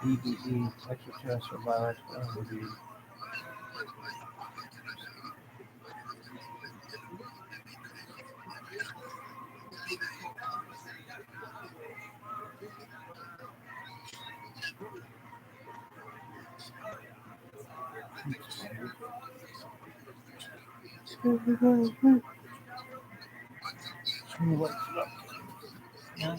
EBE, extraterrestrial biological entity. What's up? Yeah.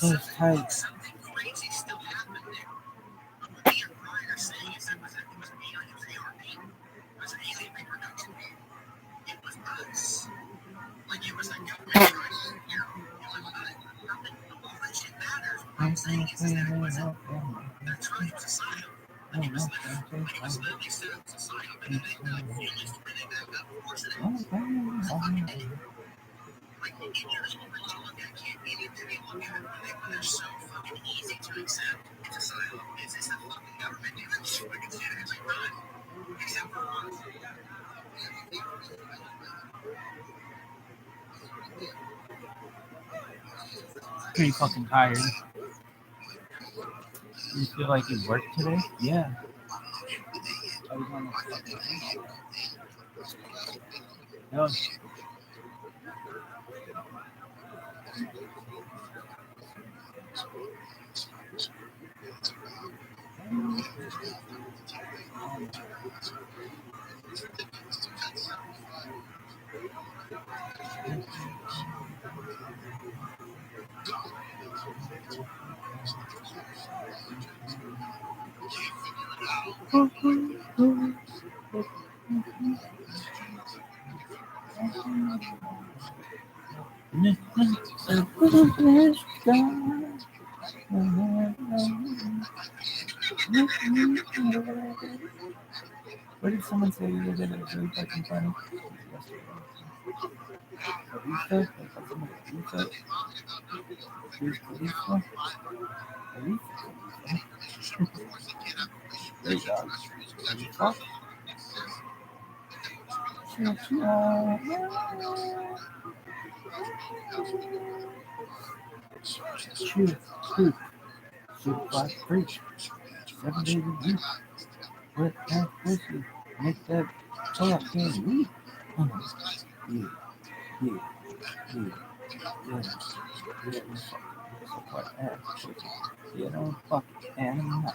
Those tights. Pretty fucking tired. You feel like you worked today? Yeah. I was on the fucking thing. No. What did someone say the other day that was really fucking funny? Arisa? Arisa? Arisa? Great dog. Truth. Certified preach. 7 days a week. What that pussy? Make that talk can't read. You don't fucking animal.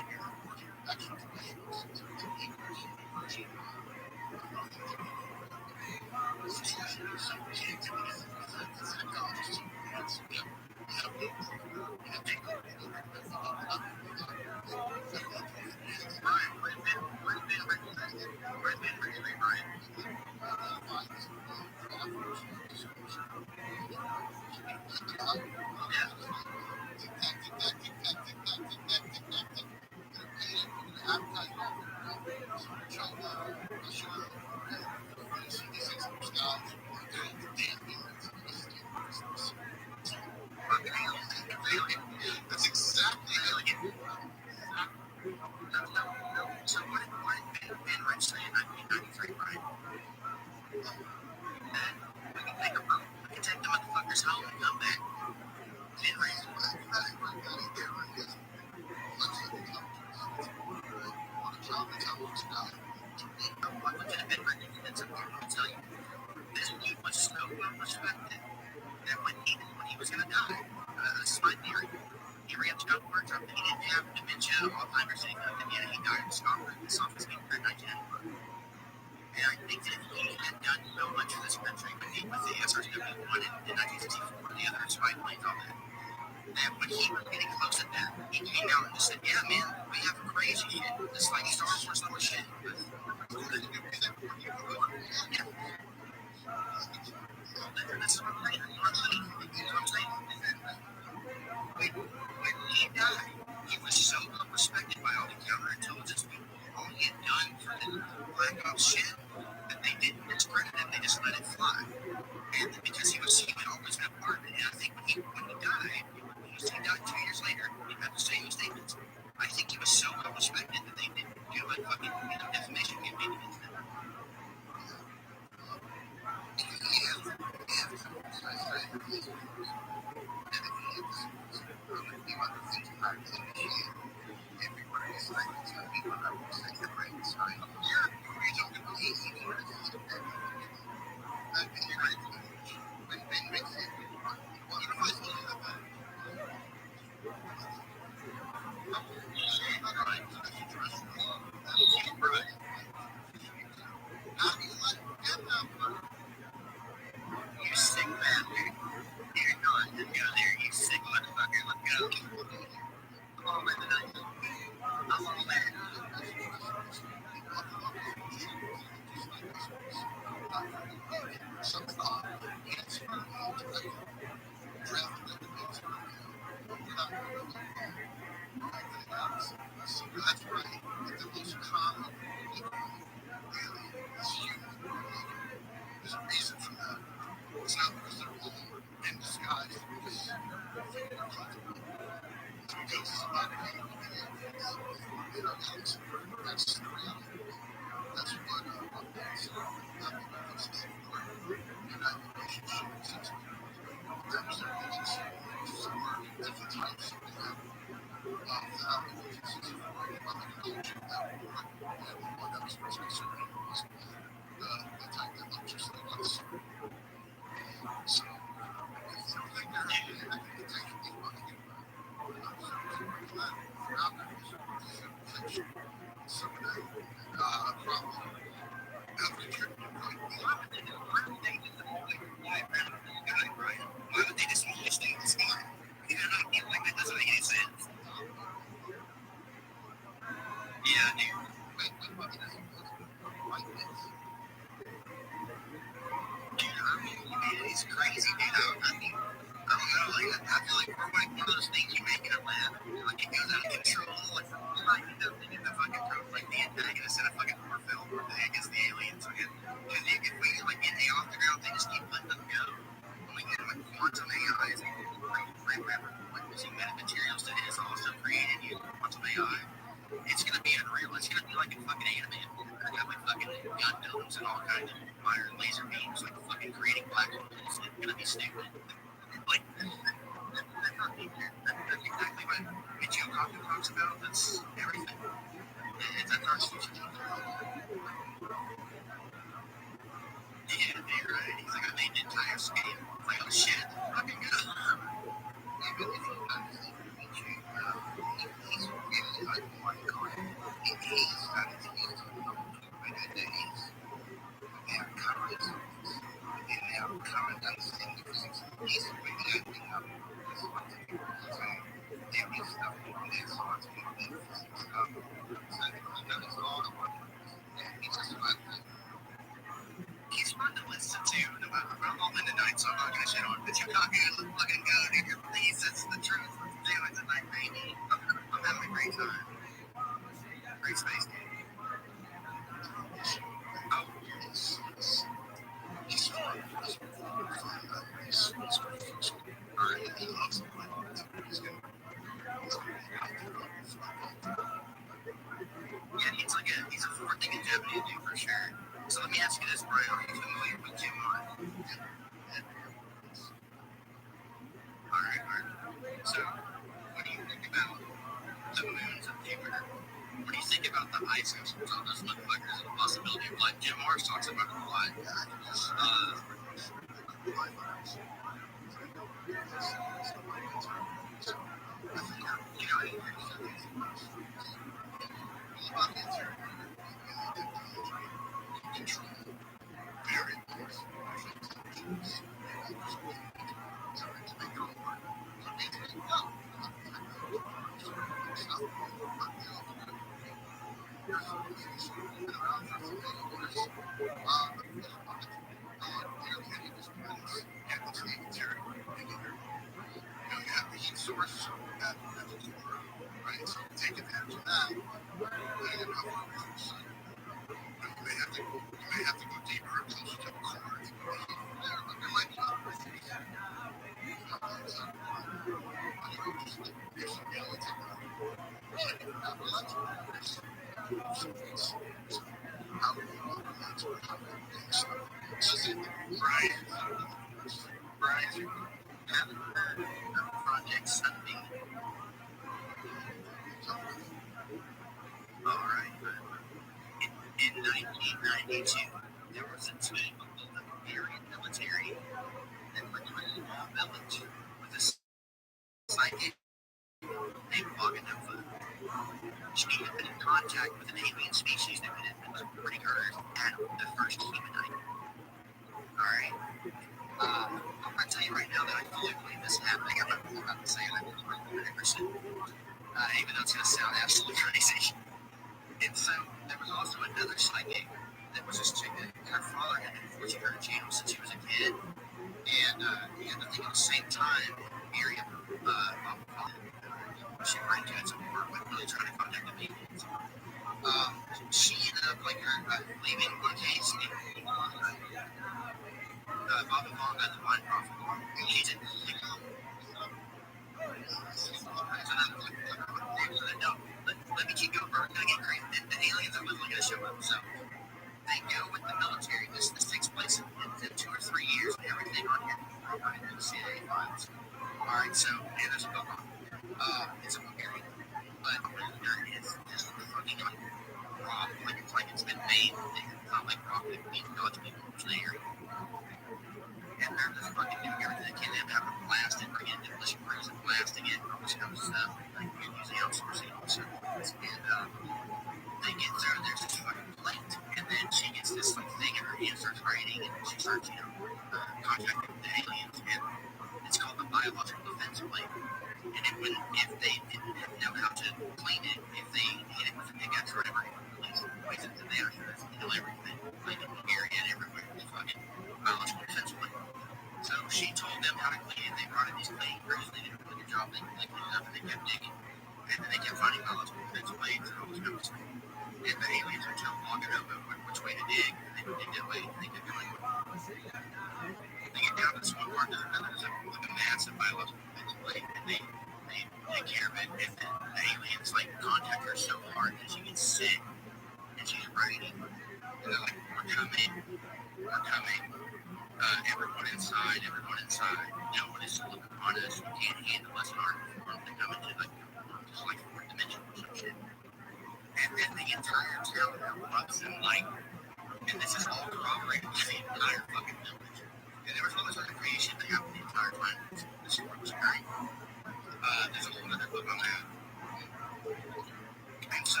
And so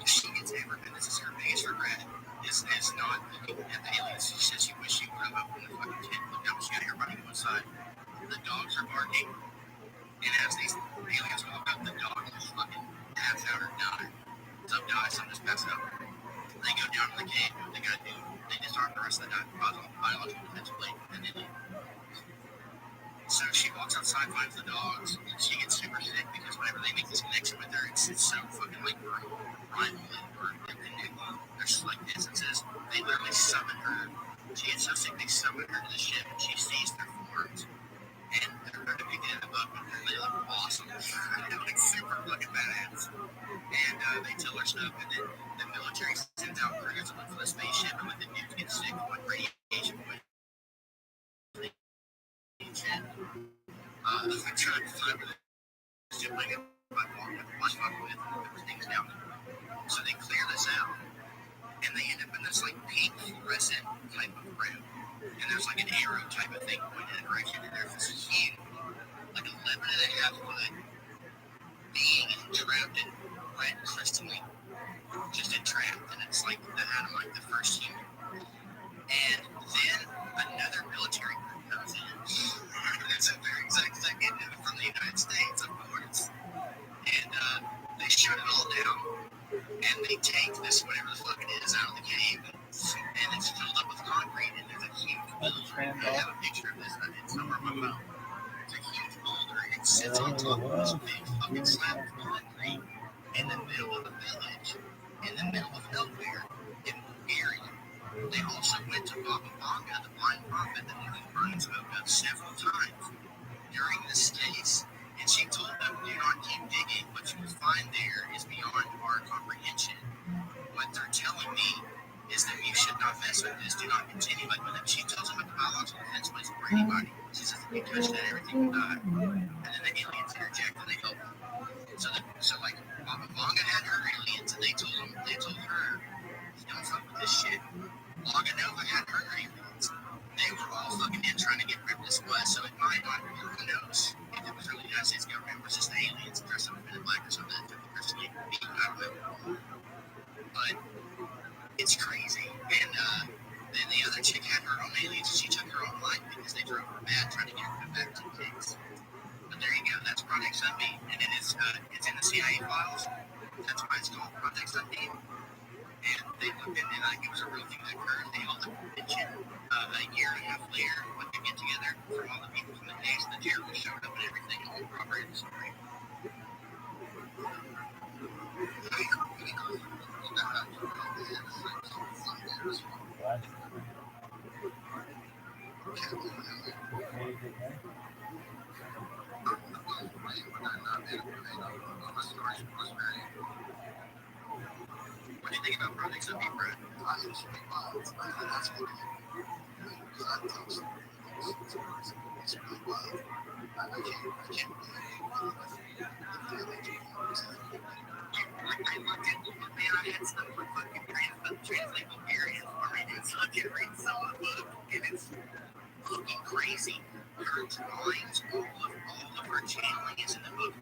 she gets everything. This is her biggest regret. Is not looking at the aliens. She says she wishes she would have opened the fucking tent. Look out, she got everybody on one side. The dogs are barking. And as these aliens walk up, the dog just fucking taps out or die. Some die, some just pass out. They go down to the cave. What they gotta do, they disarm the rest of the biological defense plate, and then so she walks outside, finds the dogs, and she gets super sick because whenever they make this connection with her, it's so fucking like primal or connected. There's like instances, they literally summon her. She gets so sick, they summon her to the ship, and she sees their forms. And they're depicted in the book, and they look awesome. They're like super fucking badass. And they tell her stuff, and then the military sends out crews to look for the spaceship, and when the dudes get sick from like radiation poisoning, they try to find where the ship like by walking with everything's down. So they clear this out, and they end up in this like pink fluorescent type of room. And there's like an arrow type of thing pointing in a direction, and there's this huge, like 11.5 foot being entrapped in red crystalline, just entrapped, and it's like the Adam, like the first human. And then another military group comes in. It's a very exact second from the United States, of course. And they shut it all down, and they take this whatever the fuck it is out of the cave, and it's filled up with concrete, and there's a huge boulder. I have a picture of this, it's somewhere on my phone. It's a huge boulder, and it sits on top of this big fucking slab of concrete in the middle of the village, in the middle of nowhere, in Bulgaria. They also went to Baba Vanga, the blind prophet that Neely Brian spoke of several times during this case, and she told them, do not keep digging. What you will find there is beyond our comprehension. What they're telling me is that you should not mess with this. Do not continue. Like when she tells them about the biological defense place for anybody, she says if you touch that, everything will die. And then the aliens interject and they help them. So like Baba Vanga had her aliens, and they told her, don't fuck with this shit. Laganova had her aliens. They were all fucking in trying to get rid of this West, so it might not be, who knows, if it was really the United States government versus the aliens dressed up in black or something, or sleep, I don't know. But it's crazy. And then the other chick had her own aliens, and she took her own life because they drove her mad trying to get her back to the case. But there you go, that's Project Sunbeam, and it's in the CIA files. That's why it's called Project Sunbeam. And they looked at it like it was a real thing that occurred. They held a convention a year and a half later when they get together from all the people from the case. The chairman showed up and everything, all corroborated the story. What do you think about Project Sunbeam, Brad? I think it's that's what it's really wild. I can't believe I looked at it, man, I had stuff with fucking translate Bulgarian for me, and so I can read some of the book, and it's fucking crazy. Her drawings, all of her channeling is in the book.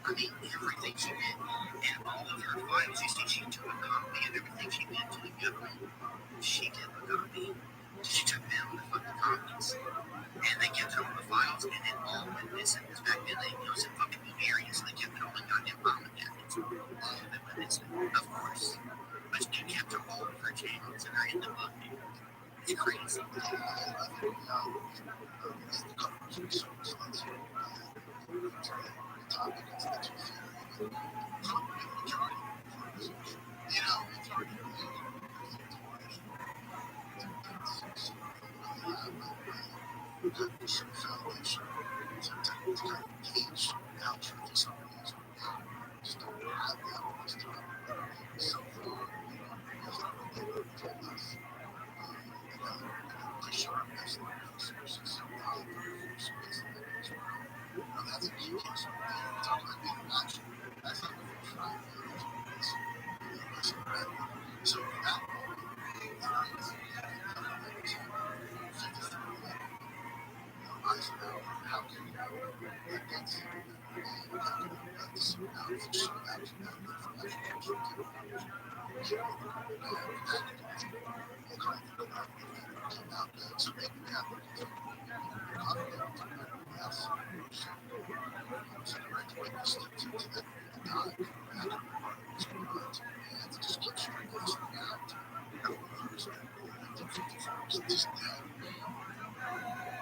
I mean, everything she did, and all of her files, you see, she took a copy of everything she did to the government. She did a copy. She took them the fucking copies. And they kept all the files, and it all went missing. Because back then, it was in fucking Bulgaria, so they kept it all in goddamn bomb jackets. All of it went missing, of course. But she kept all of her channels, and they're in the book. It's crazy.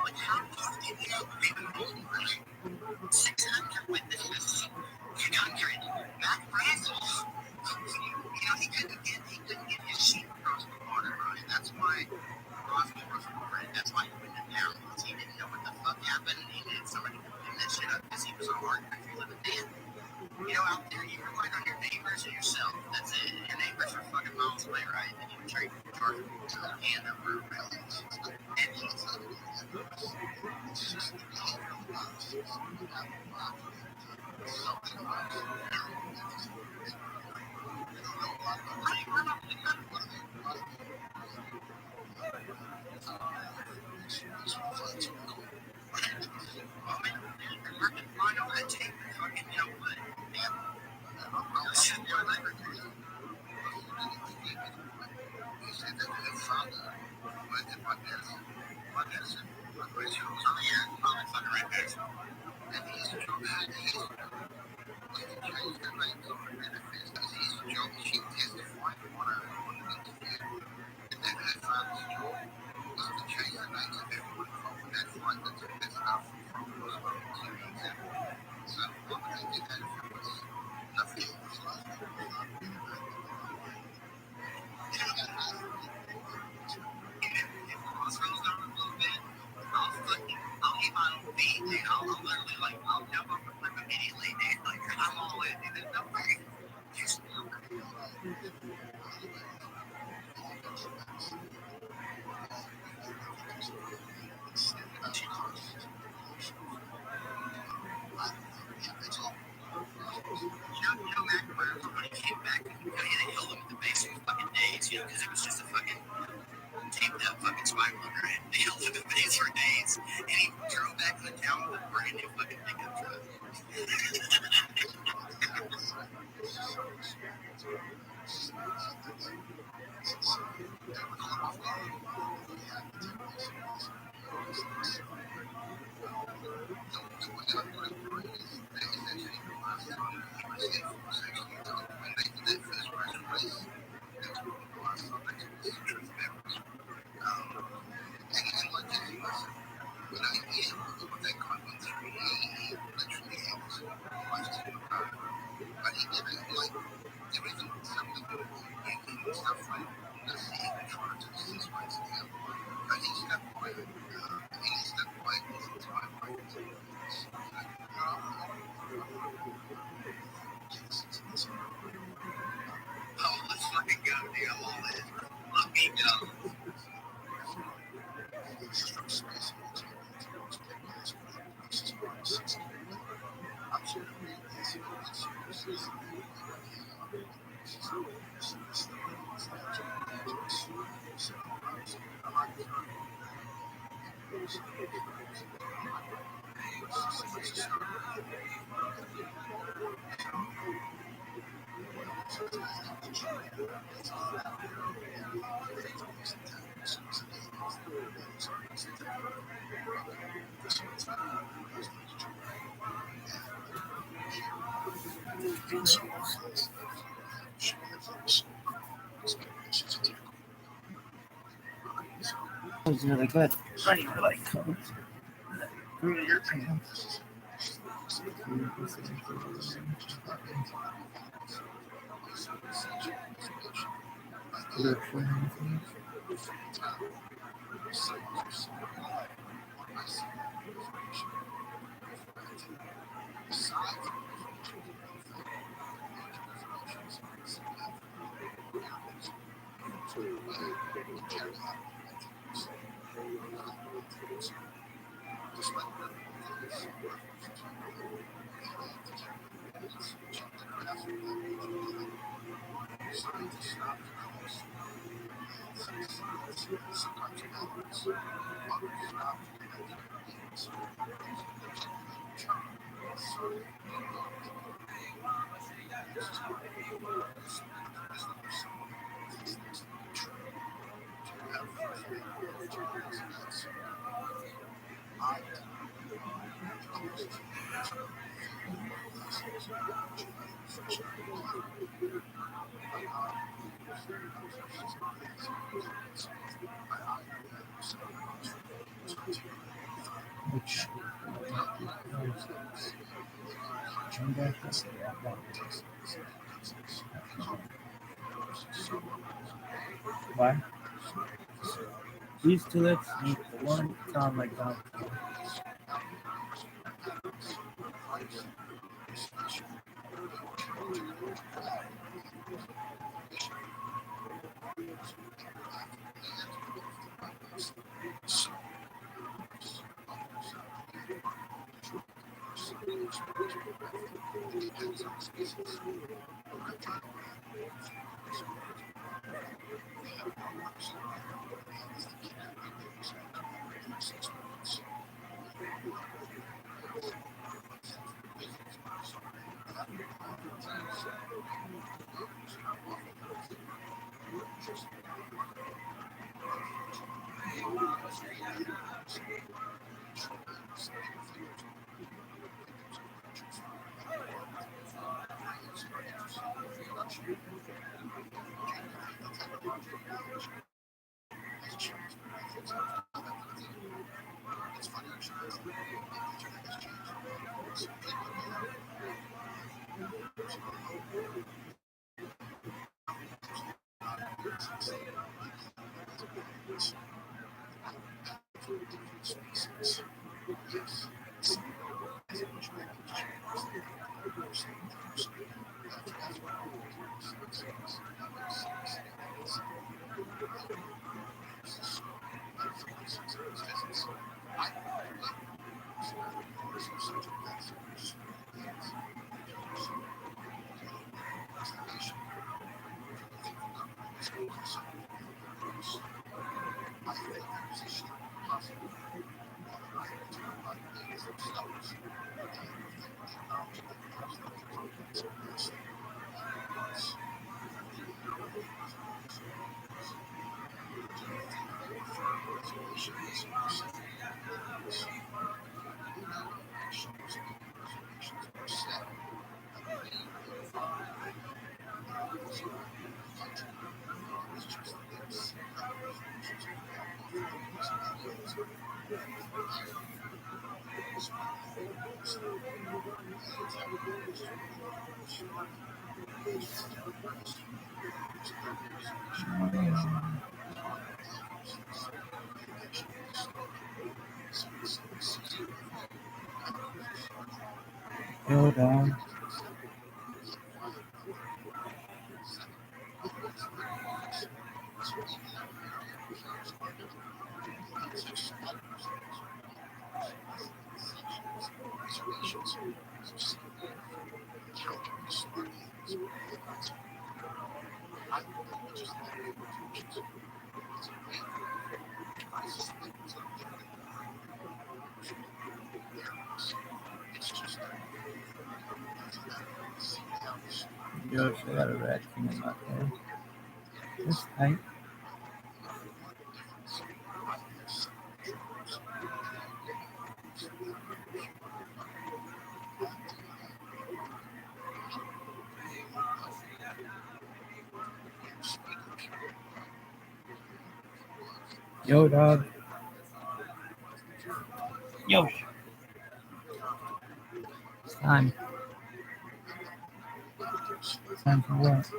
Like, how do you even 600 witnesses, 600 Matt Francis. He couldn't get his sheep across the water, right? That's why Roswell was reported. That's why he went down, because he didn't know what the fuck happened. He needed somebody to clean that shit up because he was a hard country living man. Out there, you rely on your neighbors and yourself. That's it. Your neighbors are fucking miles away, right? And you trade charge and over railings. And he's I'll jump off the cliff immediately, dude. Like, I'm all in, dude. There's no way. Mac Brown, when he came back, he held him at the base for fucking days, because it was just a fucking taped up fucking spinal right? They held him at the base for days, and he drove back to the town with a brand new fucking pickup truck. Oh, let's fucking go, dude. I'm all in. Let me go. It was really good. But you were like, through your pants. Which turn back this Why? These tulips need the one sound like that. Go down. Yo, I got a rat thing in my hair. It's tight. Yo, dog. Yo. It's time. Time for what?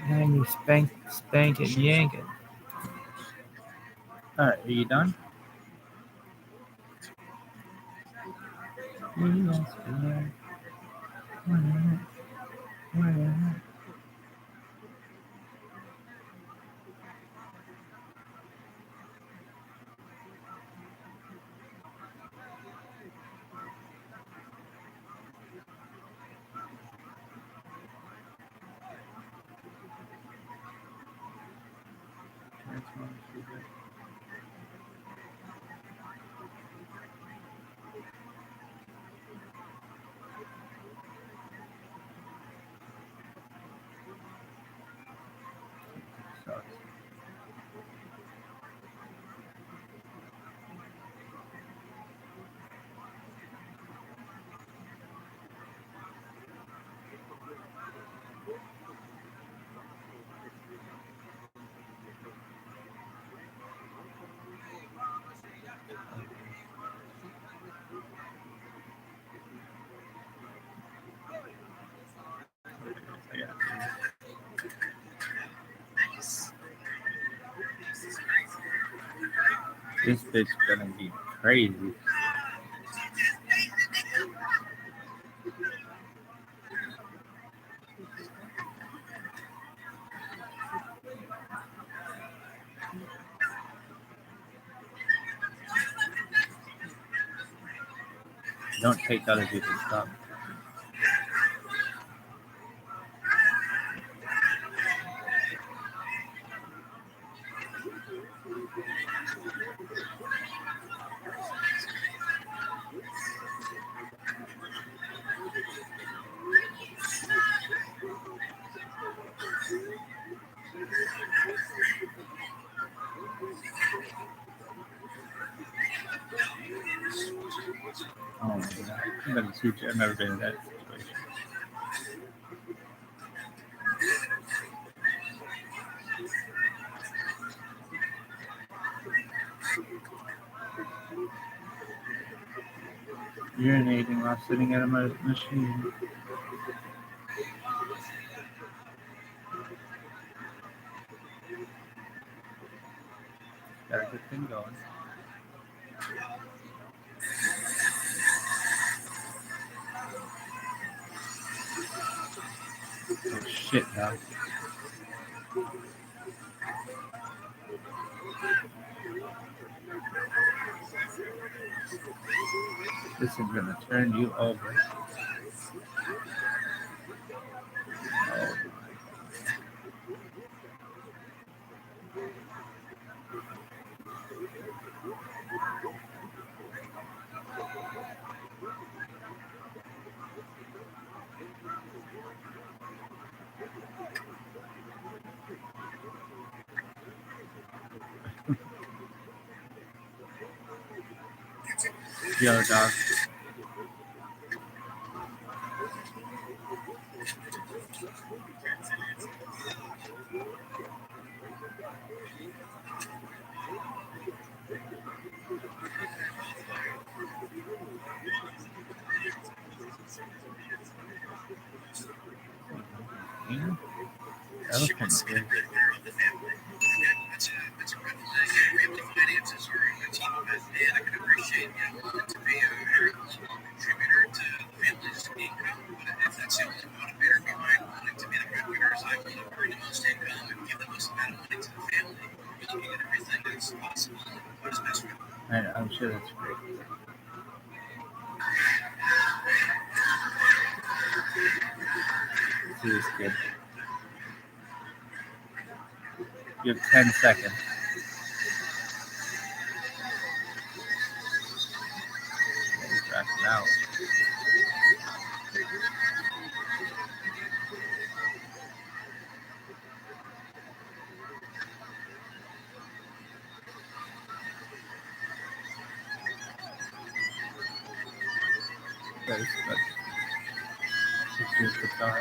And you spank it, yank it. Alright, are you done? This bitch gonna be crazy. Don't take other people's stuff. Oh my god. I'm gonna teach you. I've never been in that situation. Urinating while sitting at a machine. Got a good thing going. Oh shit, now. This is gonna turn you over. Oh. Yo, dog. Elephant That's a here. red flag of the family. That's a red flag. Family finances are a team event, and I can appreciate wanting to be a very small contributor to the family's income. But if that's the only motivator behind wanting to be the breadwinners, I want to earn the most income and give the most amount of money to the family. We're looking at everything that's possible and what is best for them. I'm sure that's great. See this kid. You have 10 seconds. He's crashing out. There's the car.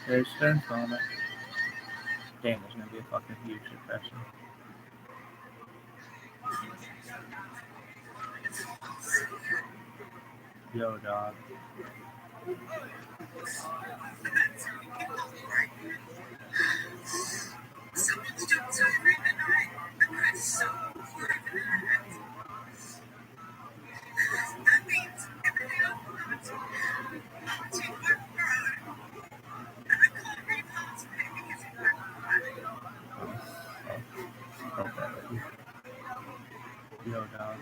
There's strength on it. Damn, there's gonna be a fucking huge depression. Yo, dog. Someone's doing so every night. I'm so bored. That means everything I want. To work hard. And I can't read thoughts because it work hard. Okay. Yo, dog.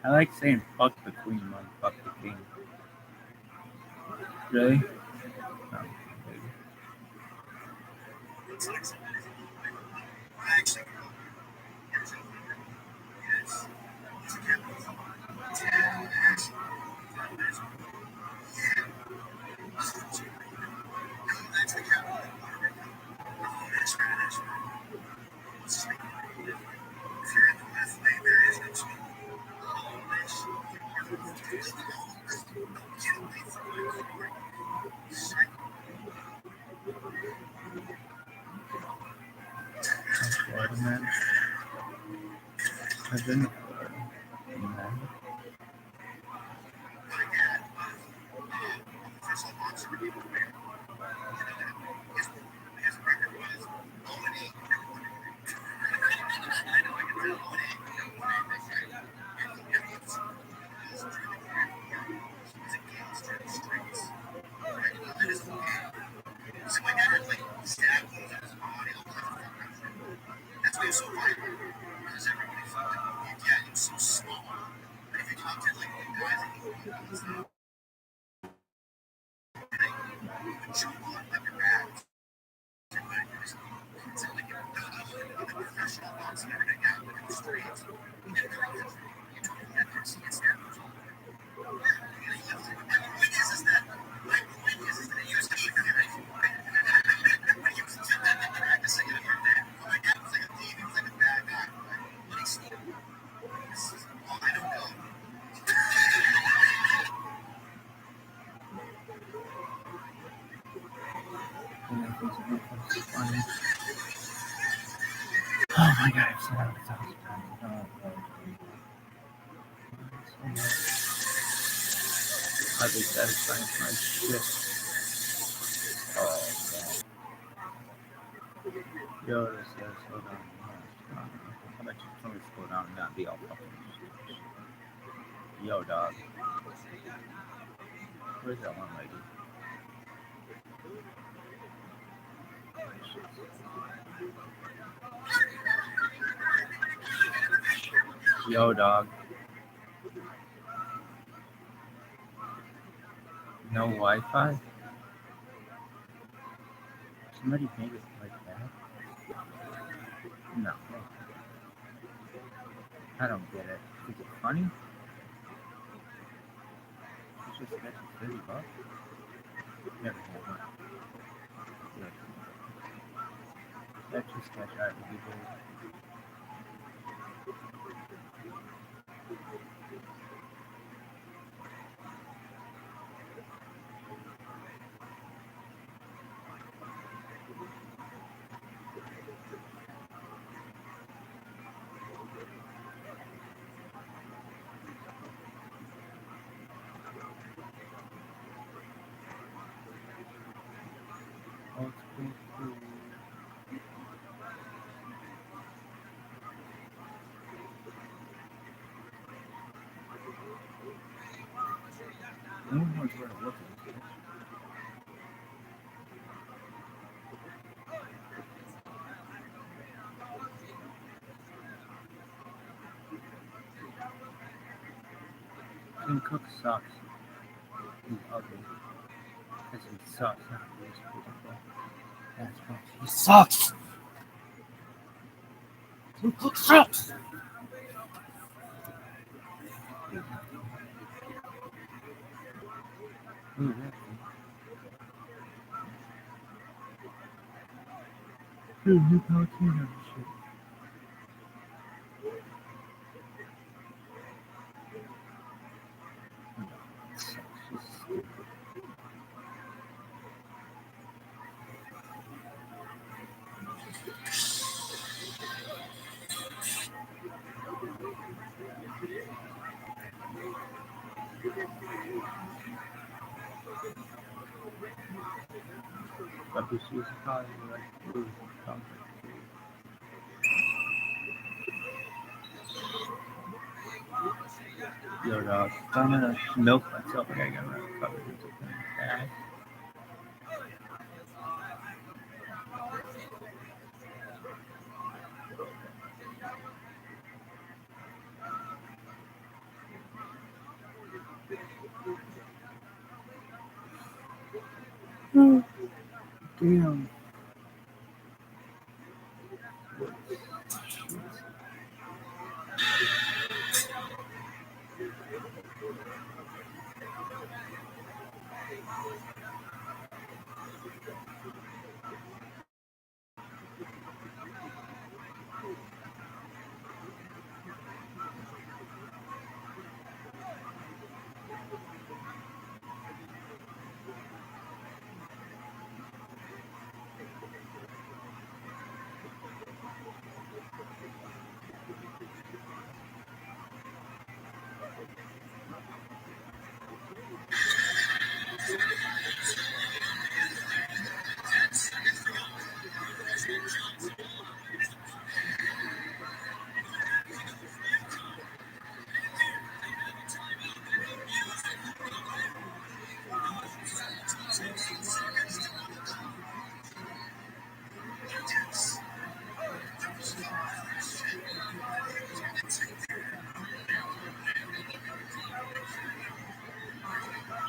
I like saying fuck the queen, fuck the king. Really? No, maybe. It's like something. I actually grew up in Children because he's a capitalist. It's actually that's the capital of Puerto Rico. That's right. That's right. What's his name? If you're in the left lane, there is no speed. All this. Get away from my car. Florida, man. I've been to Florida. Man. My dad first of all, Monster would be aware. You know that his record was 0-8. I know I can tell 0-8. 0-8 this year. And he was really weird. He was a gangster in the streets. Right? That is okay. So my dad had like stab wounds in his body, all kinds of fucked up shit. That's why he was so violent. Because everybody fucked him. Yeah, he was so small. But if you talk to like the guys that he was would chew on like your back. It's like a professional boxing every night now, in the streets. In the country. You don't see a stab wounds all the time. My point is that he was the guy. When he was practicing it in your dad, my dad was like a thief, he was like a bad guy. But he's oh, I don't know. Funny. Oh my god, I've said that 1,000 times. Hardly satisfying for my shit. Oh, man. Yo, this says, hold on. How about you tell me to slow down and not be all fucking stupid? Yo, dog. Where's that one lady? Yo, dog. No Wi-Fi? Somebody made it like that? No. I don't get it. Is it funny? It's just an extra $30. Never had one. That's just cash out would be good. Oh, it's pretty cool. No one knows where to look at this. Tim Cook sucks. He's ugly. Because he sucks. Not he's beautiful. That's why he sucks! Tim Cook sucks! Who is that? Dude, you cartoon and shit. But this is probably like blue something. Yo, dog. I'm gonna milk myself. I gotta get around covered in something bad. Damn.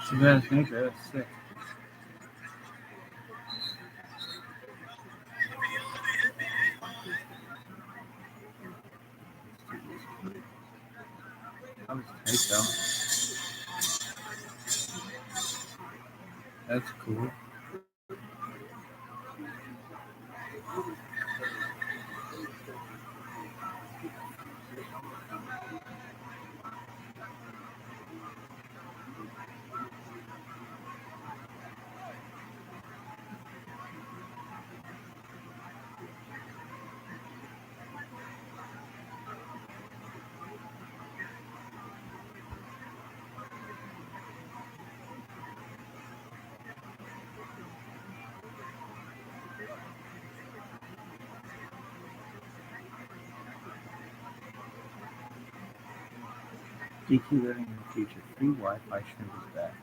She better think that's sick. That was tight though. That's cool. DQ letting in the future. Free Wi-Fi shrimp is back.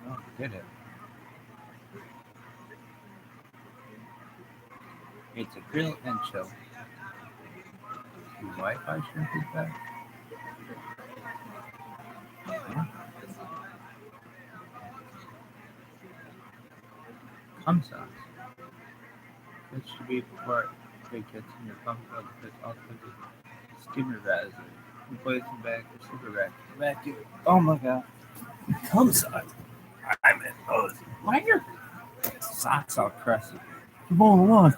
Oh, did it? It's a grill and chill. Free Wi-Fi shrimp is back. Yeah. Cum sauce. This should be before it gets in your pump up because also the skimmer razor. Replace them back with super vacuum. Oh my god. Cum sauce. I'm in those. Why are your socks all crusty? Come on.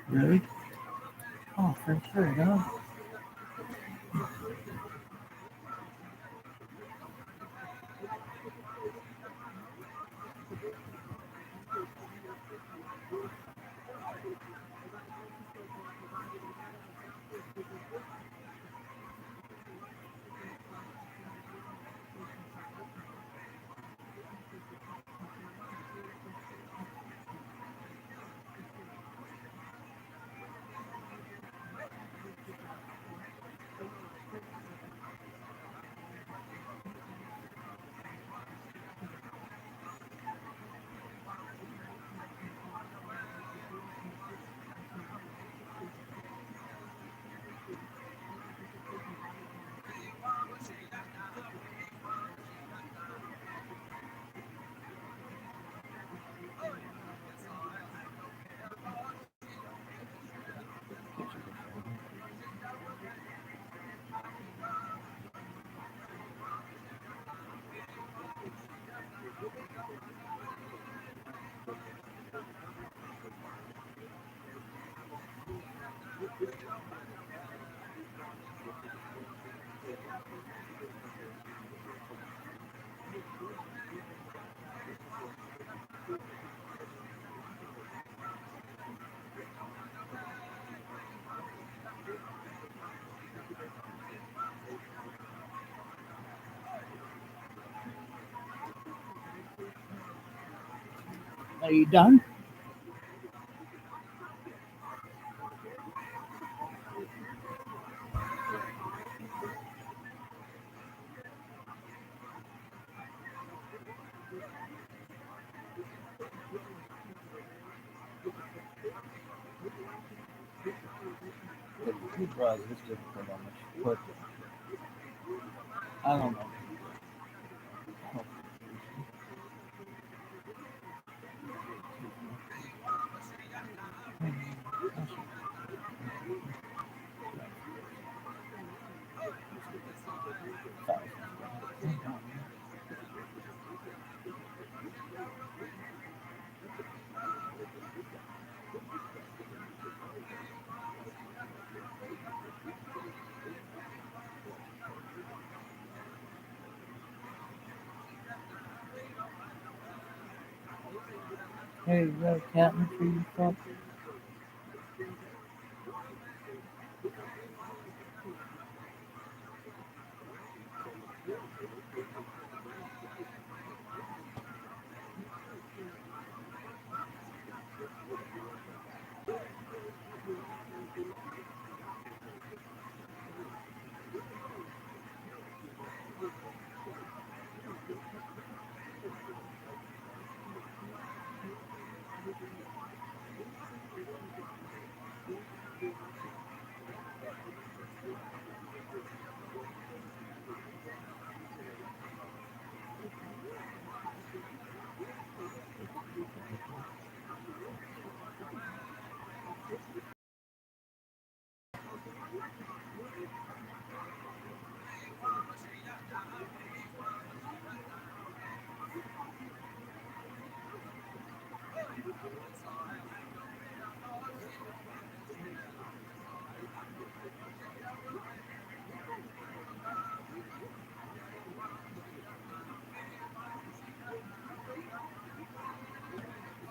Really? Oh, for sure, huh? Are you done? The broad is difficult on this. But I don't know. Hey, is that a cat in the tree you fuck?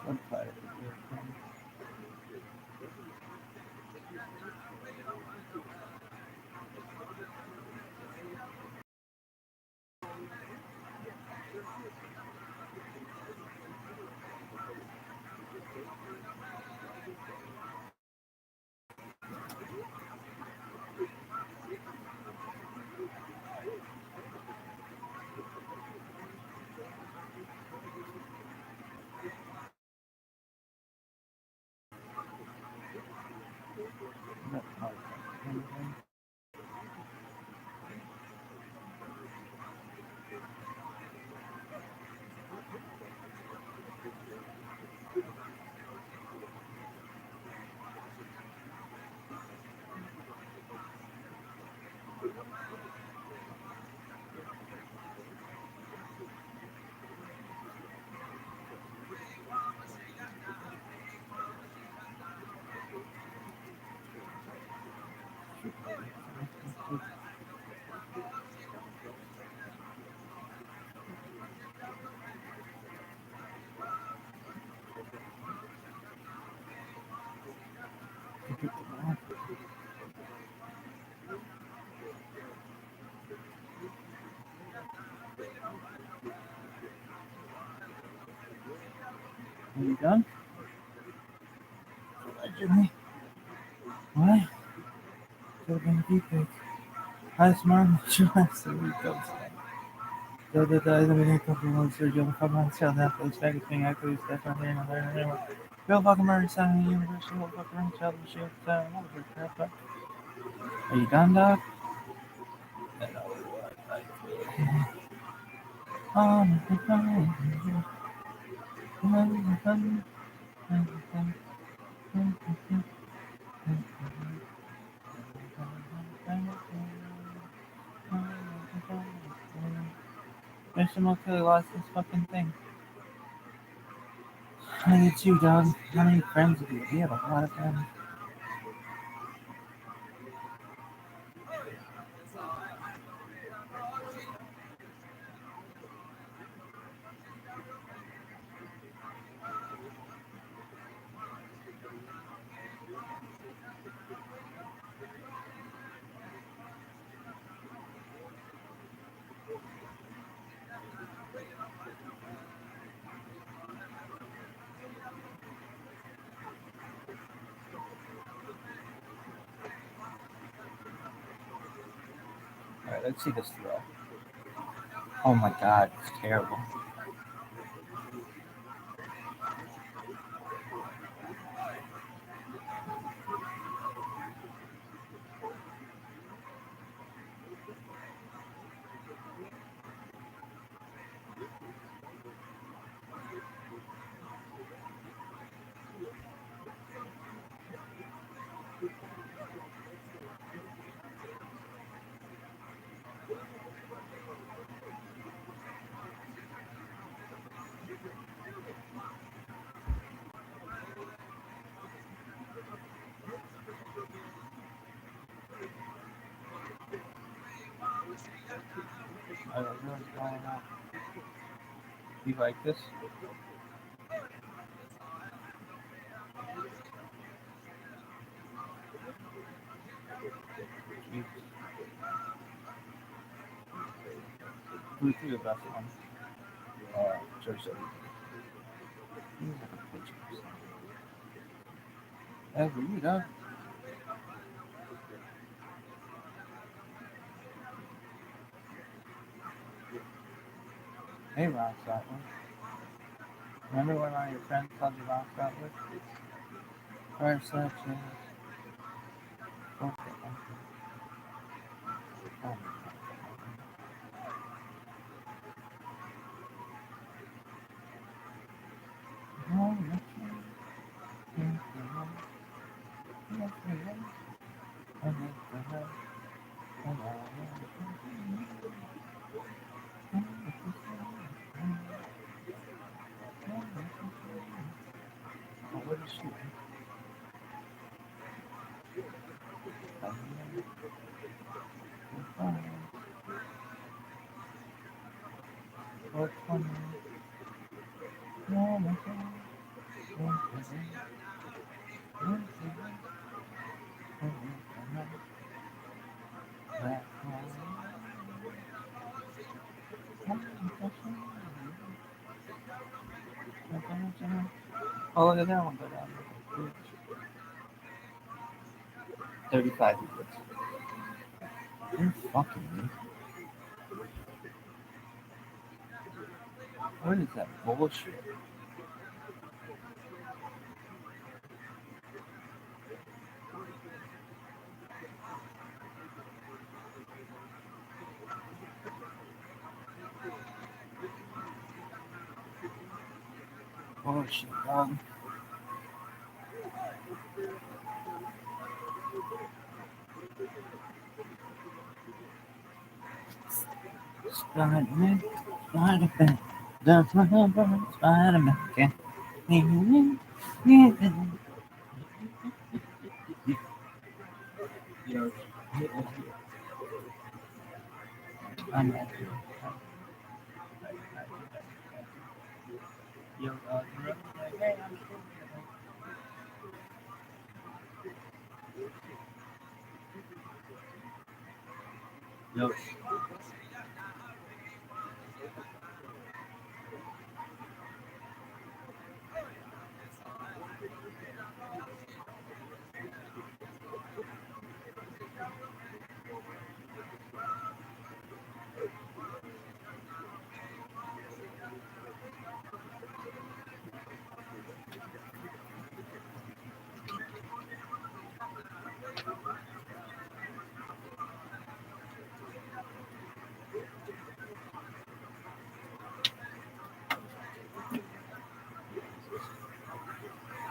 I'm tired of this. I'm not tired of anything. Are you done? Allegedly. What? Could have been a deep fake. Hi, Smart. Absolutely dope. Da eliminate Pokemon Surgeon on Pokemon Cell now for this bag thing I could use that on there and there. Real Pokemon sign the universal Pokemon Child of Shield time. What was that crap? Are you done, dog? There's some okay lost this fucking thing. I get you, dog. How many friends do you have? You have a lot of friends. Alright, let's see this throw. Oh my god, it's terrible. I don't know what's going on. You like this? the three of us on church every day. He's like a picture or something. Ever, you know? Hey, Ron Stoutler. Remember when all your friends called you Ron Stoutler? Or such as... What's that one? Oh, what is she? What's funny? Oh, look at that one go down there. 35 years. You're fucking me. What is that bullshit? Bullshit, dog. Spider-Man, Spider-Man, the Spider-Man, okay? Yo, I'm at you. Yo, hey, I'm Yo.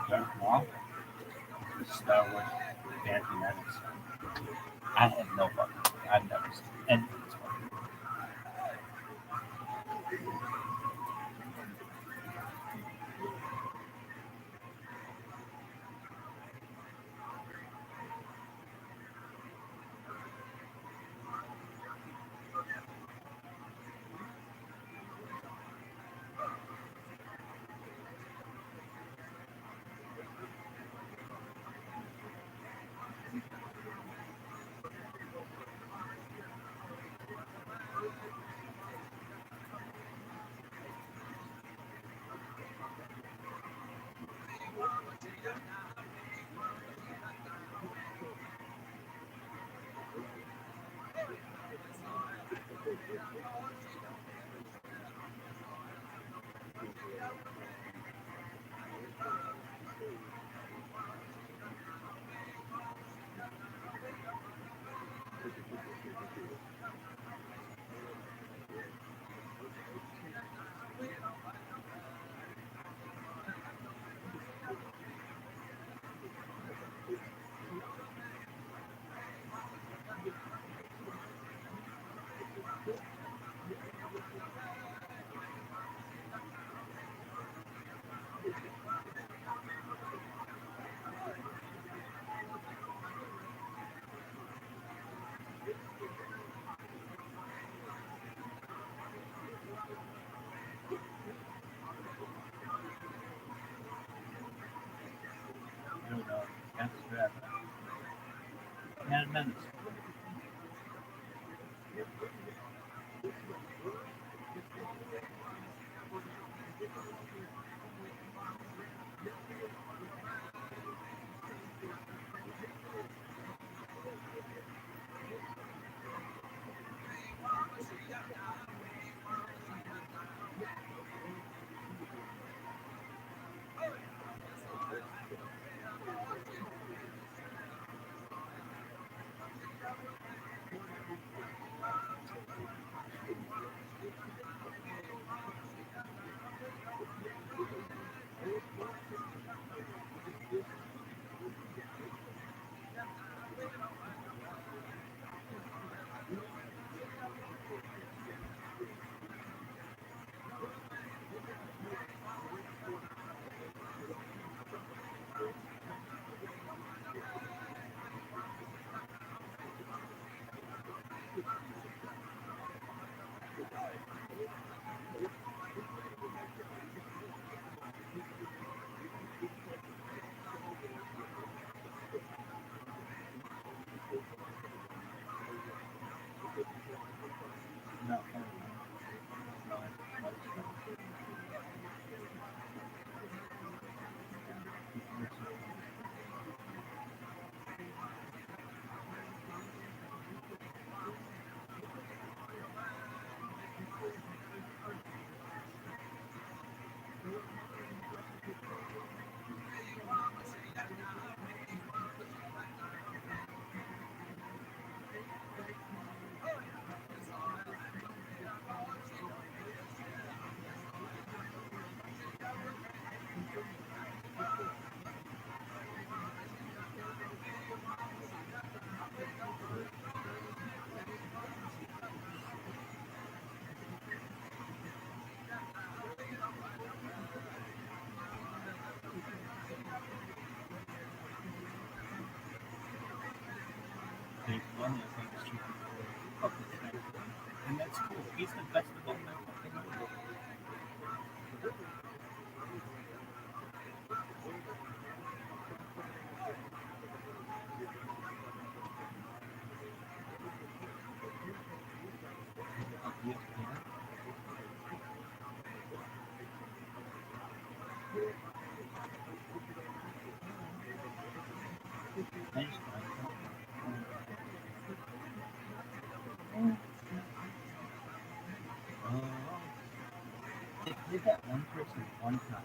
Darth Maul? Star Wars Phantom Menace. I had no fucking clue. I've never seen anything. You know, that's Phantom Menace. No, there's money is on the street for public transport. And that's cool. He's the best of all that fucking world. Yes, yeah. I just they did that one person one time.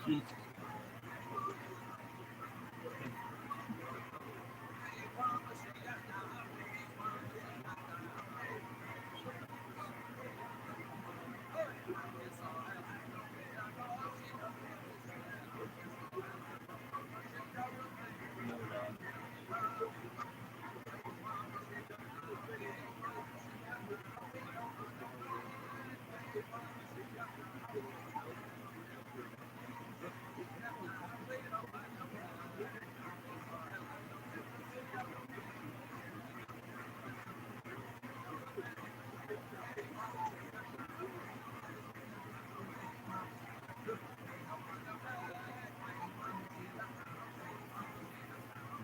Jesus.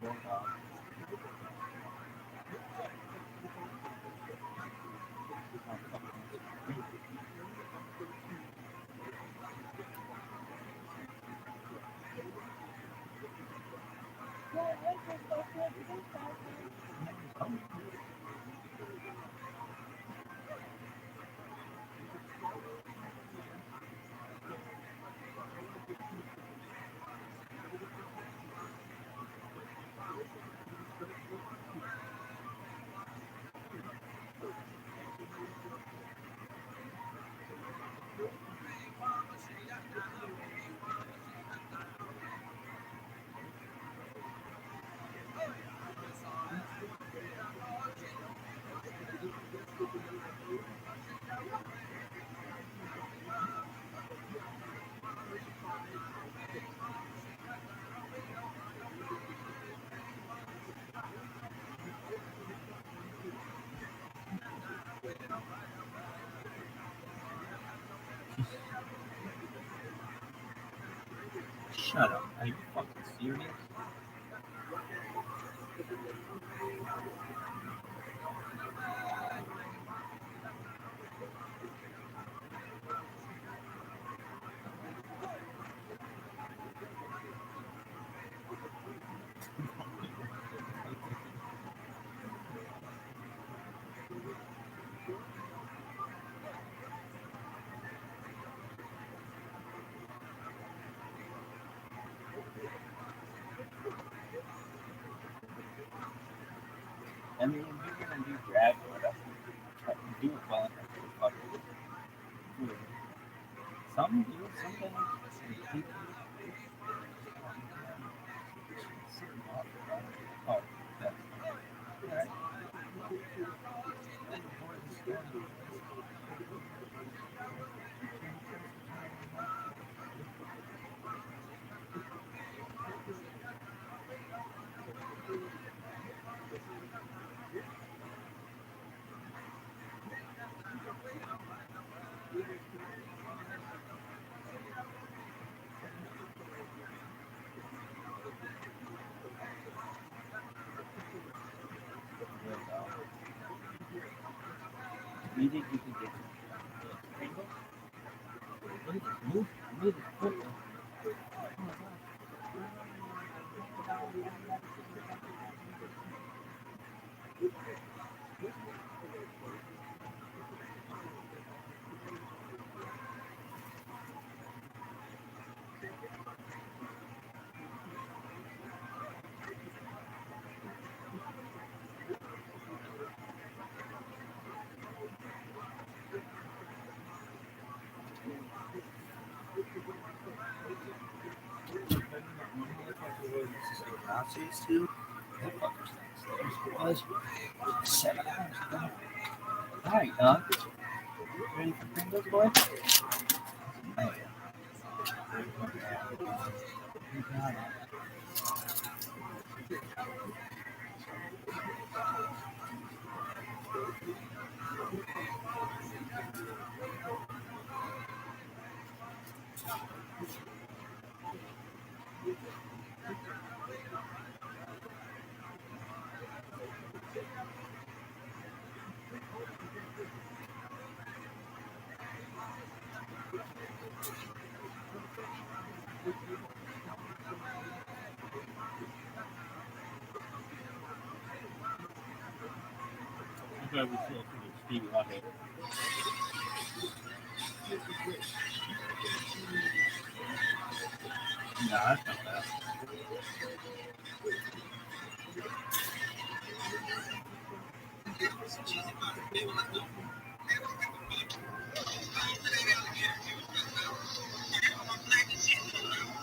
No, dog. No, dog. Oh, fuck. Shut up. Are you fucking serious? I mean, if you're gonna do drag or whatever, do it well enough to fucking do it. Some do, sometimes people. Oh, that's alright. You think you can get Pringles? Look at this move. Look at this foot. Nazis too? That fucker's downstairs. Was 7 hours ago. Alright, dog. Ready for Pringles, boy? Oh, yeah. You got it. I thought we still Stevie Wonder. No, that's not bad.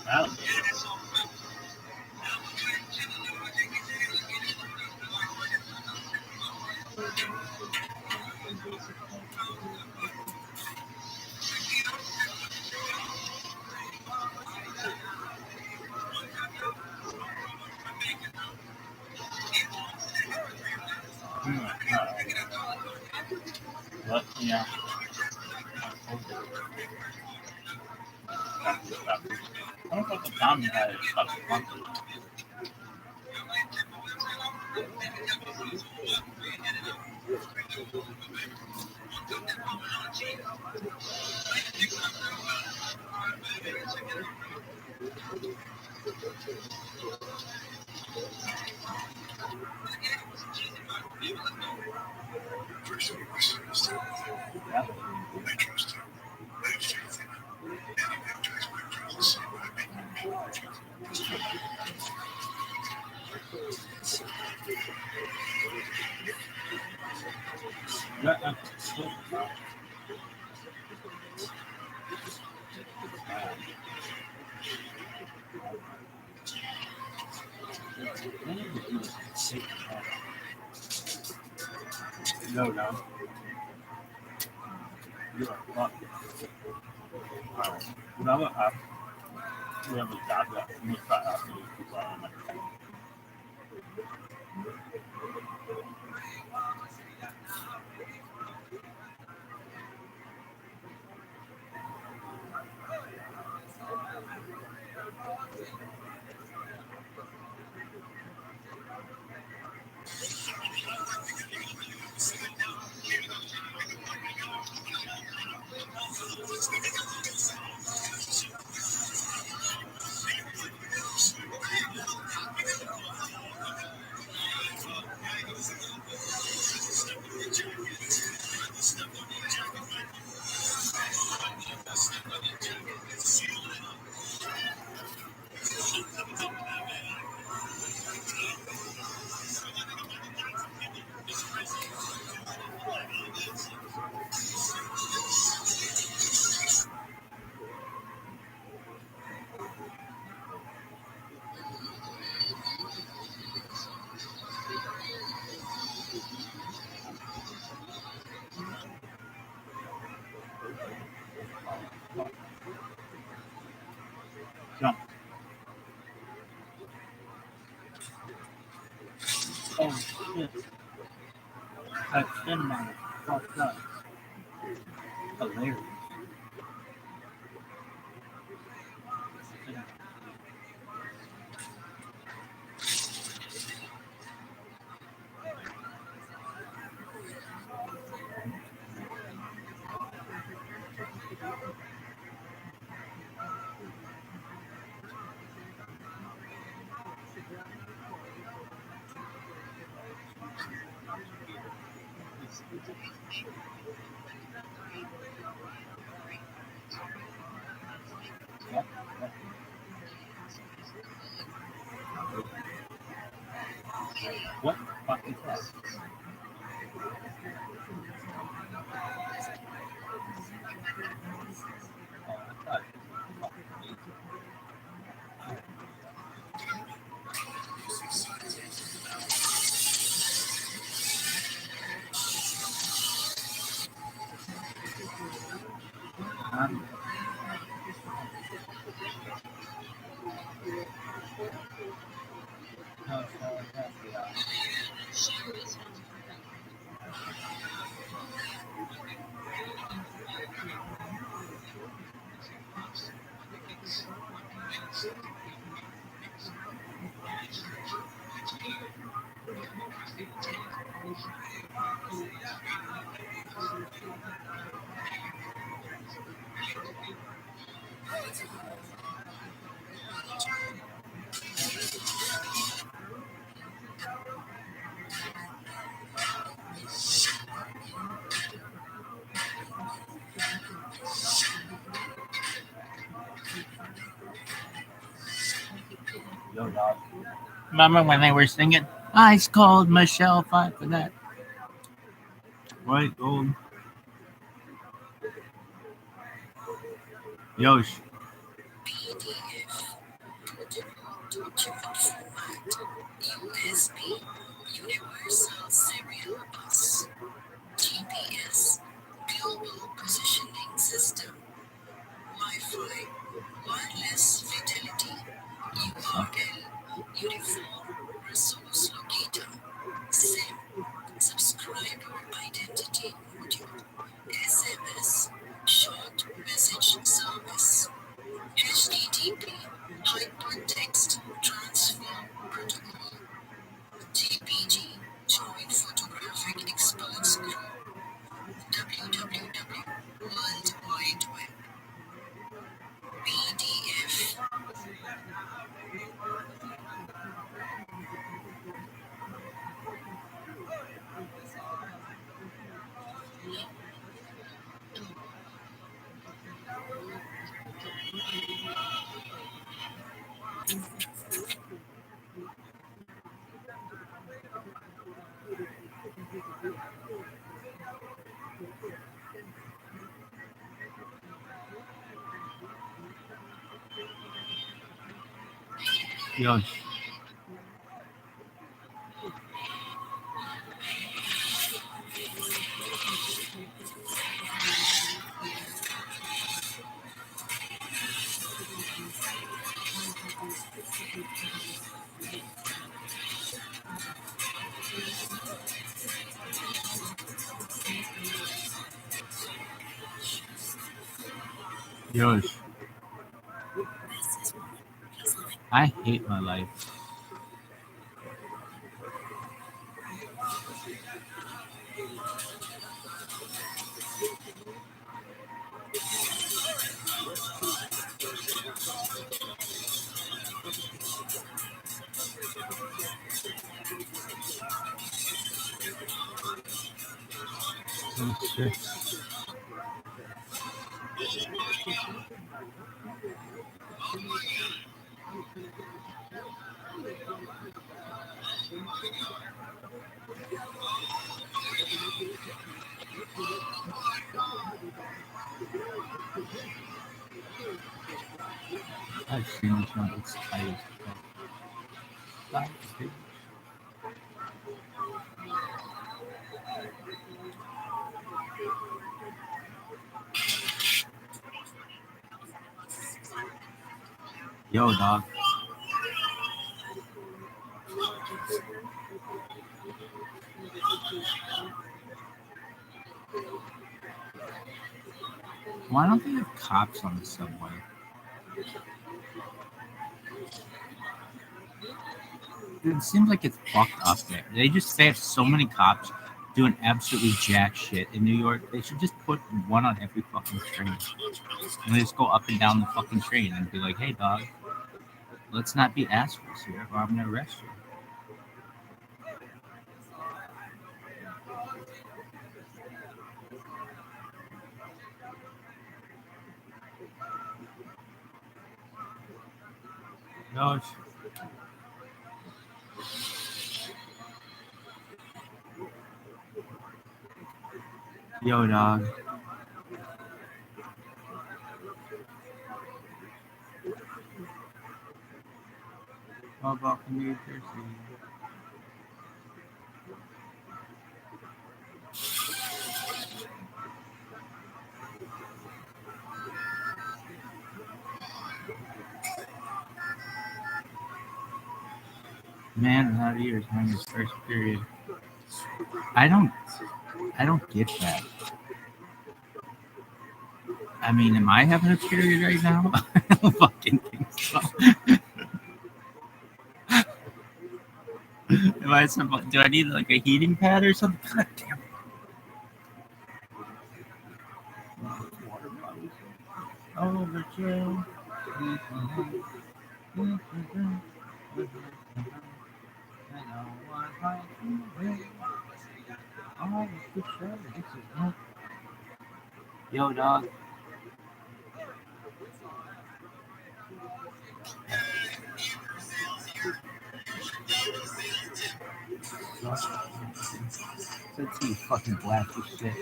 Wow. But yeah, I don't know if the Tommy had it stuck to one. Yeah. Yeah. No, no. You are fucked. Alright. Now what happened? We have a job that we try out to do people on my jump. Oh shit. That cinnamon is fucked up. Hilarious. What? What the fuck is that? Oh, I thought it was fucking no, yeah. Yo, dog. Remember when they were singing Ice Cold Michelle Fight for that? White gold. Yo, PDF, protocol document format, USB, Universal Serial Bus, GPS, Global Positioning System, Wi-Fi, Wireless Fidelity, URL, Uniform Resource Locator, SIM, Subscriber Identity Module, SMS, Short Message Service, HTTP, Hypertext Transfer Protocol, TPG, Joint Photographic Experts Group, www, World Wide Web, PDF. yo, yo. I hate my life. Oh, shit. I've seen this one. It's tight as fuck. Yo, dog. Why don't they have cops on the subway? It seems like it's fucked up there. They have so many cops doing absolutely jack shit in New York. They should just put one on every fucking train. And they just go up and down the fucking train and be like, hey, dog, let's not be assholes here or I'm going to arrest you. No, yo, dog. How about New Jersey? Man without ears having his first period. I don't get that. I mean, am I having a period right now? I don't fucking think so. Do I need like a heating pad or something? God damn it. Overkill. Yo, dog. Let's see, fucking black as shit.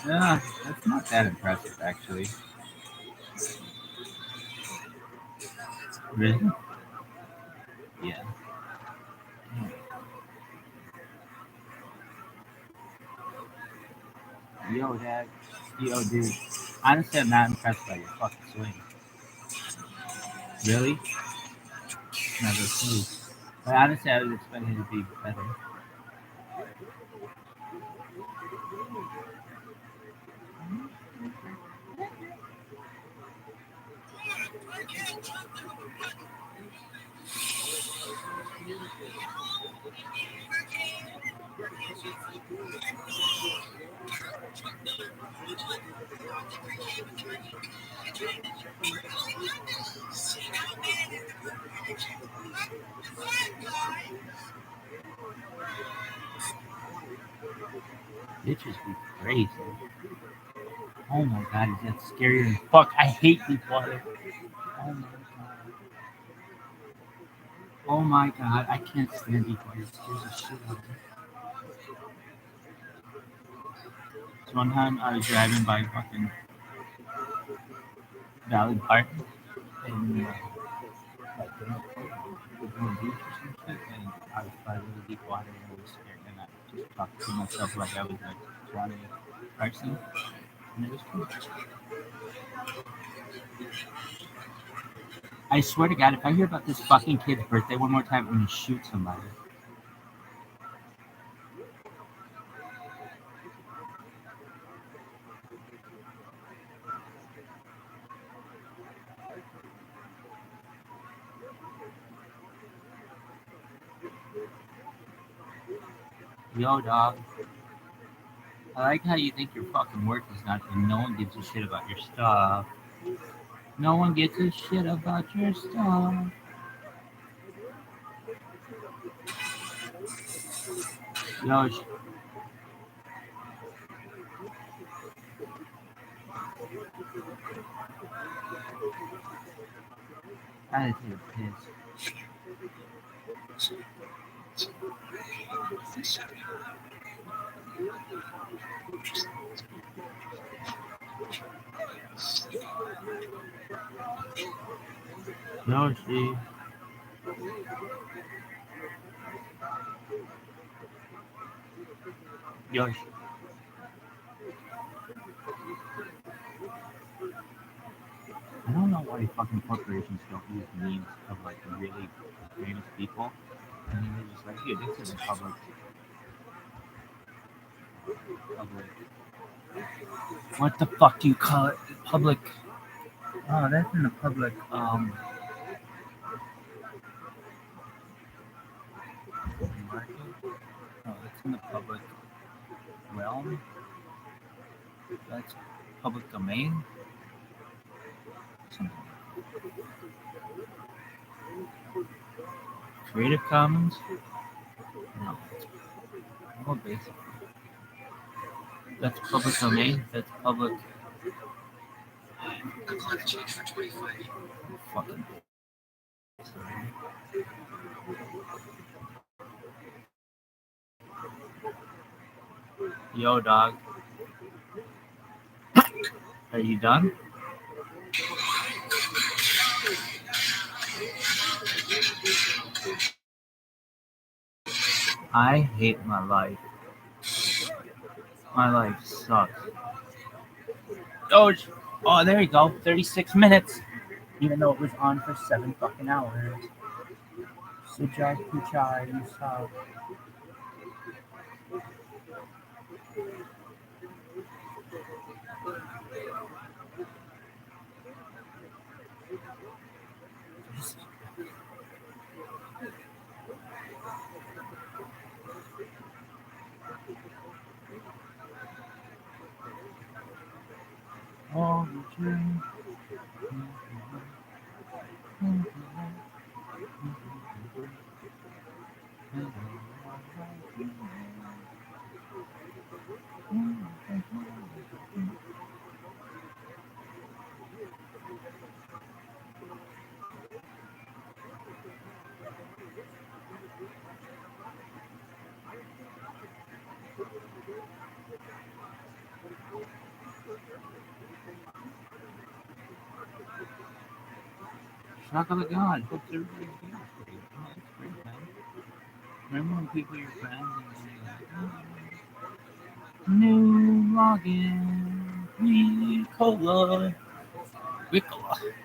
Yeah, that's not that impressive, actually. Really? Yeah. Yo, Dad. Yo, dude. Honestly, I'm not impressed by your fucking swing. Really? Never flew. But honestly, I was expecting it to be better. Bitches be crazy. Oh my god, is that scarier than fuck? I hate deep water. Oh my god. Oh my god, I can't stand deep water. It scares the shit out of me. So one time I was driving by fucking Valley Park and like the beach or some shit, and I was by really deep water and I was scared, and I just talked to myself like I was like 20 person, and it was cool. I swear to God, if I hear about this fucking kid's birthday one more time, I'm gonna shoot somebody. Yo, dog. I like how you think your fucking work is nothing. No one gives a shit about your stuff. No one gives a shit about your stuff. Yo, I had to take a piss. Yoshi. Yoshi. I don't know why fucking corporations don't use memes of like really famous people. And then they're just like, here, this is a public. What the fuck do you call it? Public. Oh, that's in the public. Market? Oh, that's in the public realm. That's public domain. Something. Creative Commons. No, more basic. That's public domain. That's public. Climate change for 2050. Fucking. Yo, dog. Are you done? I hate my life. My life sucks. Oh, there you go. 36 minutes. Even though it was on for 7 fucking hours. Sujai Kuchai, you suck. Oh, dream. Chocolate God. Hope everybody's doing great. Oh, that's great, man. Remember when people are your friends and new login, Ricola,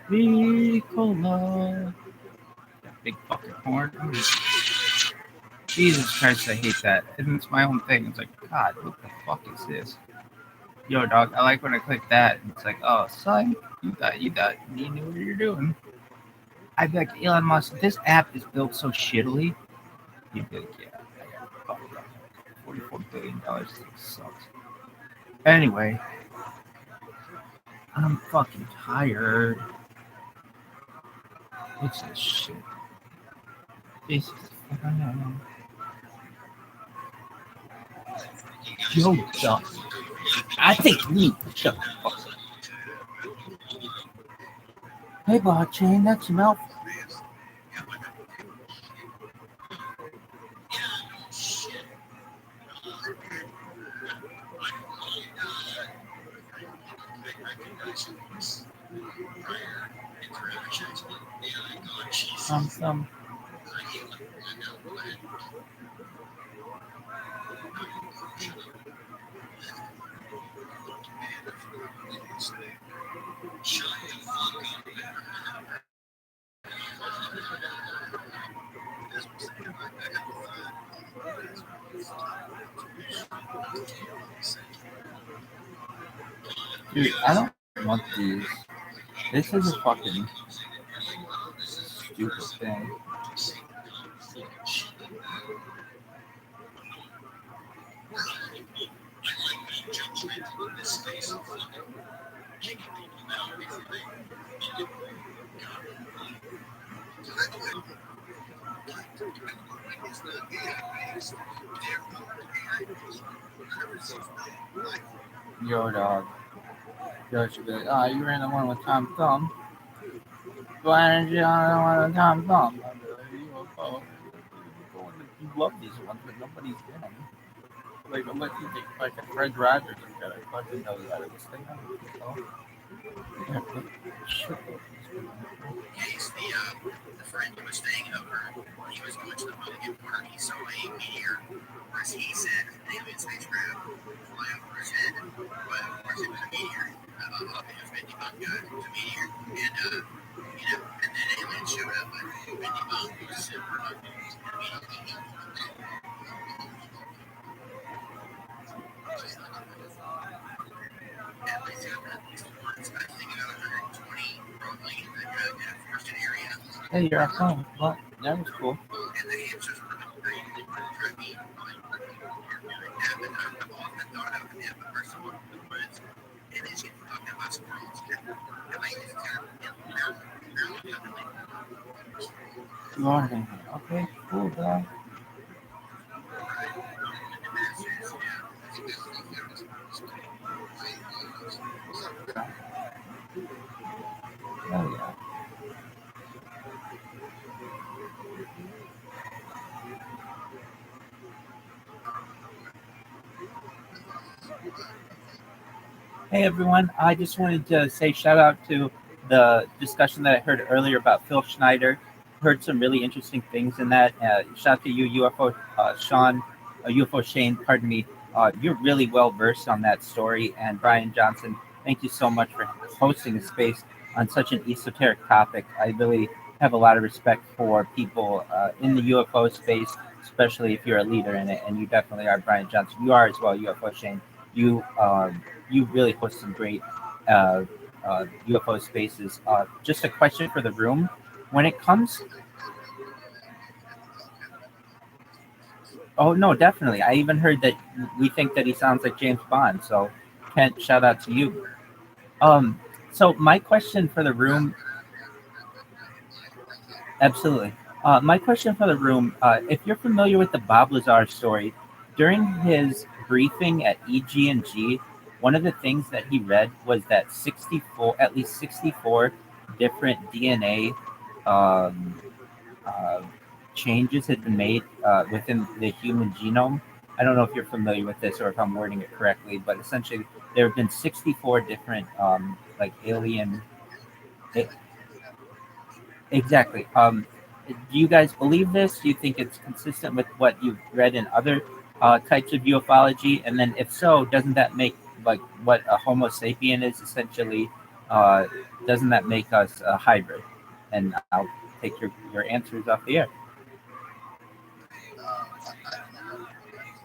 Ricola. That big fucking horn. Jesus Christ, I hate that. And it's my own thing. It's like, God, what the fuck is this? Yo, dog, I like when I click that. And it's like, oh, son, you knew what you're doing. I'd be like, Elon Musk, this app is built so shittily. You'd be like, yeah, I got fucked up. $44 billion. This sucks. Anyway, I'm fucking tired. What's this shit? This is Yo, dog. I think you shut the fuck up. Hey, blockchain, that's your mouth. Some. Dude, I don't want these. This is a fucking stupid thing. Yo, dog. Yo, should be like, oh, you ran the one with Tom Thumb. Why didn't you on the one with Tom Thumb? You love these ones, but nobody's in them. Like, unless you take like a Fred Rogers and get a fucking nose out of this thing. Case the friend who was staying over, he was going to the Mulligan Park. He saw a meteor, or as he said, an alien spacecraft fly over his head. But of course, it was a meteor. It was 50 buck a meteor, and and then aliens showed up, but 50 buck was super. At least once, I think about 120 probably in the forested area. Hey, you're at home. Well, that was cool. And the answers were not very tricky. I've often thought of if a person walked in the woods and is getting talking about squirrels, it might just kind of Morning. Okay, cool, dog. Oh, yeah. Hey everyone, I just wanted to say shout out to the discussion that I heard earlier about Phil Schneider. Heard some really interesting things in that. Shout out to you, UFO Sean, UFO Shane, pardon me. You're really well versed on that story. And Brian Johnson, thank you so much for hosting a space on such an esoteric topic. I really have a lot of respect for people in the UFO space, especially if you're a leader in it. And you definitely are, Brian Johnson. You are as well, UFO Shane. You really host some great UFO spaces. Just a question for the room: when it comes, oh no, definitely. I even heard that we think that he sounds like James Bond. So, Kent, shout out to you. Um, so my question for the room, absolutely. My question for the room: if you're familiar with the Bob Lazar story, during his briefing at EG&G, one of the things that he read was that at least 64 different DNA um, uh, changes had been made within the human genome. I don't know if you're familiar with this or if I'm wording it correctly, but essentially there have been 64 different like alien. Exactly. Do you guys believe this? Do you think it's consistent with what you've read in other types of ufology? And then, if so, doesn't that make like what a Homo sapien is essentially? Uh, doesn't that make us a hybrid? And I'll take your answers off the air. I don't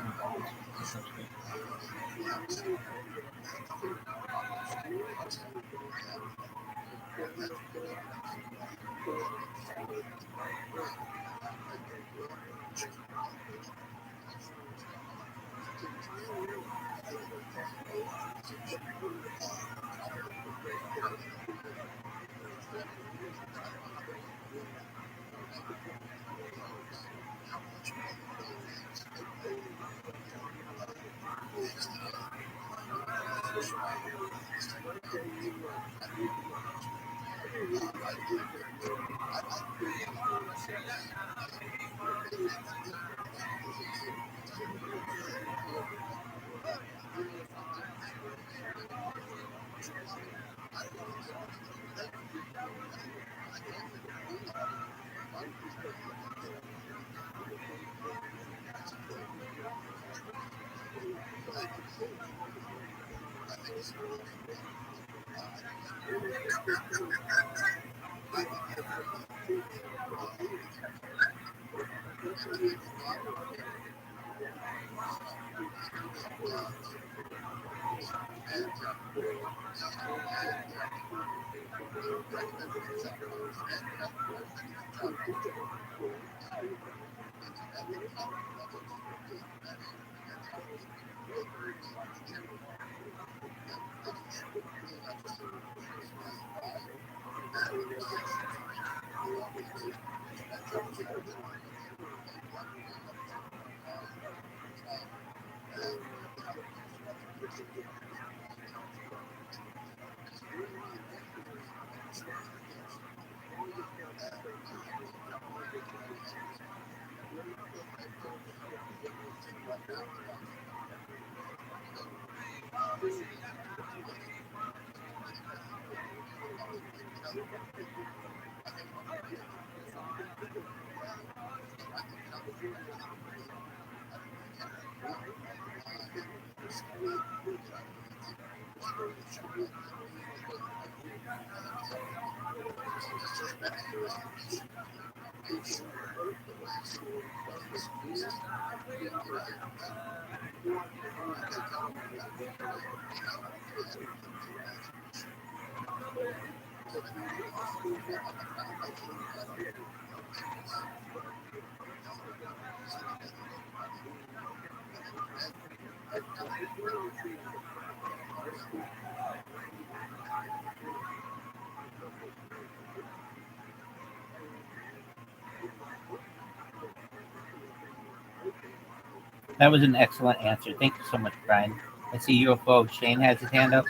know how to put that clear. That was an excellent answer. Thank you so much, Brian. I see UFO. Shane has his hand up.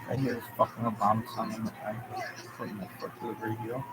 I hear this fucking Obama song in the time. Putting my foot to the radio.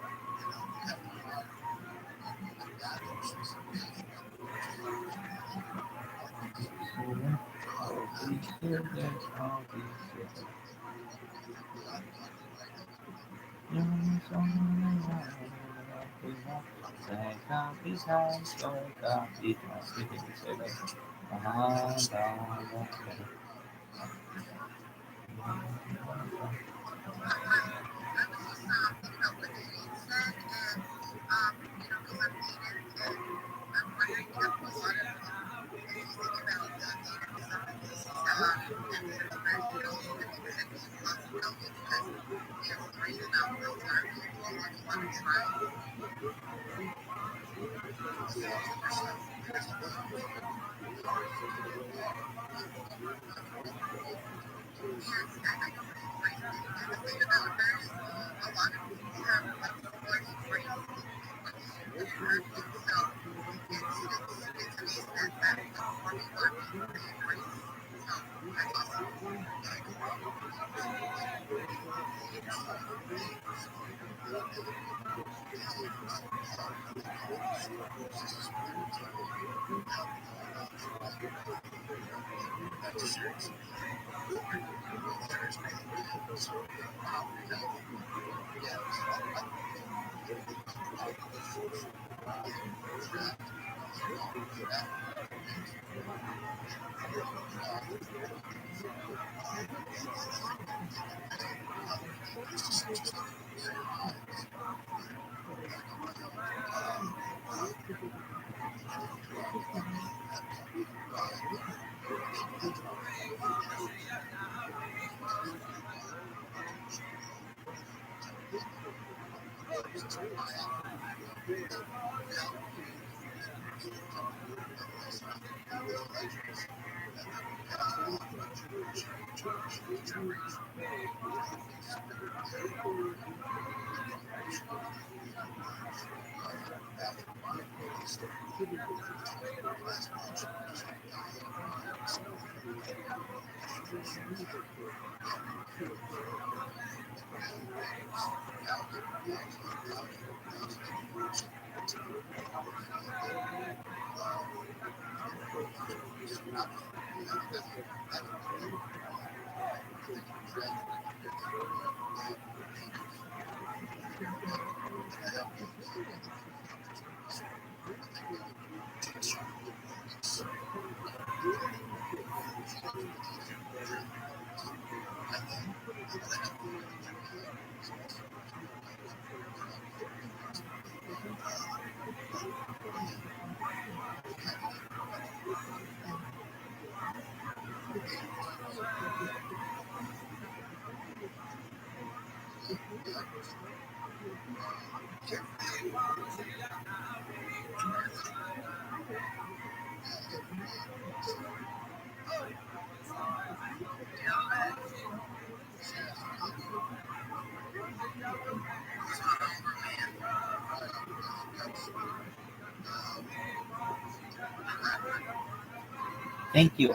Thank you.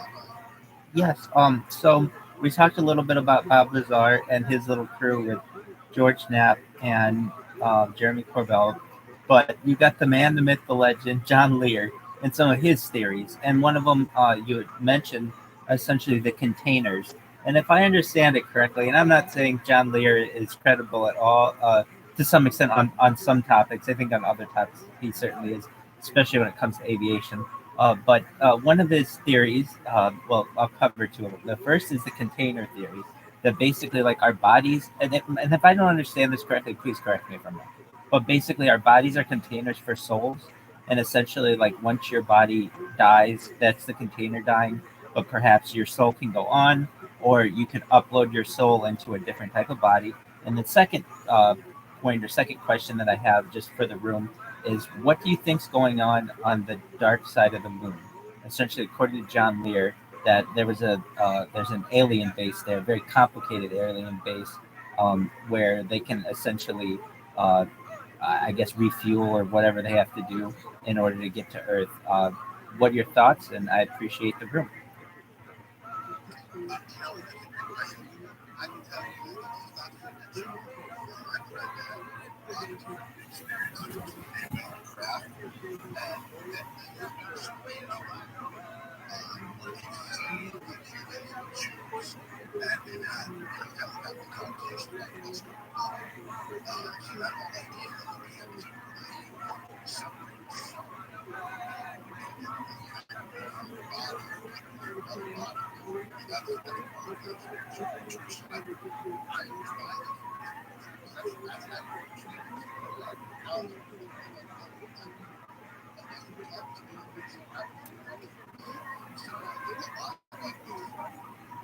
Yes. So we talked a little bit about Bob Lazar and his little crew with George Knapp and Jeremy Corbell, but you got the man, the myth, the legend, John Lear, and some of his theories. And one of them you had mentioned essentially the containers. And if I understand it correctly, and I'm not saying John Lear is credible at all, to some extent on some topics. I think on other topics he certainly is, especially when it comes to aviation. But one of his theories, well, I'll cover two of them. The first is the container theory, that basically, like our bodies, and if I don't understand this correctly, please correct me if I'm wrong. But basically, our bodies are containers for souls, and essentially, like once your body dies, that's the container dying. but perhaps your soul can go on, or you can upload your soul into a different type of body. And the second point or second question that I have just for the room is, what do you think's going on the dark side of the moon? Essentially, according to John Lear, that there's an alien base there, a very complicated alien base, where they can essentially, uh, I guess, refuel or whatever they have to do in order to get to Earth. What are your thoughts? And I appreciate the room. I can tell you that it's not good that you I've read that experience in craft and that there's ways where they see like humans and choose and have a conversation about what's going on. So that whole idea of being able to really separate the soul from the body or connect with the body. That's one of the things that I always find that's an experience. How do you feel about that? So there's a lot of like these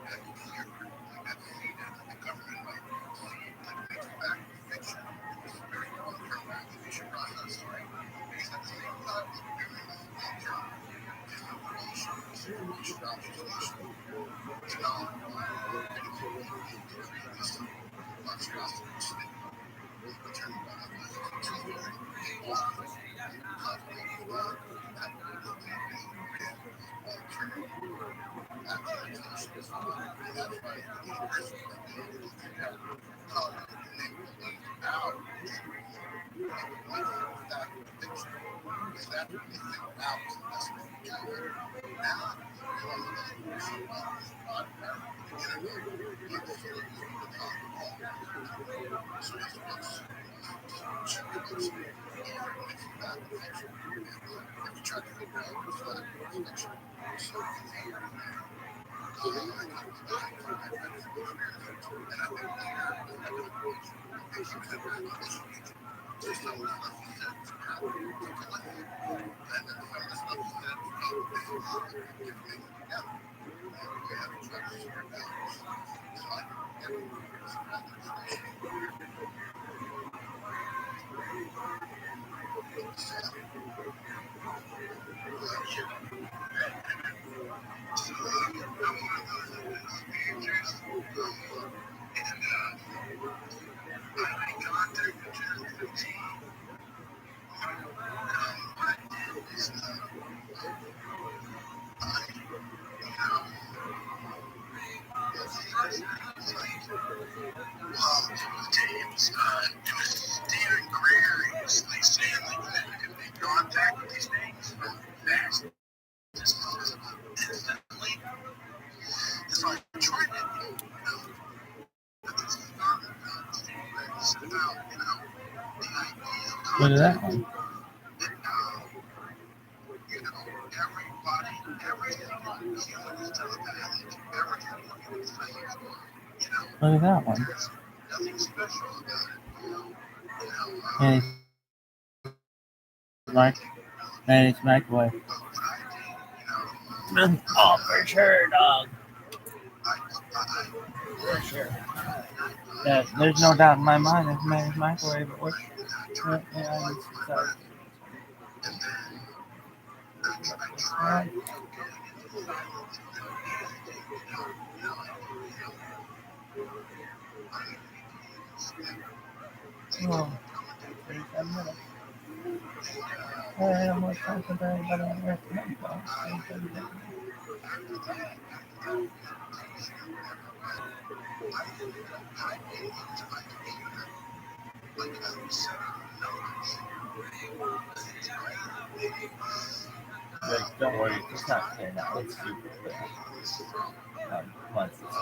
that you hear, like I've seen it, like the government might see like things back in the fiction. It's very long-term activation process, right? Because at the same time, there is long-term disinformation, misinformation, obfuscation, development, manipulation, to create this monstrosity of stigma, which turns out to be very ultimately conflict with that real long-term actualization. And that's why the universe is built to have and they believe out they believe that fiction because that's what they think out is the best way to do it. Now they realize that someone is not apparently the internet absolutely the top of all things. So it's what's circulates even with that fiction. And we try to figure out what's that fiction. So it's here and there. I come back to my metaphysical experience, and I think here is that information. Basically, the information so some of the stuff he said was crap. And then some of the stuff he said was good things together. And we have to try to figure it out. So I think everything is rather interesting. So I'm one of those experiences. And I make contact with Channel 15. What I did is James, it was Stephen Greer. He was like saying like that you can make contact with these things fast. Just instantly. So I tried it, but this is not it's about, the idea of Look at that contact. one. Everybody, every single human is telepathic. Every single human is psychic. Look at that one. There's nothing special about it. And it's microwave. Oh, for sure, dog. For sure. Yeah, there's no doubt in my mind it's microwave. It works. Yeah, sorry. Oh, 37 minutes. I have more time for everybody on earth. Don't worry, it's not clear now. It's super clear. Once it's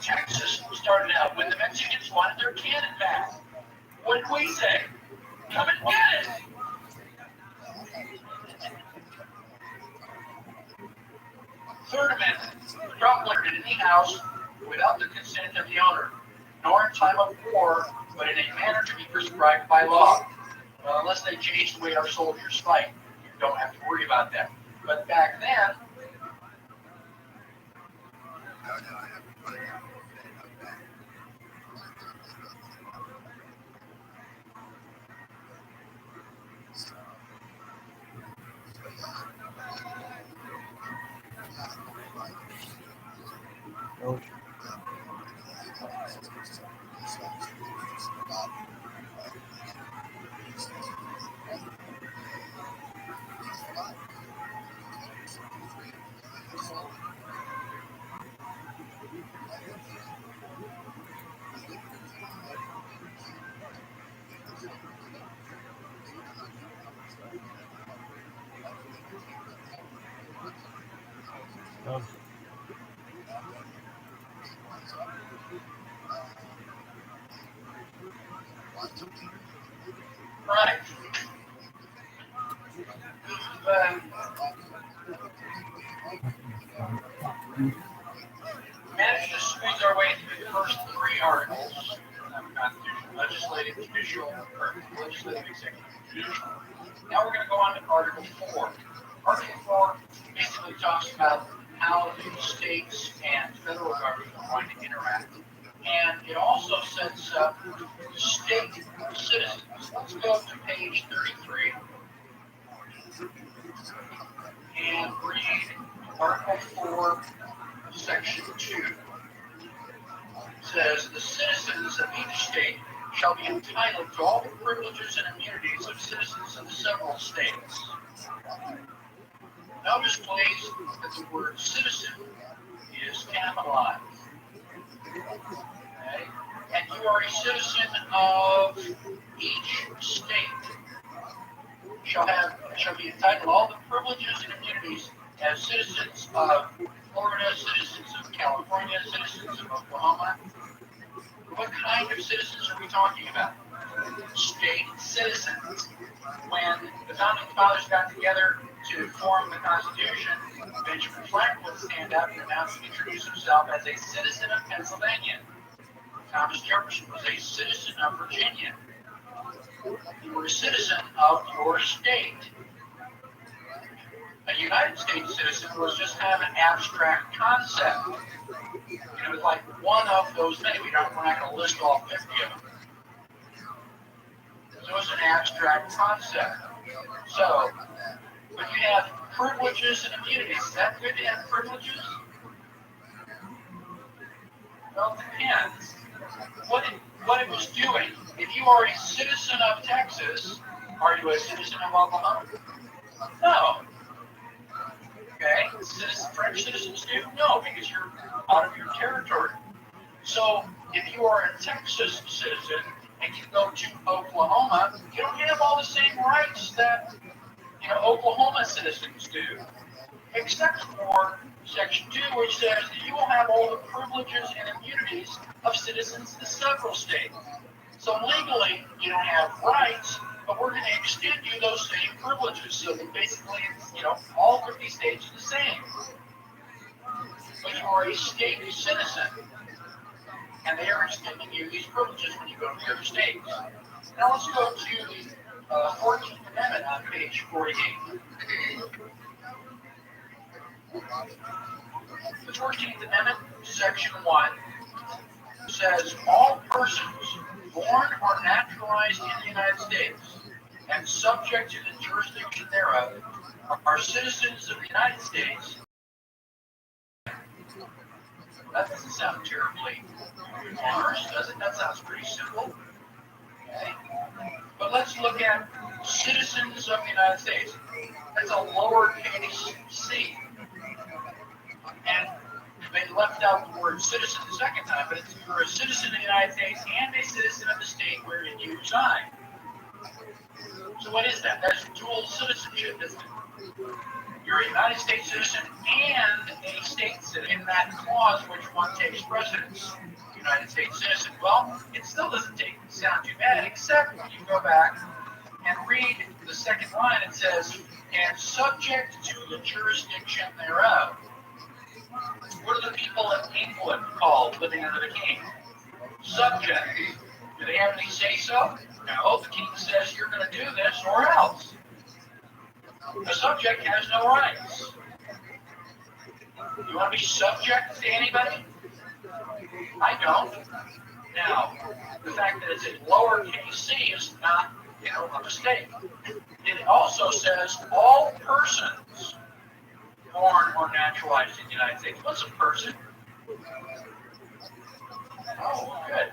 Texas started out when the Mexicans wanted their cannon back. What did we say? Come and get it! Third Amendment. Don't let it in the House without the consent of the owner, nor in time of war, but in a manner to be prescribed by law. Well, unless they change the way our soldiers fight, you don't have to worry about that. But back then, Oh, oh. right, managed to squeeze our way through the first three articles of the Constitution: legislative, judicial, or legislative, executive, judicial. Now we're going to go on to Article 4. Article 4 basically talks about how the states and federal government are going to interact. And it also sets up state citizens. Let's go to page 33 and read Article 4, Section 2. It says, the citizens of each state shall be entitled to all the privileges and immunities of citizens of the several states. Notice, please, that the word citizen is capitalized. Okay? And you are a citizen of each state. Shall be entitled to all the privileges and immunities as citizens of Florida, citizens of California, citizens of Oklahoma. What kind of citizens are we talking about? State citizens. When the founding fathers got together to form the Constitution, Benjamin Franklin would stand up and announce and introduce himself as a citizen of Pennsylvania. Thomas Jefferson was a citizen of Virginia. You were a citizen of your state. A United States citizen was just kind of an abstract concept. It was like one of those many. We're not going to list all 50 of them. So it's an abstract concept. So, but you have privileges and immunities. Is that good to have privileges? Well, it depends. What it was doing. If you are a citizen of Texas, are you a citizen of Oklahoma? No. Okay? French citizens do? No, because you're out of your territory. So, if you are a Texas citizen and you go to Oklahoma, you don't have all the same rights that Oklahoma citizens do, except for Section 2, which says that you will have all the privileges and immunities of citizens of the several states. So legally, you don't have rights, but we're going to extend you those same privileges. So that basically, all 50 states are the same. But you are a state citizen, and they are extending you these privileges when you go to the other states. Now let's go to the 14th Amendment on page 48. The 14th Amendment, Section 1, says all persons born or naturalized in the United States and subject to the jurisdiction thereof are citizens of the United States. That doesn't sound terribly harsh, does it? That sounds pretty simple. Okay. But let's look at citizens of the United States. That's a lowercase c. And they left out the word citizen the second time, but you're a citizen of the United States and a citizen of the state wherein you reside. So what is that? That's dual citizenship, isn't it? You're a United States citizen and a state citizen. In that clause, which one takes precedence? United States citizen. Well, it still doesn't sound too bad, except when you go back and read the second line. It says, and subject to the jurisdiction thereof. What are the people in England called living under the king? Subject. Do they have any say-so? No, the king says you're going to do this or else. The subject has no rights. You want to be subject to anybody? I don't. Now, the fact that it's in lowercase c is not, a mistake. It also says all persons born or naturalized in the United States. What's a person? Oh, good.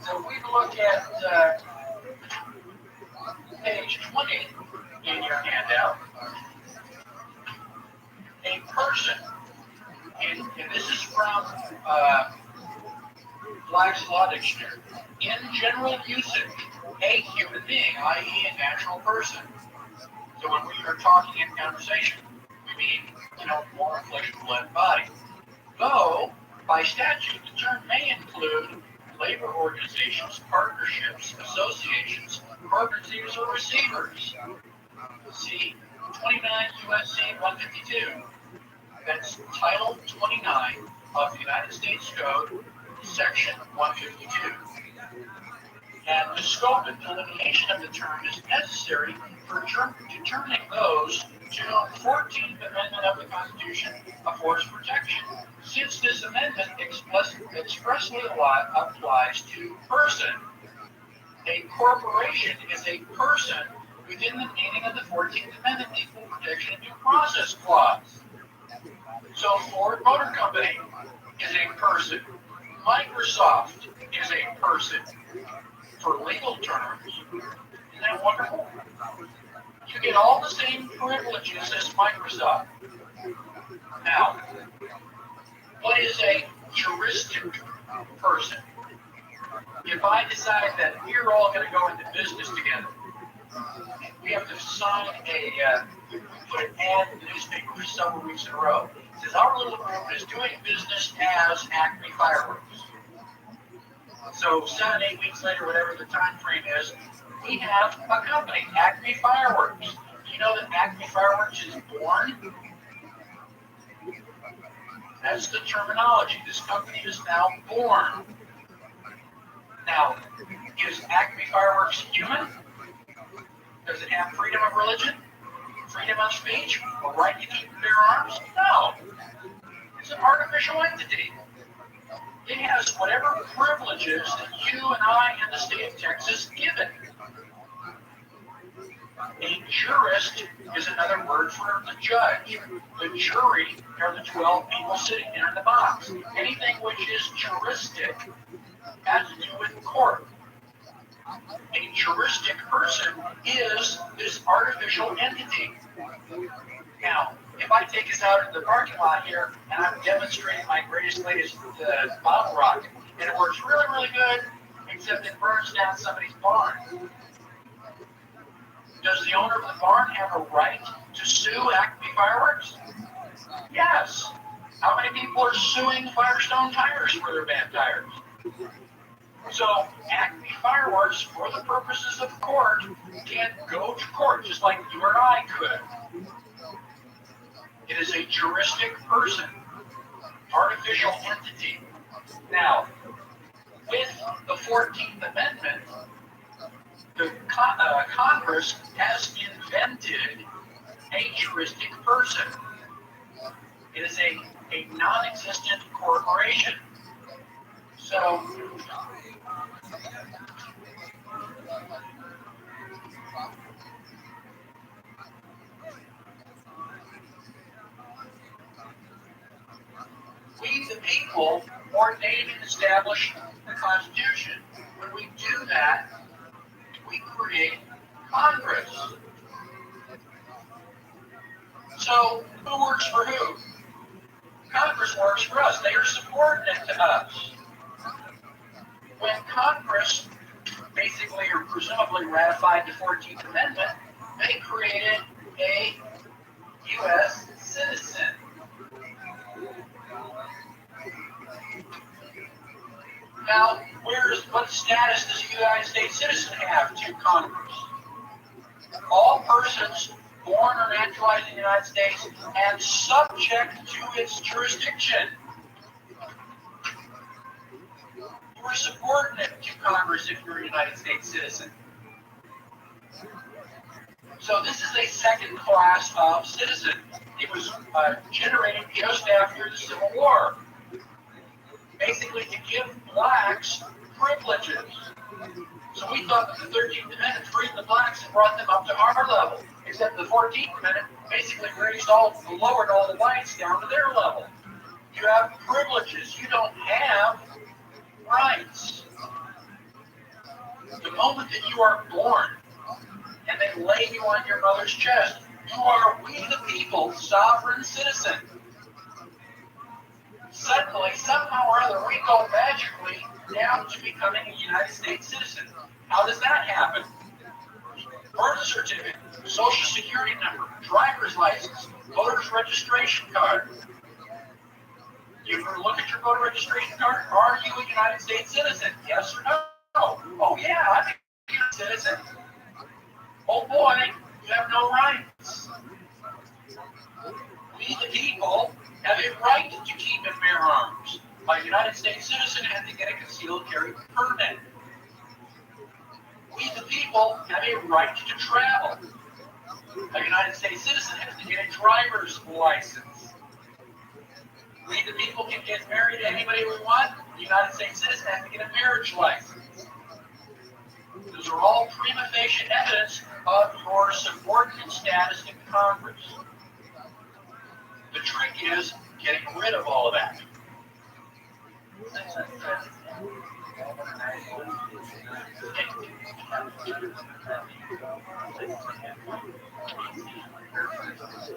So if we look at page 20 in your handout, a person, and this is from Black's Law Dictionary, in general usage, a human being, i.e. a natural person. So when we are talking in conversation, we mean, more flesh and blood body. Though, by statute, the term may include labor organizations, partnerships, associations, cooperatives, or receivers. See 29 U.S.C. 152. That's Title 29 of the United States Code, Section 152. And the scope and delineation of the term is necessary for determining those to whom the 14th Amendment of the Constitution affords protection, since this amendment expressly applies to person. A corporation is a person within the meaning of the 14th Amendment Equal Protection and Due Process Clause. So Ford Motor Company is a person. Microsoft is a person. For legal terms, isn't that wonderful? You get all the same privileges as Microsoft. Now, what is a juristic person? If I decide that we're all going to go into business together, we have to sign put an ad in the newspaper for several weeks in a row. It says our little group is doing business as Acme Fireworks. So 7, 8 weeks later, whatever the time frame is, we have a company, Acme Fireworks. know that Acme Fireworks is born? That's the terminology. This company is now born. Now, is Acme Fireworks human? Does it have freedom of religion? Freedom of speech? A right to keep and bear arms? No. It's an artificial entity. It has whatever privileges that you and I in the state of Texas give it. A jurist is another word for the judge. The jury are the 12 people sitting there in the box. Anything which is juristic has to do with court. A juristic person is this artificial entity. Now, if I take us out into the parking lot here and I'm demonstrating my greatest, latest bottle rocket, and it works really, really good, except it burns down somebody's barn. Does the owner of the barn have a right to sue Acme Fireworks? Yes. How many people are suing Firestone Tires for their bad tires? So Acme Fireworks, for the purposes of court, can go to court just like you or I could. It is a juristic person, artificial entity. Now, with the 14th Amendment, the Congress has invented a juristic person. It is a non-existent corporation. So, we the people ordain and establish the Constitution. When we do that, we create Congress. So, who works for who? Congress works for us. They are subordinate to us. When Congress basically or presumably ratified the 14th Amendment, they created a U.S. citizen. Now, what status does a United States citizen have to Congress? All persons born or naturalized in the United States and subject to its jurisdiction. You are subordinate to Congress if you're a United States citizen. So this is a second class of citizen. It was generated just after the Civil War, basically to give blacks privileges. So we thought that the 13th Amendment freed the blacks and brought them up to our level, except the 14th Amendment basically lowered all the whites down to their level. You have privileges. You don't have rights. The moment that you are born and they lay you on your mother's chest, you are, we the people, sovereign citizen. Suddenly, somehow or other, we go magically down to becoming a United States citizen. How does that happen? Birth certificate, social security number, driver's license, voter's registration card. You ever look at your voter registration card? Are you a United States citizen? Yes or no? Oh yeah, I'm a United States citizen. Oh boy, you have no rights. We the people have a right to keep and bear arms. A United States citizen has to get a concealed carry permit. We the people have a right to travel. A United States citizen has to get a driver's license. We the people can get married to anybody we want. The United States citizen has to get a marriage license. Those are all prima facie evidence of your subordinate status in Congress. The trick is getting rid of all of that.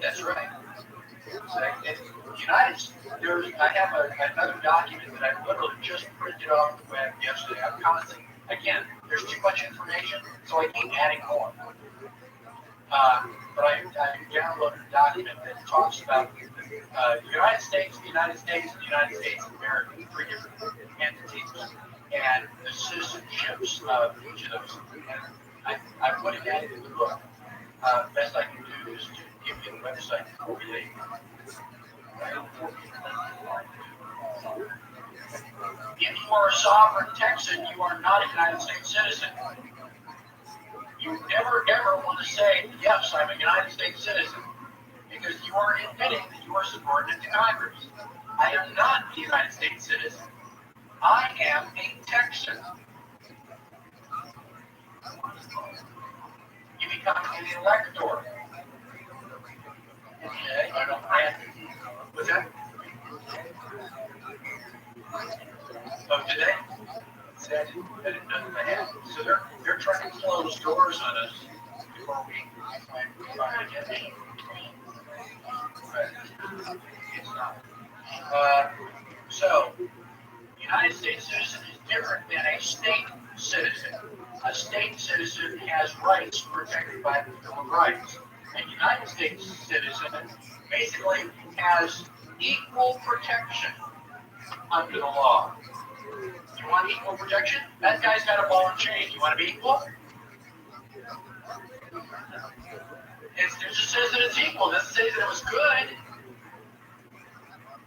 That's right. I have another document that I literally just printed off the web yesterday. I'm constantly, again, there's too much information, so I keep adding more. But I downloaded a document that talks about the United States, the United States, and the United States of America, three different entities, and the citizenships of each of those. And I put it in the book best I can do. just to give you the website before we leave. If you are a sovereign Texan, you are not a United States citizen. You never ever want to say, yes, I'm a United States citizen, because you are admitting that you are subordinate to Congress. I am not a United States citizen. I am a Texan. You become an elector. Okay, I don't have. What's that? Oh, today? That it doesn't have. So they're trying to close doors on us before we find get in. But it's not. So, United States citizen is different than a state citizen. A state citizen has rights protected by the Bill of Rights. A United States citizen basically has equal protection under the law. You want equal protection? That guy's got a ball and chain. You want to be equal? It just says that it's equal. It doesn't say that it was good.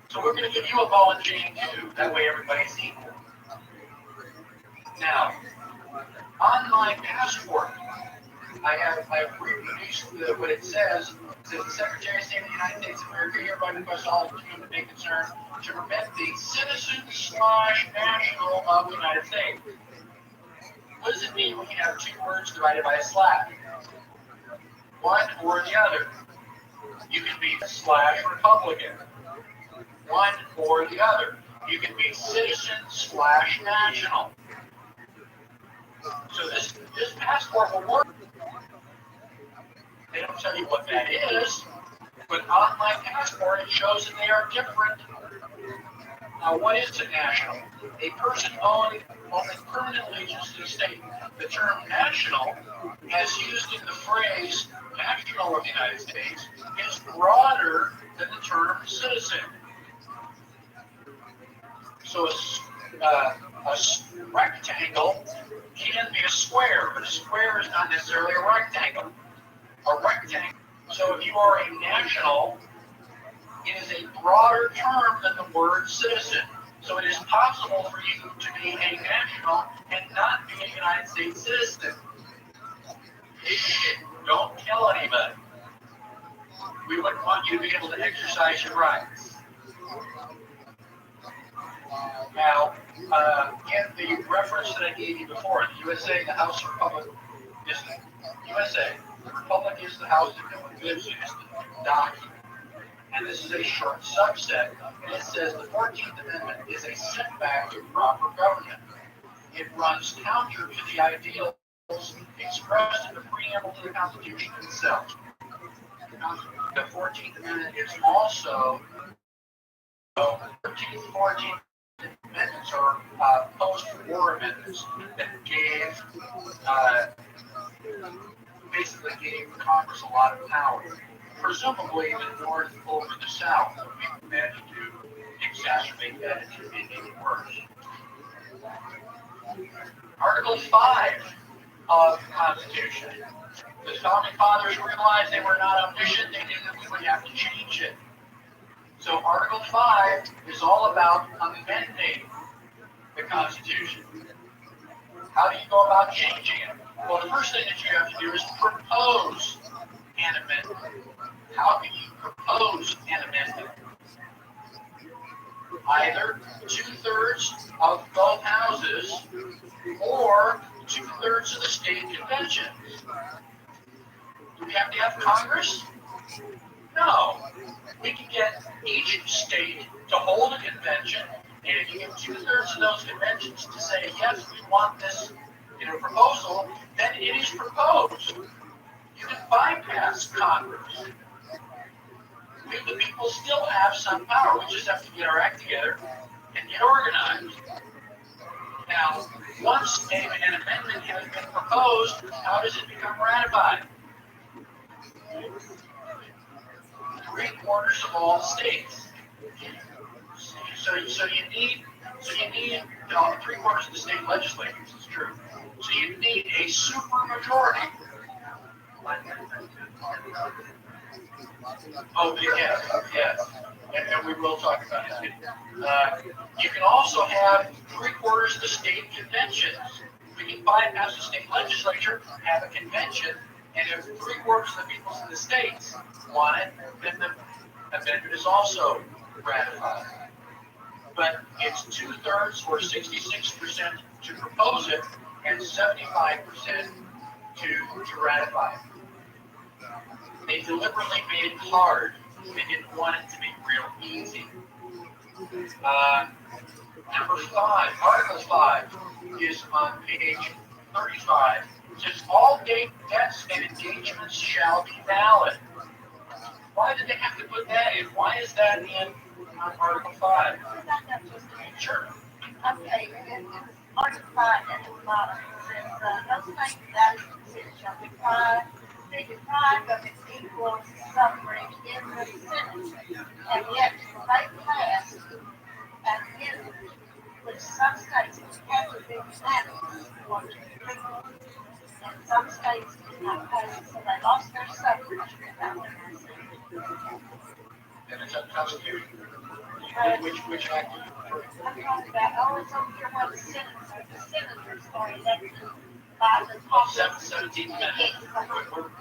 So we're going to give you a ball and chain too. That way everybody's equal. Now, on my passport, I have reproduced what it says. It says the Secretary of State of the United States of America hereby requests all of you to be concerned to prevent the citizen/national of the United States. What does it mean when you have two words divided by a slash? One or the other. You can be /Republican. One or the other. You can be citizen/national. So this passport will work. They don't tell you what that is, but on my passport it shows that they are different. Now, what is a national? A person owning permanent allegiance to the state. The term national, as used in the phrase national of the United States, is broader than the term citizen. So a rectangle can be a square, but a square is not necessarily a rectangle. A rectangle. So if you are a national, it is a broader term than the word citizen. So it is possible for you to be a national and not be a United States citizen. Don't tell anybody. We wouldn't want you to be able to exercise your rights. Now, in the reference that I gave you before, the USA, the House Republic is the USA. The Republic is the House that no one lives in. It's the document. And this is a short subset. And it says the 14th Amendment is a setback to proper government. It runs counter to the ideals expressed in the preamble to the Constitution itself. The 14th Amendment is also, the 13th, 14th amendments are post-war amendments that basically gave Congress a lot of power. Presumably the North over the South would be meant to exacerbate that and make it worse. Article 5 of the Constitution. The Founding Fathers realized they were not omniscient, they knew that we would have to change it. So Article 5 is all about amending the Constitution. How do you go about changing it? Well, the first thing that you have to do is propose an amendment. How can you propose an amendment? Either 2/3 of both houses or 2/3 of the state conventions. Do we have to have Congress? No. We can get each state to hold a convention, and if you get 2/3 of those conventions to say, yes, we want this proposal, then it is proposed. You can bypass Congress. The people still have some power. We just have to get our act together and get organized. Now, once an amendment has been proposed, how does it become ratified? 3/4 of all states. So you need 3/4 of the state legislatures. It's true. So you need a super majority. Oh, yes, yes. And we will talk about it. You can also have 3/4 of the state conventions. We can bypass the state legislature, have a convention, and if 3/4 of the people in the states want it, then the amendment is also ratified. But it's 2/3 or 66% to propose it and 75% to ratify it. They deliberately made it hard. They didn't want it to be real easy. Number 5, Article 5 is on page 35. It says all debts and engagements shall be valid. Why did they have to put that in? Why is that in Article 5? Sure. Okay, Article 5 at the bottom says, those things that shall be deprived of its equal suffrage in the Senate, and yet they pass an in which some states have to be unanimous or to be and some states did not pass, so they lost their suffrage without their Senate. And it's unconstitutional. Which act? I'm talking about, I always don't care what the senators are elected by the top. 17th Amendment.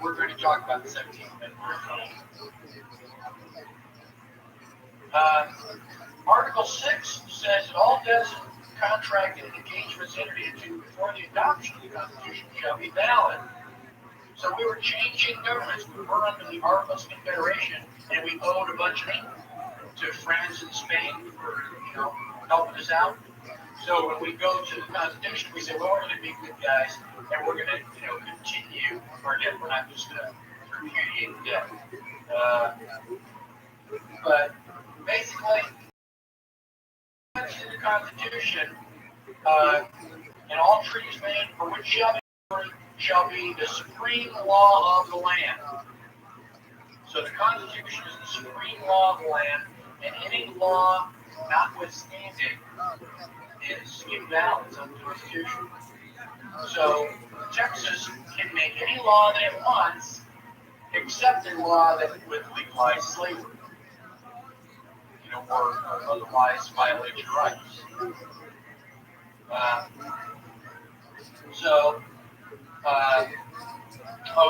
We're going to talk about the 17th Amendment. Article 6 says that all debts, contracted, and engagements entered into before the adoption of the Constitution shall be valid. So we were changing governments. We were under the Articles of Confederation, and we owed a bunch of money to France and Spain for, helping us out. So when we go to the Constitution, we say, well, we're going to be good guys, and we're going to, continue our debt. We're not just going to repudiate the debt. But basically, in the Constitution, and all treaties made for which shall be the supreme law of the land. So the Constitution is the supreme law of the land, and any law notwithstanding is invalid. It's unconstitutional. So Texas can make any law that it wants, except a law that would legalize slavery, or otherwise violate your rights.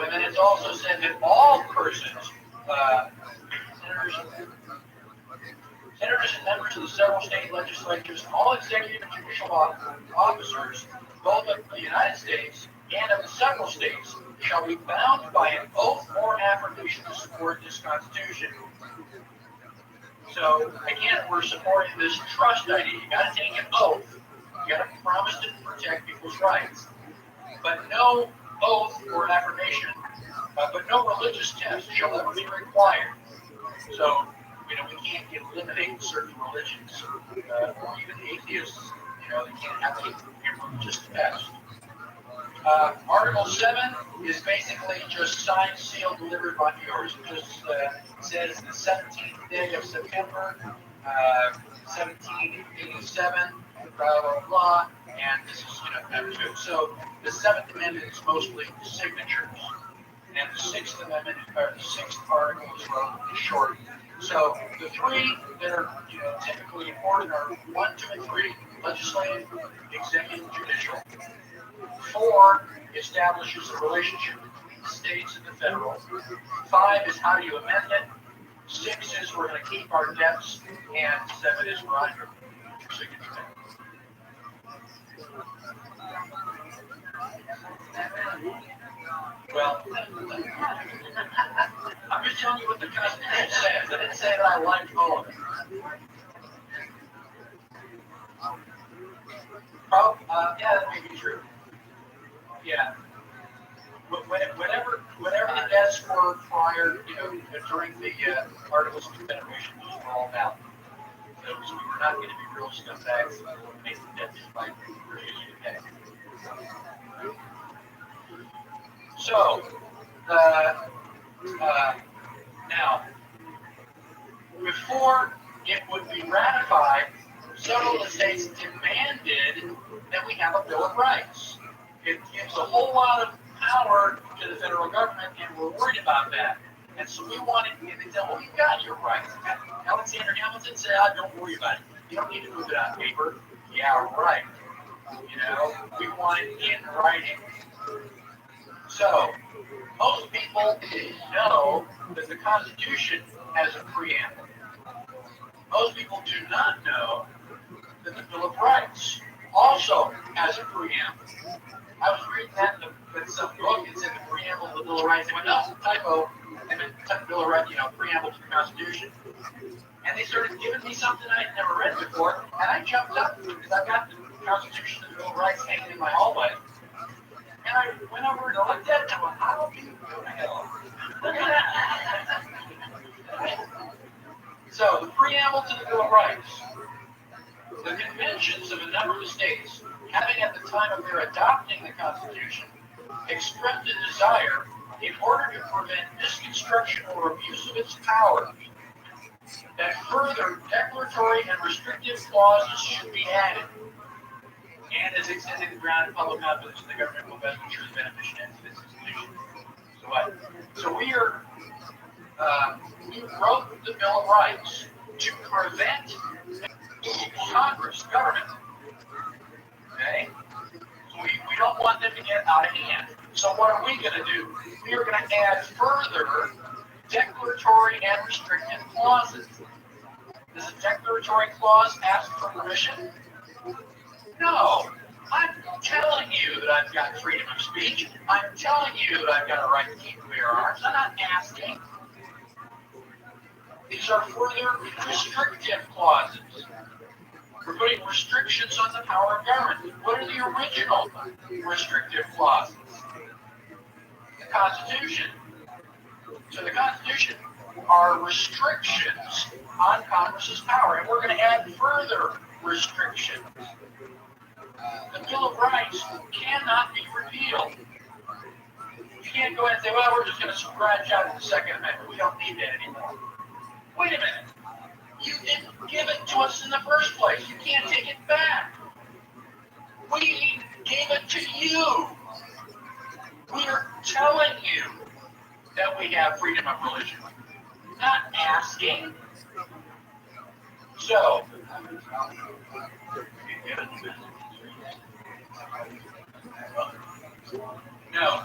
And then it's also said that all persons, senators and members of the several state legislatures, and all executive and judicial officers, both of the United States and of the several states, shall be bound by an oath or affirmation to support this Constitution. So, again, we're supporting this trust idea. You got to take an oath. You got to promise to protect people's rights. But no oath or affirmation, but no religious test shall ever be required. So, we can't eliminate certain religions, or even atheists. They can't have a religious test. Article 7 is basically just signed, sealed, delivered by yours. It just says the 17th day of September, 1787, blah, blah, blah, and this is, number 2. So the 7th Amendment is mostly signatures, and the 6th Amendment, or the 6th article is relatively short. So the 3 that are, typically important are 1, 2, and 3, legislative, executive, judicial. 4 establishes a relationship between the states and the federal. 5 is how do you amend it. 6 is we're going to keep our debts, and 7 is we're on your signature. Well, I'm just telling you what the Constitution says. I didn't say that I liked all of it. Yeah, that may be true. Yeah. Whatever the debts were prior, during the Articles of Confederation, those were all valid. So we were not going to be real scumbags and make the debts like really easy to pay. So, now, before it would be ratified, several of the states demanded that we have a Bill of Rights. It gives a whole lot of power to the federal government, and we're worried about that. And so we wanted to give it to, well, you got your rights. Alexander Hamilton said, don't worry about it. You don't need to move it on paper. Yeah, right. We want it in writing. So, most people know that the Constitution has a preamble. Most people do not know that the Bill of Rights also has a preamble. I was reading that in some book. It said the preamble of the Bill of Rights. They went, no, typo. They meant the Bill of Rights, preamble to the Constitution. And they started giving me something I had never read before, and I jumped up because I've got the Constitution and the Bill of Rights hanging in my hallway. And I went over and looked at it, and I went, how do you go to hell? Look at that. So, the preamble to the Bill of Rights. The conventions of a number of states, having at the time of their adopting the Constitution, expressed a desire, in order to prevent misconstruction or abuse of its powers, that further declaratory and restrictive clauses should be added, and as extending the ground in public confidence in the government will best ensure the beneficial ends of this institution. So what? So we wrote the Bill of Rights to prevent Congress, government. Okay? So we don't want them to get out of hand. So what are we going to do? We are going to add further declaratory and restrictive clauses. Does a declaratory clause ask for permission? No. I'm telling you that I've got freedom of speech. I'm telling you that I've got a right to keep and bear arms. I'm not asking. These are further restrictive clauses. We're putting restrictions on the power of government. What are the original restrictive clauses? The Constitution. So the Constitution are restrictions on Congress's power, and we're going to add further restrictions. The Bill of Rights cannot be repealed. You can't go ahead and say, well, we're just going to scratch out the Second Amendment. We don't need that anymore. Wait a minute. You didn't give it to us in the first place. You can't take it back. We gave it to you. We are telling you that we have freedom of religion. Not asking. So, no,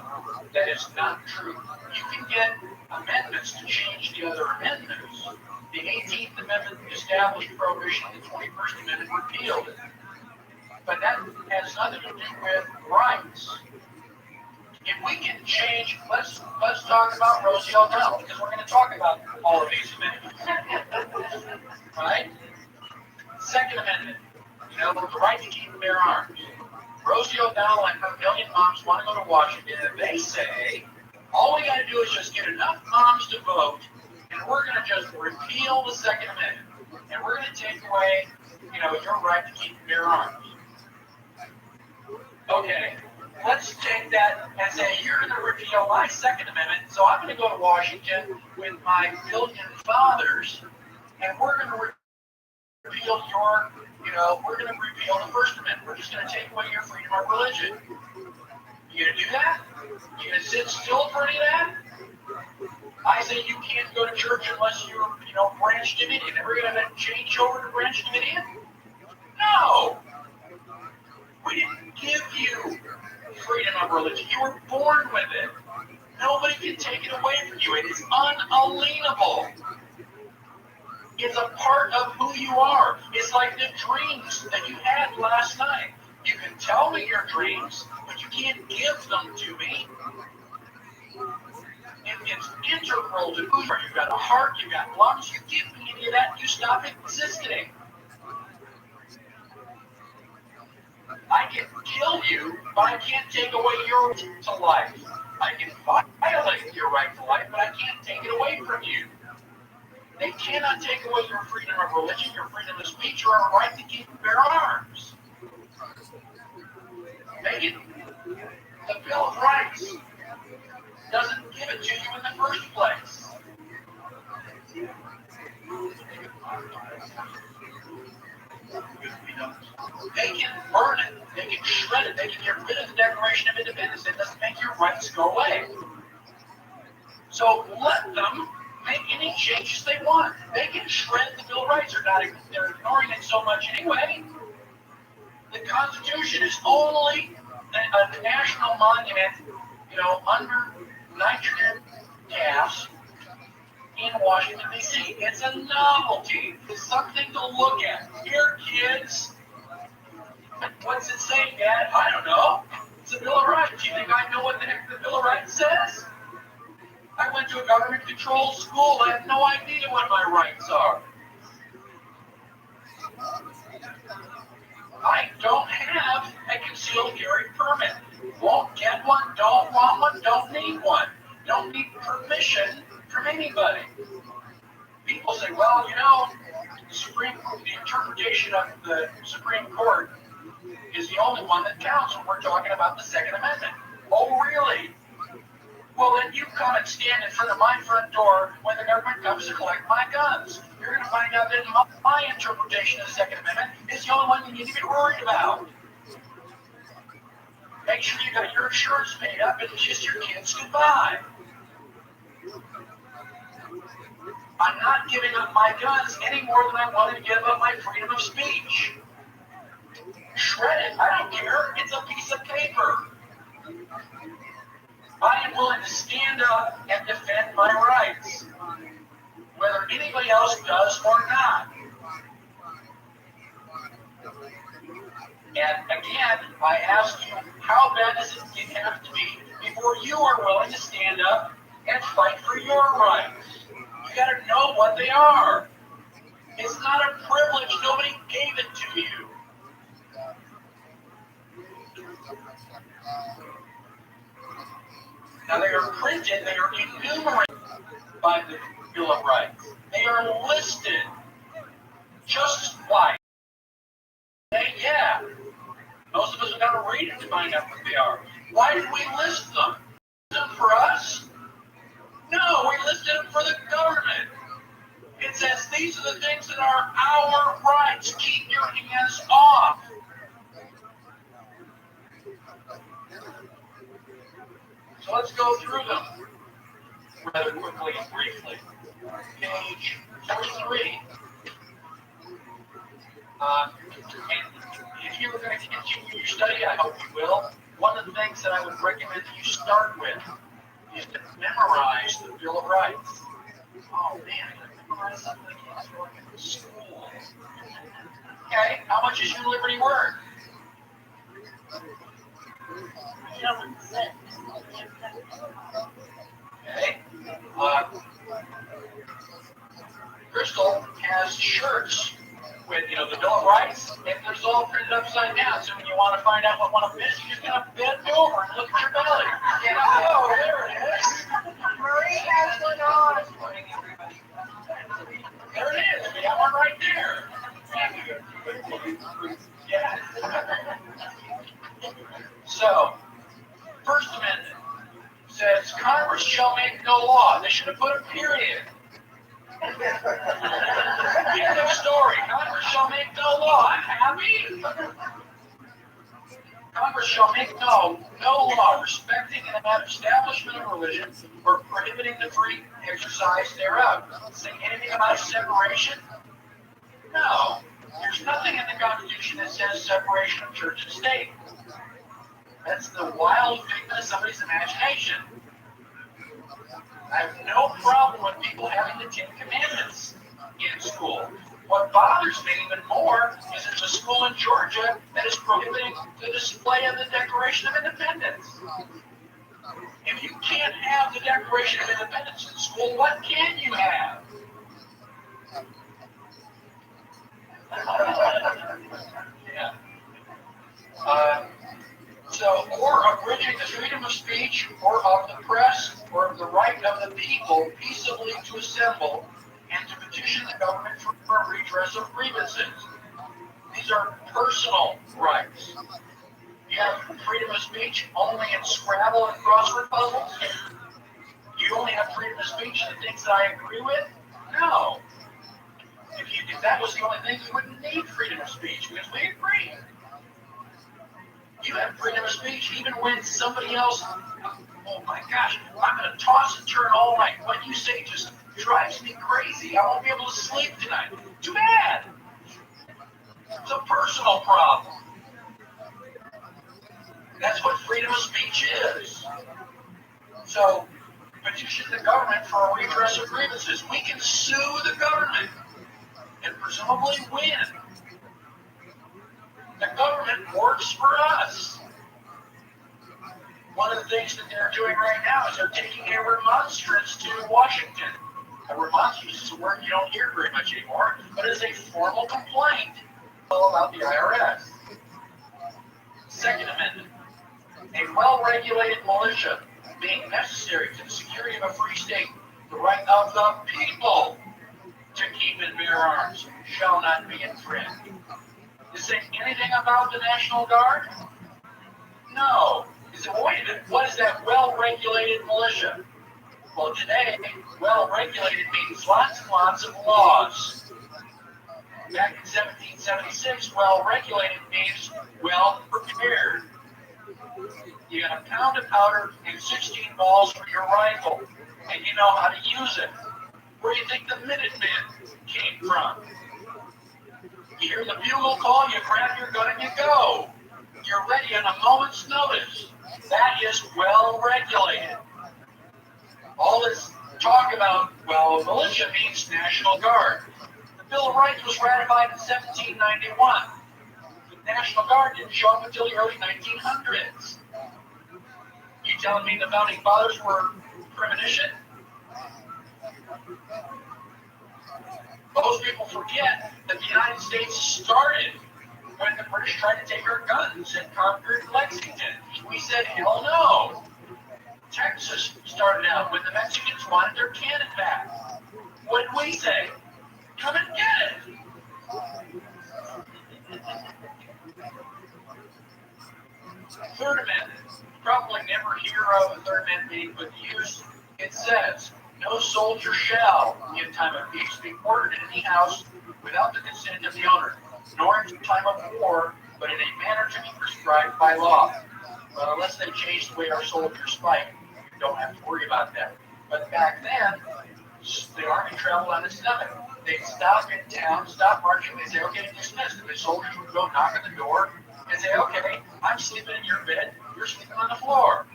that is not true. You can get amendments to change the other amendments. The 18th Amendment established prohibition, the 21st Amendment repealed it. But that has nothing to do with rights. If we can change, let's talk about Rosie O'Donnell, because we're going to talk about all of these amendments. Right? Second Amendment, the right to keep and bear arms. Rosie O'Donnell and her million moms want to go to Washington, and they say, all we got to do is just get enough moms to vote, and we're going to just repeal the Second Amendment, and we're going to take away, your right to keep and bear arms. Okay, let's take that and say, you're going to repeal my Second Amendment, so I'm going to go to Washington with my billion fathers, and we're going to repeal your, we're going to repeal the First Amendment. We're just going to take away your freedom of religion. You going to do that? You going to sit still for any of that? I say you can't go to church unless you're, Branch Davidian. Are we going to change over to Branch Davidian? No. We didn't give you freedom of religion. You were born with it. Nobody can take it away from you. It is unalienable. It's a part of who you are. It's like the dreams that you had last night. You can tell me your dreams, but you can't give them to me. It's integral to who you are. You've got a heart, you've got lungs. You give me any of that, you stop existing. I can kill you, but I can't take away your right to life. I can violate your right to life, but I can't take it away from you. They cannot take away your freedom of religion, your freedom of speech, or a right to keep and bear arms. The Bill of Rights doesn't give it to you in the first place. They can burn it, they can shred it, they can get rid of the Declaration of Independence. It doesn't make your rights go away. So let them make any changes they want. They can shred the Bill of Rights. They're ignoring it so much anyway. The Constitution is only a national monument, under nitrogen gas in Washington, D.C. It's a novelty. It's something to look at. Here, kids. What's it say, Dad? I don't know. It's a Bill of Rights. Do you think I know what the heck the Bill of Rights says? I went to a government-controlled school. I have no idea what my rights are. I don't have a concealed carry permit. Won't get one, don't want one, don't need one. Don't need permission from anybody. People say, well, the interpretation of the Supreme Court is the only one that counts when we're talking about the Second Amendment. Oh, really? Well, then you come and stand in front of my front door when the government comes to collect my guns. You're going to find out that my interpretation of the Second Amendment is the only one you need to be worried about. Make sure you got your insurance paid up and kiss your kids goodbye. I'm not giving up my guns any more than I wanted to give up my freedom of speech. Shred it. I don't care. It's a piece of paper. I am willing to stand up and defend my rights, whether anybody else does or not. And again, I ask you, how bad does it have to be before you are willing to stand up and fight for your rights? You got to know what they are. It's not a privilege. Nobody gave it to you. Now they are printed, they are enumerated by the Bill of Rights. They are listed. Just why? Yeah. Most of us have got to read it to find out what they are. Why did we list them? Them for us? No, we listed them for the government. It says these are the things that are our rights. Keep your hands off. So let's go through them rather quickly and briefly. Page 43. And if you're going to continue your study, I hope you will. One of the things that I would recommend that you start with is to memorize the Bill of Rights. Oh man, I gotta memorize something I can't go to school. Okay, how much is your liberty worth? Okay. Crystal has shirts with, the Bill of Rights, and there's all printed upside down. So when you want to find out what one of them is, you just gotta bend over and look at your belly. Oh, there it is. Marie has one on. There it is. We have one right there. Yeah. So, First Amendment says Congress shall make no law. They should have put a period. End of story. Congress shall make no law. I'm happy. Congress shall make no law respecting an establishment of religion or prohibiting the free exercise thereof. Say anything about separation? No. There's nothing in the Constitution that says separation of church and state. That's the wild figment of somebody's imagination. I have no problem with people having the Ten Commandments in school. What bothers me even more is there's a school in Georgia that is prohibiting the display of the Declaration of Independence. If you can't have the Declaration of Independence in school, what can you have? Yeah. Or abridging the freedom of speech, or of the press, or of the right of the people peaceably to assemble and to petition the government for redress of grievances. These are personal rights. You have freedom of speech only in Scrabble and crossword puzzles? You only have freedom of speech in the things that I agree with? No. If that was the only thing, we wouldn't need freedom of speech because we agree. You have freedom of speech even when somebody else Oh my gosh, I'm going to toss and turn all night. What you say just drives me crazy. I won't be able to sleep tonight. Too bad. It's a personal problem. That's what freedom of speech is. So, petition the government for a redress of grievances. We can sue the government and presumably win. The government works for us. One of the things that they're doing right now is they're taking a remonstrance to Washington. A remonstrance is a word you don't hear very much anymore, but it's a formal complaint about the IRS. Second Amendment. A well-regulated militia being necessary to the security of a free state, the right of the people to keep and bear arms shall not be infringed. Does it say anything about the National Guard? No. What is that well-regulated militia? Well, today, well-regulated means lots and lots of laws. Back in 1776, well-regulated means well-prepared. You got a pound of powder and 16 balls for your rifle, and you know how to use it. Where do you think the Minutemen came from? You hear the bugle call, you grab your gun and you go. You're ready on a moment's notice. That is well regulated. All this talk about, well, militia means National Guard. The Bill of Rights was ratified in 1791. The National Guard didn't show up until the early 1900s. You telling me the Founding Fathers were premonition? Most people forget that the United States started when the British tried to take our guns and conquered Lexington. We said, hell no. Texas started out when the Mexicans wanted their cannon back. What did we say? Come and get it. Third Amendment. Probably never hear of the Third Amendment being put to use. It says, no soldier shall, in time of peace, be quartered in any house without the consent of the owner, nor in time of war, but in a manner to be prescribed by law. Well, unless they change the way our soldiers fight, you don't have to worry about that. But back then, the Army traveled on its stomach. They'd stop in town, stop marching, they'd say, okay, dismissed. And the soldiers would go knock on the door and say, okay, I'm sleeping in your bed, you're sleeping on the floor.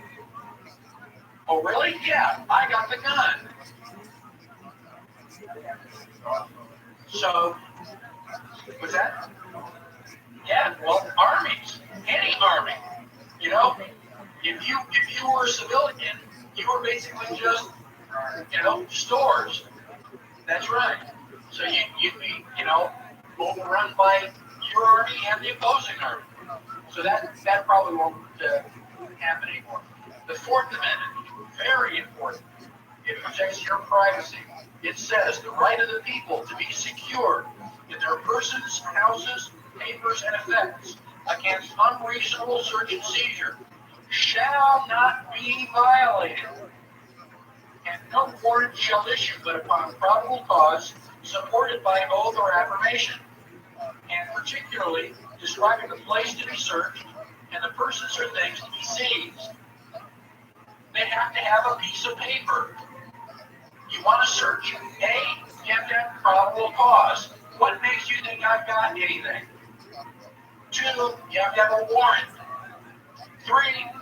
Oh, really? Yeah, I got the gun. So, what's that? Yeah, well, armies, any army, you know, if you were a civilian, you were basically just, stores. That's right. So you'd be, overrun by your army and the opposing army. So that probably won't happen anymore. The Fourth Amendment, very important. It protects your privacy. It says the right of the people to be secure in their persons, houses, papers, and effects against unreasonable search and seizure shall not be violated. And no warrant shall issue but upon probable cause, supported by oath or affirmation, and particularly describing the place to be searched and the persons or things to be seized. They have to have a piece of paper. You want to search? A, you have to have probable cause. What makes you think I've got anything? 2, you have to have a warrant. 3,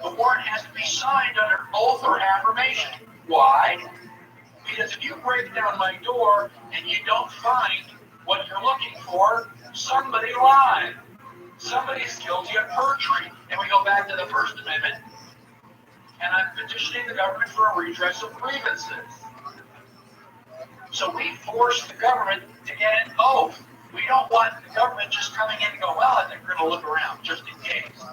the warrant has to be signed under oath or affirmation. Why? Because if you break down my door and you don't find what you're looking for, somebody lied. Somebody's guilty of perjury. And we go back to the First Amendment. And I'm petitioning the government for a redress of grievances. So we force the government to get an oath. We don't want the government just coming in and go, well, I think we're going to look around just in case.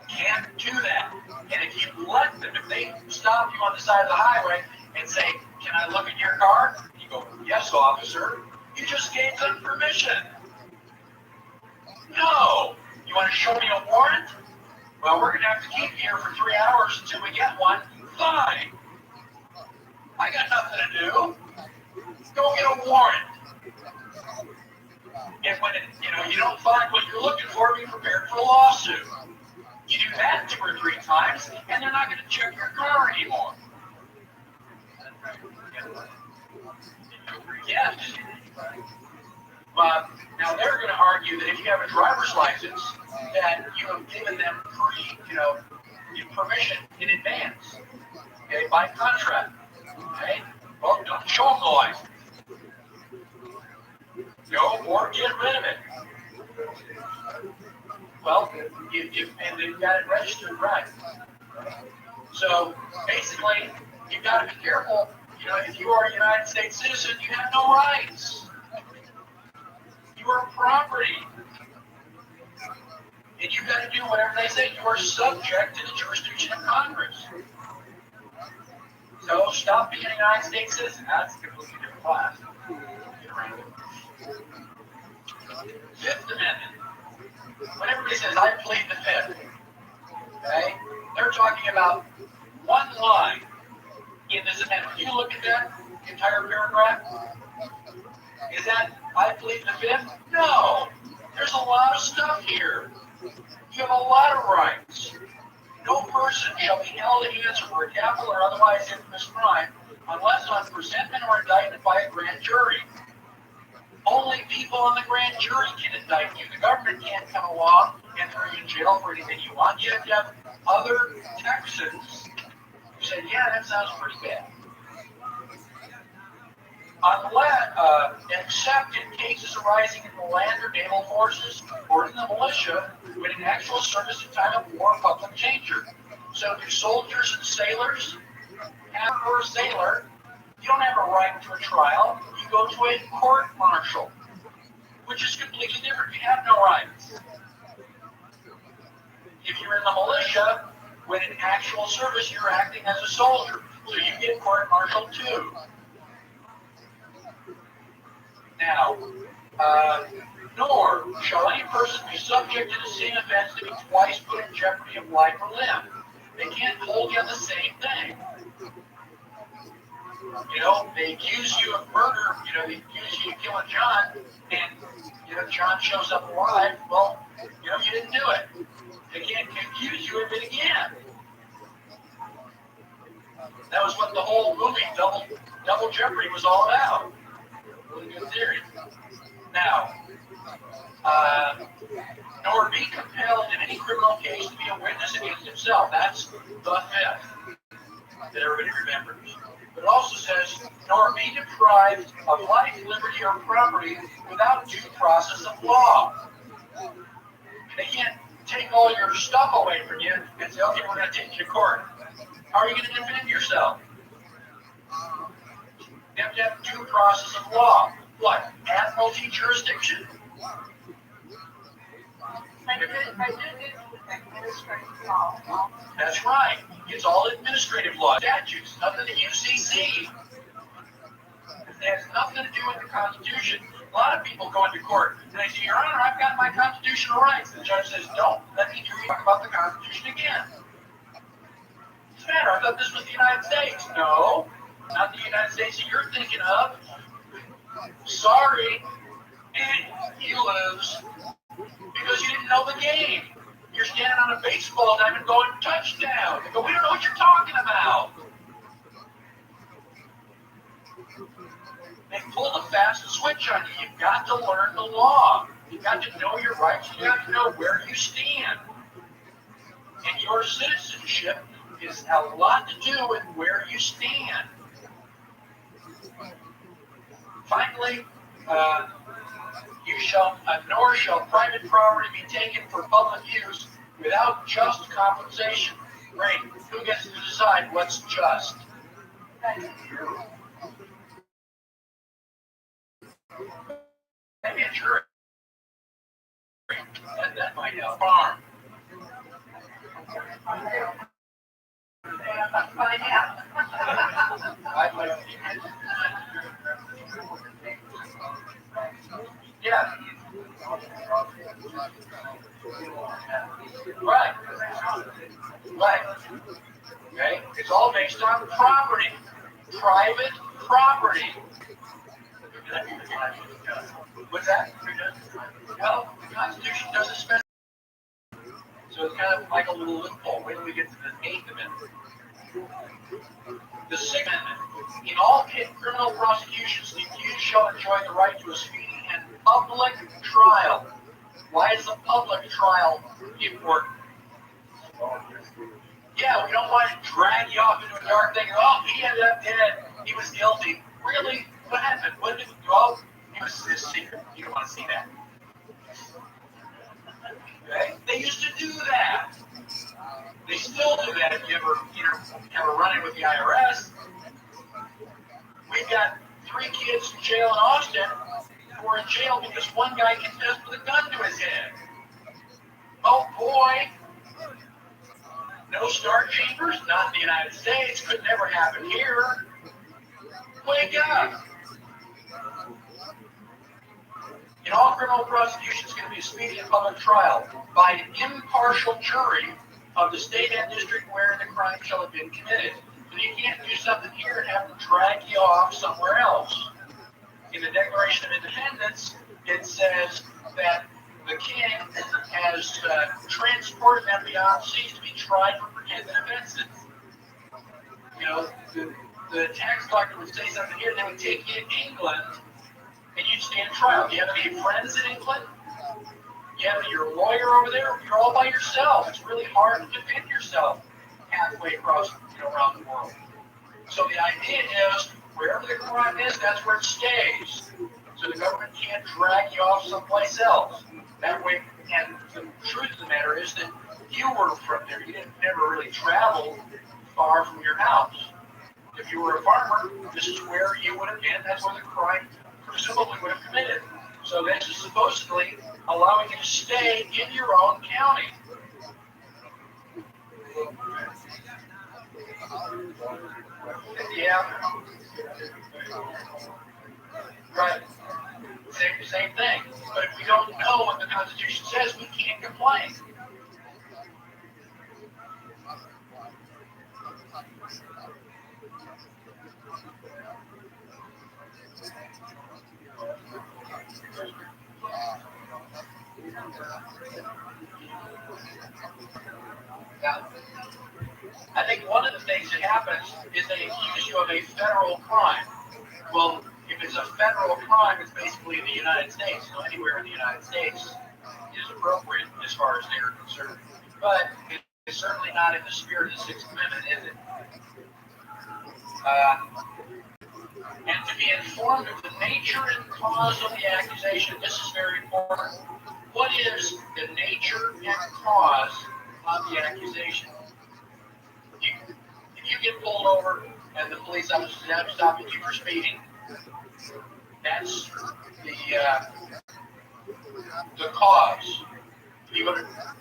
Can't do that. And if you let them, if they stop you on the side of the highway and say, can I look at your car? You go, yes, officer. You just gave them permission. No. You want to show me a warrant? Well, we're going to have to keep you here for 3 hours until we get one. Fine. I got nothing to do. Go get a warrant. And when you don't find what you're looking for, be prepared for a lawsuit. You do that 2 or 3 times, and they're not going to check your car anymore. Yes. Now they're going to argue that if you have a driver's license, that you have given them permission in advance, okay, by contract. Okay? Well, don't show them the license. Or get rid of it. Well, and they've got it registered right. So basically, you've got to be careful. If you are a United States citizen, you have no rights. You are property. And you've got to do whatever they say. You are subject to the jurisdiction of Congress. So stop being a United States citizen. That's a completely different class. Fifth Amendment. When everybody says, I plead the Fifth, okay, they're talking about one line in this amendment. If you look at that entire paragraph, is that I plead the Fifth? No. There's a lot of stuff here. You have a lot of rights. No person shall be held to answer for a capital or otherwise infamous crime unless on presentment or indictment by a grand jury. Only people on the grand jury can indict you. The government can't come along and throw you in jail for anything you want. You have to have other Texans who say, yeah, that sounds pretty bad. Except in cases arising in the land or naval forces or in the militia with an actual service in time of war or public danger. So do soldiers and sailors have for a sailor? You don't have a right to a trial. You go to a court-martial, which is completely different. You have no rights. If you're in the militia with an actual service, you're acting as a soldier. So you get court-martialed too. Now, nor shall any person be subject to the same offense to be twice put in jeopardy of life or limb. They can't hold you on the same thing. They accuse you of murder, they accuse you of killing John, and, John shows up alive. Well, you didn't do it. They can't accuse you of it again. That was what the whole movie, Double Jeopardy, was all about. Really good theory. Now, nor be compelled in any criminal case to be a witness against himself. That's the Fifth that everybody remembers. But it also says, nor be deprived of life, liberty, or property without due process of law. They can't take all your stuff away from you and say, okay, we're going to take you to court. How are you going to defend yourself? You have to have due process of law. What? Admiralty jurisdiction. That's right. It's all administrative law. Statutes, nothing to UCC. It has nothing to do with the Constitution. A lot of people go into court and they say, Your Honor, I've got my constitutional rights. The judge says, don't let me hear you talk about the Constitution again. What's the matter? I thought this was the United States. No, not the United States that you're thinking of. Sorry, and you lose because you didn't know the game. You're standing on a baseball diamond going touchdown. They go, we don't know what you're talking about. They pull the fast switch on you. You've got to learn the law. You've got to know your rights. You've got to know where you stand. And your citizenship is a lot to do with where you stand. Finally, nor shall private property be taken for public use without just compensation. Great. Who gets to decide what's just? Maybe a jury. That might help. Farm. Yeah. Right. Right. Okay. It's all based on property. Private property. What's that? Well, the Constitution doesn't specify. So it's kind of like a little loophole. Wait till we get to the 8th Amendment. The 6th Amendment. In all criminal prosecutions, the accused shall enjoy the right to a speedy and public trial. Why is the public trial important? Yeah, we don't want to drag you off into a dark thing. Oh, he ended up dead. He was guilty. Really? What happened? What did? Oh, it was this secret. You don't want to see that. Okay? They used to do that. They still do that. If you ever run in with the IRS, we've got 3 kids in jail in Austin who are in jail because one guy confessed with a gun to his head. Oh boy. No star chambers? Not in the United States. Could never happen here. Wake up. In all criminal prosecutions, going to be a speedy and public trial by an impartial jury of the state and district where the crime shall have been committed. So you can't do something here and have them drag you off somewhere else. In the Declaration of Independence, it says that the king has transported them beyond seas to be tried for pretended offenses. You know, the tax collector would say something here, and they would take you to England, and you'd stand trial. Do you have any friends in England? You have your lawyer over there? You're all by yourself. It's really hard to defend yourself halfway across, around the world. So the idea is, wherever the crime is, that's where it stays. So the government can't drag you off someplace else. That way, and the truth of the matter is that you were from there. You didn't never really travel far from your house. If you were a farmer, this is where you would have been. That's where the crime presumably would have committed. So this is supposedly allowing you to stay in your own county. Yeah. Right. Same thing. But if we don't know what the Constitution says, we can't complain. Now, I think one of the things that happens is they accuse you of a federal crime. Well, if it's a federal crime, it's basically in the United States. So anywhere in the United States is appropriate as far as they're concerned. But it's certainly not in the spirit of the 6th Amendment, is it? And to be informed of the nature and cause of the accusation, this is very important. What is the nature and cause of the accusation? If you get pulled over and the police officers have stopped you for speeding, that's the cause. If you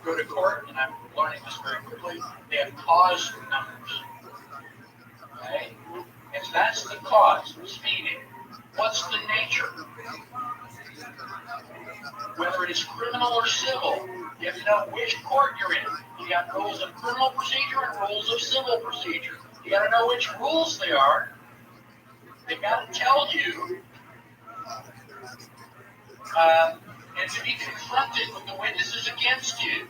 go to court, and I'm learning this very quickly, they have cause numbers. Okay? And so that's the cause, speeding. What's the nature? Whether it is criminal or civil, you have to know which court you're in. You got rules of criminal procedure and rules of civil procedure. You got to know which rules they are. They've got to tell you. And to be confronted with the witnesses against you.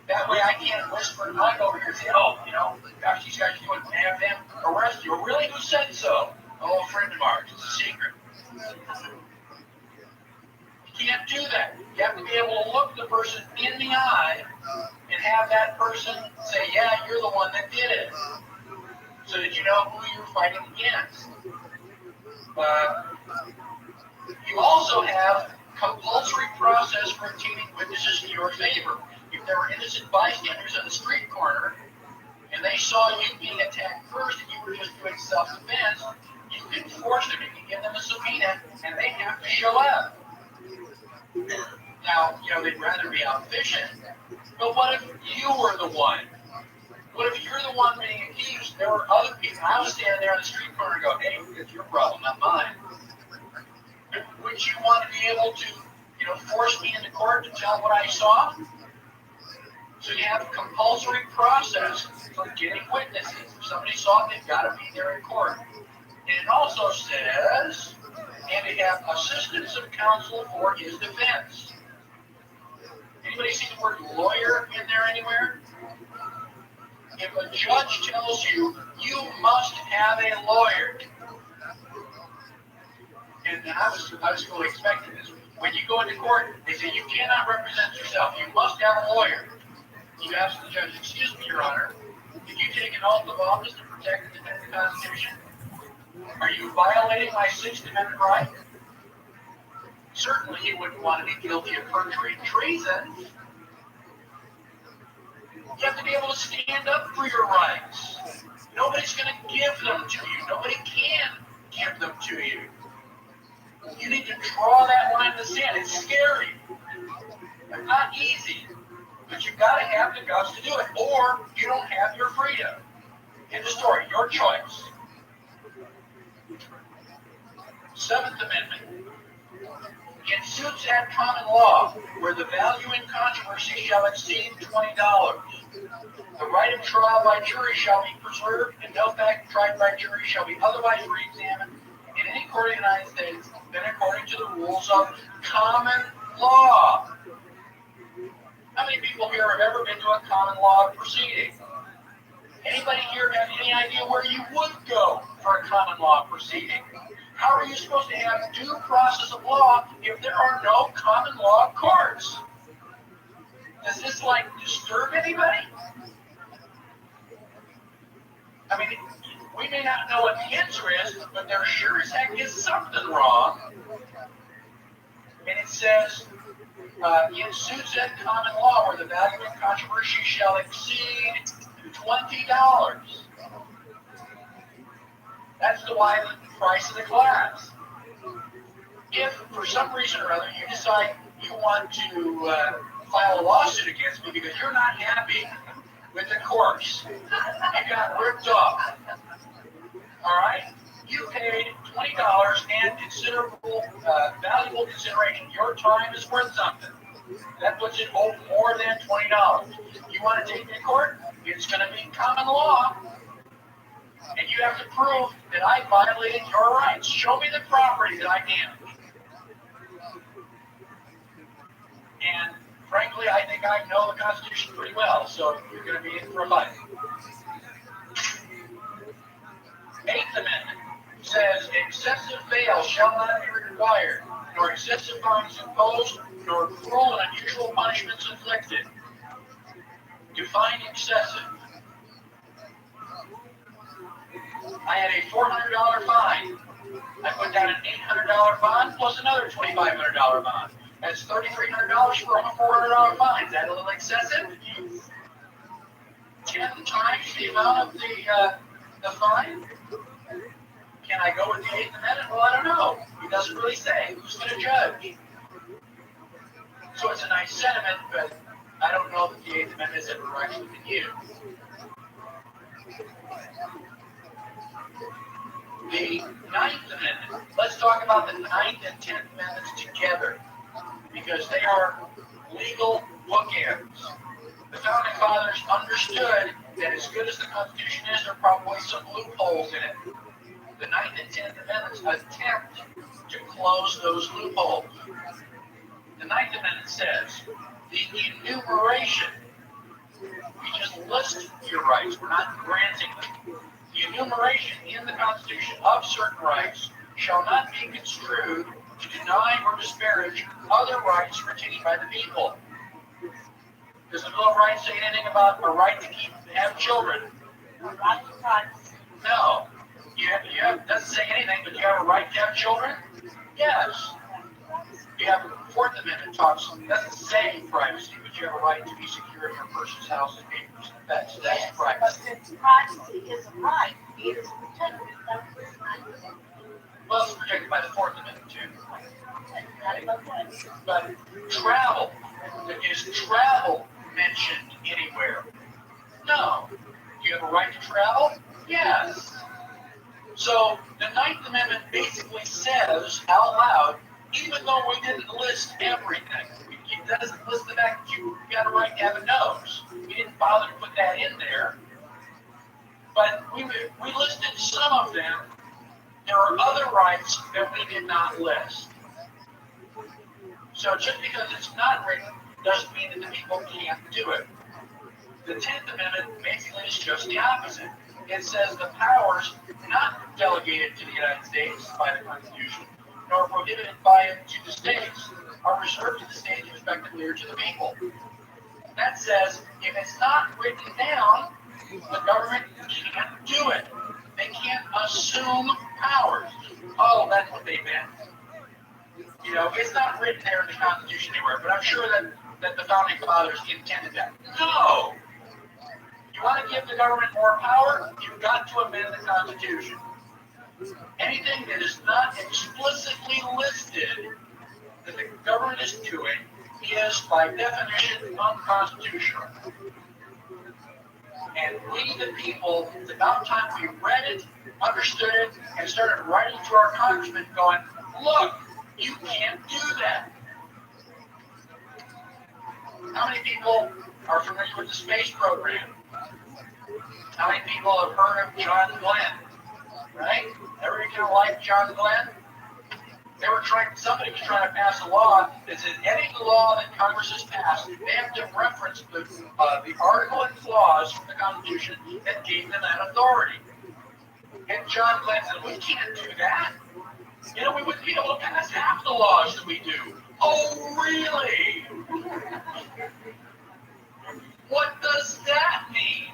That way I can't whisper and mic over here and say, oh, gosh, these guys are doing have them arrest you. Really, who said so? Oh, a friend of ours. It's a secret. You can't do that. You have to be able to look the person in the eye and have that person say, yeah, you're the one that did it. So that you know who you're fighting against. You also have compulsory process for obtaining witnesses in your favor. If there were innocent bystanders on the street corner and they saw you being attacked first and you were just doing self-defense, you can force them, you can give them a subpoena, and they have to show up. Now, they'd rather be out fishing, but what if you were the one? What if you're the one being accused? There were other people. I was standing there on the street corner and go, hey, it's your problem, not mine. Would you want to be able to, force me into court to tell what I saw? So you have a compulsory process for getting witnesses. If somebody saw it, they've got to be there in court. And it also says, and they have assistance of counsel for his defense. And Anybody see the word lawyer in there anywhere? If a judge tells you, you must have a lawyer, and I was fully expecting this. When you go into court, they say you cannot represent yourself. You must have a lawyer. You ask the judge, excuse me, Your Honor, did you take an oath of office to protect and defend the Constitution? Are you violating my Sixth Amendment right? Certainly you wouldn't want to be guilty of perjury and treason. You have to be able to stand up for your rights. Nobody's going to give them to you. Nobody can give them to you. You need to draw that line in the sand. It's scary. It's not easy. But you've got to have the guts to do it, or you don't have your freedom. End of story. Your choice. Seventh Amendment. In suits at common law, where the value in controversy shall exceed $20, the right of trial by jury shall be preserved, and no fact tried by jury shall be otherwise re-examined in any court of the United States than according to the rules of common law. How many people here have ever been to a common law proceeding? Anybody here have any idea where you would go for a common law proceeding? How are you supposed to have due process of law if there are no common law courts? Does this disturb anybody? I mean, we may not know what the answer is, but there sure as heck is something wrong. And it says, in suits at common law where the value in controversy shall exceed $20. That's the price of the class. If, for some reason or other, you decide you want to file a lawsuit against me because you're not happy with the course, you got ripped off, all right? You paid $20 and considerable, valuable consideration. Your time is worth something. That puts it more than $20. You want to take me to court? It's going to be common law. And you have to prove that I violated your rights. Show me the property that I damaged. And frankly, I think I know the Constitution pretty well, so you're going to be in for a fight. Eighth Amendment says excessive bail shall not be required, nor excessive fines imposed, nor cruel and unusual punishments inflicted. Define excessive. I had a $400 fine. I put down an $800 bond plus another $2,500 bond. That's $3,300 for a $400 fine. Is that a little excessive? 10 times the amount of the fine? Can I go with the Eighth Amendment? Well, I don't know. He doesn't really say. Who's going to judge? So it's a nice sentiment, but I don't know that the Eighth Amendment has ever actually been used. The Ninth Amendment. Let's talk about the Ninth and 10th Amendments together, because they are legal bookends. The Founding Fathers understood that as good as the Constitution is, there are probably some loopholes in it. The Ninth and 10th Amendments attempt to close those loopholes. The Ninth Amendment says the enumeration, we just list your rights, we're not granting them. The enumeration in the Constitution of certain rights shall not be construed to deny or disparage other rights retained by the people. Does the Bill of Rights say anything about a right to have children? No. It doesn't say anything, but you have a right to have children? Yes. You have the Fourth Amendment doesn't say privacy, but you have a right to be secure in your person's house and papers. That's privacy. But since privacy is a right, it is protected. Well, it's protected by the Fourth Amendment too. But travel, is travel mentioned anywhere? No. Do you have a right to travel? Yes. So the Ninth Amendment basically says out loud, even though we didn't list everything, it doesn't list the fact that you got a right to have a nose. We didn't bother to put that in there. But we listed some of them. There are other rights that we did not list. So just because it's not written doesn't mean that the people can't do it. The 10th Amendment basically is just the opposite. It says the powers not delegated to the United States by the Constitution, nor prohibited by it to the states, are reserved to the states respectively or to the people. That says if it's not written down, the government can't do it. They can't assume powers. Oh, that's what they meant. You know, it's not written there in the Constitution anywhere, but I'm sure that the Founding Fathers intended that. No! You want to give the government more power, you've got to amend the Constitution. Anything that is not explicitly listed that the government is doing is, by definition, unconstitutional. And we, the people, it's about time we read it, understood it, and started writing to our congressmen going, look, you can't do that. How many people are familiar with the space program? How many people have heard of John Glenn? Right? Everybody kind of like John Glenn? Somebody was trying to pass a law that said any law that Congress has passed, they have to reference the article and clause from the Constitution that gave them that authority. And John Glenn said, we can't do that. You know, we wouldn't be able to pass half the laws that we do. Oh, really? What does that mean?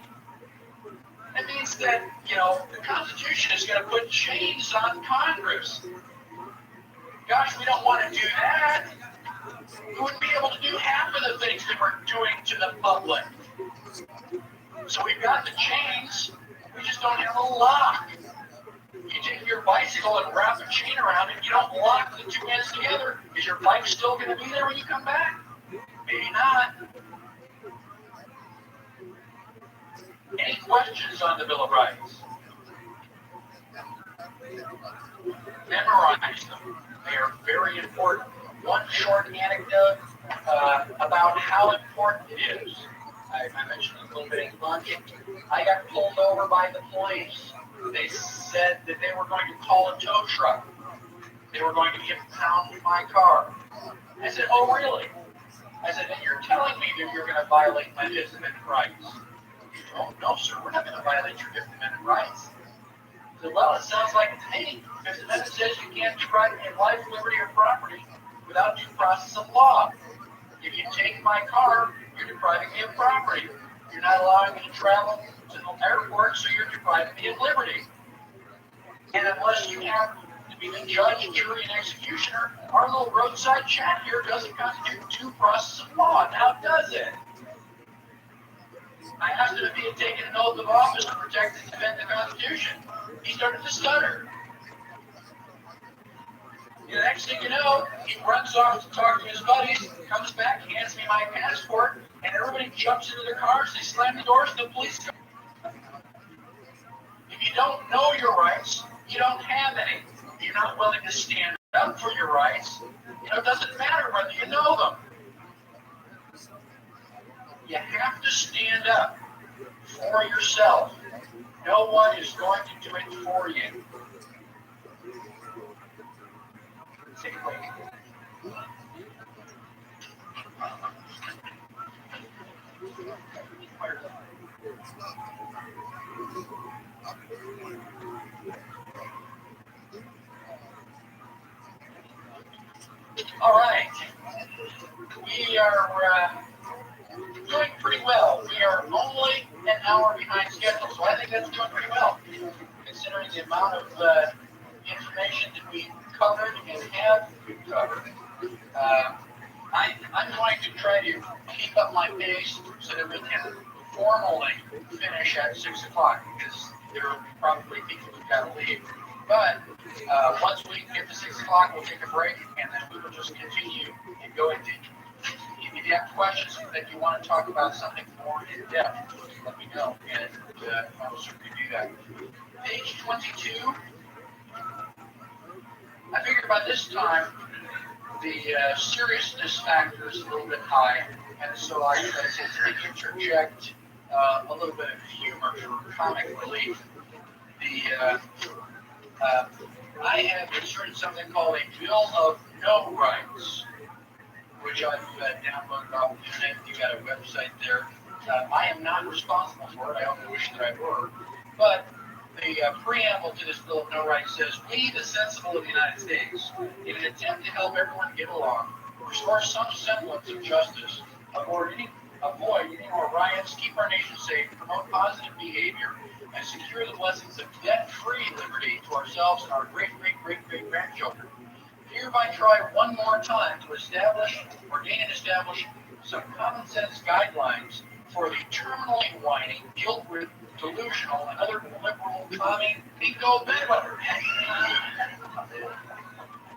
It means that, you know, the Constitution is going to put chains on Congress. Gosh, we don't want to do that. We wouldn't be able to do half of the things that we're doing to the public. So we've got the chains, we just don't have a lock. You take your bicycle and wrap a chain around it, you don't lock the two ends together. Is your bike still going to be there when you come back? Maybe not. Any questions on the Bill of Rights? Memorize them. They are very important. One short anecdote about how important it is. I mentioned a little bit in lunch. I got pulled over by the police. They said that they were going to call a tow truck. They were going to impound my car. I said, oh, really? I said, and you're telling me that you're going to violate my Fifth Amendment rights? Oh, no, sir, we're not going to violate your Fifth Amendment rights. I said, well, it sounds like to me, Fifth Amendment says you can't deprive me of life, liberty, or property without due process of law. If you take my car, you're depriving me of property. You're not allowing me to travel to the airport, so you're depriving me of liberty. And unless you have to be the judge, jury, and executioner, our little roadside chat here doesn't constitute due process of law. Now does it? I asked him if he had taken an oath of office to protect and defend the Constitution. He started to stutter. The next thing you know, he runs off to talk to his buddies, comes back, hands me my passport, and everybody jumps into their cars, they slam the doors, and the police come. If you don't know your rights, you don't have any. If you're not willing to stand up for your rights, it doesn't matter whether you know them. You have to stand up for yourself. No one is going to do it for you. Take a break. All right. We are doing pretty well. We are only an hour behind schedule, so I think that's doing pretty well, considering the amount of information that we covered and have covered. I'm going to try to keep up my pace so that we can formally finish at 6 o'clock, because there will probably people who've got to leave. But once we get to 6 o'clock, we'll take a break, and then we will just continue and go into. If you have questions that you want to talk about something more in depth, let me know, and I will certainly do that. Page 22. I figured by this time the seriousness factor is a little bit high, and so I decided to interject a little bit of humor for comic relief. I have inserted something called a Bill of No Rights. which I've downloaded off the internet. You got a website there. I am not responsible for it. I only wish that I were. But the preamble to this Bill of No Rights says, "We, the sensible of the United States, in an attempt to help everyone get along, restore some semblance of justice, avoid any more riots, keep our nation safe, promote positive behavior, and secure the blessings of debt-free liberty to ourselves and our great-great-great-great-grandchildren. Hereby try one more time to ordain and establish some common sense guidelines for the terminally whining, guilt-ridden, delusional, and other liberal, commie, bingo bedwetter."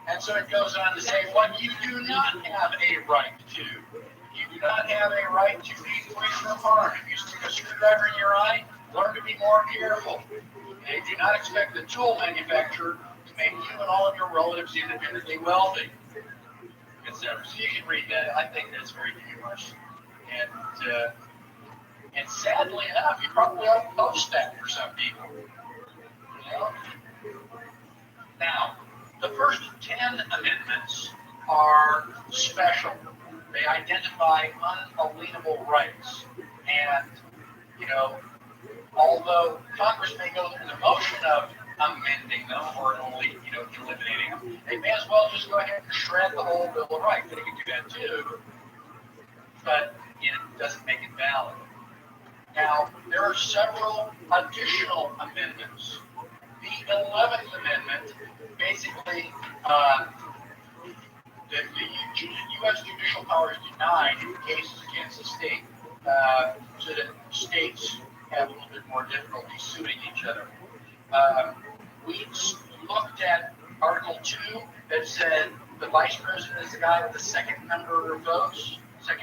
And so it goes on to say what you do not have a right to. You do not have a right to be free from harm. If you stick a screwdriver in your eye, learn to be more careful. And do not expect the tool manufacturer to make you and all of your relatives independently wealthy, etc. So you can read that. I think that's very humorous. And sadly enough, you probably ought to post that for some people. You know? Now, the first 10 amendments are special. They identify unalienable rights. And, although Congress may go through the motion of amending them or only, eliminating them, they may as well just go ahead and shred the whole Bill of Rights. They can do that too, but it doesn't make it valid. Now, there are several additional amendments. The 11th Amendment basically, the U.S. judicial power is denied in cases against the state, so that states have a little bit more difficulty suing each other. We looked at Article 2 that said the vice president is the guy with the second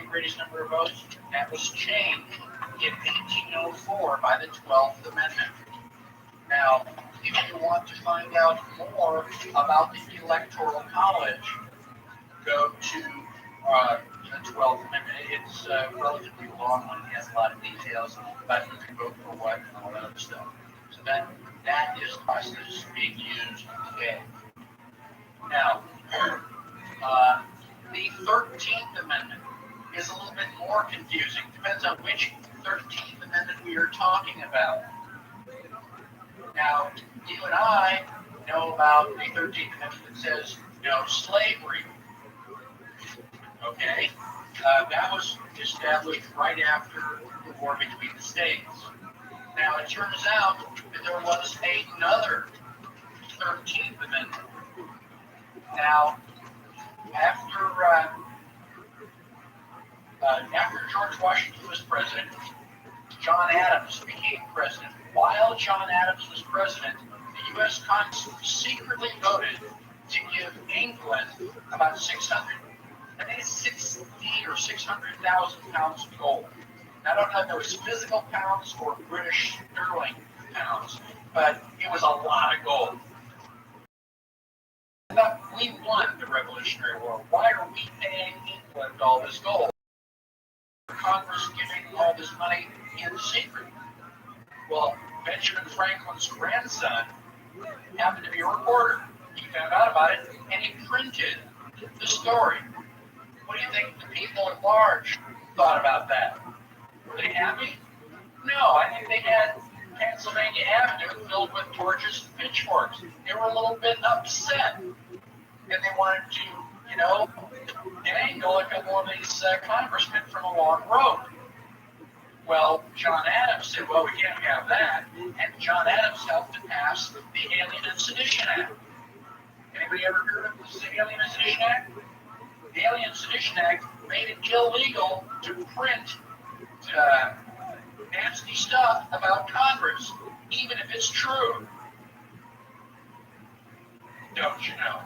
greatest number of votes. That was changed in 1804 by the 12th Amendment. Now, if you want to find out more about the Electoral College, go to the 12th Amendment. It's a relatively long one. It has a lot of details about who can vote for what and all that other stuff. So that is the process that's being used today. Now, the 13th Amendment is a little bit more confusing. Depends on which 13th Amendment we are talking about. Now, you and I know about the 13th Amendment that says no slavery. Okay? That was established right after the war between the states. Now, it turns out that there was another 13th Amendment. Now, after George Washington was president, John Adams became president. While John Adams was president, the U.S. Congress secretly voted to give England about 60 or 600,000 pounds of gold. Now, I don't know if it was physical pounds or British sterling pounds, but it was a lot of gold. But we won the Revolutionary War. Why are we paying England all this gold? Congress giving all this money in secret? Well, Benjamin Franklin's grandson happened to be a reporter. He found out about it, and he printed the story. What do you think the people at large thought about that? Were they happy? No, I think they had Pennsylvania Avenue filled with torches and pitchforks. They were a little bit upset, and they wanted to, dangle a couple of these congressmen from a long road. Well, John Adams said, well, we can't have that, and John Adams helped to pass the Alien and Sedition Act. Anybody ever heard of the Alien and Sedition Act? The Alien and Sedition Act made it illegal to print nasty stuff about Congress, even if it's true. Don't you know?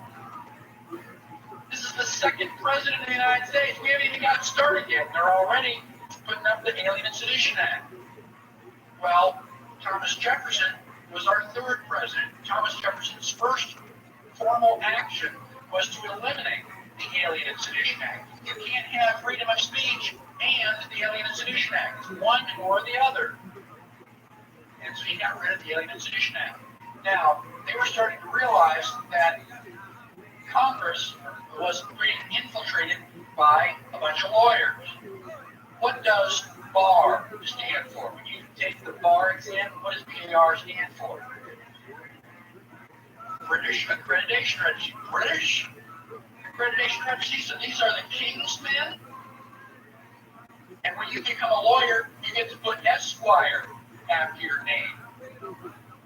This is the second president of the United States. We haven't even got started yet, and they're already putting up the Alien and Sedition Act. Well, Thomas Jefferson was our third president. Thomas Jefferson's first formal action was to eliminate the Alien and Sedition Act. You can't have freedom of speech and the Alien and Sedition Act. It's one or the other. And so he got rid of the Alien and Sedition Act. Now, they were starting to realize that Congress was being infiltrated by a bunch of lawyers. What does BAR stand for? When you take the BAR exam, what does BAR stand for? British Accreditation Registry. British Accreditation Registry. So these are the king's men. And when you become a lawyer, you get to put Esquire after your name.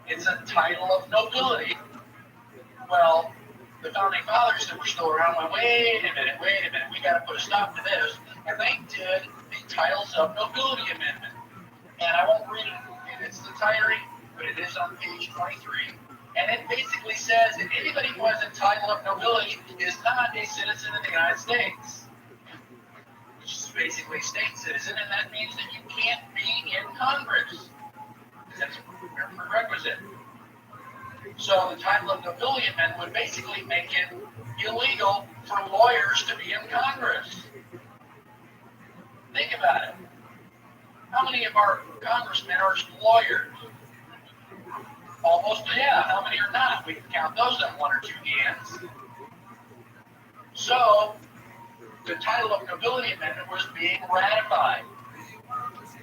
It's a title of nobility. Well, the founding fathers that were still around went, wait a minute, we got to put a stop to this. And they did the Titles of Nobility Amendment. And I won't read it in its entirety, but it is on page 23. And it basically says that anybody who has a title of nobility is not a citizen of the United States. Which is basically a state citizen, and that means that you can't be in Congress. That's a prerequisite. So the title of nobility amendment would basically make it illegal for lawyers to be in Congress. Think about it. How many of our congressmen are lawyers? Almost, yeah. How many are not? We can count those on one or two hands. So the title of nobility amendment was being ratified.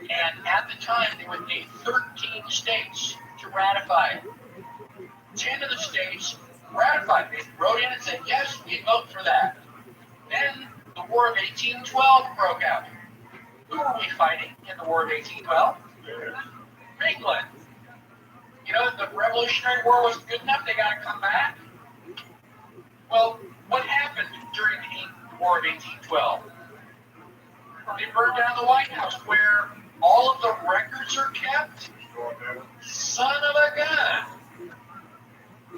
And at the time, they would need 13 states to ratify it. 10 of the states ratified. They wrote in and said, yes, we vote for that. Then the War of 1812 broke out. Who were we fighting in the War of 1812? England. You know, the Revolutionary War wasn't good enough. They got to come back. Well, what happened during the War of 1812? They burned down the White House where all of the records are kept. Son of a gun.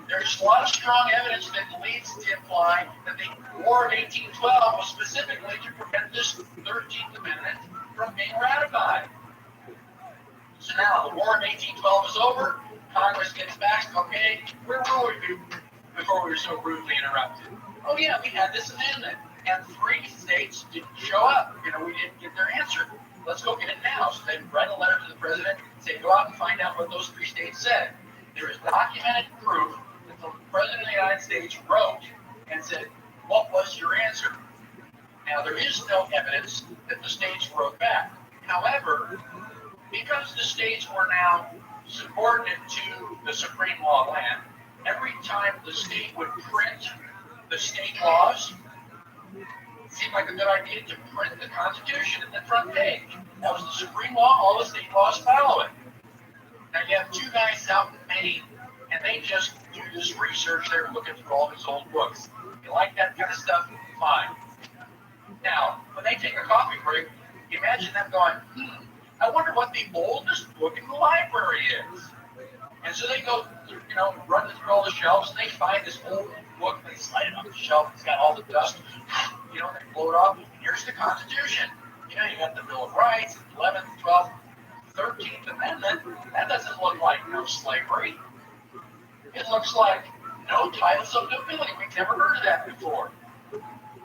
There's a lot of strong evidence that leads to imply that the War of 1812 was specifically to prevent this 13th Amendment from being ratified. So now the War of 1812 is over. Congress gets back. Okay, where were we before we were so rudely interrupted? Oh yeah, we had this amendment, and 3 states didn't show up. You know, we didn't get their answer. Let's go get it now. So they write a letter to the president, say, go out and find out what those 3 states said. There is documented proof that the president of the United States wrote and said, what was your answer? Now, there is no evidence that the states wrote back. However, because the states were now subordinate to the supreme law land, every time the state would print the state laws, it seemed like a good idea to print the Constitution in the front page. That was the supreme law. All the state laws follow it. Now, you have 2 guys out in Maine, and they just do this research. They're looking through all these old books. If you like that kind of stuff, fine. Now, when they take a coffee break, imagine them going, I wonder what the oldest book in the library is. And so they go, running through all the shelves, and they find this old book, and they slide it off the shelf, it's got all the dust, they blow it off, and here's the Constitution. You got the Bill of Rights, 11th, 12th, 13th Amendment. That doesn't look like no slavery. It looks like no titles of nobility. We've never heard of that before. So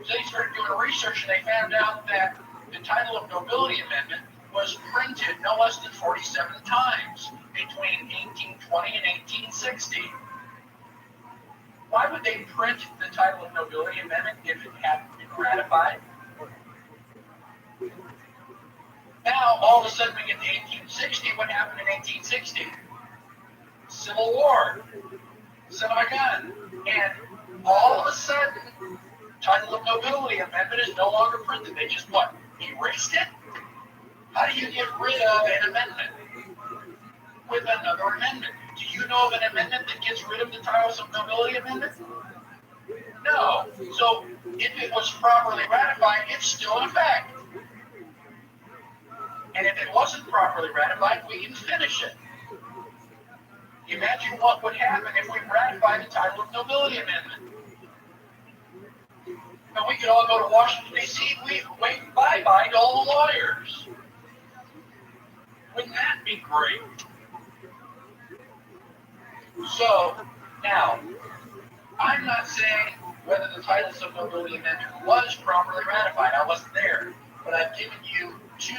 they started doing research, and they found out that the title of nobility amendment was printed no less than 47 times between 1820 and 1860. Why would they print the title of nobility amendment if it hadn't been ratified? Now, all of a sudden, we get to 1860. What happened in 1860? Civil War. Son of a gun. And all of a sudden, title of nobility amendment is no longer printed. They just, erased it? How do you get rid of an amendment with another amendment? Do you know of an amendment that gets rid of the titles of nobility amendment? No. So if it was properly ratified, it's still in effect. And if it wasn't properly ratified, we can finish it. Imagine what would happen if we ratified the title of nobility amendment. And we could all go to Washington, D.C., we wave bye-bye to all the lawyers. Wouldn't that be great? So, now, I'm not saying whether the titles of nobility amendment was properly ratified. I wasn't there. But I've given you 2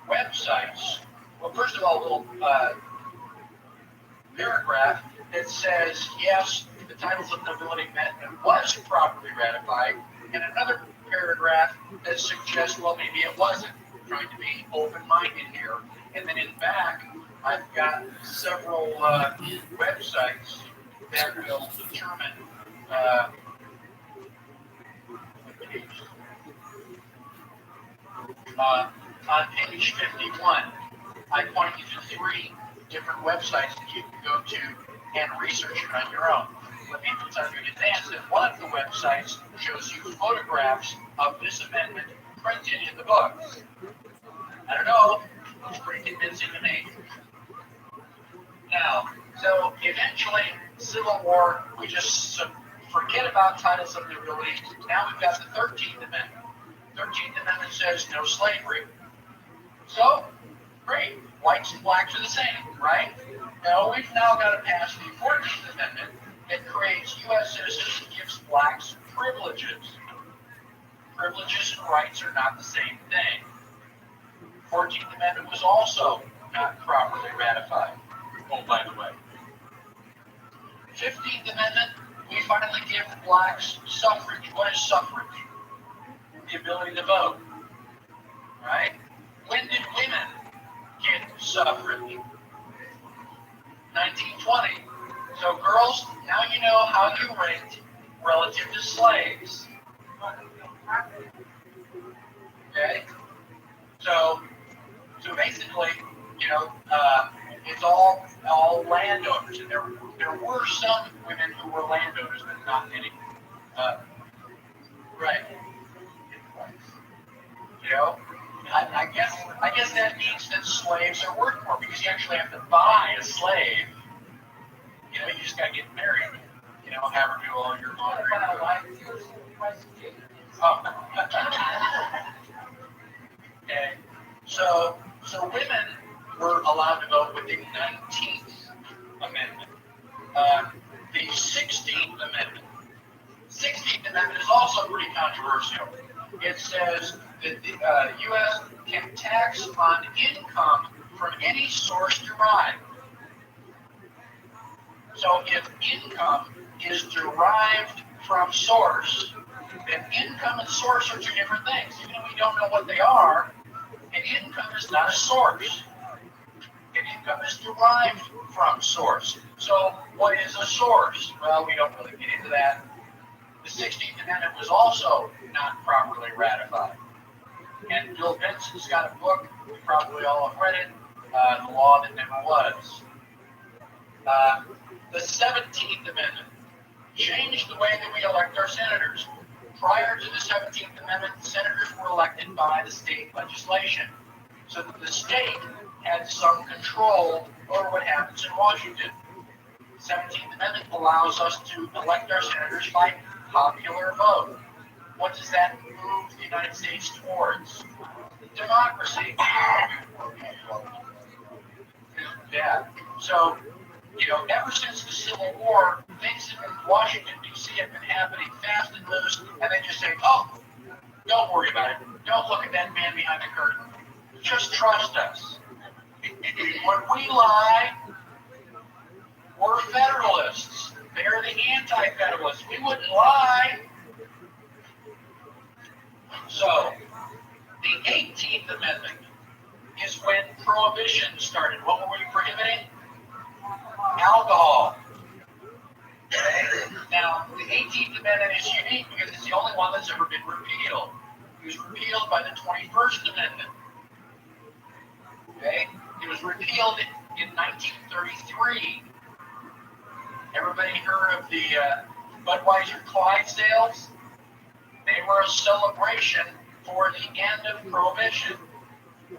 websites. Well, first of all, a little paragraph that says, yes, the titles of nobility amendment was properly ratified, and another paragraph that suggests, well, maybe it wasn't. I'm trying to be open-minded here. And then in back, I've got several websites that will determine on page 51, I point you to 3 different websites that you can go to and research it on your own. Let me tell you in advance that one of the websites shows you photographs of this amendment printed in the book. I don't know, it's pretty convincing to me. Now, so eventually, Civil War, we just forget about titles of nobility. Now we've got the 13th Amendment. 13th Amendment says no slavery. So, great, whites and blacks are the same, right? Now we've now got to pass the 14th Amendment that creates U.S. citizens and gives blacks privileges. Privileges and rights are not the same thing. 14th Amendment was also not properly ratified. Oh, by the way. 15th Amendment, we finally give blacks suffrage. What is suffrage? The ability to vote. Right? When did women get suffrage? 1920. So girls, now you know how you ranked relative to slaves. Okay? So basically, it's all landowners, and there were some women who were landowners, but not many. Right. I guess that means that slaves are worth more because you actually have to buy a slave. You just got to get married. Have her do all your laundry. Oh. Okay. So women were allowed to vote with the 19th Amendment. The 16th Amendment. 16th Amendment is also pretty controversial. It says that the U.S. can tax on income from any source derived. So if income is derived from source, then income and source are 2 different things. Even if we don't know what they are, an income is not a source. An income is derived from source. So what is a source? Well, we don't really get into that. The 16th Amendment was also not properly ratified. And Bill Benson's got a book, we probably all have read it, The Law That Never Was. The 17th Amendment changed the way that we elect our senators. Prior to the 17th Amendment, the senators were elected by the state legislation. So that the state had some control over what happens in Washington. The 17th Amendment allows us to elect our senators by popular vote. What does that move the United States towards? Democracy. Yeah. So, ever since the Civil War, things in Washington, D.C. have been happening fast and loose, and they just say, oh, don't worry about it. Don't look at that man behind the curtain. Just trust us. When we lie, we're Federalists. They're the anti-Federalists. We wouldn't lie. So, the 18th Amendment is when Prohibition started. What were we prohibiting? Alcohol. Now, the 18th Amendment is unique because it's the only one that's ever been repealed. It was repealed by the 21st Amendment. Okay? It was repealed in 1933. Everybody heard of the Budweiser Clydesdales? They were a celebration for the end of Prohibition.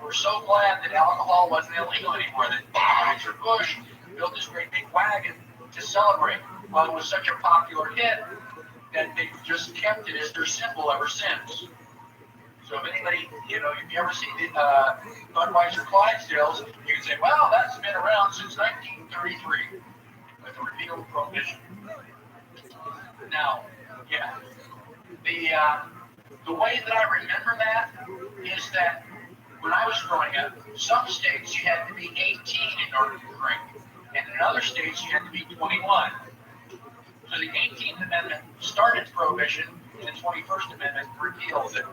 We're so glad that alcohol wasn't illegal anymore, that Anheuser Busch built this great big wagon to celebrate. Well, it was such a popular hit that they just kept it as their symbol ever since. So if anybody, if you ever see the Budweiser Clydesdales, you can say, well, that's been around since 1933 with the repeal of Prohibition. Now, yeah, the way that I remember that is that when I was growing up, some states you had to be 18 in order to drink, and in other states you had to be 21. So the 18th Amendment started Prohibition, the 21st Amendment repeals it.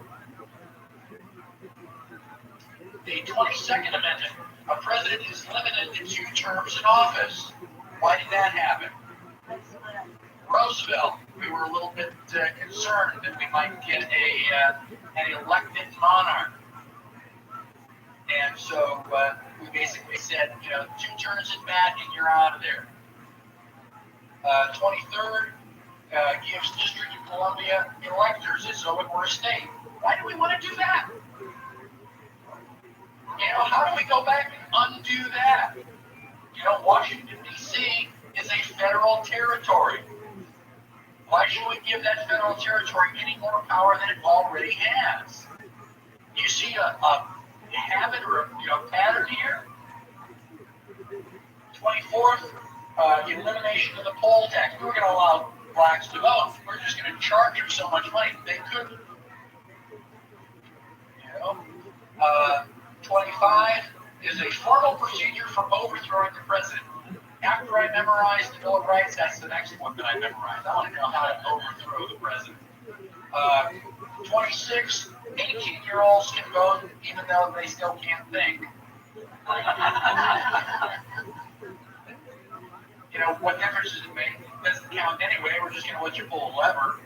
The 22nd Amendment, a president is limited to 2 terms in office. Why did that happen? Roosevelt, we were a little bit concerned that we might get an elected monarch. And so we basically said, 2 terms is bad and you're out of there. 23rd gives District of Columbia electors as though it were a state. Why do we want to do that? How do we go back and undo that? Washington, D.C. is a federal territory. Why should we give that federal territory any more power than it already has? You see a habit or a pattern here? 24th, elimination of the poll tax. We were going to allow blacks to vote. We're just going to charge them so much money they couldn't. 25 is a formal procedure for overthrowing the president. After I memorize the Bill of Rights, that's the next one that I memorized. I want to know how to overthrow the president. 26, 18-year-olds can vote even though they still can't think. What difference does it make? It doesn't count anyway. We're just going to let you pull a lever,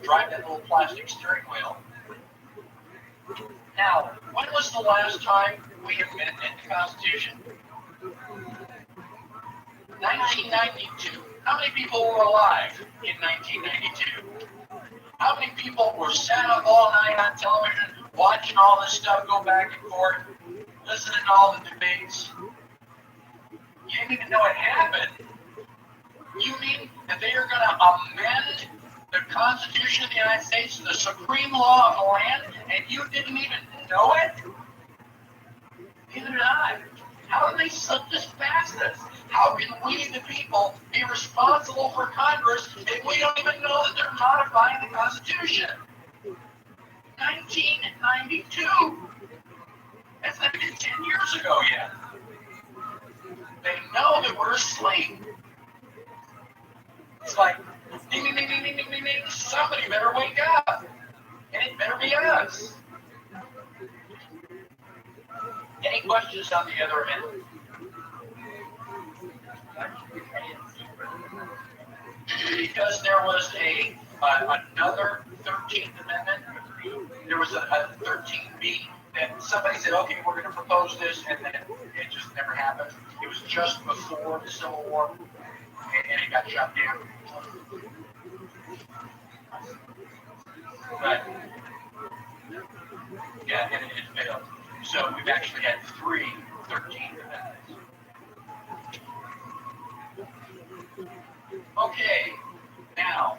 drive that little plastic steering wheel. Now, when was the last time we amended the Constitution? 1992. How many people were alive in 1992? How many people were sat up all night on television watching all this stuff go back and forth, listening to all the debates? You didn't even know it happened. You mean that they are going to amend the Constitution of the United States, the supreme law of the land, and you didn't even know it? Neither did I. How did they slip this past us? How can we, the people, be responsible for Congress if we don't even know that they're modifying the Constitution? 1992. That's not even 10 years ago yet. They know that we're asleep. It's like, ding, ding, ding, ding, ding, ding, ding, ding. Somebody better wake up. And it better be us. Any questions on the other amendment? Because there was another 13th Amendment. There was a 13B that somebody said, okay, we're going to propose this, and then it just never happened. It was just before the Civil War, and it got shut down. But, yeah, and it failed. So we've actually had 3 13th Amendments. Okay, now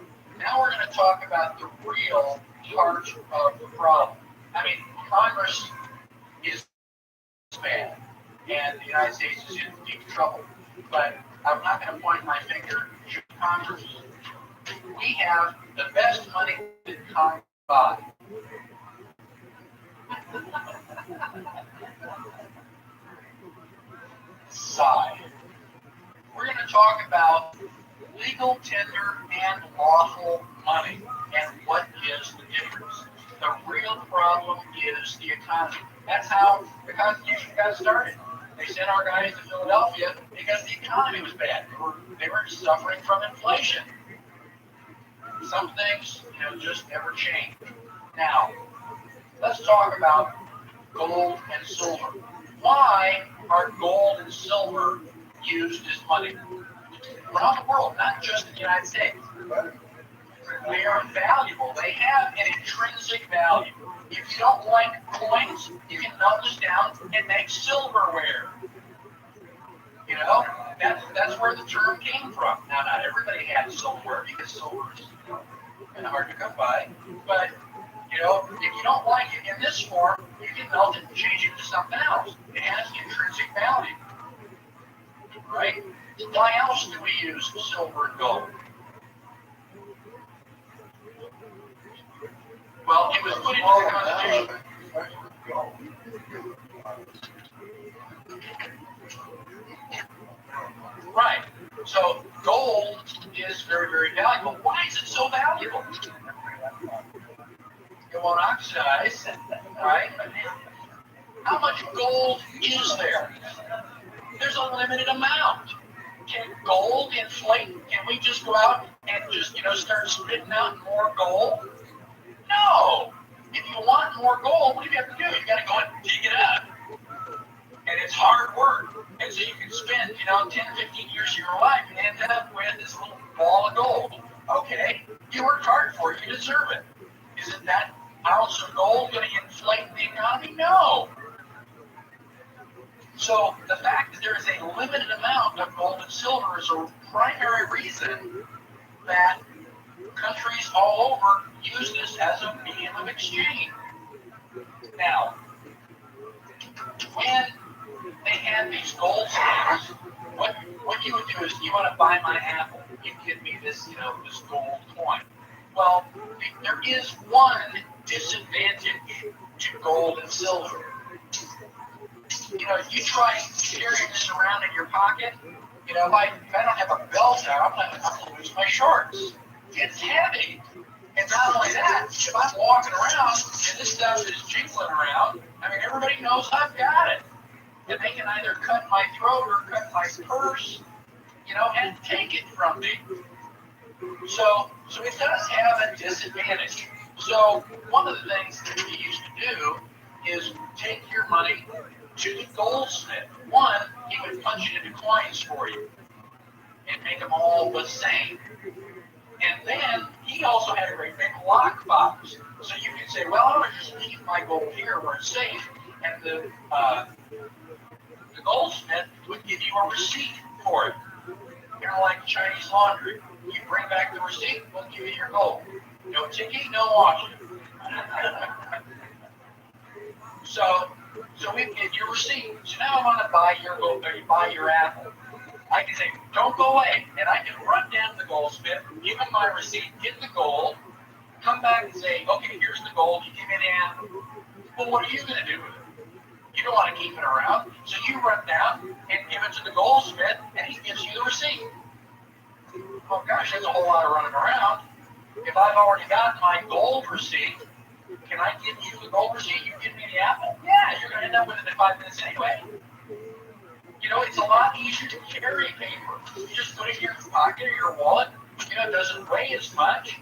we're going to talk about the real heart of the problem. I mean, Congress is bad, and the United States is in deep trouble. But I'm not going to point my finger to Congress. We have the best money that Congress buys. Sigh. We're going to talk about legal tender and lawful money and what is the difference. The real problem is the economy. That's how the Constitution got started. They sent our guys to Philadelphia because the economy was bad. They were suffering from inflation. Some things, just never change. Now, let's talk about gold and silver. Why are gold and silver used as money? Around the world, not just in the United States. They are valuable. They have an intrinsic value. If you don't like coins, you can melt this down and make silverware. That's where the term came from. Now, not everybody had silverware because silver is kind of hard to come by. But, if you don't like it in this form, you can melt it and change it to something else. It has intrinsic value. Right? Why else do we use silver and gold? Well, it was put into the Constitution. Right. So gold is very, very valuable. Why is it so valuable? won't oxidize, right? How much gold is there? There's a limited amount. Can gold inflate? Can we just go out and just, start spitting out more gold? No. If you want more gold, what do you have to do? You got to go and dig it up. And it's hard work. And so you can spend, 10 or 15 years of your life and end up with this little ball of gold. Okay, you worked hard for it. You deserve it. Isn't that ounce of gold going to inflate the economy? No. So the fact that there is a limited amount of gold and silver is a primary reason that countries all over use this as a medium of exchange. Now, when they had these gold standards, what you would do is, you want to buy my apple, you give me this, this gold coin. Well, there is one disadvantage to gold and silver. If you try carrying this around in your pocket, if I don't have a belt out, I'm going to lose my shorts. It's heavy. And not only that, if I'm walking around and this stuff is jingling around, everybody knows I've got it. And they can either cut my throat or cut my purse, and take it from me. So it does have a disadvantage. So one of the things that we used to do is take your money to the goldsmith. One, he would punch it into coins for you and make them all the same. And then he also had a great big lock box. So you can say, well, I'm going to just leave my gold here where it's safe. And the goldsmith would give you a receipt for it. Like Chinese laundry. You bring back the receipt, we'll give you your gold. No ticket, no washing. So we get your receipt. So now I want to buy your gold, or you buy your apple. I can say, don't go away. And I can run down to the goldsmith, give him my receipt, get the gold, come back and say, okay, here's the gold, you give me the apple. Well, what are you going to do with it? You don't want to keep it around. So you run down and give it to the goldsmith, and he gives you the receipt. Oh gosh, that's a whole lot of running around. If I've already got my gold receipt, can I give you the gold receipt? You give me the apple? Yeah, you're going to end up with it in 5 minutes anyway. It's a lot easier to carry paper. You just put it in your pocket or your wallet. It doesn't weigh as much,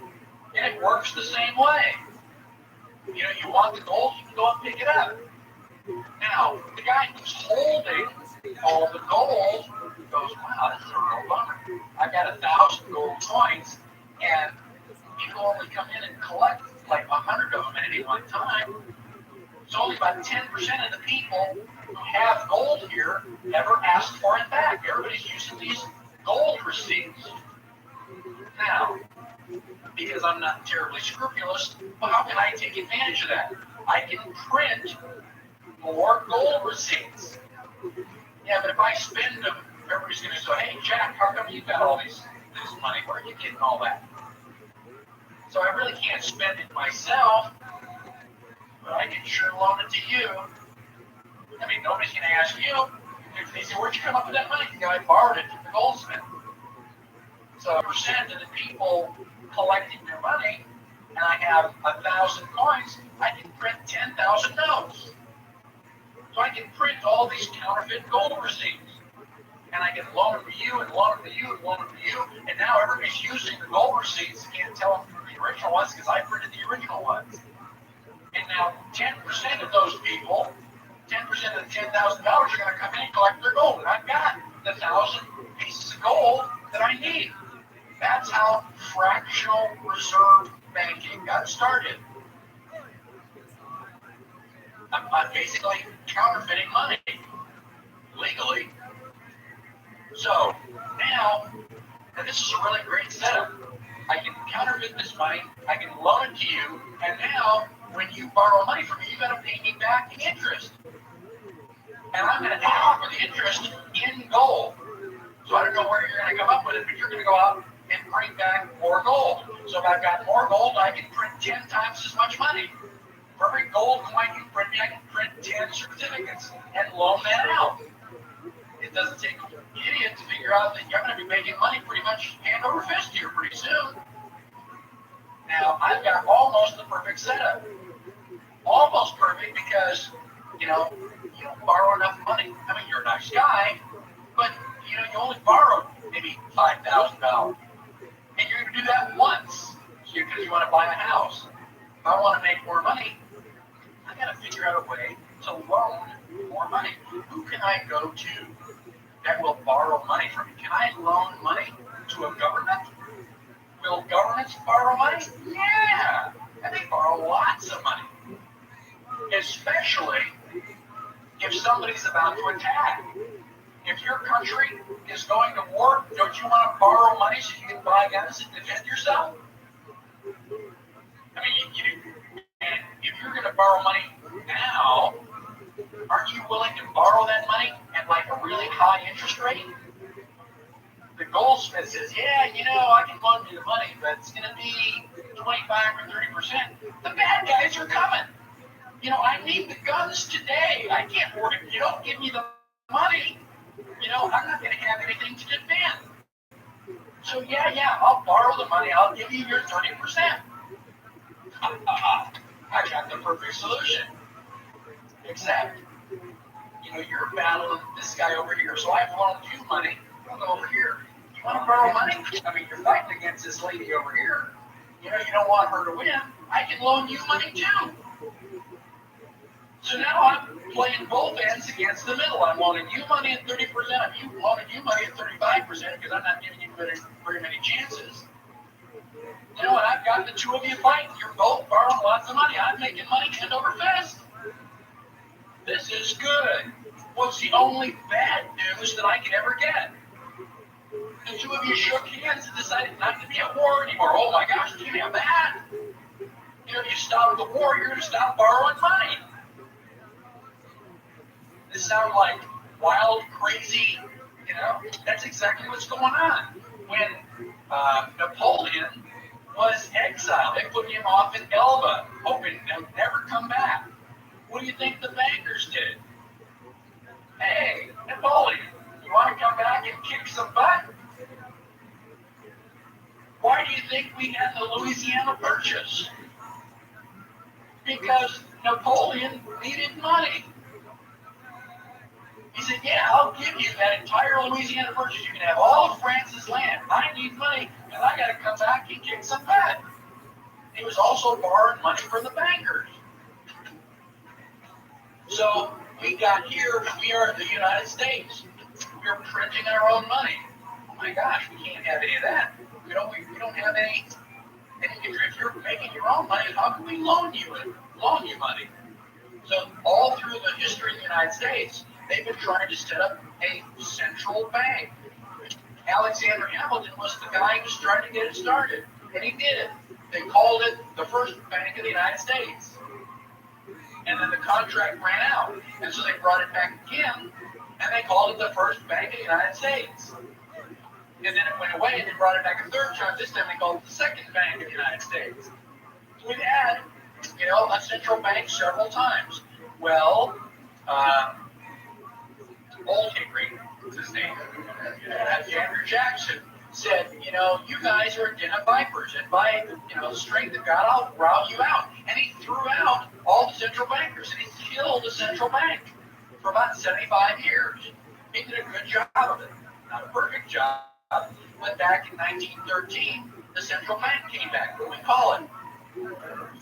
and it works the same way. You want the gold, you can go and pick it up. Now, the guy who's holding all the gold goes, wow, this is a real bummer. I've got 1,000 gold coins, and people only come in and collect like 100 of them at any one time. So only about 10% of the people who have gold here ever ask for it back. Everybody's using these gold receipts. Now, because I'm not terribly scrupulous, well, how can I take advantage of that? I can print more gold receipts. Yeah, but if I spend them, everybody's going to say, hey, Jack, how come you got all this money? Where are you getting all that? So I really can't spend it myself, but I can sure loan it to you. Nobody's going to ask you. If they say, where'd you come up with that money? I borrowed it from the goldsmith. So a percent of the people collecting their money, and I have 1,000 coins, I can print 10,000 notes. So I can print all these counterfeit gold receipts. And I can loan them to you, and loan them to you, and loan them to you. And now everybody's using the gold receipts. You can't tell them from the original ones because I printed the original ones. And now 10% of those people, 10% of the $10,000 are going to come in and collect their gold. And I've got the 1,000 pieces of gold that I need. That's how fractional reserve banking got started. I'm basically counterfeiting money legally. So now, and this is a really great setup. I can counterfeit this money, I can loan it to you, and now when you borrow money from me, you got to pay me back the interest. And I'm going to offer the interest in gold. So I don't know where you're going to come up with it, but you're going to go out and bring back more gold. So if I've got more gold, I can print 10 times as much money. For every gold coin you print me, I can print 10 certificates and loan that out. It doesn't take an idiot to figure out that you're going to be making money pretty much hand over fist here pretty soon. Now, I've got almost the perfect setup. almost perfect because, you know, you don't borrow enough money. I mean, you're a nice guy, but, you know, you only borrow maybe $5,000. And you're going to do that once because you want to buy a house. If I want to make more money, I got to figure out a way to loan more money. Who can I go to that will borrow money from me? Can I loan money to a government? Will governments borrow money? Yeah, and they borrow lots of money. Especially if somebody's about to attack. If your country is going to war, don't you want to borrow money so you can buy guns and defend yourself? I mean, and if you're going to borrow money now, aren't you willing to borrow that money at like a really high interest rate? The goldsmith says, yeah, you know, I can loan you the money, but it's going to be 25 or 30%. The bad guys are coming. You know, I need the guns today. I can't afford it. If you don't give me the money, you know, I'm not going to have anything to defend. So, yeah, I'll borrow the money. I'll give you your 30%. I got the perfect solution. Except, you know, you're battling this guy over here. So I loaned you money. I'll go over here. You want to borrow money? I mean, you're fighting against this lady over here. You know, you don't want her to win. I can loan you money too. So now I'm playing both ends against the middle. I'm loaning you money at 30%. I'm loaning you money at 35% because I'm not giving you very many chances. You know, and I've got the two of you fighting. You're both borrowing lots of money. I'm making money hand over fist. This is good. What's the only bad news that I could ever get? The two of you shook hands and decided not to be at war anymore. Oh my gosh, you have that. You know, if you stop the war, you're going to stop borrowing money. This sounds like wild, crazy, you know, that's exactly what's going on. When Napoleon was exiled, they put him off in Elba, hoping he'll never come back. What do you think the bankers did? Hey, Napoleon, you want to come back and kick some butt? Why do you think we had the Louisiana Purchase? Because Napoleon needed money. He said, yeah, I'll give you that entire Louisiana Purchase. You can have all of France's land. I need money, and I got to come back and kick some butt. He was also borrowing money from the bankers. So we got here, we are in the United States. We're printing our own money. Oh my gosh, we can't have any of that. We don't have any. If you're making your own money, how can we loan you money? So all through the history of the United States, they've been trying to set up a central bank. Alexander Hamilton was the guy who was trying to get it started, and he did it. They called it the First Bank of the United States. And then the contract ran out, and so they brought it back again, and they called it the First Bank of the United States. And then it went away, and they brought it back a third time. This time they called it the Second Bank of the United States. So we've had, you know, a central bank several times. Well, Old Hickory, what's his name? Andrew Jackson said, you know, you guys are a den of vipers, and by, you know, the strength of God, I'll rout you out. And he threw out all the central bankers, and he killed the central bank for about 75 years. He did a good job of it. Not a perfect job, but back in 1913, the central bank came back. What do we call it?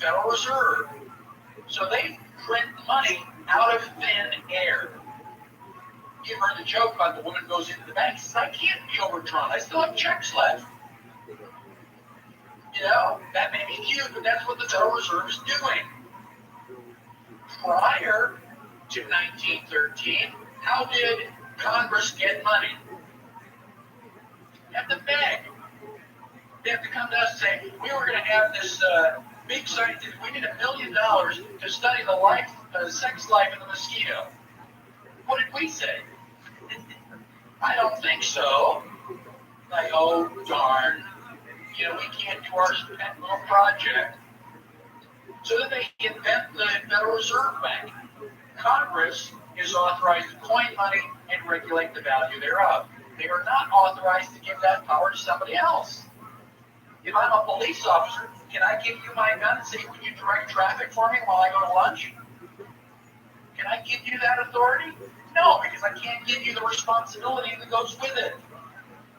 Federal Reserve. So they print money out of thin air. You've heard the joke about the woman goes into the bank and says, I can't be overdrawn. I still have checks left. You know, that may be cute, but that's what the Federal Reserve is doing. Prior to 1913, how did Congress get money? They have to beg. They have to come to us and say, we were going to have this big scientific, we need $1 million to study the sex life of the mosquito. What did we say? I don't think so. Like, oh, darn. You know, we can't do our little project. So then they invent the Federal Reserve Bank. Congress is authorized to coin money and regulate the value thereof. They are not authorized to give that power to somebody else. If I'm a police officer, Can I give you my gun and say, would you direct traffic for me while I go to lunch? Can I give you that authority? No, because I can't give you the responsibility that goes with it.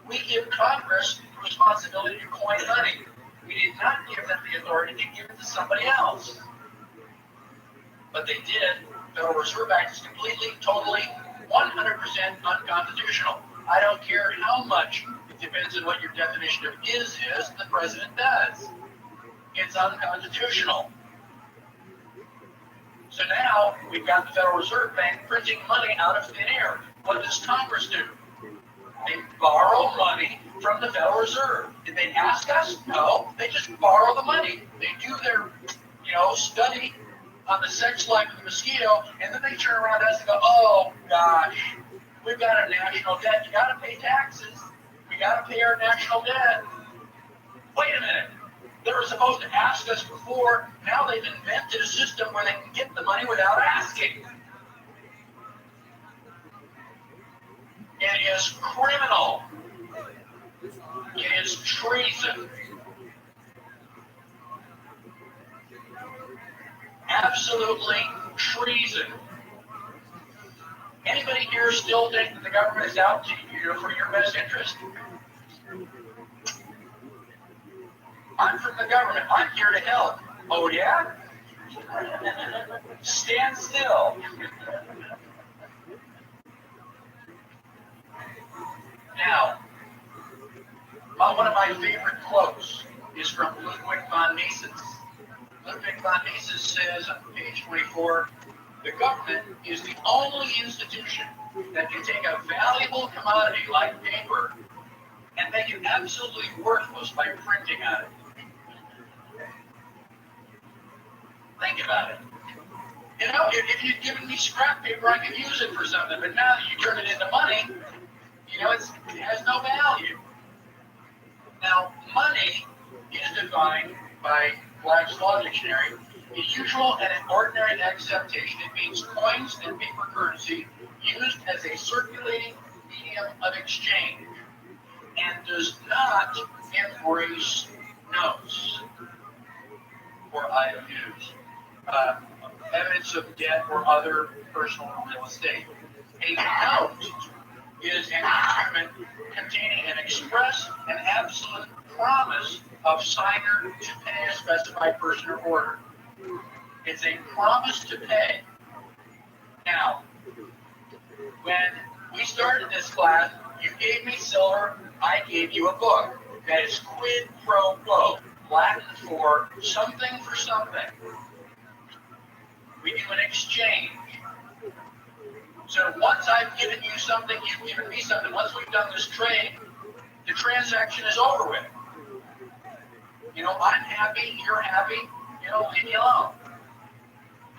We give Congress the responsibility to coin money. We did not give them the authority to give it to somebody else. But they did. The Federal Reserve Act is completely, totally, 100% unconstitutional. I don't care how much, it depends on what your definition of is, the president does. It's unconstitutional. So now we've got the Federal Reserve Bank printing money out of thin air. What does Congress do? They borrow money from the Federal Reserve. Did they ask us? No. They just borrow the money. They do their, study on the sex life of the mosquito, and then they turn around to us and go, oh, gosh, we've got a national debt. You got to pay taxes. We got to pay our national debt. Wait a minute. They were supposed to ask us before. Now they've invented a system where they can get the money without asking. It is criminal. It is treason. Absolutely treason. Anybody here still think that the government is out to you for your best interest? I'm from the government. I'm here to help. Oh, yeah? Stand still. Now, one of my favorite quotes is from Ludwig von Mises. Ludwig von Mises says on page 24, the government is the only institution that can take a valuable commodity like paper and make it absolutely worthless by printing on it. Think about it. If you'd given me scrap paper, I could use it for something, but now that you turn it into money, it has no value. Now, money is defined by Black's Law Dictionary. A usual and an ordinary acceptation. It means coins and paper currency used as a circulating medium of exchange and does not embrace notes or IOUs, evidence of debt or other personal real estate. A note is an instrument containing an express and absolute promise of signer to pay a specified person or order. It's a promise to pay. Now, when we started this class, you gave me silver, I gave you a book. That is quid pro quo, Latin for something for something. We do an exchange. So once I've given you something, you've given me something. Once we've done this trade, the transaction is over with. I'm happy, you're happy, leave me alone.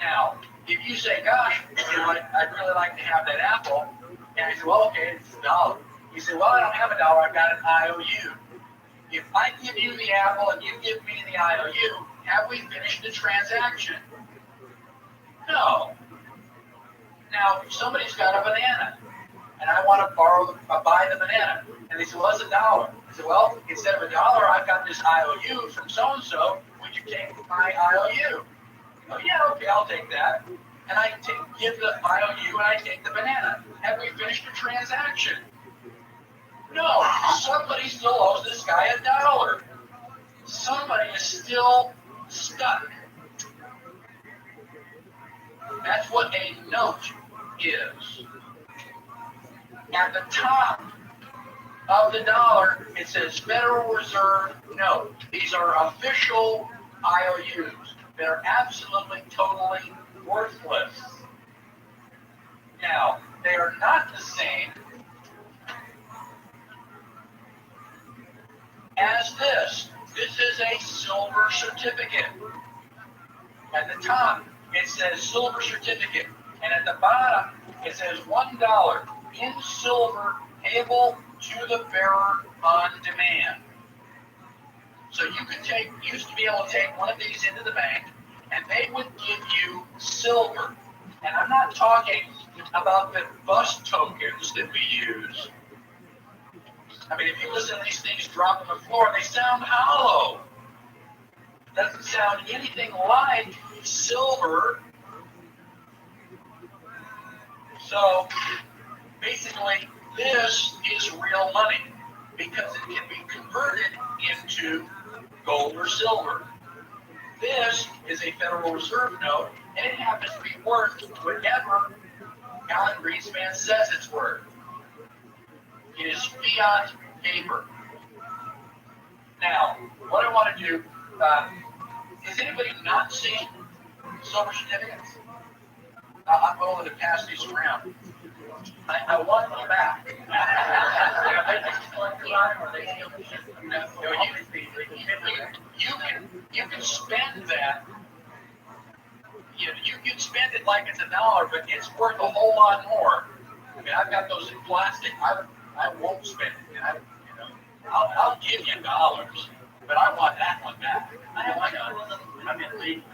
Now, if you say, gosh, I'd really like to have that apple, and I say, well, okay, it's $1. You say, well, I don't have $1, I've got an IOU. If I give you the apple and you give me the IOU, have we finished the transaction? No. Now, if somebody's got a banana, and I want to buy the banana, and they say, well, it's $1. I say, well, instead of $1, I've got this IOU from so-and-so. Would you take my IOU? Oh, yeah, okay, I'll take that. And I give the IOU and I take the banana. Have we finished the transaction? No, somebody still owes this guy $1. Somebody is still stuck. That's what a note is. At the top of the dollar, it says Federal Reserve Note. These are official IOUs. They're absolutely, totally worthless. Now, they are not the same as this. This is a silver certificate. At the top, it says silver certificate. And at the bottom, it says $1 in silver payable to the bearer on demand. So you used to be able to take one of these into the bank, and they would give you silver. And I'm not talking about the bus tokens that we use. I mean, if you listen to these things drop on the floor, they sound hollow. Doesn't sound anything like silver. So basically, this is real money because it can be converted into gold or silver. This is a Federal Reserve note, and it happens to be worth whatever John Greenspan says it's worth. It is fiat paper. Now, what I want to do, has anybody not seen silver certificates? I'm willing to pass these around. I want them back. You can spend that. You can spend it like it's $1, but it's worth a whole lot more. I mean, I've got those in plastic. I won't spend it. I'll give you dollars, but I want that one back. I mean, legally.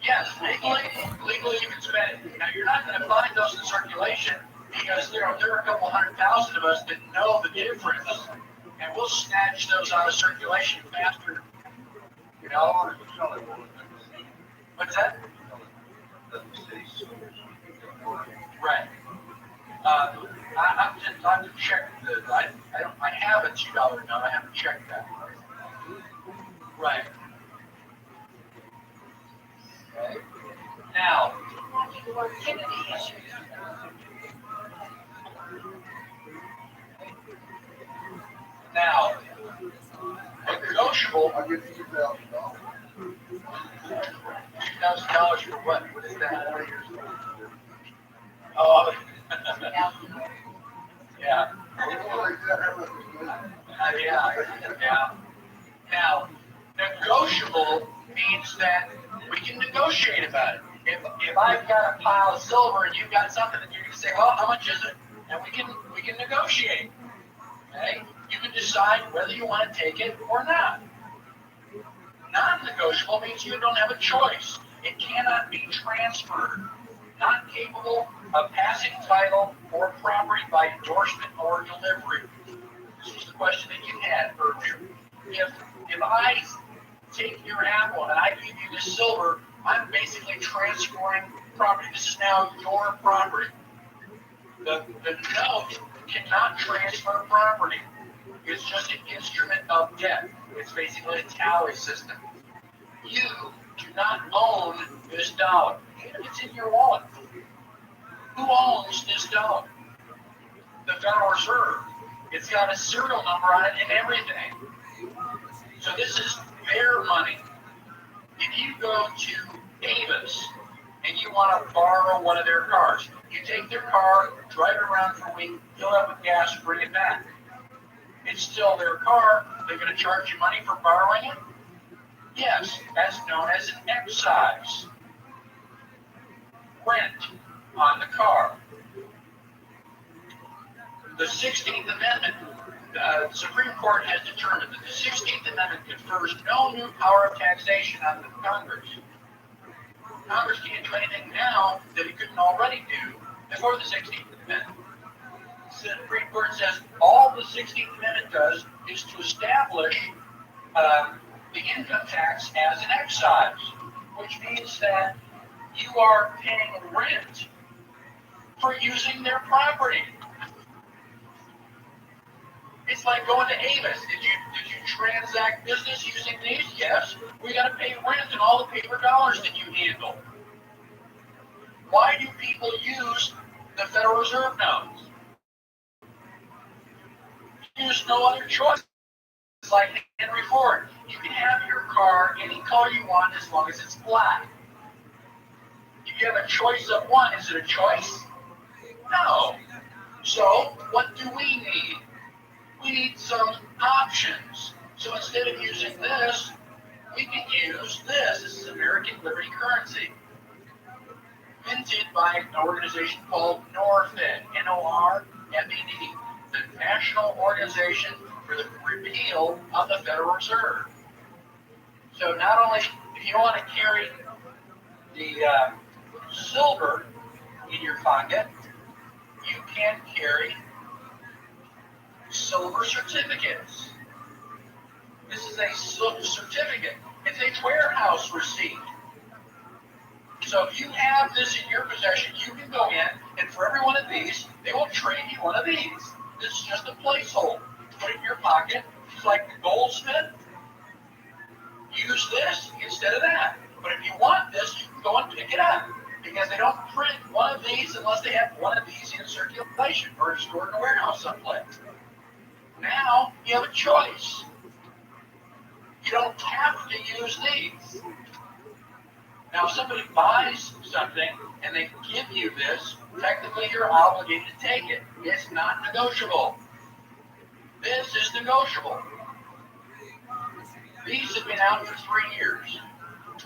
Yes, legally you can spend it. Now, you're not going to find those in circulation because there are a couple 100,000 of us that know the difference, and we'll snatch those out of circulation faster. What's that? Right. I'm to check I have a $2 note. I haven't checked that. Right. Okay. Now, negotiable. I'll give you $2,000. $2,000 for what? What is that? Oh, yeah. Yeah. Now, negotiable means that we can negotiate about it. If I've got a pile of silver and you've got something, and you can say, "Oh, how much is it?" And we can negotiate. Okay? You can decide whether you want to take it or not. Non-negotiable means you don't have a choice. It cannot be transferred. Not capable of passing title or property by endorsement or delivery. This was the question that you had earlier. If I take your apple and I give you the silver, I'm basically transferring property. This is now your property. The note cannot transfer property. It's just an instrument of debt. It's basically a tally system. You do not own this dollar. It's in your wallet. Who owns this dollar? The Federal Reserve. It's got a serial number on it and everything. So this is their money. If you go to Avis and you want to borrow one of their cars, you take their car, drive it around for a week, fill it up with gas, bring it back. It's still their car. They're going to charge you money for borrowing it? Yes, that's known as an excise. Rent on the car. The 16th Amendment, the Supreme Court has determined that the 16th Amendment confers no new power of taxation on the Congress. Congress can't do anything now that it couldn't already do before the 16th Amendment. The Supreme Court says all the 16th Amendment does is to establish the income tax as an excise, which means that you are paying rent for using their property. It's like going to Avis. Did you transact business using these? Yes. We got to pay rent and all the paper dollars that you handle. Why do people use the Federal Reserve notes? There's no other choice. It's like Henry Ford. You can have your car any color you want as long as it's black. If you have a choice of one, is it a choice? No. So, what do we need? We need some options. So instead of using this, we can use this. This is American Liberty Currency. Minted by an organization called NORFED, N-O-R-F-E-D, the National Organization for the Repeal of the Federal Reserve. So not only, if you want to carry the silver in your pocket, you can carry silver certificates. This is a certificate. It's a warehouse receipt. So if you have this in your possession, you can go in, and for every one of these, they will trade you one of these. This is just a placeholder. Put it in your pocket. It's like the goldsmith. Use this instead of that. But if you want this, you can go and pick it up. Because they don't print one of these unless they have one of these in circulation or stored in a warehouse someplace. Now you have a choice. You don't have to use these. Now if somebody buys something and they give you this, technically you're obligated to take it. It's not negotiable. This is negotiable. These have been out for 3 years.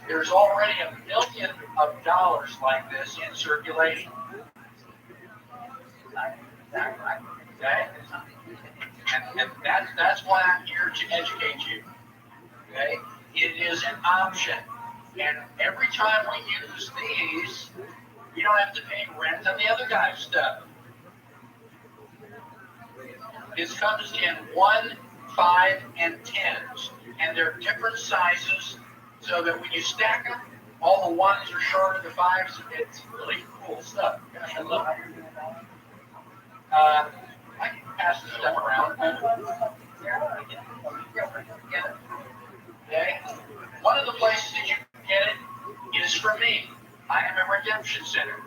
There's already $1 million like this in circulation. Okay? And that's why I'm here to educate you. Okay? It is an option. And every time we use these, we don't have to pay rent on the other guy's stuff. This comes in 1, 5, and 10s. And they're different sizes, so that when you stack them, all the 1s are short of the 5s. It's really cool stuff. Gosh, I love it. I can pass this stuff around. Okay? One of the places that you can get it is from me. I am a redemption center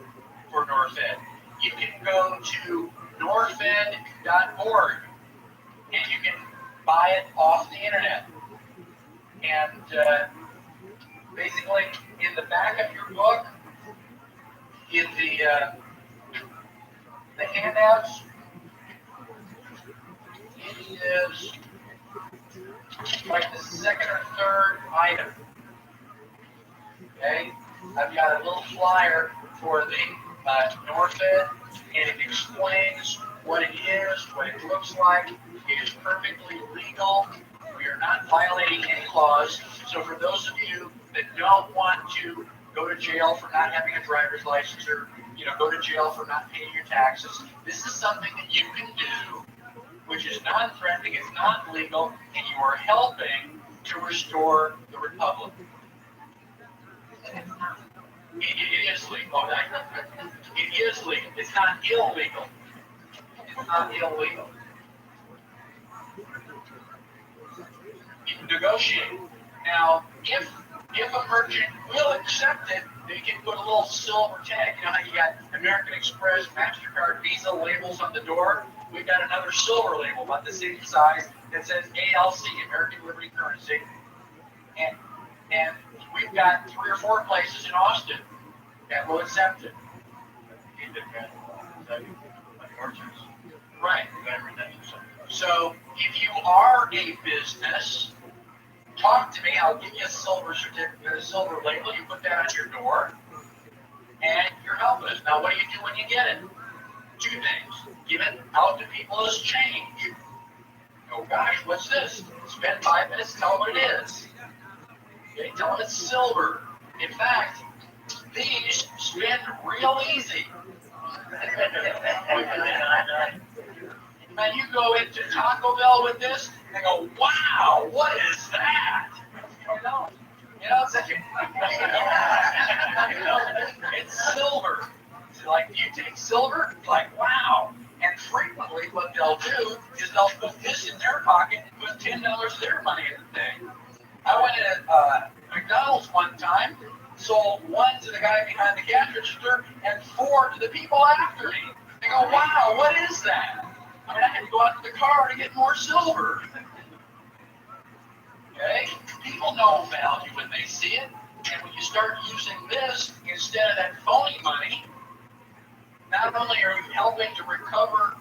for NorFed. You can go to norfed.org and you can buy it off the internet. And basically, in the back of your book, in the handouts, it is like the second or third item. Okay, I've got a little flyer for the NorFed, and it explains what it is, what it looks like. It is perfectly legal. We are not violating any laws. So for those of you that don't want to go to jail for not having a driver's license, or go to jail for not paying your taxes, this is something that you can do, which is non-threatening, it's not legal, and you are helping to restore the republic. It is legal. It is legal. It's not illegal. It's not illegal. You can negotiate. Now, if a merchant will accept it, they can put a little silver tag. You know how you got American Express, MasterCard, Visa labels on the door? We've got another silver label about the same size that says ALC, American Liberty Currency. And we've got 3 or 4 places in Austin that will accept it. Right. So if you are a business, talk to me. I'll give you a silver certificate, a silver label. You put that on your door, and you're helping us. Now, what do you do when you get it? 2 things. Give it out to people as change. Oh gosh, what's this? Spend 5 minutes, tell them what it is. Okay, tell them it's silver. In fact, these spin real easy. And you go into Taco Bell with this, and go, wow, what is that? It's it's silver. So like, you take silver, like, wow. And frequently what they'll do is they'll put this in their pocket and put $10 of their money in the thing. I went in McDonald's one time, sold 1 to the guy behind the cash register and 4 to the people after me. They go, wow, what is that? I mean, I had to go out to the car to get more silver. Okay? People know value when they see it. And when you start using this instead of that phony money, not only are you helping to recover,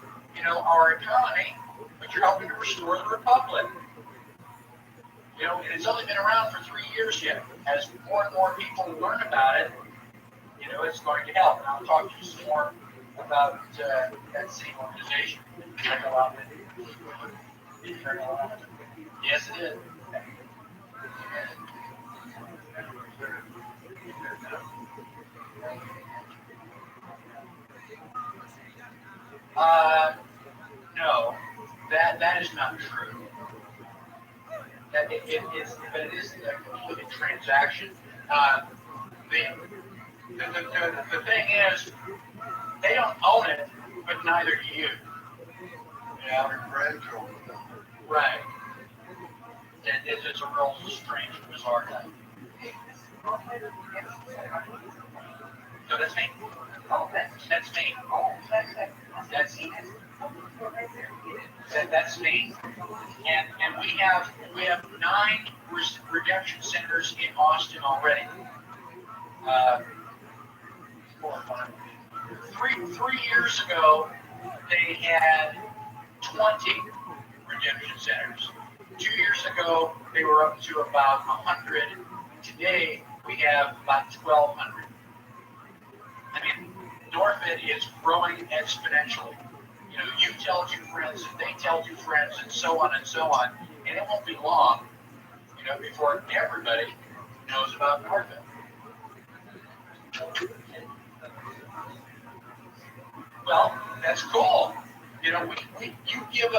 our economy, but you're helping to restore the republic. It's only been around for 3 years yet. As more and more people learn about it, it's going to help. And I'll talk to you some more about that same organization. Yes, it is. No, that is not true. But it is a completed transaction. Uh, the thing is, they don't own it, but neither do you. Yeah, Your grandchildren. right. It's a real strange, bizarre thing. So that's me. That's me. That's me. And we have 9 redemption centers in Austin already. 4 or 5. 3 years ago, they had 20 redemption centers. 2 years ago, they were up to about 100. Today, we have about 1,200. I mean, Northfed is growing exponentially. You know, you tell 2 friends, and they tell 2 friends, and so on and so on. And it won't be long, you know, before everybody knows about Northfed. Well, that's cool. You know, you give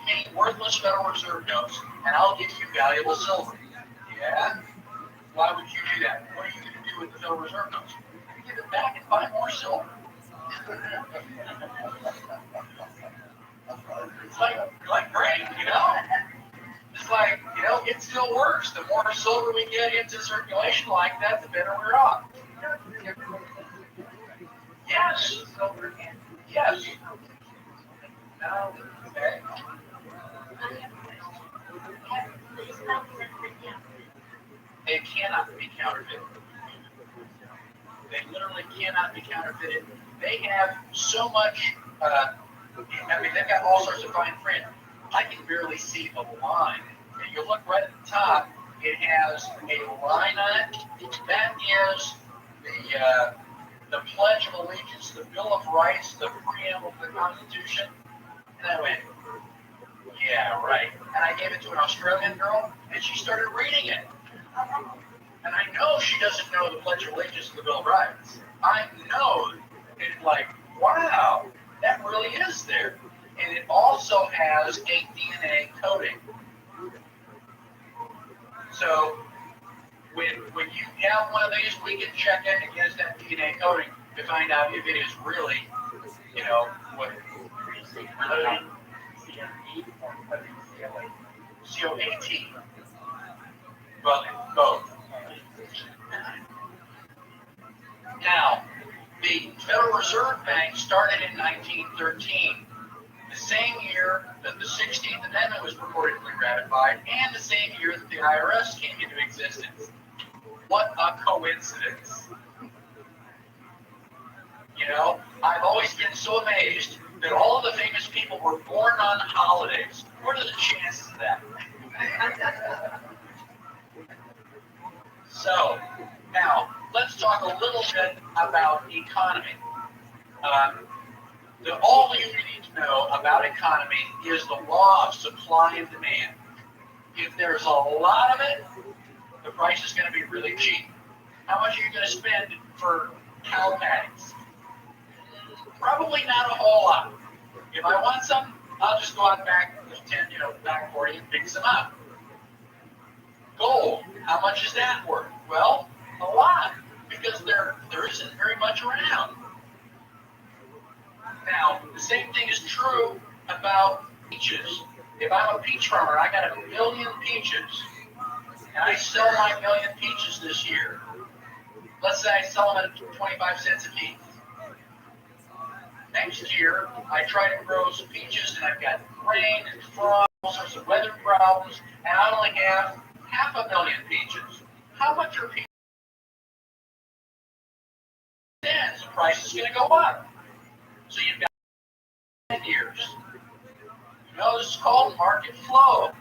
me worthless Federal Reserve notes, and I'll give you valuable silver. Yeah? Why would you do that? What are you going to do with the Federal Reserve notes? Give it back and buy more silver. It's like great, you know? It's like, you know, it still works. The more silver we get into circulation like that, the better we're off. Yes. Yes. No. Okay. They cannot be counterfeited. They literally cannot be counterfeited. They have so much, I mean, they've got all sorts of fine print. I can barely see the line. And you look right at the top, it has a line on it. That is the Pledge of Allegiance, the Bill of Rights, the preamble of the Constitution. And I went, yeah, right. And I gave it to an Australian girl, and she started reading it. And I know she doesn't know the Pledge of Allegiance and the Bill of Rights. I know it's like, wow, that really is there. And it also has a DNA coding. So when you have one of these, we can check it against that DNA coding to find out if it is really, you know, what COAT. Well, both. Now, the Federal Reserve Bank started in 1913, the same year that the 16th Amendment was purportedly ratified, and the same year that the IRS came into existence. What a coincidence. You know, I've always been so amazed that all of the famous people were born on holidays. What are the chances of that? So, now, let's talk a little bit about economy. All you need to know about economy is the law of supply and demand. If there's a lot of it, the price is going to be really cheap. How much are you going to spend for cow patties? Probably not a whole lot. If I want some, I'll just go out back, back 40 and pick some up. Gold, how much is that worth? Well, a lot, because there isn't very much around. Now, the same thing is true about peaches. If I'm a peach farmer, I got 1 million peaches, and I sell my 1 million peaches this year. Let's say I sell them at 25 cents a piece. Next year, I try to grow some peaches, and I've got rain and frost, all sorts of weather problems, and I only have 500,000 peaches. How much are peaches? Then the price is going to go up. So you've got 10 years. You know, this is called market flow.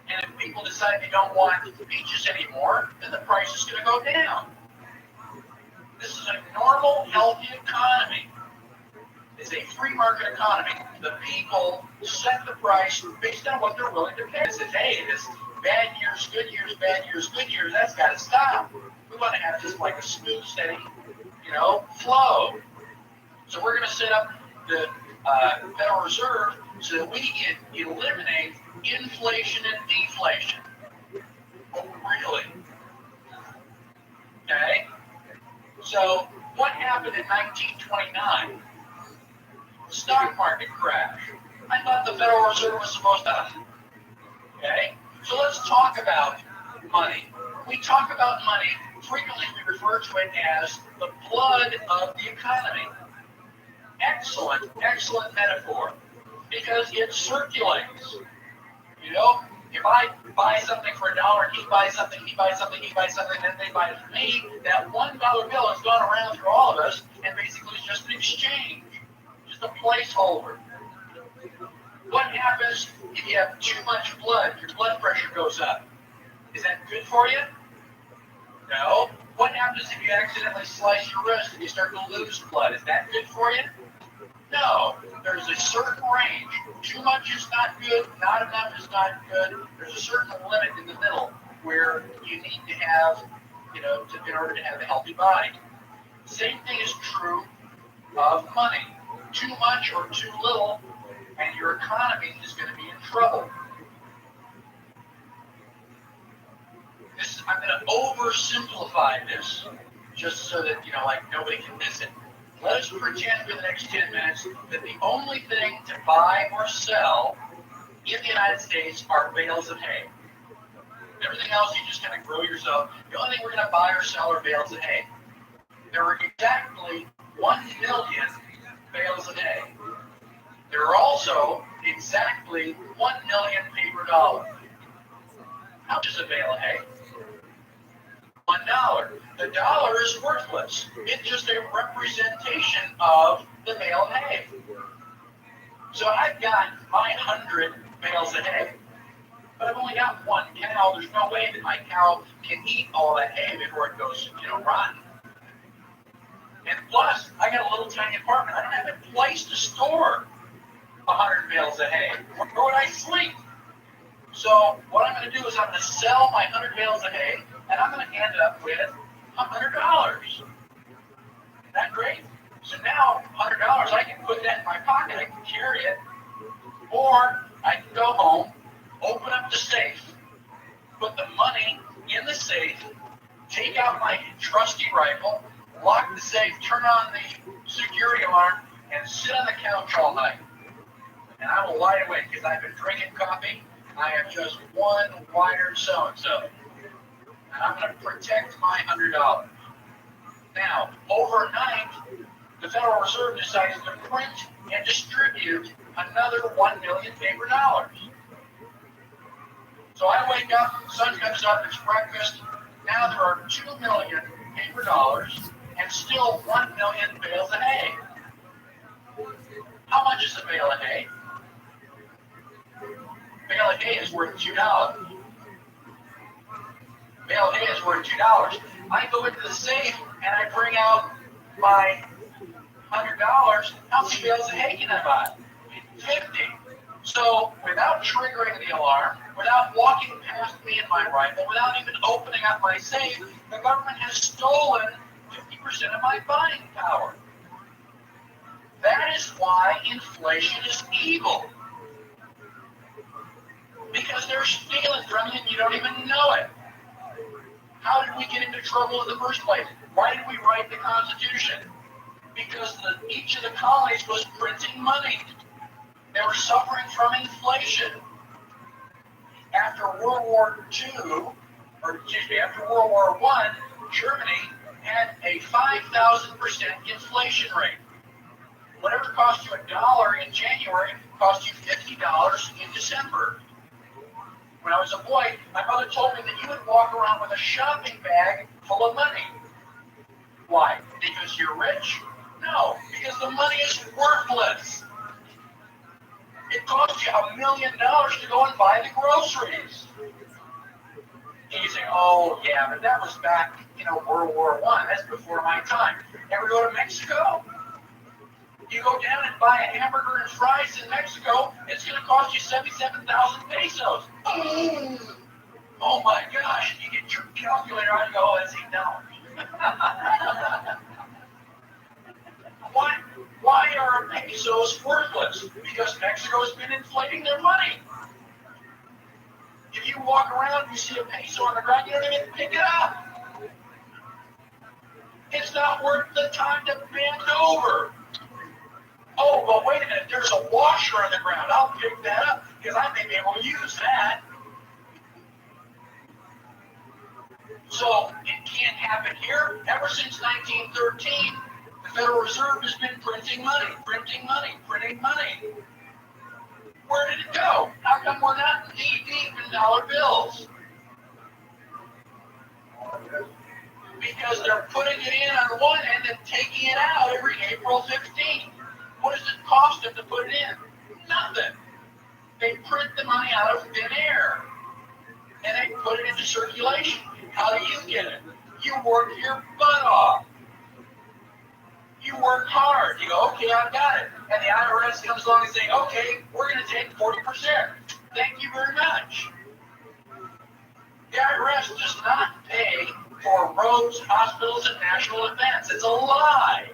And if people decide they don't want the peaches anymore, then the price is going to go down. This is a normal, healthy economy. It's a free market economy. The people set the price based on what they're willing to pay. It says, hey, this bad years, good years, bad years, good years, that's got to stop. We want to have just like a smooth, steady, flow. So we're going to set up the Federal Reserve so that we can eliminate inflation and deflation. Oh, really? Okay. So what happened in 1929? Stock market crash. I thought the Federal Reserve was supposed to. Okay. So let's talk about money. We talk about money. Frequently we refer to it as the blood of the economy. Excellent, excellent metaphor. Because it circulates. You know, if I buy something for $1, he buys something, he buys something, he buys something, then they buy it for me, that $1 bill has gone around through all of us, and basically it's just an exchange, just a placeholder. What happens if you have too much blood? Your blood pressure goes up. Is that good for you? No. What happens if you accidentally slice your wrist and you start to lose blood? Is that good for you? No, there's a certain range. Too much is not good, not enough is not good. There's a certain limit in the middle where you need to have, in order to have a healthy body. Same thing is true of money. Too much or too little, and your economy is going to be in trouble. I'm going to oversimplify this, just so that, nobody can miss it. Let us pretend for the next 10 minutes that the only thing to buy or sell in the United States are bales of hay. Everything else you just kind of grow yourself. The only thing we're going to buy or sell are bales of hay. There are exactly 1 million bales of hay. There are also exactly 1 million paper dollars. How much is a bale of hay? $1. The dollar is worthless. It's just a representation of the bale of hay. So I've got my 100 bales of hay, but I've only got 1 cow. There's no way that my cow can eat all that hay before it goes, rotten. And plus, I got a little tiny apartment. I don't have a place to store 100 bales of hay. Where would I sleep? So what I'm going to do is I'm going to sell my 100 bales of hay, and I'm going to end up with $100. Isn't that great? So now, $100, I can put that in my pocket, I can carry it, or I can go home, open up the safe, put the money in the safe, take out my trusty rifle, lock the safe, turn on the security alarm, and sit on the couch all night. And I will lie awake because I've been drinking coffee. I have just one wired so-and-so. And I'm going to protect my $100. Now, overnight, the Federal Reserve decides to print and distribute another 1 million paper dollars. So I wake up, the sun comes up, it's breakfast. Now there are 2 million paper dollars and still 1 million bales of hay. How much is a bale of hay? Bale of hay is worth $2. Bale of hay is worth $2. I go into the safe and I bring out my $100. How many bales of hay can I buy? 50. So without triggering the alarm, without walking past me and my rifle, without even opening up my safe, the government has stolen 50% of my buying power. That is why inflation is evil. Because they're stealing from you and you don't even know it. How did we get into trouble in the first place? Why did we write the Constitution? Because each of the colonies was printing money. They were suffering from inflation. After World War II, after World War I, Germany had a 5,000% inflation rate. Whatever cost you $1 in January cost you $50 in December. When I was a boy, my mother told me that you would walk around with a shopping bag full of money. Why? Because you're rich? No, because the money is worthless. It costs you $1 million to go and buy the groceries. And you say, oh yeah, but that was back, World War I. That's before my time. Ever go to Mexico? You go down and buy a hamburger and fries in Mexico, it's going to cost you 77,000 pesos. Oh my gosh, you get your calculator out and go, oh, that's $8. Why are pesos worthless? Because Mexico has been inflating their money. If you walk around and you see a peso on the ground, you don't even pick it up. It's not worth the time to bend over. Oh, well, wait a minute, there's a washer on the ground. I'll pick that up because I may be able to use that. So it can't happen here. Ever since 1913, the Federal Reserve has been printing money, printing money, printing money. Where did it go? How come we're not knee deep in dollar bills? Because they're putting it in on one end and taking it out every April 15th. What does it cost them to put it in? Nothing. They print the money out of thin air and they put it into circulation. How do you get it? You work your butt off. You work hard. You go, okay, I've got it. And the IRS comes along and says, okay, we're going to take 40%. Thank you very much. The IRS does not pay for roads, hospitals, and national events. It's a lie.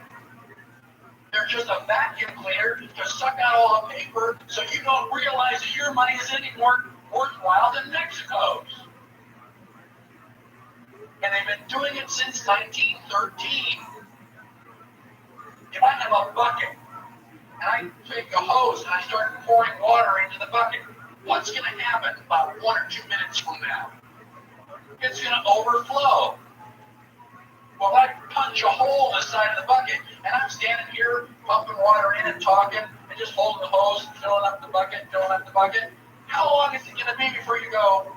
They're just a vacuum cleaner to suck out all the paper so you don't realize that your money is any more worthwhile than Mexico's. And they've been doing it since 1913. If I have a bucket and I take a hose and I start pouring water into the bucket, what's going to happen about 1 or 2 minutes from now? It's going to overflow. Well, I punch a hole in the side of the bucket and I'm standing here pumping water in and talking and just holding the hose, filling up the bucket, how long is it going to be before you go,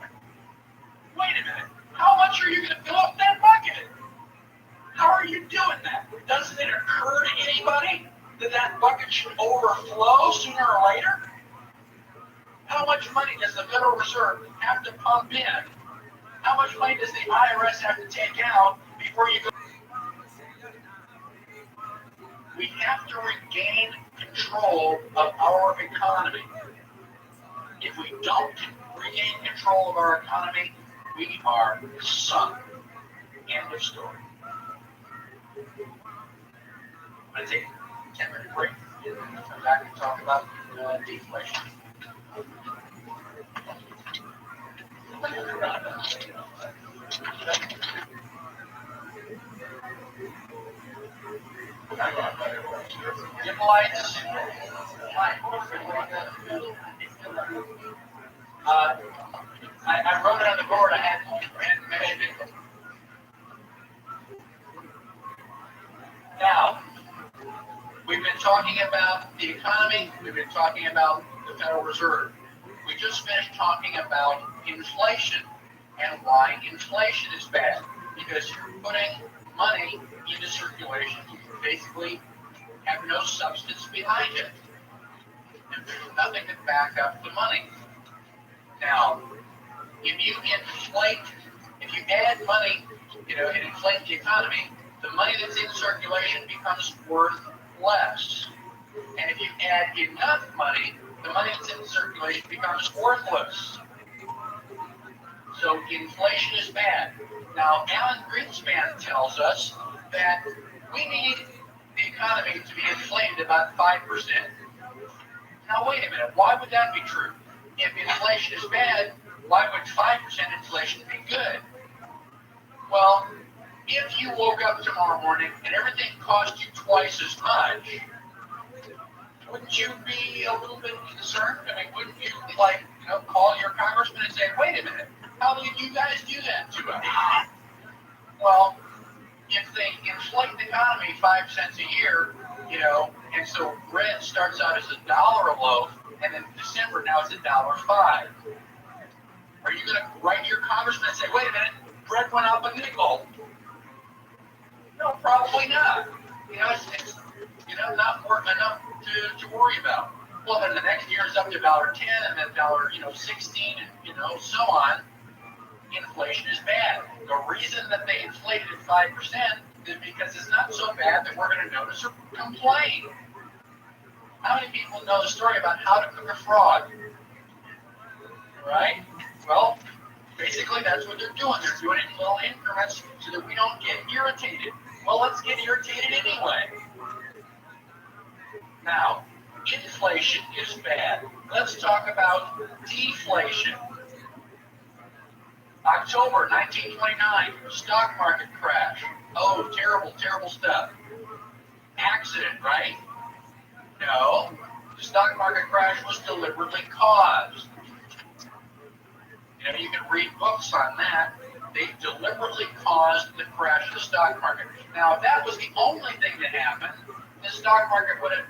wait a minute, how much are you going to fill up that bucket? How are you doing that? Doesn't it occur to anybody that that bucket should overflow sooner or later? How much money does the Federal Reserve have to pump in? How much money does the IRS have to take out before you go? We have to regain control of our economy. If we don't regain control of our economy, we are sunk. End of story. I'm going to take a 10-minute break and come back and talk about deflation. Dim lights. I wrote it on the board. I hadn't mentioned it. Now, we've been talking about the economy. We've been talking about the Federal Reserve. We just finished talking about inflation and why inflation is bad. Because you're putting money into circulation. You basically have no substance behind it. And there's nothing to back up the money. Now, if you add money, and inflate the economy, the money that's in circulation becomes worth less. And if you add enough money, the money that's in circulation becomes worthless. So inflation is bad. Now, Alan Greenspan tells us that we need the economy to be inflated about 5%. Now, wait a minute. Why would that be true? If inflation is bad, why would 5% inflation be good? Well, if you woke up tomorrow morning and everything cost you twice as much, wouldn't you be a little bit concerned? I mean, wouldn't you, call your congressman and say, wait a minute, how did you guys do that to us? Well, if they inflate the economy 5 cents a year, and so bread starts out as $1 a loaf, and in December now it's $1.05. Are you going to write to your congressman and say, wait a minute, bread went up a nickel? No, probably not. It's not worth enough to worry about. Well, then the next year is up to $1.10 and then $1.16 and so on. Inflation is bad. The reason that they inflated it 5% is because it's not so bad that we're going to notice or complain. How many people know the story about how to cook a frog? Right? Well, basically that's what they're doing. They're doing it in little increments so that we don't get irritated. Well, let's get irritated anyway. Now, inflation is bad. Let's talk about deflation. October 1929, stock market crash. Oh, terrible, terrible stuff. Accident, right? No. The stock market crash was deliberately caused. You can read books on that. They deliberately caused the crash of the stock market. Now, if that was the only thing that happened, the stock market would have,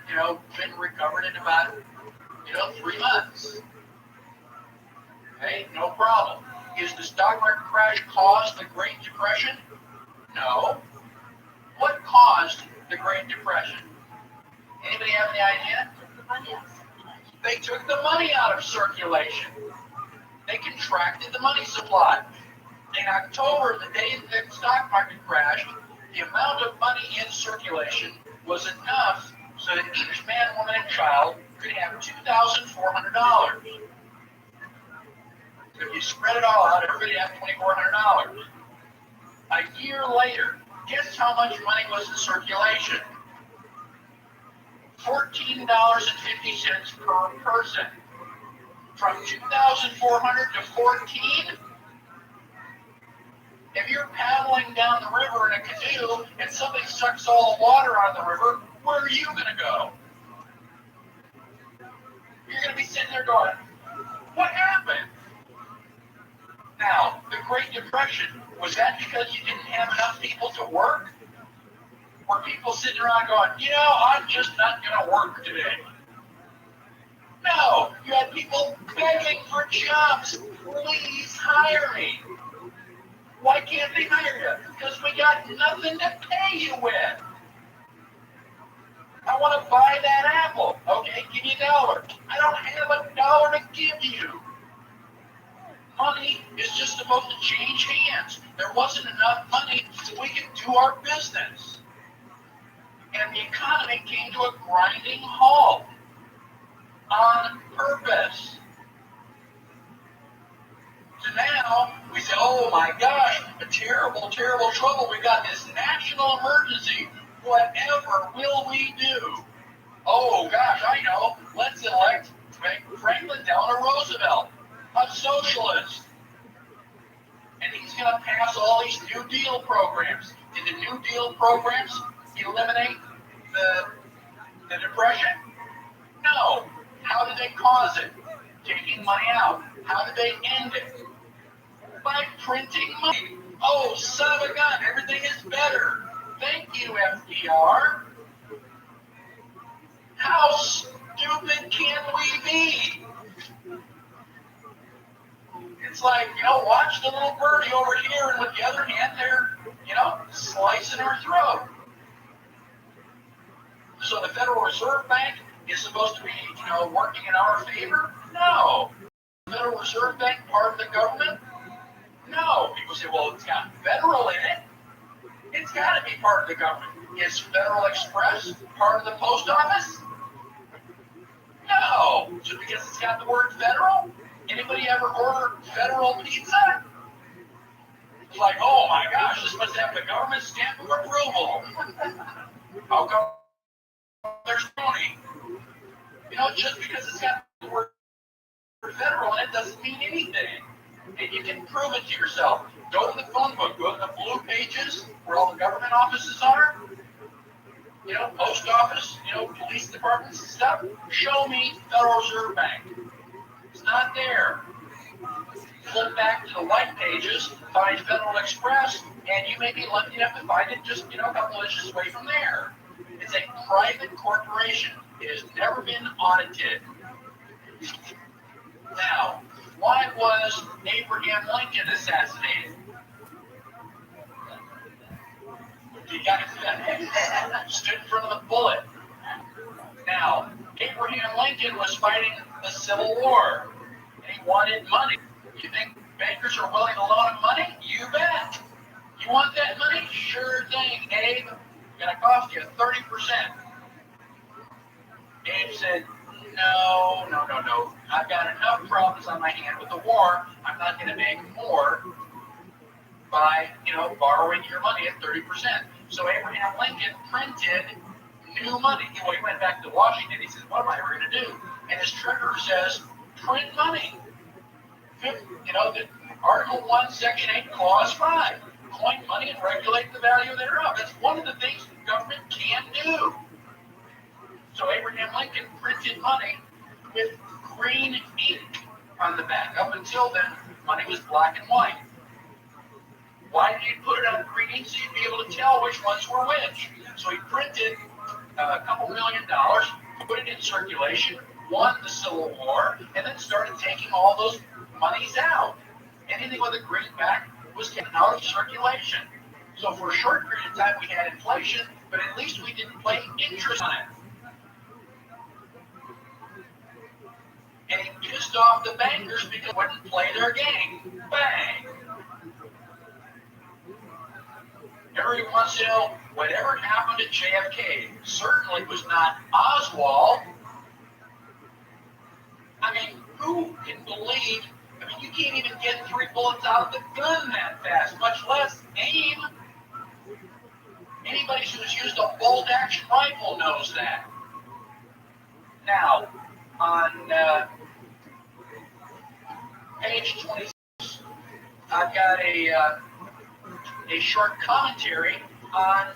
been recovered in about, 3 months. Okay, no problem. Is the stock market crash caused the Great Depression? No. What caused the Great Depression? Anybody have any idea? They took the money out of circulation. They contracted the money supply. In October, the day the stock market crashed, the amount of money in circulation was enough so that each man, woman, and child could have $2,400. If you spread it all out, everybody had $2,400. A year later, guess how much money was in circulation? $14.50 per person. From 2,400 to 14. If you're paddling down the river in a canoe and somebody sucks all the water out of the river, where are you going to go? You're going to be sitting there going, what happened? Now, the Great Depression, was that because you didn't have enough people to work? Were people sitting around going, I'm just not going to work today? No, you had people begging for jobs. Please hire me. Why can't they hire you? Because we got nothing to pay you with. I want to buy that apple. Okay, give me $1. I don't have $1 to give you. Money is just supposed to change hands. There wasn't enough money so we could do our business. And the economy came to a grinding halt on purpose. So now we say, oh my gosh, a terrible, terrible trouble. We got this national emergency. Whatever will we do? Oh gosh, I know. Let's elect Franklin Delano Roosevelt, a socialist. And he's going to pass all these New Deal programs. Did the New Deal programs eliminate the Depression? No. How did they cause it? Taking money out. How did they end it? By printing money. Oh, son of a gun, everything is better. Thank you, FDR. How stupid can we be? It's like, watch the little birdie over here, and with the other hand, they're, slicing her throat. So the Federal Reserve Bank is supposed to be, working in our favor? No. The Federal Reserve Bank part of the government? No. People say, well, it's got federal in it. It's got to be part of the government. Is Federal Express part of the post office? No. Just because it's got the word federal? Anybody ever order federal pizza? It's like, oh my gosh, this must have the government stamp of approval. How come there's phony? Just because it's got the word federal in it doesn't mean anything. And you can prove it to yourself. Go to the phone book, go to the blue pages where all the government offices are. Post office, police departments and stuff. Show me Federal Reserve Bank. It's not there. Flip back to the white pages, find Federal Express, and you may be lucky enough to find it just, a couple inches away from there. It's a private corporation. It has never been audited. Now, why was Abraham Lincoln assassinated? He got stood in front of the bullet. Now, Abraham Lincoln was fighting the Civil War, and he wanted money. You think bankers are willing to loan him money? You bet. You want that money? Sure thing, Abe. Gonna cost you 30%. Abe said, no. I've got enough problems on my hand with the war. I'm not gonna make more by, borrowing your money at 30%. So Abraham Lincoln printed new money. He went back to Washington. He said, what am I ever going to do? And his treasurer says, print money. The Article 1, Section 8, Clause 5. Coin money and regulate the value thereof. That's one of the things the government can do. So Abraham Lincoln printed money with green ink on the back. Up until then, money was black and white. Why did he put it on green ink? So you'd be able to tell which ones were which. So he printed a couple $1 million, put it in circulation, won the Civil War, and then started taking all those monies out. Anything with a green back was taken out of circulation. So for a short period of time we had inflation, but at least we didn't pay interest on it. And he pissed off the bankers because they wouldn't play their game. Bang! Every once in a while, whatever happened to JFK certainly was not Oswald. I mean, who can believe? I mean, you can't even get 3 bullets out of the gun that fast, much less aim. Anybody who's used a bolt-action rifle knows that. Now, on page 26, I've got a short commentary on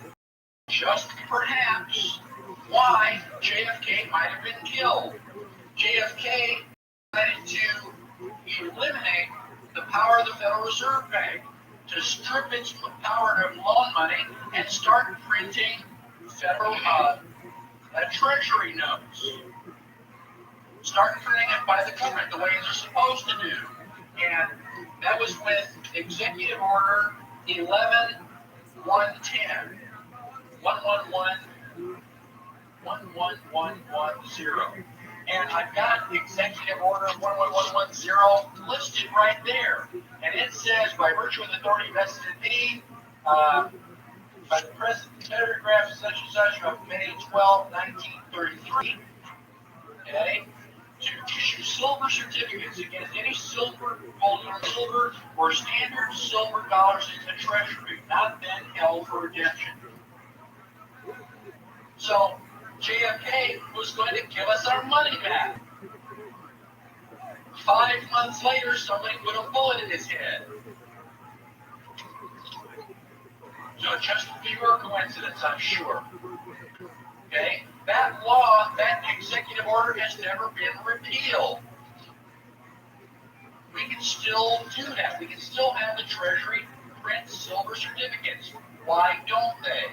just perhaps why JFK might have been killed. JFK wanted to eliminate the power of the Federal Reserve Bank, to strip its power to loan money and start printing federal treasury notes. Start printing it by the government the way they're supposed to do. And that was with Executive Order 11-110, 11110. And I've got Executive Order 11110 listed right there. And it says, by virtue of the authority vested in me, by the President, paragraph such and such of May 12, 1933, okay, to issue silver certificates against any silver, gold or silver, or standard silver dollars in the Treasury, not then held for redemption. So JFK was going to give us our money back. 5 months later, somebody put a bullet in his head. So just pure coincidence, I'm sure. Okay? That law, that executive order has never been repealed. We can still do that. We can still have the Treasury print silver certificates. Why don't they?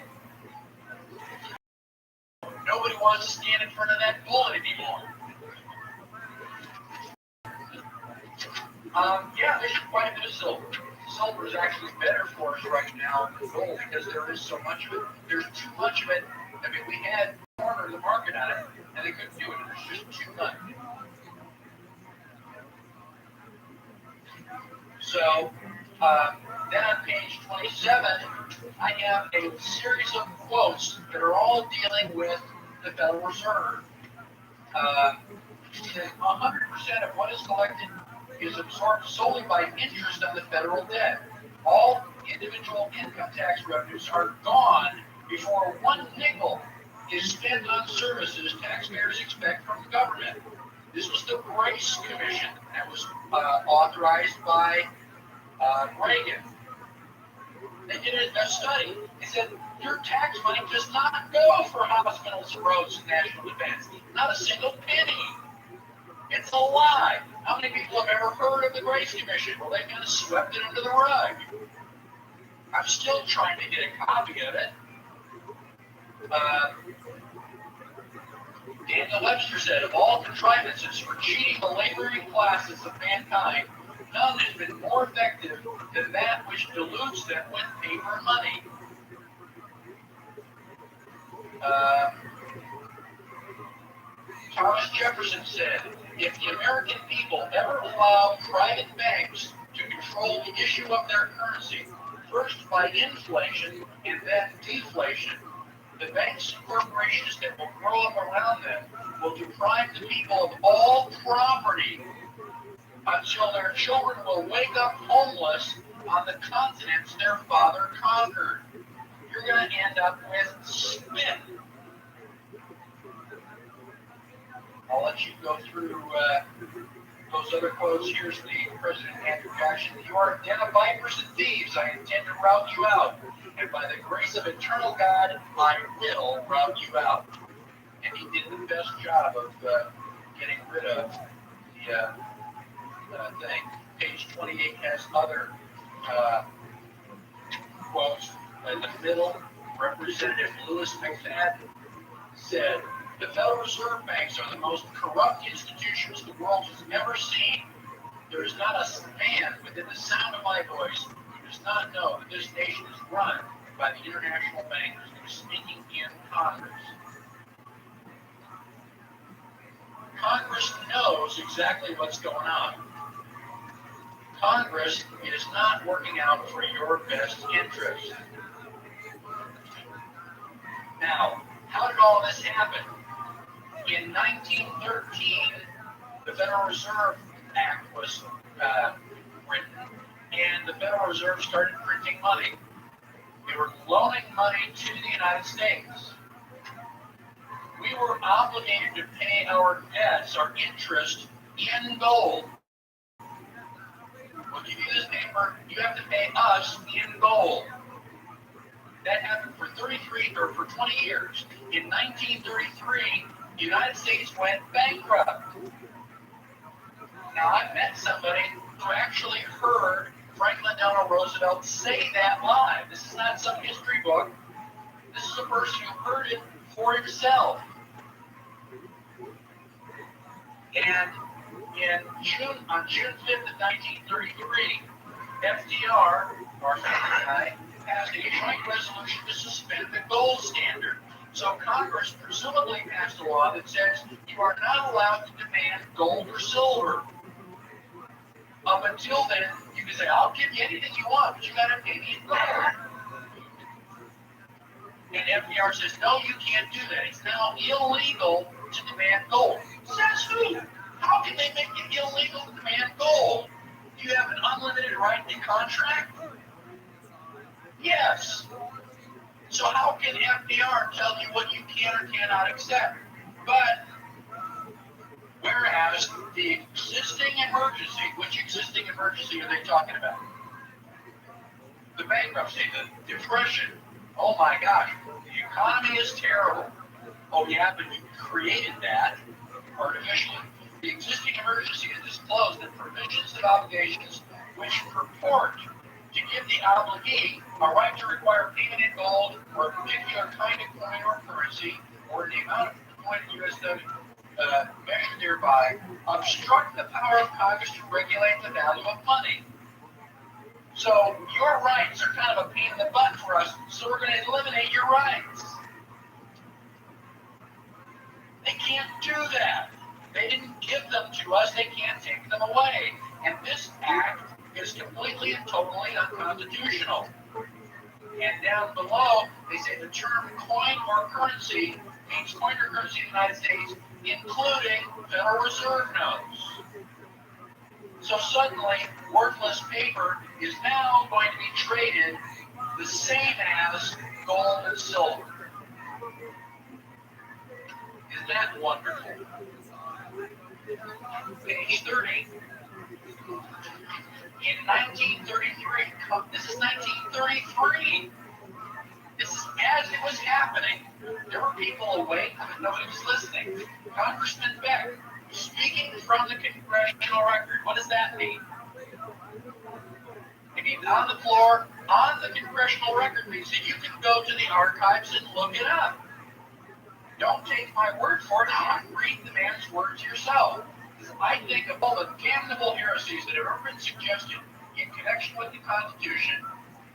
Nobody wants to stand in front of that bullet anymore. Yeah, there's quite a bit of silver. Silver is actually better for us right now than gold because there is so much of it. There's too much of it. I mean, we had cornered the market on it, and they couldn't do it. There's just too much. So, then on page 27, I have a series of quotes that are all dealing with the Federal Reserve. 100% of what is collected is absorbed solely by interest on the federal debt. All individual income tax revenues are gone before 1 nickel is spent on services taxpayers expect from the government. This was the Grace Commission that was authorized by Reagan. They did a study. They said, your tax money does not go for hospitals, roads, and national defense. Not a single penny. It's a lie. How many people have ever heard of the Grace Commission? Well, they kind of swept it under the rug. I'm still trying to get a copy of it. Daniel Webster said, of all contrivances for cheating the laboring classes of mankind, none has been more effective than that which dilutes them with paper money. Thomas Jefferson said, if the American people ever allow private banks to control the issue of their currency, first by inflation and then deflation, the banks and corporations that will grow up around them will deprive the people of all property until their children will wake up homeless on the continents their father conquered. You're going to end up with spit. I'll let you go through those other quotes. Here's the President Andrew Jackson. You are a den of vipers and thieves. I intend to rout you out. And by the grace of eternal God, I will rout you out. And he did the best job of getting rid of the thing. Page 28 has other quotes. In the middle, Representative Louis McFadden said, the Federal Reserve banks are the most corrupt institutions the world has ever seen. There is not a man within the sound of my voice who does not know that this nation is run by the international bankers who are sneaking in Congress. Congress knows exactly what's going on. Congress is not working out for your best interest. Now, how did all this happen? In 1913, the Federal Reserve Act was written, and the Federal Reserve started printing money. They were loaning money to the United States. We were obligated to pay our debts, our interest, in gold. We'll give you this paper, you have to pay us in gold. That happened for 20 years. In 1933, the United States went bankrupt. Now, I met somebody who actually heard Franklin Delano Roosevelt say that live. This is not some history book. This is a person who heard it for himself. And on June 5th of 1933, FDR, our family guy, passed a joint resolution to suspend the gold standard. So Congress presumably passed a law that says you are not allowed to demand gold or silver. Up until then, you can say, I'll give you anything you want, but you got to pay me in gold. And FDR says, no, you can't do that. It's now illegal to demand gold. Says who? How can they make it illegal to demand gold? Do you have an unlimited right to contract? Yes. So how can FDR tell you what you can or cannot accept? But whereas the existing emergency, which existing emergency are they talking about? The bankruptcy, the depression. Oh my gosh, the economy is terrible. Oh yeah, but you created that artificially. The existing emergency is disclosed that provisions and obligations which purport to give the obligee a right to require payment in gold or a particular kind of coin or currency or the amount of coin in US measured thereby obstruct the power of Congress to regulate the value of money. So your rights are kind of a pain in the butt for us, so we're going to eliminate your rights. They can't do that. They didn't give them to us. They can't take them away. And this act is completely and totally unconstitutional. And down below, they say the term coin or currency means coin or currency in the United States, including Federal Reserve notes. So suddenly, worthless paper is now going to be traded the same as gold and silver. Isn't that wonderful? Page 30. In 1933, this is 1933. This is as it was happening. There were people awake, but nobody was listening. Congressman Beck, speaking from the congressional record. What does that mean? It means on the floor, on the congressional record means that you can go to the archives and look it up. Don't take my word for it. Read the man's words yourself. I think of all the damnable heresies that have ever been suggested in connection with the Constitution,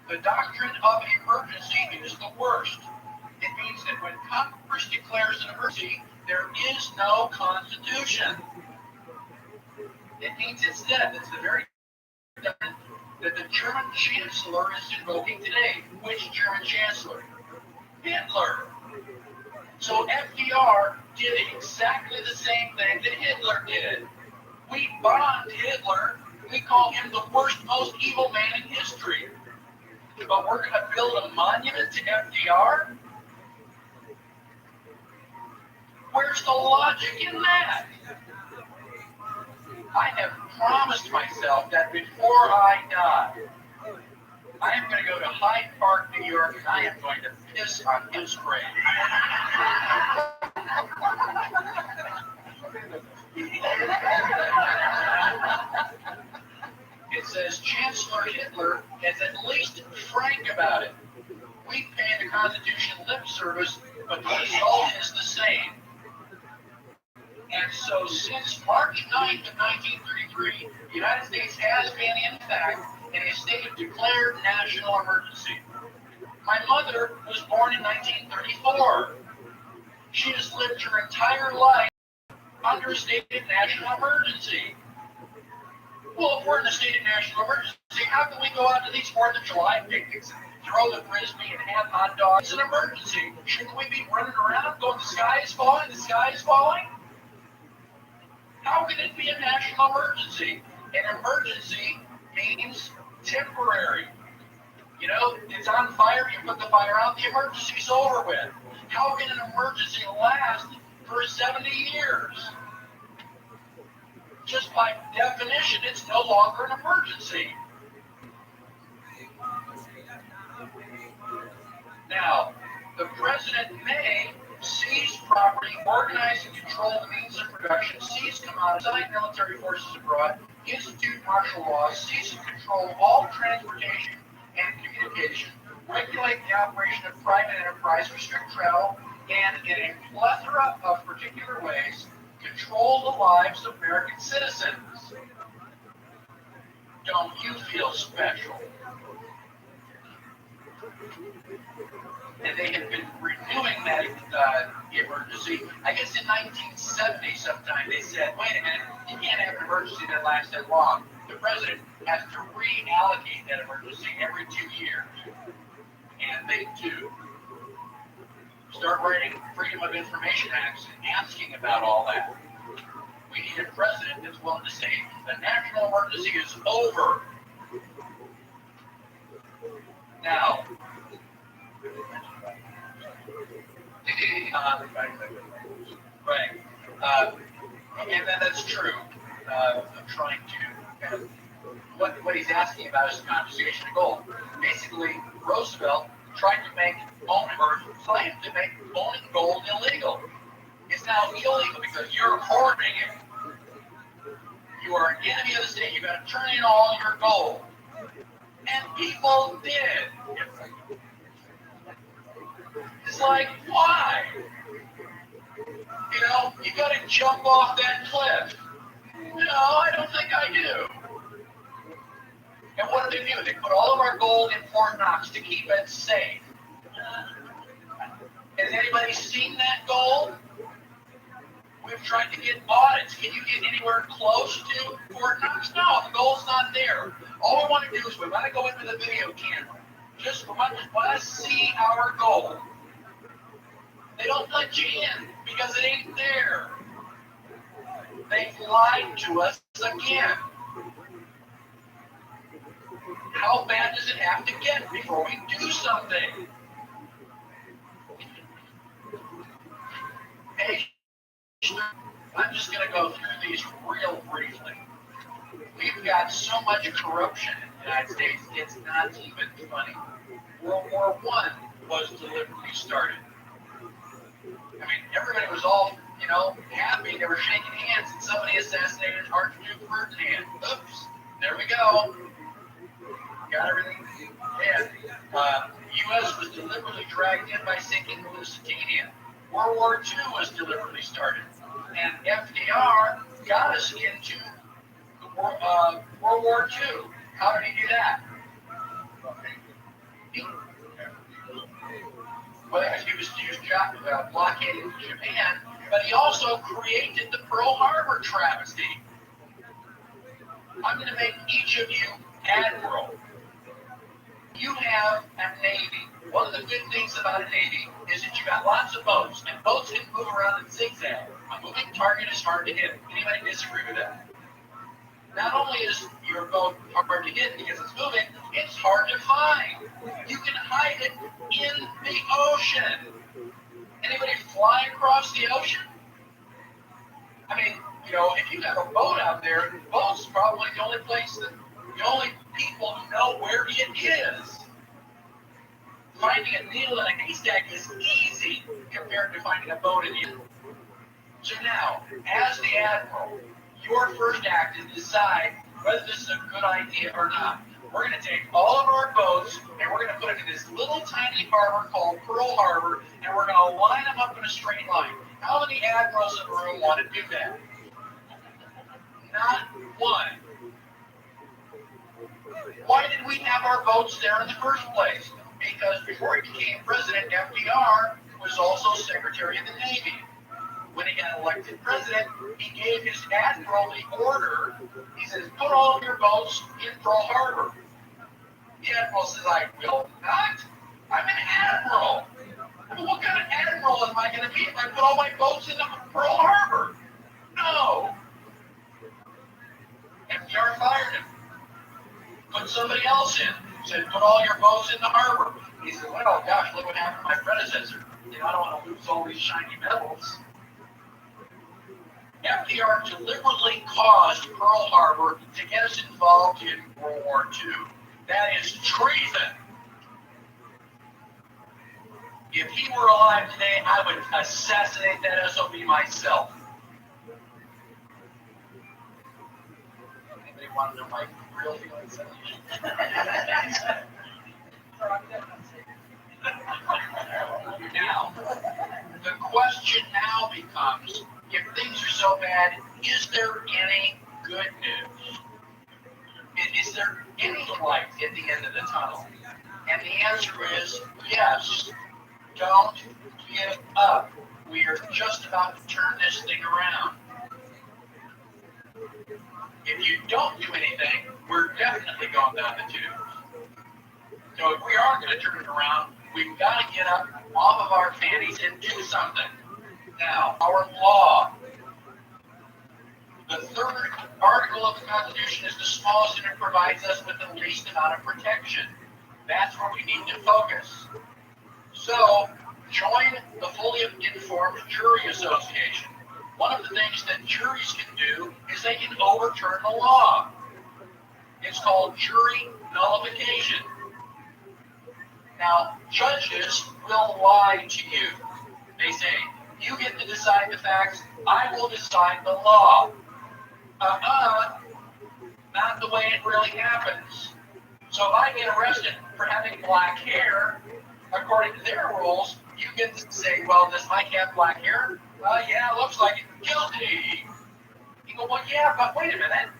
the doctrine of emergency is the worst. It means that when Congress declares an emergency, there is no Constitution. It means it's dead. It's the very doctrine that the German Chancellor is invoking today. Which German Chancellor? Hitler. So FDR did exactly the same thing that Hitler did. We bombed Hitler. We call him the worst, most evil man in history. But we're going to build a monument to FDR? Where's the logic in that? I have promised myself that before I die, I am going to go to Hyde Park, New York, and I am going to piss on his grave. It says Chancellor Hitler is at least frank about it. We pay the Constitution lip service, but the result is the same. And so since March 9th of 1933, the United States has been, in fact, in a state of declared national emergency. My mother was born in 1934. She has lived her entire life under a state of national emergency. Well, if we're in a state of national emergency, how can we go out to these 4th of July picnics and throw the frisbee and have hot dogs? It's an emergency. Shouldn't we be running around going, the sky is falling, the sky is falling? How can it be a national emergency? An emergency means temporary. You know, it's on fire, you put the fire out, the emergency's over with. How can an emergency last for 70 years? Just by definition, it's no longer an emergency. Now, the president may seize property, organize and control the means of production, seize commodities, assign military forces abroad, institute martial law, seize and control all transportation and communication, regulate the operation of private enterprise, restrict travel, and in a plethora of particular ways, control the lives of American citizens. Don't you feel special? And they have been renewing that emergency. I guess in 1970 sometime they said, wait a minute, you can't have an emergency that lasts that long. The president has to reallocate that emergency every 2 years. And they do. Start writing Freedom of Information Acts and asking about all that. We need a president that's willing to say the national emergency is over. Now, right. And that's true. I'm trying to kind of, what he's asking about is confiscation of gold. Basically, Roosevelt tried to make claimed to make owning gold illegal. It's now illegal because you're hoarding it. You are an enemy of the state. You've got to turn in all your gold. And people did. It's like, why? You know, you got to jump off that cliff. No, I don't think I do. And what do? They put all of our gold in Fort Knox to keep it safe. Has anybody seen that gold? We've tried to get audits. Can you get anywhere close to Fort Knox? No, the gold's not there. All we want to do is we want to go into the video camera. Just want to see our gold. They don't let you in because it ain't there. They lied to us again. How bad does it have to get before we do something? Hey, I'm just going to go through these real briefly. We've got so much corruption in the United States, it's not even funny. World War I was deliberately started. I mean, everybody was all, happy. They were shaking hands, and somebody assassinated Archduke Ferdinand. Oops, there we go. Got everything. Yeah. The U.S. was deliberately dragged in by sinking the Lusitania. World War II was deliberately started. And FDR got us into World War II. How did he do that? Well, he was blockading Japan, but he also created the Pearl Harbor travesty. I'm going to make each of you admiral. You have a navy. One of the good things about a navy is that you got lots of boats, and boats can move around in zigzag. A moving target is hard to hit. Anybody disagree with that? Not only is your boat hard to hit because it's moving, it's hard to find. You can hide it in the ocean. Anybody fly across the ocean? I mean, if you have a boat out there, the boat's probably the only people who know where it is. Finding a needle in a haystack is easy compared to finding a boat in the. So now, as the admiral, your first act is to decide whether this is a good idea or not. We're going to take all of our boats and we're going to put them in this little tiny harbor called Pearl Harbor, and we're going to line them up in a straight line. How many admirals in the room want to do that? Not one. Why did we have our boats there in the first place? Because before he became president, FDR was also Secretary of the Navy. When he got elected president, he gave his admiral the order. He says, put all of your boats in Pearl Harbor. The admiral says, I will not. I'm an admiral. Well, what kind of admiral am I going to be if I put all my boats in Pearl Harbor? No. FDR fired him. Put somebody else in. Said, put all your boats in the harbor. He said, well, gosh, look what happened to my predecessor. I don't want to lose all these shiny medals. FDR deliberately caused Pearl Harbor to get us involved in World War II. That is treason. If he were alive today, I would assassinate that SOB myself. Anybody want to know my real feelings? Now, the question now becomes, if things are so bad, is there any good news? Is there any light at the end of the tunnel? And the answer is yes. Don't give up. We are just about to turn this thing around. If you don't do anything, we're definitely going down the tubes. So if we are going to turn it around, we've got to get up off of our fannies and do something. Now, our law. The third article of the Constitution is the smallest and it provides us with the least amount of protection. That's where we need to focus. So, join the Fully Informed Jury Association. One of the things that juries can do is they can overturn the law. It's called jury nullification. Now, judges will lie to you. They say, you get to decide the facts, I will decide the law. Not the way it really happens. So if I get arrested for having black hair, according to their rules, you get to say, well, does Mike have black hair? Yeah, looks like it. Guilty. You go, well, yeah, but wait a minute.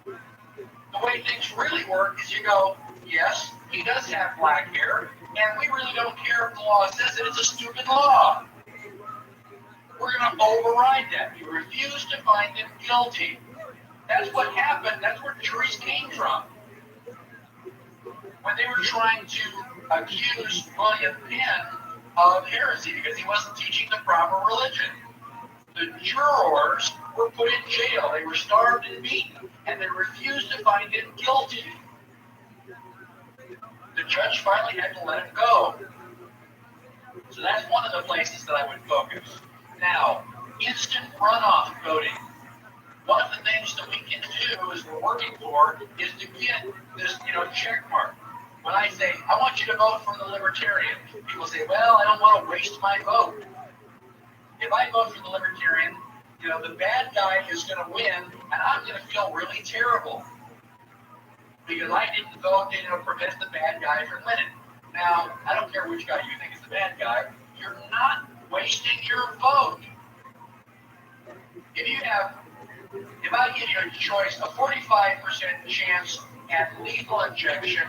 The way things really work is you go, yes, he does have black hair, and we really don't care if the law says it. It's a stupid law. We're going to override that. We refuse to find him guilty. That's what happened. That's where juries came from. When they were trying to accuse William Penn of heresy because he wasn't teaching the proper religion. The jurors were put in jail. They were starved and beaten, and they refused to find him guilty. The judge finally had to let him go. So that's one of the places that I would focus. Now, instant runoff voting. One of the things that we can do, as we're working for, is to get this, check mark. When I say, I want you to vote for the Libertarian, people say, well, I don't want to waste my vote. If I vote for the Libertarian, the bad guy is going to win, and I'm going to feel really terrible. Because I didn't vote to prevent the bad guy from winning. Now, I don't care which guy you think is the bad guy, you're not wasting your vote. If I give you a choice, a 45% chance at lethal injection,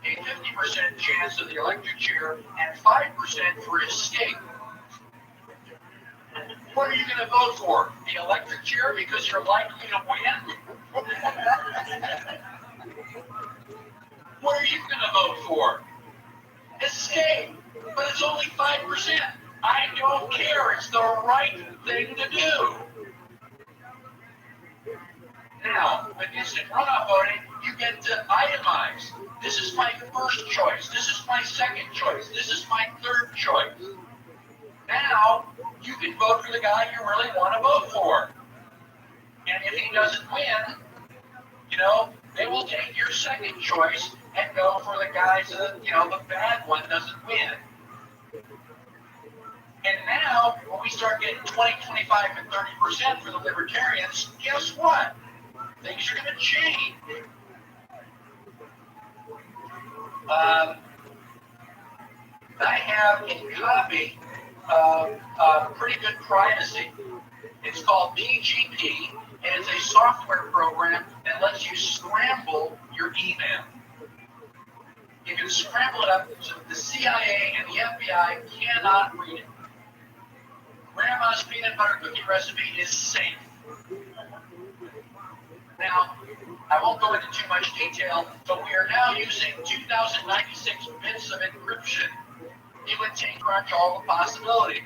a 50% chance of the electric chair, and 5% for escape, what are you going to vote for? The electric chair because you're likely to win? What are you going to vote for? Escape. But it's only 5%. I don't care. It's the right thing to do. Now, with instant runoff voting, you get to itemize. This is my first choice. This is my second choice. This is my third choice. Now, you can vote for the guy you really want to vote for. And if he doesn't win, they will take your second choice and go for the guys that, the bad one doesn't win. And now, when we start getting 20, 25, and 30% for the libertarians, guess what? Things are going to change. I have a copy of Pretty Good Privacy. It's called PGP, and it's a software program that lets you scramble your email. You can scramble it up so the CIA and the FBI cannot read it. Grandma's peanut butter cookie recipe is safe. Now, I won't go into too much detail, but we are now using 2096 bits of encryption. It would take crunch all the possibilities.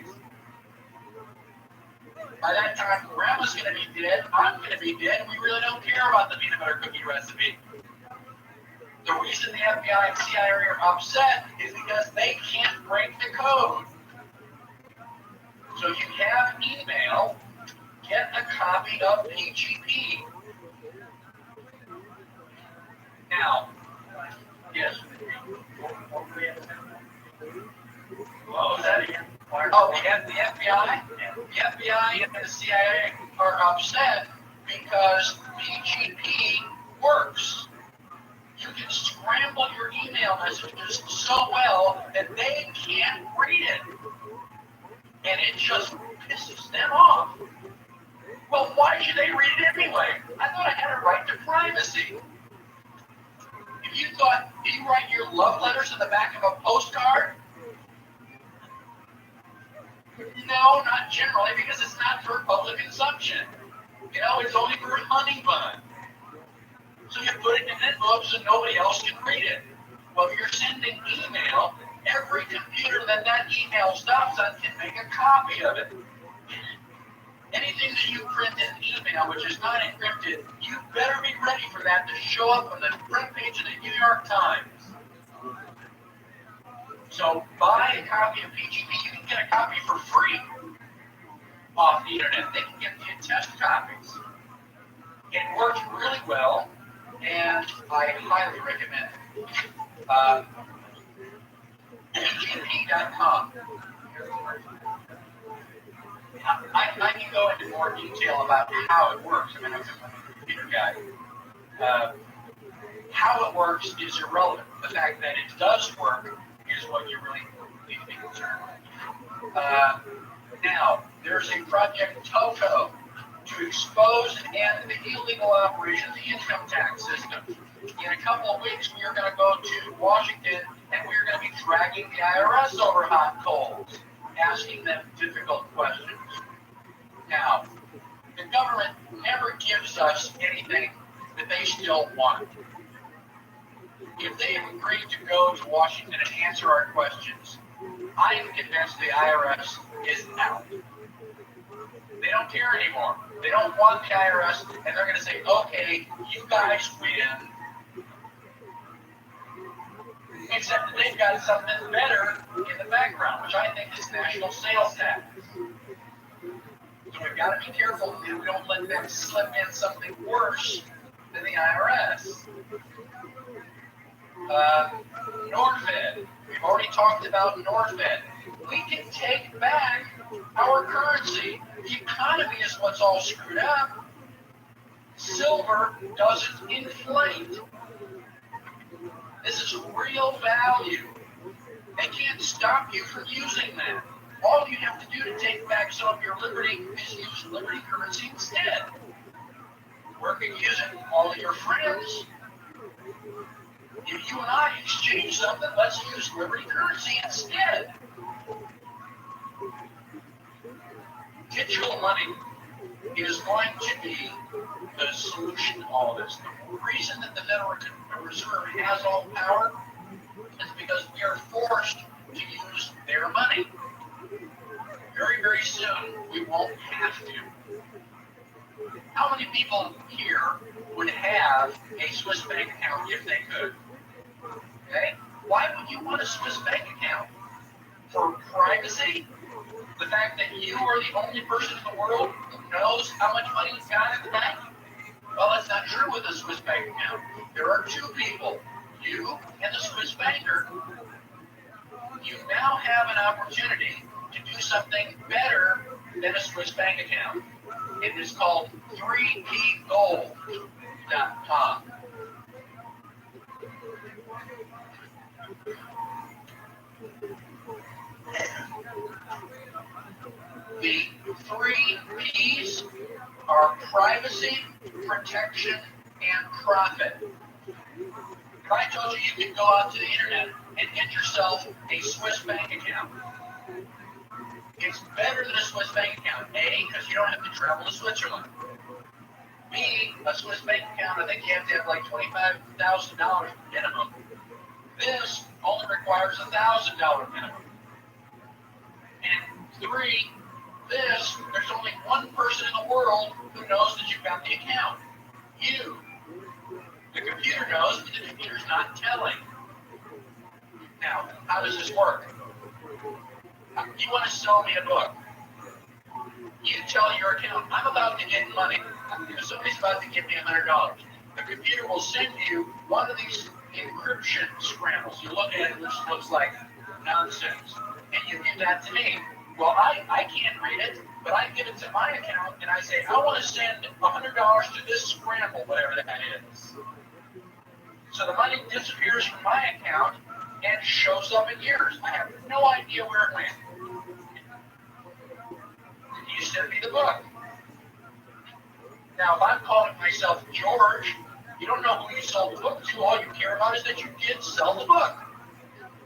By that time, Grandma's going to be dead, I'm going to be dead, and we really don't care about the peanut butter cookie recipe. The reason the FBI and CIA are upset is because they can't break the code. So if you have email, get a copy of PGP. Now, yes. What was that again? Oh, the FBI? The FBI and the CIA are upset because PGP works. You can scramble your email messages so well that they can't read it. And it just pisses them off. Well, why should they read it anyway? I thought I had a right to privacy. If you thought, do you write your love letters in the back of a postcard? No, not generally, because it's not for public consumption. It's only for honey bun. So you put it in an envelope so nobody else can read it. Well, if you're sending email, every computer that email stops on can make a copy of it. Anything that you print in email which is not encrypted, you better be ready for that to show up on the front page of the New York Times. So buy a copy of PGP. You can get a copy for free off the internet. They can give you test copies. It works really well, and I highly recommend it. PGP.com. I can go into more detail about how it works. I'm a computer guy. How it works is irrelevant. The fact that it does work is what you really need to be concerned with. Now, there's a project TOTO to expose and end the illegal operation of the income tax system. In a couple of weeks, we are going to go to Washington, and we're going to be dragging the IRS over hot coals, asking them difficult questions. Now, the government never gives us anything that they still want. If they have agreed to go to Washington and answer our questions, I am convinced the IRS is out. They don't care anymore. They don't want the IRS, and they're going to say, okay, you guys win. Except that they've got something better in the background, which I think is national sales tax. So we've got to be careful that we don't let them slip in something worse than the IRS. NordFed. We've already talked about NordFed. We can take back our currency. The economy is what's all screwed up. Silver doesn't inflate. This is real value. They can't stop you from using that. All you have to do to take back some of your liberty is use liberty currency instead. Where can you use it? All of your friends. If you and I exchange something, let's use liberty currency instead. Digital money is going to be the solution to all this. The reason that the Federal Reserve has all power is because we are forced to use their money. Very, very soon, we won't have to. How many people here would have a Swiss bank account if they could? Okay? Why would you want a Swiss bank account? For privacy? The fact that you are the only person in the world who knows how much money you've got in the bank? Well, that's not true with a Swiss bank account. There are two people, you and the Swiss banker. You now have an opportunity to do something better than a Swiss bank account. It is called 3pgold.com. The 3Ps are privacy, protection, and profit. If I told you you could go out to the internet and get yourself a Swiss bank account, it's better than a Swiss bank account. A, because you don't have to travel to Switzerland. B, a Swiss bank account, I think you have to have like $25,000 minimum. This only requires $1,000 minimum. And 3, there's only one person in the world who knows that you've got the account. You. The computer knows, but the computer's not telling. Now, how does this work? You want to sell me a book. You tell your account, I'm about to get money. Somebody's about to give me $100. The computer will send you one of these encryption scrambles. You look at it, which looks like nonsense. And you give that to me. Well, I can't read it, but I give it to my account, and I say, I want to send $100 to this scramble, whatever that is. So the money disappears from my account and shows up in yours. I have no idea where it went. You send me the book. Now, if I'm calling myself George, you don't know who you sold the book to. All you care about is that you did sell the book.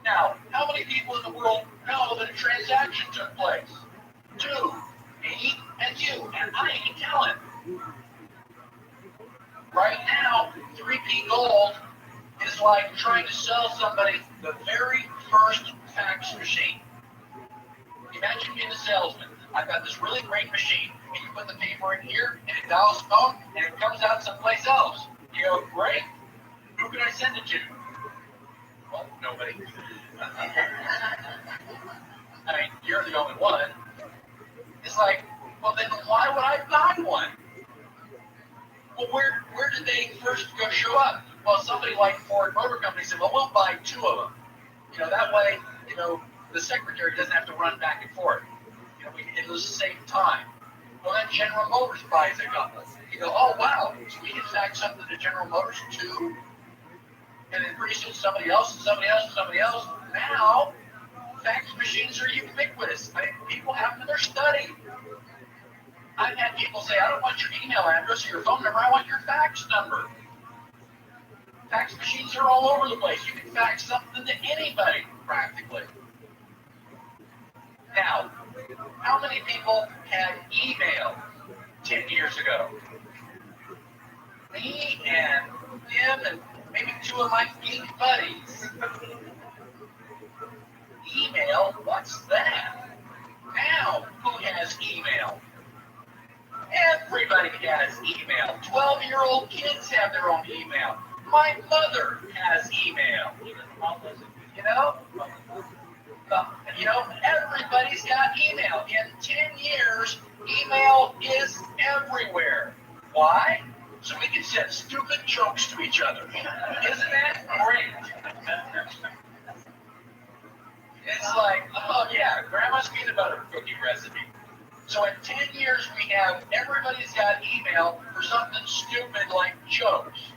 Now, how many people in the world know that a transaction took place? 2, me and you, and I ain't telling. Right now, 3P Gold is like trying to sell somebody the very first fax machine. Imagine being a salesman. I've got this really great machine, and you put the paper in here, and it dials the phone, and it comes out someplace else. You go, great. Who can I send it to? Well, nobody. I mean, you're the only one. It's like, well, then why would I buy one? Well, where did they first go show up? Well, somebody like Ford Motor Company said, well, we'll buy 2 of them. That way, the secretary doesn't have to run back and forth. It'll save time. Well, then General Motors buys a couple. You go, oh, wow, so we can fax something to General Motors too? And then pretty soon somebody else, and somebody else, and somebody else. Now, fax machines are ubiquitous. People have them in their study. I've had people say, I don't want your email address or your phone number, I want your fax number. Fax machines are all over the place. You can fax something to anybody, practically. Now, how many people had email 10 years ago? Me and him and maybe 2 of my geek buddies. Email? What's that? Now, who has email? Everybody has email. 12-year-old kids have their own email. My mother has email. Everybody's got email. In 10 years, email is everywhere. Why? So we can send stupid jokes to each other. Isn't that great? It's like, oh yeah, Grandma's peanut butter cookie recipe. So in 10 years, we have everybody's got email for something stupid like jokes.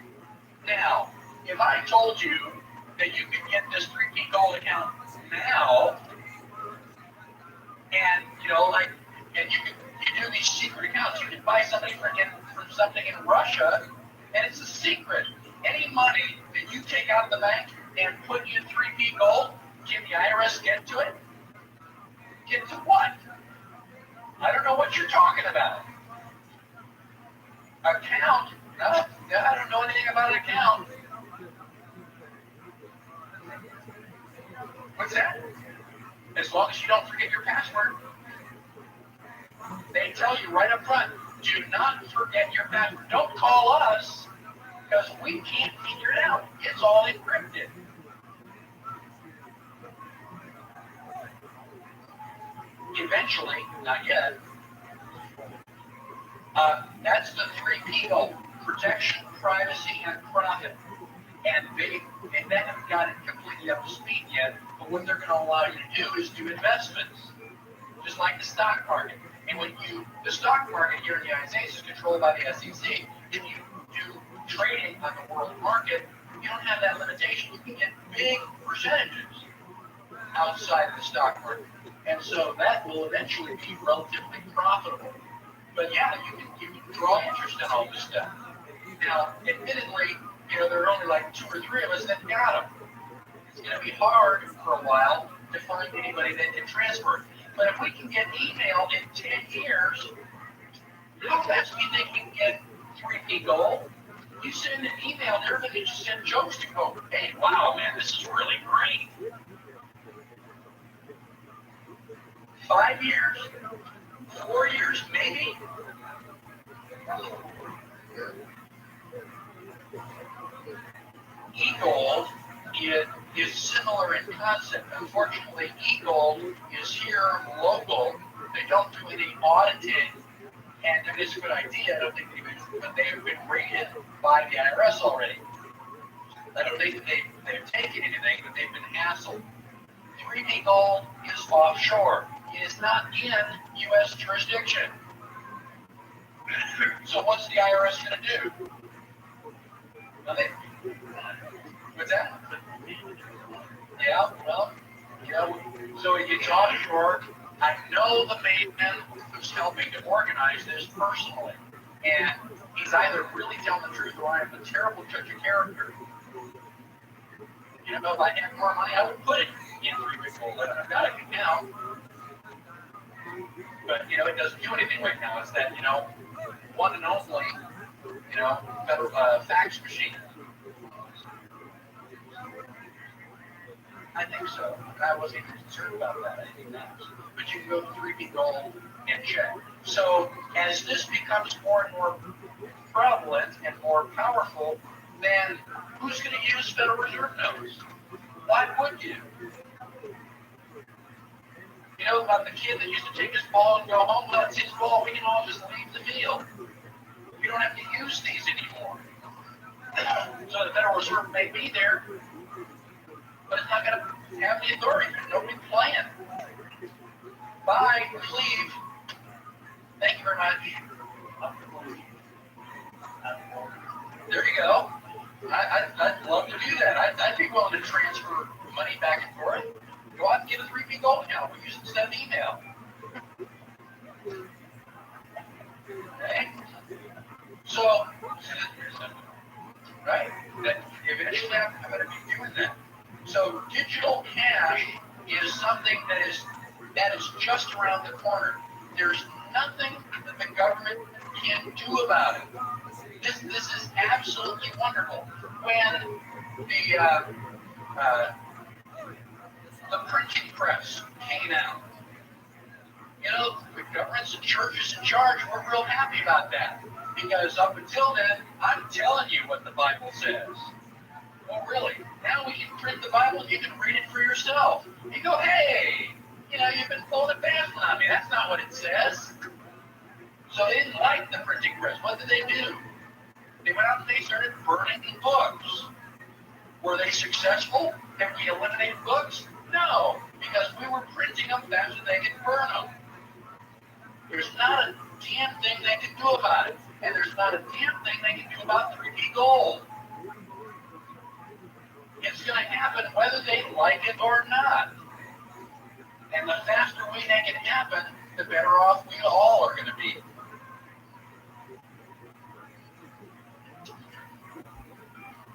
Now, if I told you that you could get this 3P Gold account now, and and you do these secret accounts, you can buy something from something in Russia, and it's a secret. Any money that you take out of the bank and put in 3P Gold, can the IRS get to it? Get to what? I don't know what you're talking about. Account? No, I don't know anything about an account. What's that? As long as you don't forget your password. They tell you right up front, do not forget your password. Don't call us, because we can't figure it out. It's all encrypted. eventually, not yet, that's the three P goal: protection, privacy, and profit. And they haven't got it completely up to speed yet, but what they're going to allow you to do is do investments, just like the stock market. And the stock market here in the United States is controlled by the SEC. If you do trading on the world market, you don't have that limitation. You can get big percentages outside of the stock market. And so that will eventually be relatively profitable. But yeah, you can draw interest in all this stuff. Now, admittedly, there are only like 2 or 3 of us that got them. It's going to be hard for a while to find anybody that can transfer. But if we can get email in 10 years, how fast do you think we can get 3P gold? You send an email and everybody just send jokes to go, hey, wow, man, this is really great. 5 years, 4 years, maybe. E-gold is similar in concept. Unfortunately, e-gold is here local. They don't do any auditing, and it is a good idea. I don't think but they have been rated by the IRS already. I don't think that they've taken anything, but they've been hassled. 3D gold is offshore. It is not in U.S. jurisdiction. So what's the IRS going to do? Nothing. What's that? Yeah, well, so it gets offshore. I know the man who's helping to organize this personally, and he's either really telling the truth or I am a terrible judge of character. If I had more money, I would put it in 3 gold. I've got it now. But, it doesn't do anything right now. It's that, one and only, federal fax machine. I think so. I wasn't even concerned about that. I think that's. But you can go to 3D gold and check. So as this becomes more and more prevalent and more powerful, then who's going to use Federal Reserve notes? Why would you? About the kid that used to take his ball and go home, well, it's his ball, we can all just leave the field. You don't have to use these anymore. So the Federal Reserve may be there, but it's not going to have the authority. There's nobody playing. Bye, leave. Thank you very much. There you go. I'd love to do that. I'd be willing to transfer money back and forth. Go out and get a 3P gold account. We use it instead of email. Okay? So, right? That eventually I'm going to be doing that. So digital cash is something that is just around the corner. There's nothing that the government can do about it. This is absolutely wonderful. When the printing press came out, the government's and churches in charge. We're real happy about that because up until then, I'm telling you what the Bible says. Well, really, now we can print the Bible and you can read it for yourself. You go, hey, you've been pulling a fast one on me. That's not what it says. So they didn't like the printing press. What did they do? They went out and they started burning the books. Were they successful? Have we eliminated books? No, because we were printing them faster than they could burn them. There's not a damn thing they can do about it. And there's not a damn thing they can do about 3D gold. It's going to happen whether they like it or not. And the faster we make it happen, the better off we all are going to be.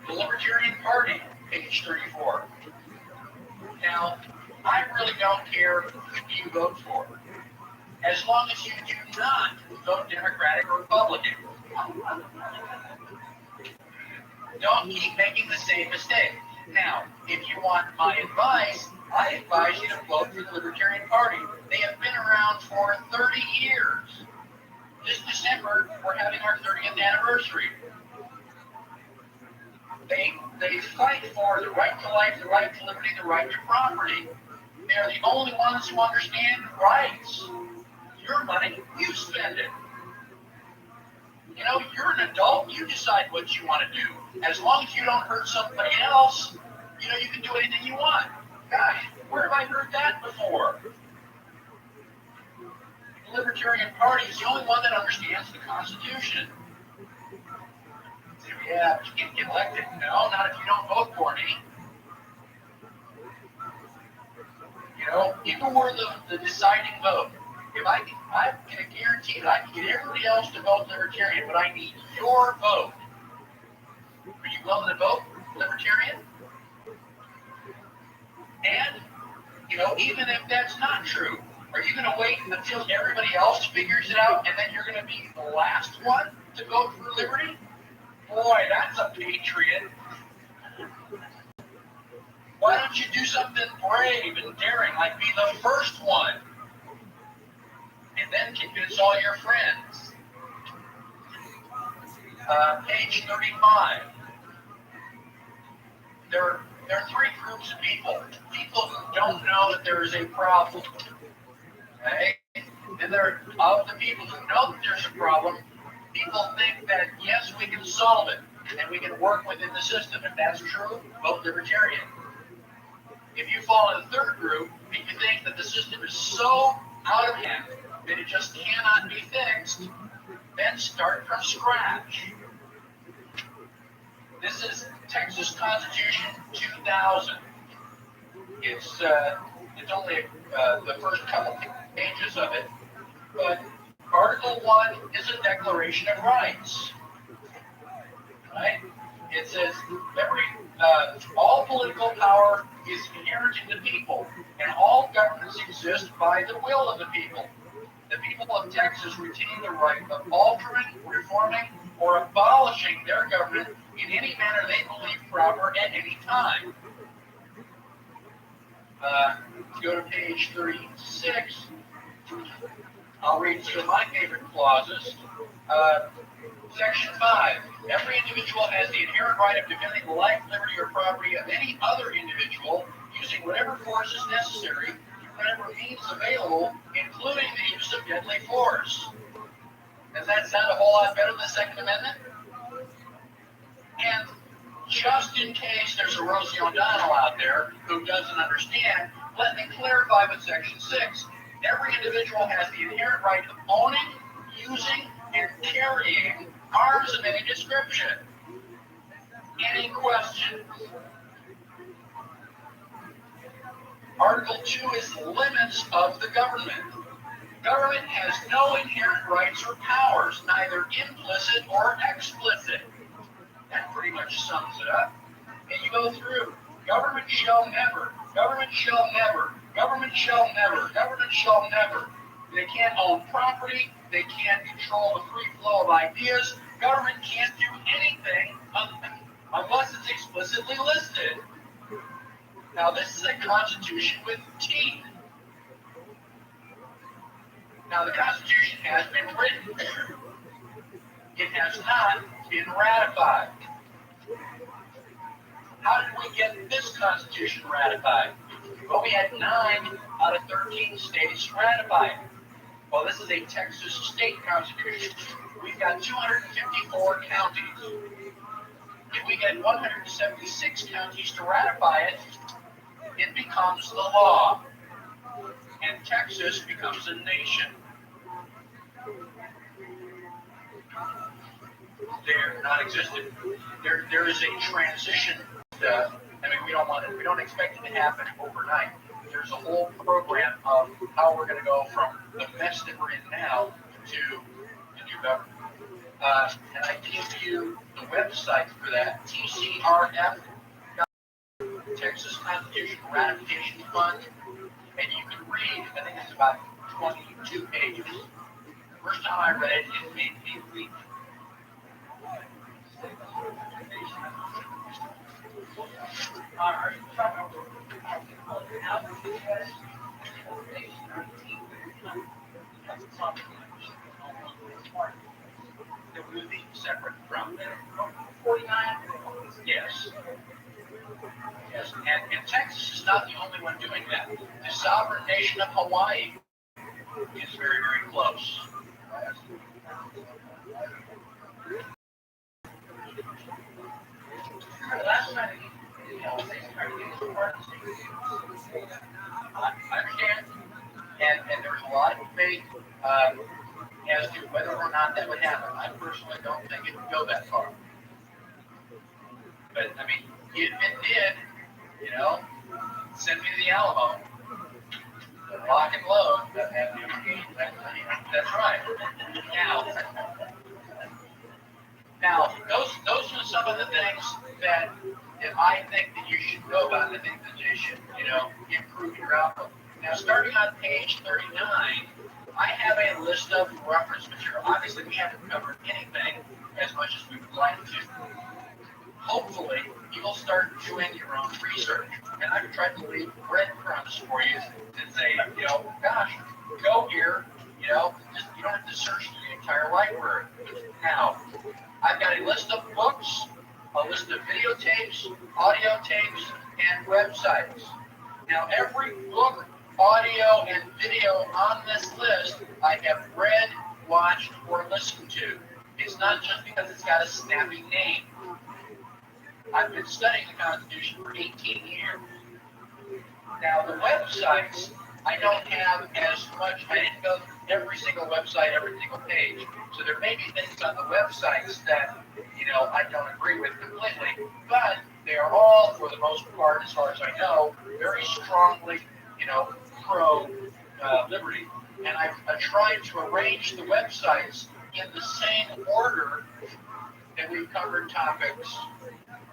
The Libertarian Party, page 34. Now, I really don't care who you vote for, as long as you do not vote Democratic or Republican. Don't keep making the same mistake. Now, if you want my advice, I advise you to vote for the Libertarian Party. They have been around for 30 years. This December, we're having our 30th anniversary. They fight for the right to life, the right to liberty, the right to property, They're the only ones who understand rights. Your money, you spend it. You know, you're an adult, you decide what you want to do. As long as you don't hurt somebody else, you know, you can do anything you want. Gosh, where have I heard that before? The Libertarian Party is the only one that understands the Constitution. Yeah, but you can't get elected. No, not if you don't vote for me. You know, if it were the deciding vote, if I can guarantee that I can get everybody else to vote Libertarian, but I need your vote. Are you willing to vote Libertarian? And, you know, even if that's not true, are you going to wait until everybody else figures it out and then you're going to be the last one to vote for liberty? Boy, that's a patriot. Why don't you do something brave and daring, like be the first one, and then convince all your friends? Page 35. There are three groups of people. People who don't know that there is a problem. Okay? And there are, of the people who know that there's a problem, people think that, yes, we can solve it, and we can work within the system. If that's true, vote Libertarian. If you fall in the third group, and you think that the system is so out of hand that it just cannot be fixed, then start from scratch. This is Texas Constitution 2000. It's only the first couple pages of it, but Article 1 is a Declaration of Rights. Right? It says all political power is inherent in the people, and all governments exist by the will of the people. The people of Texas retain the right of altering, reforming, or abolishing their government in any manner they believe proper at any time. Go to page 36. I'll read two of my favorite clauses. Section 5. Every individual has the inherent right of defending the life, liberty, or property of any other individual using whatever force is necessary through whatever means available, including the use of deadly force. Does that sound a whole lot better than the Second Amendment? And just in case there's a Rosie O'Donnell out there who doesn't understand, let me clarify with Section 6. Every individual has the inherent right of owning, using, and carrying arms of any description. Any questions? Article 2 is limits of the government. Government has no inherent rights or powers, neither implicit or explicit. That pretty much sums it up. And you go through. Government shall never, government shall never, government shall never, government shall never. They can't own property. They can't control the free flow of ideas. Government can't do anything unless it's explicitly listed. Now, this is a constitution with teeth. Now, the Constitution has been written. It has not been ratified. How did we get this Constitution ratified? Well, we had 9 out of 13 states ratified. Well, this is a Texas state constitution. We've got 254 counties. If we get 176 counties to ratify it, it becomes the law. And Texas becomes a nation. They're not existent. There is a transition. We don't expect it to happen overnight. There's a whole program of how we're going to go from the mess that we're in now to the new government. And I give you the website for that, TCRF, Texas Constitution Ratification Fund, and you can read, I think it's about 22 pages. The first time I read it, it made me weep. All right. It will be separate from 49. Yes. Yes, and Texas is not the only one doing that. The sovereign nation of Hawaii is very, very close. Last night, I understand, and there's a lot of debate as to whether or not that would happen. I personally don't think it would go that far. But I mean, if it did, send me to the Alamo, lock and load. That's right. Now, those are some of the things that I think that you should know about. I think that you should, improve your outlook. Now, starting on page 39, I have a list of reference material. Obviously, we haven't covered anything as much as we would like to. Hopefully, you'll start doing your own research. And I've tried to leave breadcrumbs for you and say, gosh, go here, you don't have to search the entire library. Now, I've got a list of books, a list of videotapes, audio tapes, and websites. Now, every book, audio, and video on this list I have read, watched, or listened to. It's not just because it's got a snappy name. I've been studying the Constitution for 18 years. Now, the websites, I don't have as much. I didn't go through every single website, every single page. So there may be things on the websites that, I don't agree with completely. But they are all, for the most part, as far as I know, very strongly, pro-liberty. And I've tried to arrange the websites in the same order that we've covered topics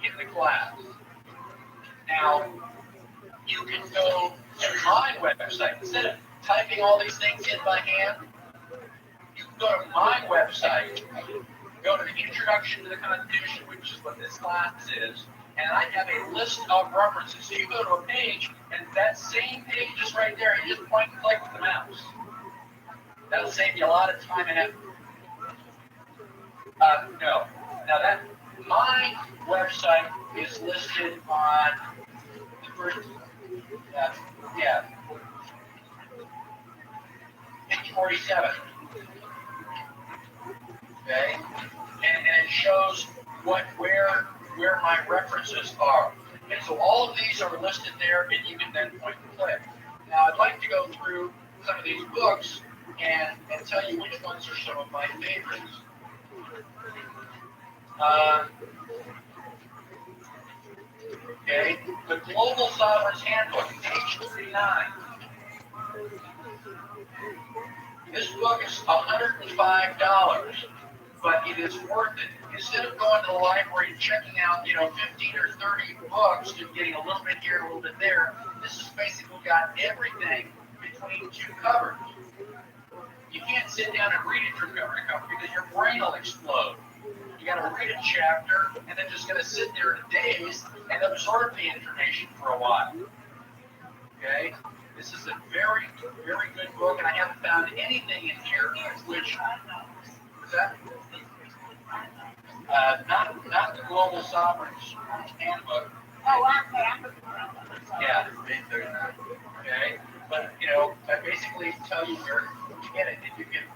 in the class. Now, you can go to my website. Instead of typing all these things in by hand, you can go to my website, go to the Introduction to the Constitution, which is what this class is, and I have a list of references. So you go to a page, and that same page is right there. You just point and click with the mouse. That'll save you a lot of time and effort. No. Now my website is listed on the first, page 47. Okay, and it shows where my references are. And so all of these are listed there, and you can then point and click. Now I'd like to go through some of these books and tell you which ones are some of my favorites. Okay, the Global Sovereign's Handbook, page 39. This book is $105, but it is worth it. Instead of going to the library and checking out, 15 or 30 books and getting a little bit here, a little bit there, this has basically got everything between two covers. You can't sit down and read it from cover to cover because your brain will explode. You got to read a chapter and then just going to sit there in a daze and absorb the information for a while. Okay? This is a very, very good book, and I haven't found anything in here which is that not the Global Sovereign's Handbook. Oh, okay. Yeah, okay. But I basically tell you where to get it, and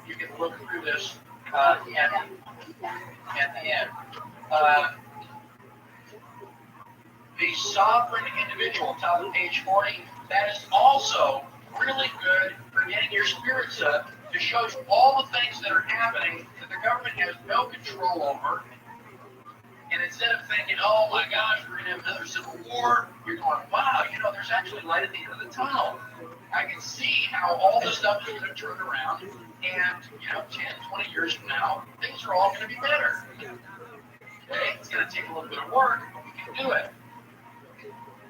you can look through this at the end. The Sovereign Individual, top of page 40, that is also really good for getting your spirits up to show you all the things that are happening that the government has no control over. And instead of thinking, oh my gosh, we're going to have another civil war, you're going, wow, there's actually light at the end of the tunnel. I can see how all this stuff is going to turn around, and 10, 20 years from now, things are all going to be better. Okay? It's going to take a little bit of work, but we can do it.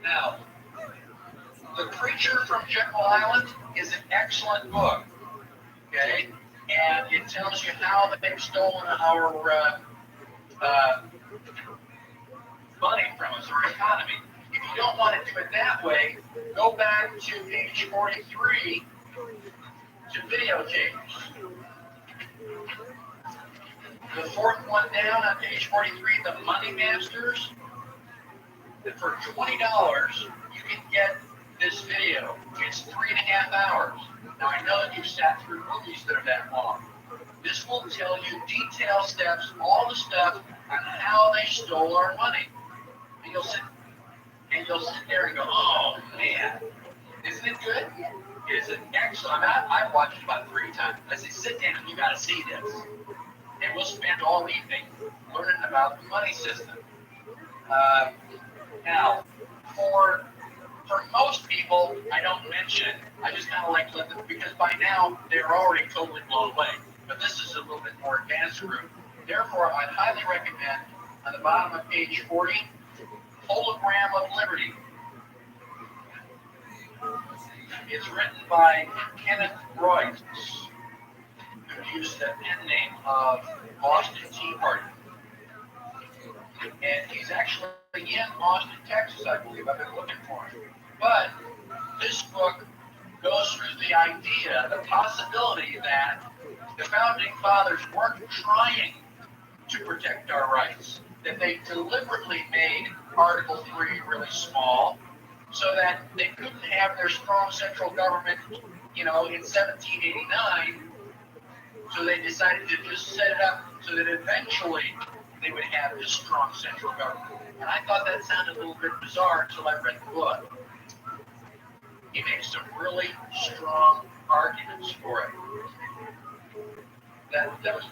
Now, The Creature from Jekyll Island is an excellent book, okay? And it tells you how they've stolen our money from us, our economy. If you don't want to do it that way, go back to page 43 to videotapes. The fourth one down on page 43, The Money Masters. that for $20 you can get this video. It's 3.5 hours. Now I know that you've sat through movies that are that long. This will tell you detailed steps, all the stuff on how they stole our money. And you'll sit there and go, oh man, isn't it good? It is an excellent. I've watched it about 3 times. I say, sit down, you got to see this. And we'll spend all evening learning about the money system. Now, for most people, I don't mention. I just kind of like to let them, because by now they're already totally blown away. But this is a little bit more advanced group. Therefore, I'd highly recommend on the bottom of page 40, Hologram of Liberty. It's written by Kenneth Royce, who used the pen name of Boston Tea Party. And he's actually in Austin, Texas, I believe. I've been looking for him. But this book goes through the idea, the possibility that the Founding Fathers weren't trying to protect our rights, that they deliberately made Article 3 really small so that they couldn't have their strong central government, in 1789. So they decided to just set it up so that eventually they would have this strong central government. And I thought that sounded a little bit bizarre until I read the book. He makes some really strong arguments for it. That was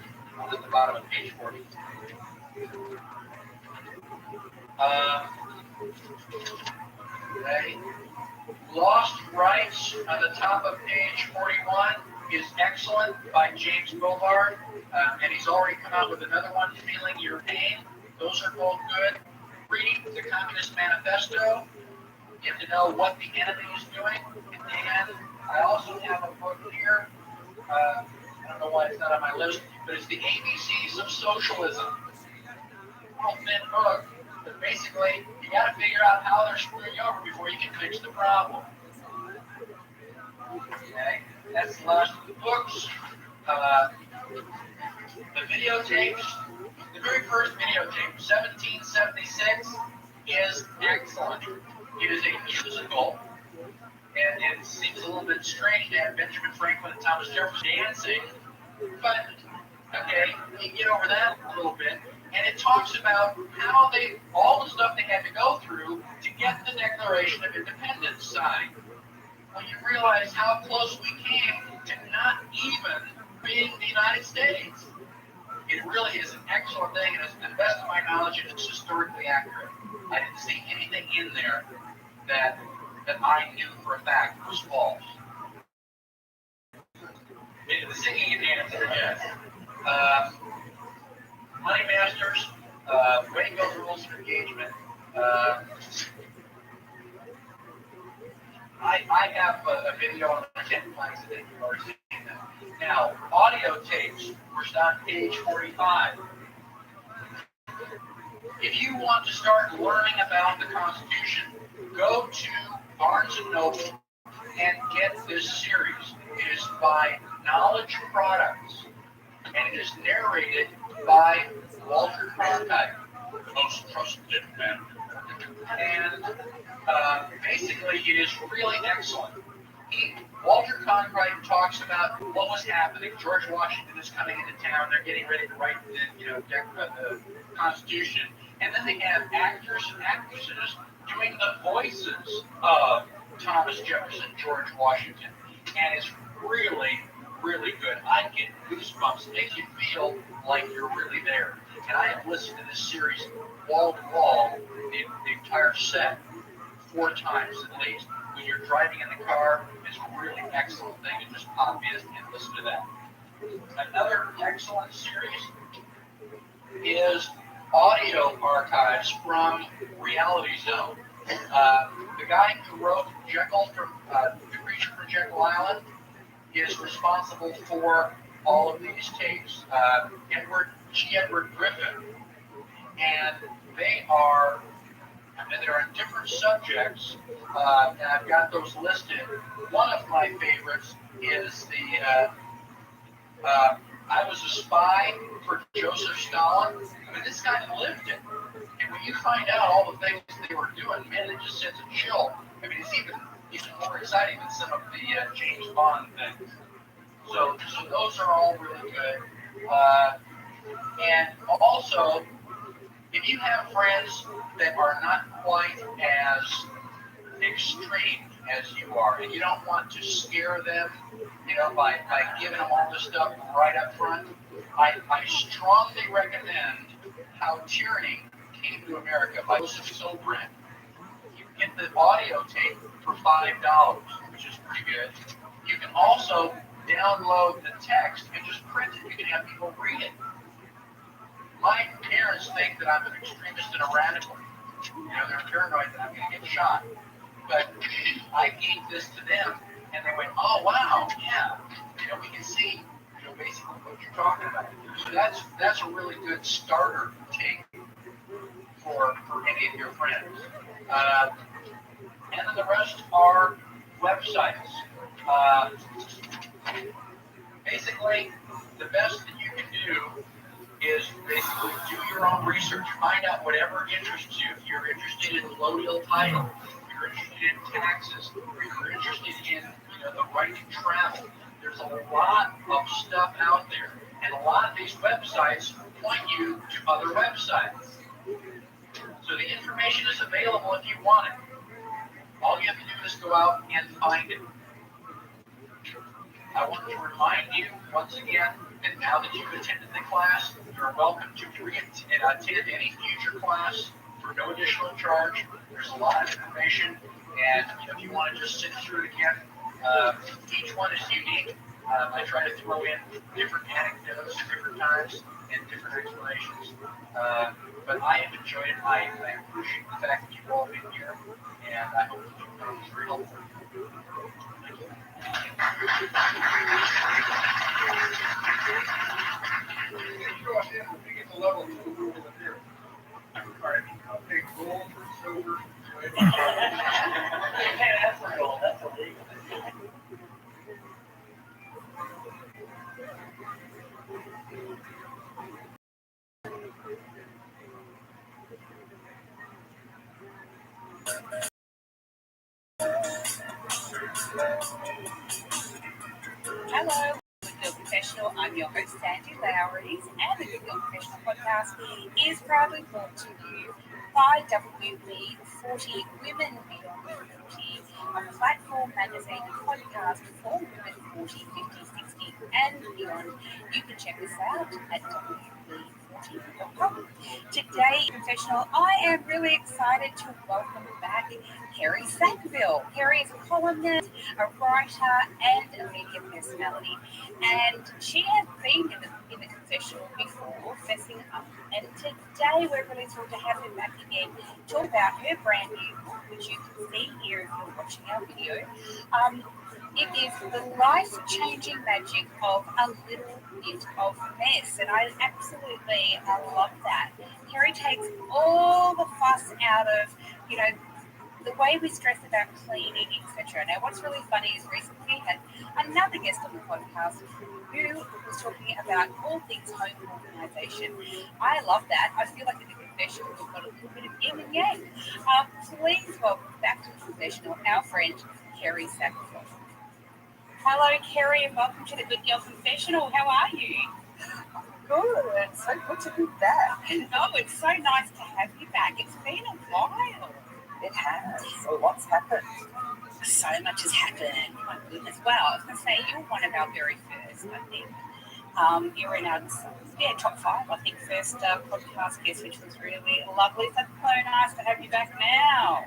at the bottom of page 40. Okay. Lost Rights on the top of page 41 is excellent by James Bovard, and he's already come out with another one, Feeling Your Pain. Those are both good. Reading the Communist Manifesto, you have to know what the enemy is doing. And I also have a book here. I don't know why it's not on my list, but it's the ABCs of Socialism. Real thin book, but basically you got to figure out how they're screwing you over before you can fix the problem. Okay, that's the last of the books. The videotapes. The very first videotape, 1776, is excellent. It is a musical, and it seems a little bit strange to have Benjamin Franklin and Thomas Jefferson dancing, but okay, you get over that a little bit. And it talks about how all the stuff they had to go through to get the Declaration of Independence signed. Well, you realize how close we came to not even being the United States. It really is an excellent thing, and to the best of my knowledge, it's historically accurate. I didn't see anything in there that I knew for a fact was false. The singing and dancing, yes. Money Masters, Waco Rules of Engagement. I have a video on the 10 flags that you've already seen that. Now, audio tapes, we're on page 45. If you want to start learning about the Constitution, go to Barnes & Noble and get this series. It is by Knowledge Products, and it is narrated by Walter Cronkite, the most trusted man. And basically, it is really excellent. Walter Cronkite talks about what was happening. George Washington is coming into town. They're getting ready to write the Constitution. And then they have actors and actresses doing the voices of Thomas Jefferson, George Washington. And it's really, really good. I get goosebumps. It makes you feel like you're really there. And I have listened to this series wall to wall, the entire set, 4 times at least. When you're driving in the car, it's a really excellent thing to just pop in and listen to that. Another excellent series is audio archives from Reality Zone. The guy who wrote Jekyll The Creature from Jekyll Island is responsible for all of these tapes. Edward Griffin. And they're on different subjects, and I've got those listed. One of my favorites is I was a spy for Joseph Stalin. I mean, this guy lived it. And when you find out all the things they were doing, man, it just sends a chill. I mean, it's even more exciting than some of the James Bond things. So those are all really good. And also, if you have friends that are not quite as extreme as you are, and you don't want to scare them, by giving them all this stuff right up front, I strongly recommend How Tyranny Came to America by Joseph Sobran. You can get the audio tape for $5, which is pretty good. You can also download the text and just print it. You can have people read it. My parents think that I'm an extremist and a radical. They're paranoid that I'm going to get shot. But I gave this to them, and they went, "Oh wow, yeah, we can see, basically what you're talking about." So that's a really good starter take for any of your friends. And then the rest are websites. Basically, the best that you can do is basically do your own research. Find out whatever interests you. If you're interested in low-deal title, if you're interested in taxes, or you're interested in the right to travel, there's a lot of stuff out there. And a lot of these websites point you to other websites. So the information is available if you want it. All you have to do is go out and find it. I want to remind you once again that now that you've attended the class, you're welcome to attend any future class for no additional charge. There's a lot of information, and if you want to just sit through it again, each one is unique. I try to throw in different anecdotes at different times and different explanations. But I have enjoyed it. I appreciate the fact that you've all been here, and I hope that you found this very helpful. Thank you. Level 2 over here. All right. I'll take gold for silver. Yeah, that's for gold. That's illegal. Hello, Good Girl Professional. I'm your host, Sandy Lowries, and the Good Girl Professional podcast is proudly brought to you by WB 40 Women Beyond 40, a platform magazine podcast for women 40, 50, 60, and beyond. You can check us out at WB40.com. Today, Professional, I am really excited to welcome back Kerry Sackville. Kerry is a columnist, a writer, and a media personality. And she has been in the confessional before, fessing up. And today we're really thrilled to have her back again, talk about her brand new book, which you can see here if you're watching our video. It is the life-changing magic of a little bit of mess, and I absolutely love that. Kerry takes all the fuss out of, the way we stress about cleaning, etc. Now, what's really funny is recently we had another guest on the podcast who was talking about all things home organisation. I love that. I feel like in the confession we've got a little bit of yin and yang. Please welcome back to the confessional our friend Kerry Sackville. Hello, Kerry, and welcome to the Good Girl Confessional. How are you? Good. It's so good to be back. No, it's so nice to have you back. It's been a while. It has. A lot's happened. So much has happened. My goodness. Well, I was going to say, you're one of our very first, I think. You're in our top 5, I think, first podcast guest, which was really lovely. So nice to have you back now.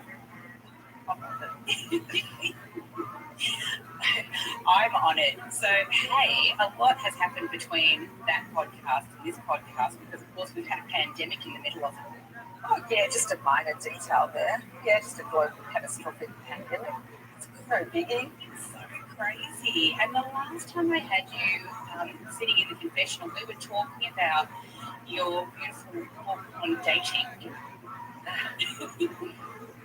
I'm honoured. So, hey, a lot has happened between that podcast and this podcast because, of course, we've had a pandemic in the middle of it. Oh, yeah, just a minor detail there. Yeah, just a global catastrophic pandemic. It's no biggie. It's so crazy. And the last time I had you sitting in the confessional, we were talking about your beautiful book on dating.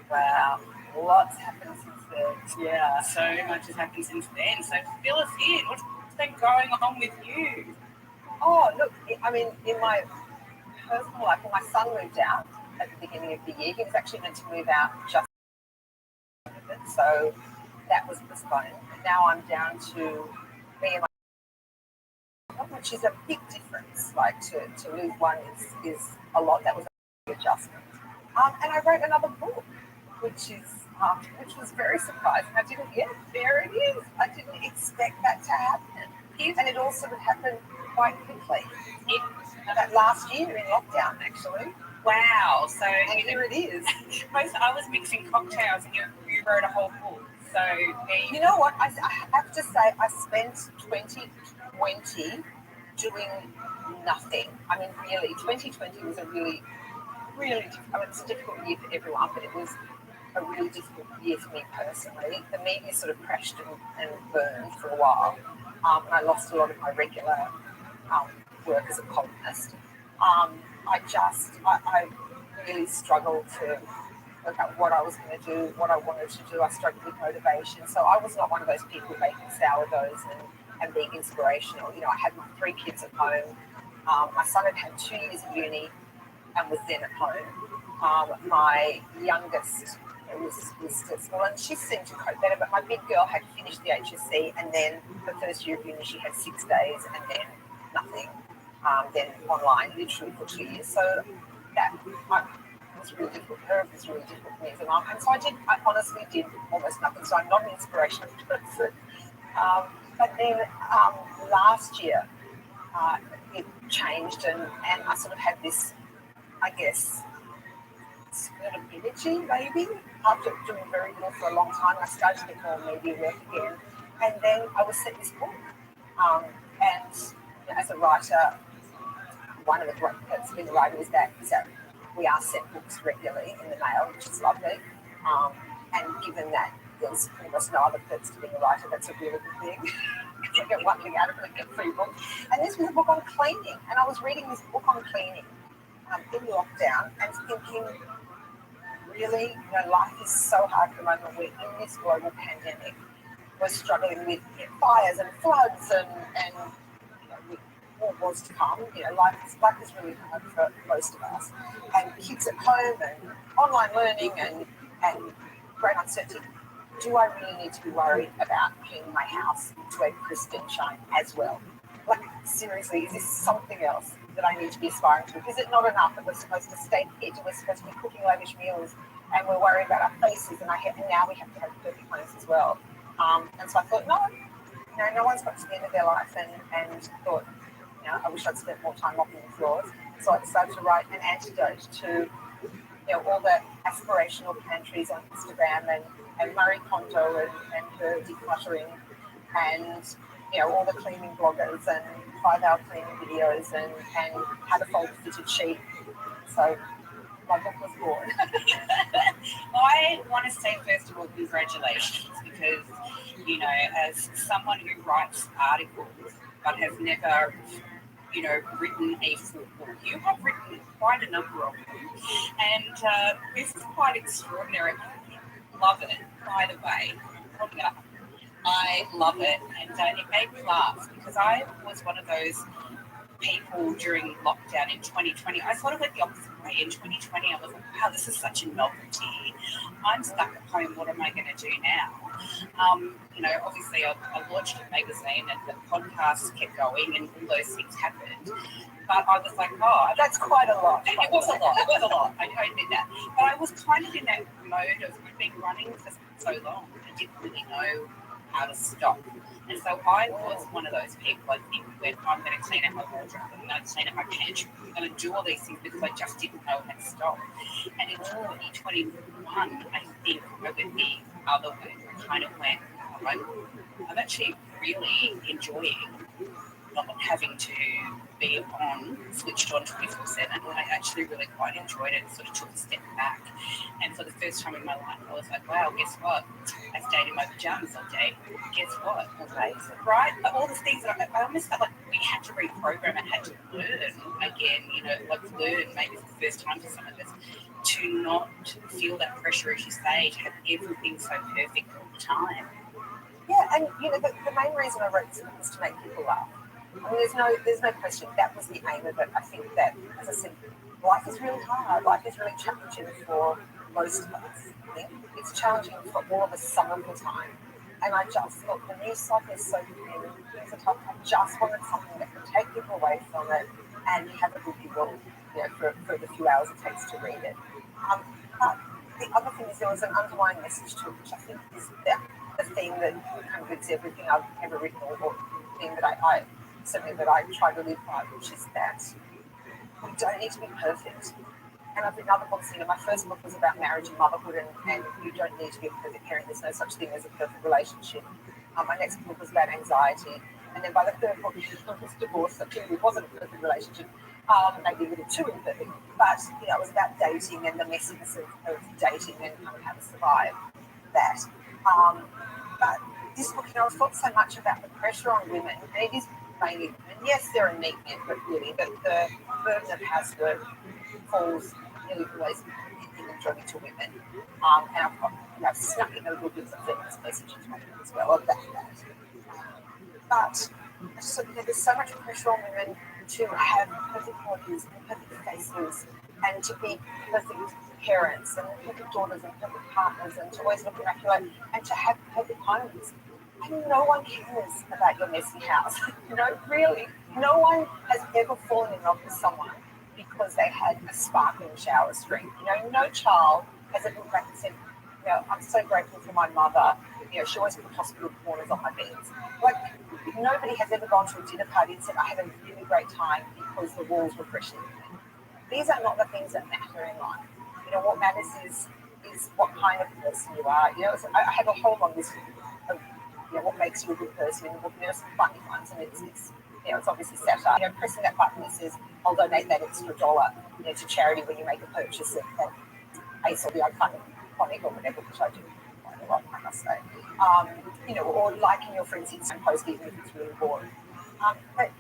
Wow, lots happened since then. Yeah. So much has happened since then. So fill us in. What's been going on with you? Oh, look, I mean, in my personal life, when my son moved out, at the beginning of the year. He was actually meant to move out just so that was postponed. Now I'm down to me and my, which is a big difference. Like to lose one is a lot. That was a big adjustment. And I wrote another book, which was very surprising. I didn't. Yeah, there it is. I didn't expect that to happen, and it all sort of happened quite quickly. That last year in lockdown, actually. Wow. So And here it is. I was mixing cocktails, and you wrote a whole book. So You know what? I have to say, I spent 2020 doing nothing. I mean, really, 2020 was a really, really difficult. I mean, it's a difficult year for everyone, but it was a really difficult year for me personally. The media sort of crashed and burned for a while, and I lost a lot of my regular work as a columnist. I really struggled to work out what I was going to do, what I wanted to do. I struggled with motivation. So I was not one of those people making sourdoughs and being inspirational. You know, I had 3 kids at home. My son had 2 years of uni and was then at home. My youngest was still small, and she seemed to cope better, but my big girl had finished the HSC, and then the first year of uni she had 6 days and then nothing. Then online, literally for 2 years. So that was really difficult for her, it was really difficult for me as a mum. And so I honestly did almost nothing. So I'm not an inspirational person. But then last year, it changed, and I sort of had this, I guess, spurt of energy, maybe. After doing very little for a long time, I started to get more media work again. And then I was sent this book. And as a writer, one of the perks of being a writer is that we are sent books regularly in the mail, which is lovely. And given that there's almost no other perks to being a writer, that's a really good thing. Because I get one thing out of it, I get 3 books. And this was a book on cleaning. And I was reading this book on cleaning in lockdown and thinking, really, life is so hard at the moment. We're in this global pandemic. We're struggling with fires and floods and with more was to come. Life is really hard for most of us. And kids at home and online learning and great uncertainty. Do I really need to be worried about cleaning my house to a pristine shine as well? Like, seriously, is this something else that I need to be aspiring to? Is it not enough that we're supposed to stay fit and we're supposed to be cooking lavish meals and we're worried about our faces and now we have to have perfect homes as well? And so I thought, no one's got to the end of their life, and thought, I wish I'd spent more time mopping the floors. So I decided to write an antidote to all the aspirational pantries on Instagram and Marie Kondo and her decluttering and all the cleaning bloggers and 5-hour cleaning videos and how to fold a fitted sheet. So my book was born. I want to say, first of all, congratulations, because, as someone who writes articles but has never, written a full book, you have written quite a number of them. And this is quite extraordinary. I love it, by the way. I love it, and it made me laugh because I was one of those people during lockdown in 2020. I sort of went the opposite way. In 2020, I was like, wow, this is such a novelty. I'm stuck at home. What am I going to do now? Obviously, I launched a magazine and the podcast kept going and all those things happened. But I was like, that's quite a lot. It was a lot. I did that. But I was kind of in that mode of we've been running for so long. I didn't really know how to stop. And so I was one of those people, I think, when I'm going to clean out my wardrobe, I'm going to clean out my pantry, I'm going to do all these things because I just didn't know how to stop. And in 2021, I think I went the other way. I kind of went, I'm actually really enjoying not having to be switched on 24/7. I actually really quite enjoyed it and sort of took a step back. And for the first time in my life, I was like, wow, guess what? I stayed in my pajamas all day. Guess what? Right? All the things that I almost felt like we had to reprogram and had to learn again, learn maybe for the first time for some of us to not feel that pressure, as you say, to have everything so perfect all the time. Yeah, and the main reason I wrote this book was to make people laugh. I mean, there's no question that was the aim of it. I think that, as I said, life is really hard. Life is really challenging for most of us. I think it's challenging for all of us some of the time. And I just thought the news cycle is so thin, things are tough. I just wanted something that could take people away from it and have a good giggle, for the few hours it takes to read it. But the other thing is there was an underlying message to it, which I think is the thing that concludes everything I've ever written, or thing that I certainly that I try to live by, which is that we don't need to be perfect. And I've written other books. My first book was about marriage and motherhood, and you don't need to be a perfect parent. There's no such thing as a perfect relationship. My next book was about anxiety, and then by the third book, it was divorce. So clearly it wasn't a perfect relationship, maybe a little too imperfect. But it was about dating and the messiness of dating and kind of how to survive that. But this book, I thought so much about the pressure on women, and it is mainly women. Yes, there are neat men, but really the burden of housework falls nearly always in the majority to women. And I've got snuck in a little bit of feminist message into my book as well about that. But there's so much pressure on women to have perfect bodies and perfect faces and to be perfect parents and perfect daughters and perfect partners and to always look immaculate and to have perfect homes. And no one cares about your messy house. Really, no one has ever fallen in love with someone because they had a sparkling shower screen. No child has ever looked back and said, I'm so grateful for my mother. She always put hospital corners on my beds. Like, nobody has ever gone to a dinner party and said, I had a really great time because the walls were freshly clean. These are not the things that matter in life. What matters is what kind of person you are. I have a whole long list of what makes you a good person in the book. There are some funny ones, and it's obviously satire. Pressing that button that says, I'll donate that extra $1, to charity when you make a purchase at Ace or the Iconic or whatever, which I do quite a lot, I must say. Or liking your friend's Instagram post even if it's really boring. But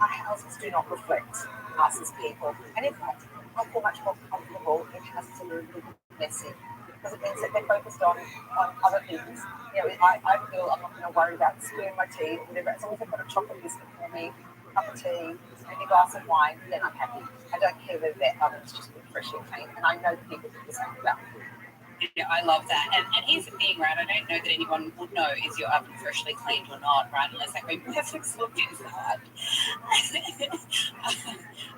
our houses do not reflect us as people. And in fact, I feel much more comfortable in houses that are a little bit messy because it means that they're focused on other things. I feel I'm not going to worry about spilling my tea or whatever. As long as I've got a chocolate biscuit for me, a cup of tea, maybe a glass of wine, then I'm happy. I don't care whether their oven's just been freshly clean. And I know that people do the same about me. I love that. And here's the thing, right? I don't know that anyone would know is your oven freshly cleaned or not, right? Unless like Netflix looked inside.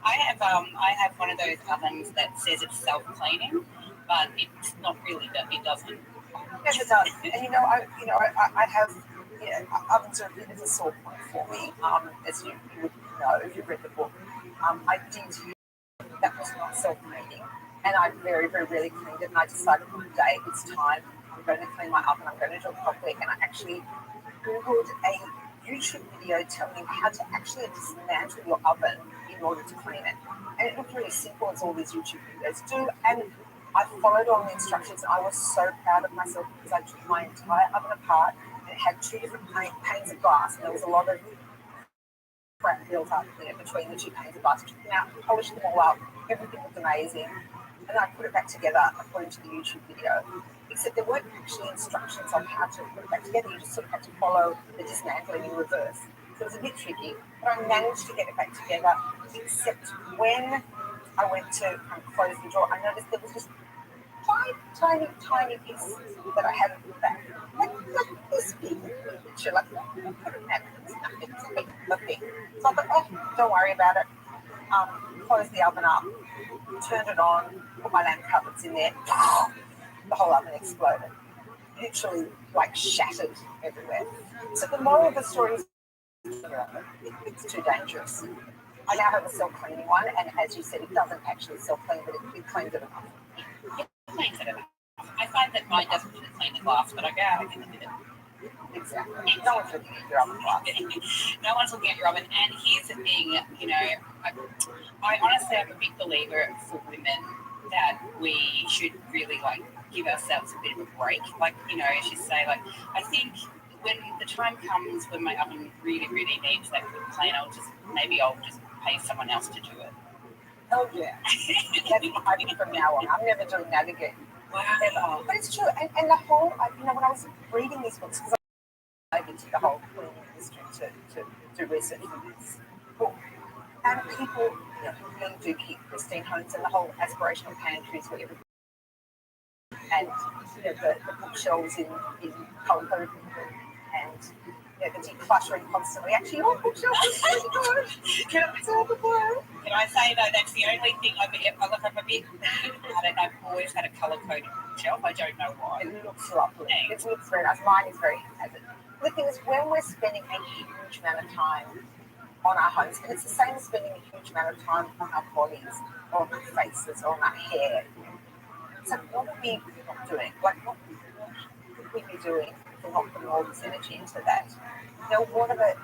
I have one of those ovens that says it's self-cleaning, but it's not really that it doesn't. Yes, it does. And I have ovens are a bit of a sore point for me. As you would know if you've read the book. I did use that was not self-cleaning. And I very, very rarely cleaned it. And I decided one day it's time. I'm going to clean my oven. I'm going to do it properly. And I actually Googled a YouTube video telling you how to actually dismantle your oven in order to clean it. And it looked really simple as all these YouTube videos do. And I followed on the instructions. And I was so proud of myself because I took my entire oven apart. And it had two different panes of glass. And there was a lot of crap built up between the two panes of glass. I took them out, polished them all up. Everything looked amazing. And I put it back together according to the YouTube video. Except there weren't actually instructions on how to put it back together. You just sort of had to follow the dismantling in reverse. So it was a bit tricky, but I managed to get it back together. Except when I went to close the drawer, I noticed there was just tiny pieces that I hadn't put back. Like this big picture, like nothing. So I thought, don't worry about it. Closed the oven up, turned it on, put my lamp cupboards in there. The whole oven exploded. Literally, shattered everywhere. So the moral of the story is it's too dangerous. I now have a self-cleaning one, and as you said, it doesn't actually self-clean, but it cleans it enough. It cleans it enough. I find that mine doesn't really clean the glass, but I go out and get it. Exactly. No one's looking at your oven glass. No one's looking at your oven. And here's the thing, I honestly am a big believer for women that we should really give ourselves a bit of a break. As you say, I think when the time comes when my oven really, really needs that good clean, I'll just pay someone else to do it. Oh yeah. That's my thing from now on. I'm never doing that again. Wow. But it's true. And the whole, when I was reading these books, because into the whole cleaning industry to do research for this book. And people really do keep pristine homes, and the whole aspirational pantries where everything, and the bookshelves in colour-coded and the decluttering constantly. Actually, your bookshelf is really good. Can I say though, that's the only thing I've a bit, I don't know, I've always had a colour-coded bookshelf. I don't know why. It looks lovely. It looks very nice. Mine is very hazard. The thing is, when we're spending a huge amount of time on our homes, and it's the same as spending a huge amount of time on our bodies, or on our faces, or on our hair. So what are we not doing? Like, what could we be doing to not put all this energy into that? What are the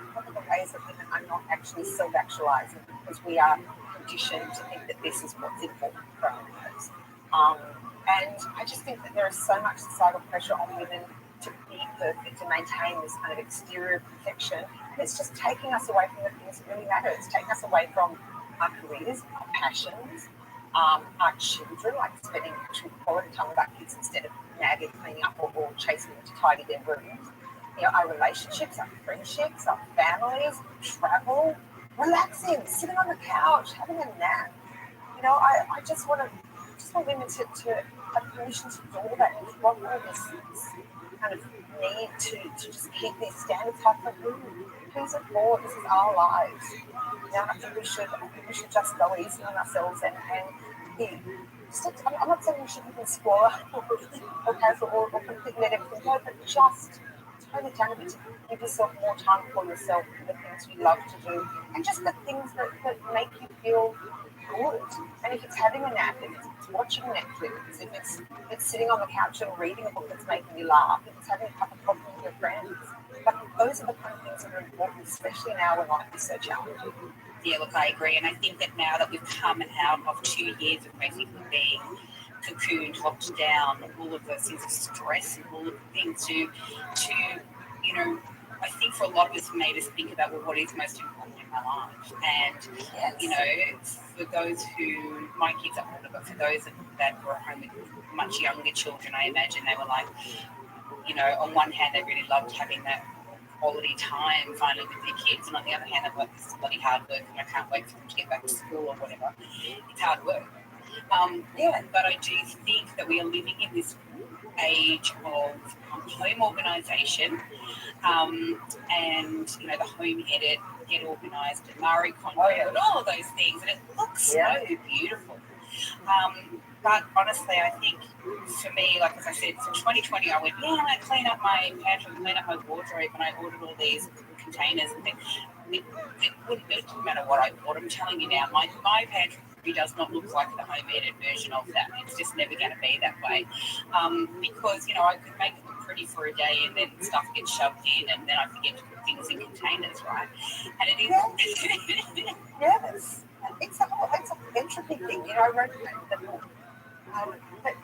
ways that women are not actually self-actualizing because we are conditioned to think that this is what's important for our lives? And I just think that there is so much societal pressure on women to be perfect, to maintain this kind of exterior perfection. And it's just taking us away from the things that really matter. It's taking us away from our careers, our passions, our children, like spending actual quality time with our kids instead of nagging, cleaning up, or chasing them to tidy their rooms. Our relationships, our friendships, our families, travel, relaxing, sitting on the couch, having a nap. I just want women to have permission to do all that, and drop all this kind of need to just keep these standards high for who's it for? This is our lives. I think we should just go easy on ourselves and I'm not saying we should even spoil or cancel or completely let everything go, but just tone it down a bit to give yourself more time for yourself, for the things you love to do, and just the things that make you feel good. And if it's having a nap, if it's watching Netflix, if it's sitting on the couch and reading a book that's making you laugh, if it's having a cup of coffee with your friends, like those are the kind of things that are important, especially now when life is so challenging. Yeah, look, I agree. And I think that now that we've come out of 2 years of basically being cocooned, locked down, all of those things of stress and all of the things to I think for a lot of us made us think about, well, what is most important in my life? And, for those who, my kids are older, but for those that were home with much younger children, I imagine they were like, on one hand, they really loved having that quality time finally with their kids, and on the other hand, they're like, this is bloody hard work and I can't wait for them to get back to school or whatever. It's hard work. But I do think that we are living in this age of home organisation, and the home edit, get organised, and Marie Kondo, and all of those things, and it looks so beautiful. But honestly, I think for me, like as I said, for 2020, I went, I'm going to clean up my pantry, clean up my wardrobe, and I ordered all these containers and things. It didn't matter what I bought. I'm telling you now, my pantry does not look like the home edit version of that. It's just never going to be that way, because I could make it look pretty for a day, and then stuff gets shoved in, and then I forget to put things in containers, right? And it is. Yes, it's an entropy thing. I wrote that book. But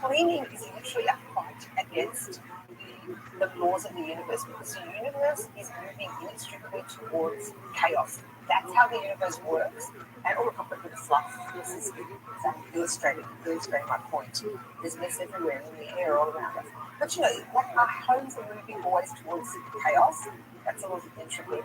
cleaning is literally a fight against the laws of the universe, because the universe is moving inextricably towards chaos. That's how the universe works. And all the with fluff, this is illustrating my point. There's mess everywhere in the air all around us. But like our homes are moving always towards chaos. That's a lot of entropy.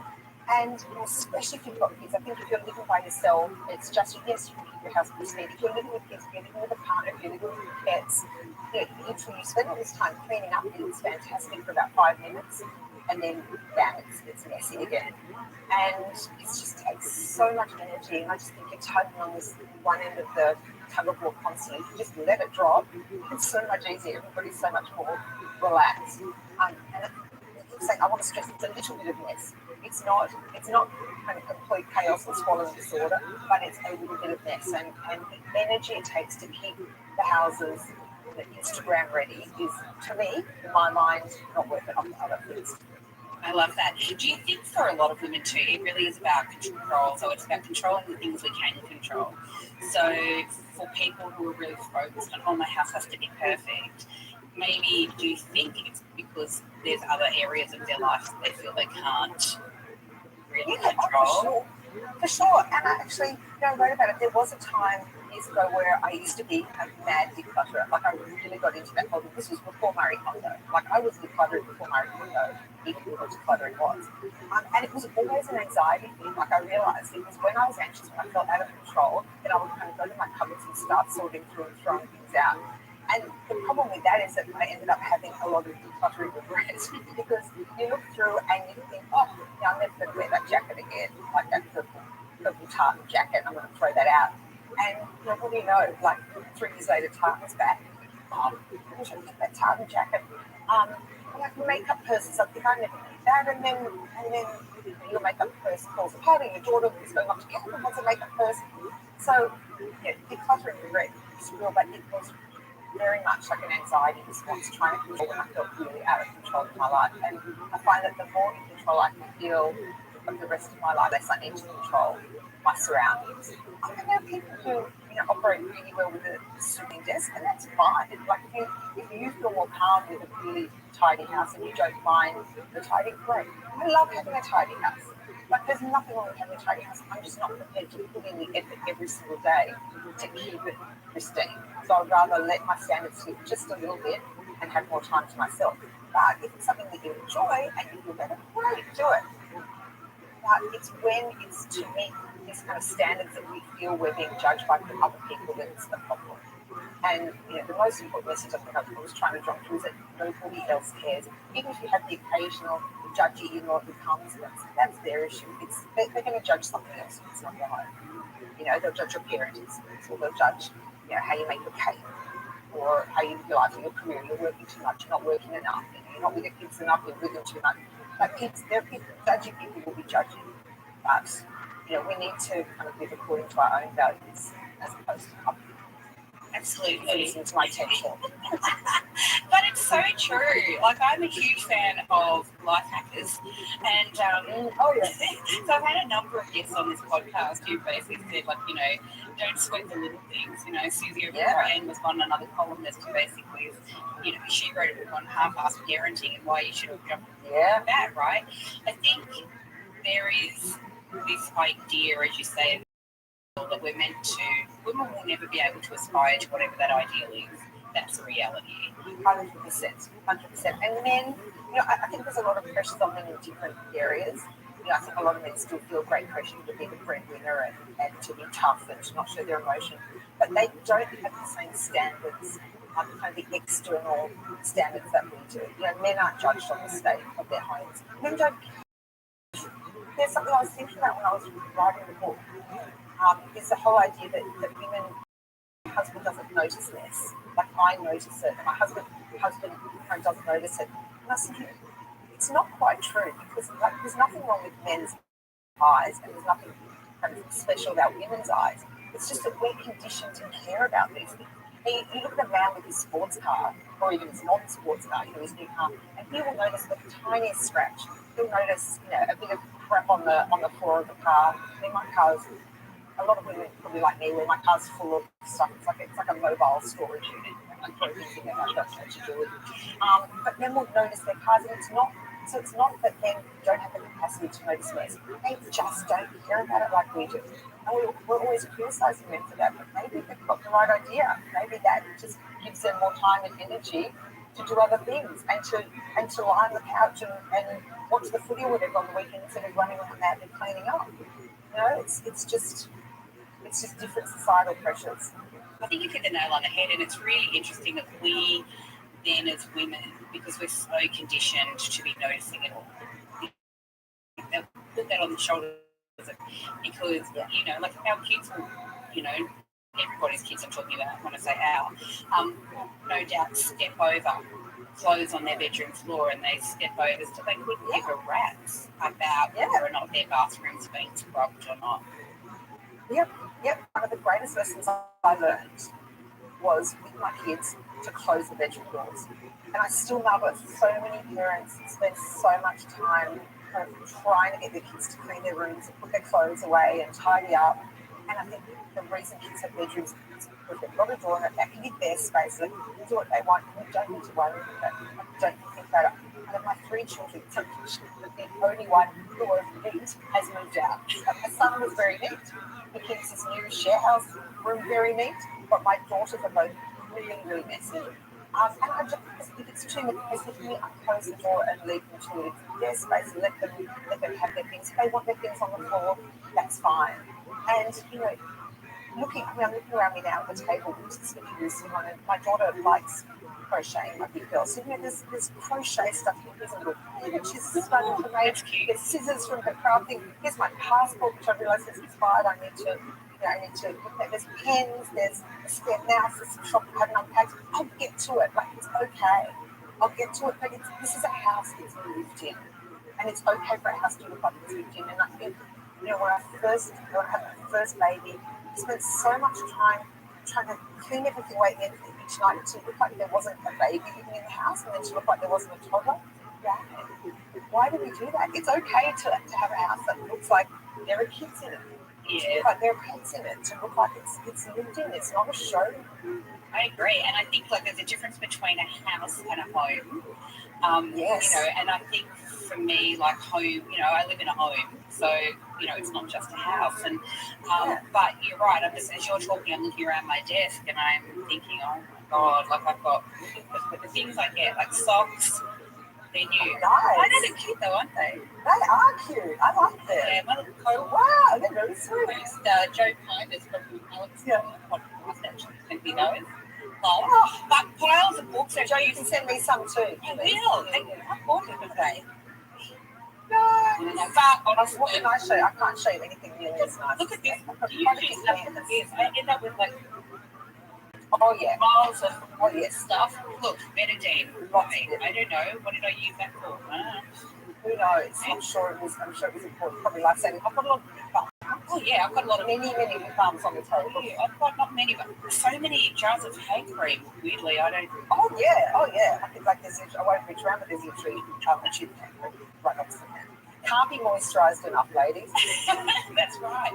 And especially if you've got kids, I think if you're living by yourself, it's just, yes, you can keep your house pristine. If you're living with kids, if you're living with a partner, if you're living with pets, literally you spend all this time cleaning up, and it's fantastic for about 5 minutes, and then bam, it's messy again. And it just takes so much energy, and I just think you're tugging on this one end of the tug of war constantly. If you just let it drop, it's so much easier. Everybody's so much more relaxed. And I want to stress, it's a little bit of mess. It's not kind of complete chaos or swallowing disorder, but it's a little bit of mess. And the energy it takes to keep the houses, the Instagram ready is, to me, in my mind, not worth it on other things. I love that. Do you think for a lot of women too, it really is about control? So it's about controlling the things we can control. So for people who are really focused on, my house has to be perfect, maybe do you think it's because there's other areas of their life that they feel they can't really control? For sure. And I actually, I wrote about it. There was a time years ago where I used to be a mad declutterer. Like, I really got into that problem. This was before Marie Kondo. Like, I was decluttering before Marie Kondo even knew what decluttering was. And it was always an anxiety thing. Like, I realised it was when I was anxious, when I felt out of control, then I would kind of go to my cupboards and start sorting through and throwing things out. And the problem with that is that I ended up having a lot of decluttering regret because you look through and you think, oh, I'm never going to wear that jacket again, like that purple tartan jacket, I'm going to throw that out. And what do you know, like 3 years later, tartan's back. I wish I kept that tartan jacket. Like makeup purses, I think I never need that. And then your makeup purse falls apart and your daughter is going off to get and wants a makeup purse. So, decluttering regret is real, but it was very much like an anxiety response, trying to control when I felt really out of control in my life. And I find that the more in control I can feel of the rest of my life, less I need to control my surroundings. And there are people who operate really well with a sitting desk, and that's fine. Like if you feel more calm with a really tidy house and you don't mind the tidy, great. I love having a tidy house. Like there's nothing wrong with having a tidy house. I'm just not prepared to put in the effort every single day to keep it pristine. So I'd rather let my standards slip just a little bit and have more time to myself. But if it's something that you enjoy and you feel better, great, do it. But it's when it's to meet these kind of standards that we feel we're being judged by other people that it's the problem. And the most important message I think I was trying to drop through is that nobody else cares. Even if you have the occasional judgy in-law who comes, that's their issue. They're going to judge something else. It's not your home. They'll judge your parenting skills, or they'll judge how you make your cake, or how you live your career. You're working too much, you're not working enough. You're not with your kids enough, you're with them too much. Like there are people, judging people will be judging. But we need to kind of live according to our own values as opposed to other. Absolutely. Listen to my TED talk. But it's so true. Like, I'm a huge fan of life hackers. And yes. So I've had a number of guests on this podcast who basically said, like, don't sweat the little things. Susie O'Brien was on another columnist who basically is, she wrote a book on half-assed parenting and why you should have jumped on that, right? I think there is this idea, as you say, that women will never be able to aspire to whatever that ideal is. That's the reality. 100%. And men, I think there's a lot of pressures on men in different areas. I think a lot of men still feel great pressure to be the breadwinner and to be tough and to not show their emotion. But they don't have the same standards, kind of the external standards that we do. Men aren't judged on the state of their homes. Men don't. There's something I was thinking about when I was writing the book. Is the whole idea that women, my husband doesn't notice this. Like I notice it, and my husband doesn't notice it. And I was thinking, it's not quite true because there's nothing wrong with men's eyes, and there's nothing kind of special about women's eyes. It's just that we're conditioned to care about these things. And you look at a man with his sports car, or even his non-sports car, his new car, and he will notice the tiniest scratch. He'll notice, a bit of crap on the floor of the car. My car's. A lot of women probably like me, where my car's full of stuff. It's like a mobile storage unit. And clothing thing that I've got to do with. But men will notice their cars, and it's not that men don't have the capacity to notice less. They just don't care about it like we do. And we're always criticising men for that, but maybe they've got the right idea. Maybe that just gives them more time and energy to do other things and to lie on the couch and watch the footy or whatever on the weekend instead of running around that and cleaning up. It's just different societal pressures. I think you hit the nail on the head, and it's really interesting that we then as women, because we're so conditioned to be noticing it all, they'll put that on the shoulders because, like our kids will, everybody's kids I'm talking about when I say our, no doubt step over clothes on their bedroom floor, and they step over so they couldn't give a rat's about whether or not their bathroom's being scrubbed or not. Yep. One of the greatest lessons I learned was with my kids to close the bedroom doors. And I still marvel at so many parents spend so much time kind of trying to get their kids to clean their rooms and put their clothes away and tidy up. And I think the reason kids have bedrooms is because they've got a door in it, that can be their space, they can do what they want, and we don't need to worry about it. Don't think about it. Out of my 3 children, the only one who was neat has moved out. My son was very neat. McKinsey's new share house room very neat, but my daughters are both really, really messy. And I just, if it's too messy for me, I close the door and leave them to their space and let them have their things. If they want their things on the floor, that's fine. And, you know, I'm looking around me now at the table, which is sitting on it. My daughter likes crocheting, my big girl. So, you know, there's crochet stuff here. Here's a little pin, and she's starting to make. There's scissors from her crafting. Here's my passport, which I realise is expired. I need to look at. There's pens, there's a spare mouse, there's some shop I haven't unpacked. I'll get to it. Like, it's okay. I'll get to it. But this is a house that's lived in. And it's okay for a house to look like it's lived in. And I think, you know, when I had my first baby, I spent so much time trying to clean everything away each night to look like there wasn't a baby living in the house and then to look like there wasn't a toddler. Why do we do that? It's okay to have a house that looks like there are kids in it. Yeah. To look like there are pets in it. To look like it's lived in. It's not a show. I agree. And I think like there's a difference between a house and a home. Yes. You know, and I think for me, like home, you know, I live in a home, so you know, it's not just a house. And but you're right. I'm just as you're talking, I'm looking around my desk and I'm thinking, oh my god, like I've got the things I get, like socks. They're new. Nice. I know they're cute though, aren't they? They are cute. I like them. Yeah, my little coat. Wow, they're very sweet. Joe Pinders from Alex podcast actually sent me those. But piles of books. Joe, you can send me some too. I will. I bought them today. No. But What can I show you? I can't show you anything really as nice. Look at this. You can do stuff with this. I end up with like miles of stuff. Look, betadine. I don't know. What did I use that for? Who knows? I'm sure it was important. Probably life saving. I've got a lot of lip balms. Oh yeah, I've got a lot of many lip balms on the table. Yeah, I've got not many, but so many jars of hand cream. Weirdly, I don't. Oh yeah. I think like there's. I won't reach around, but there's literally a tube right next to me. Can't be moisturised enough, ladies. That's right.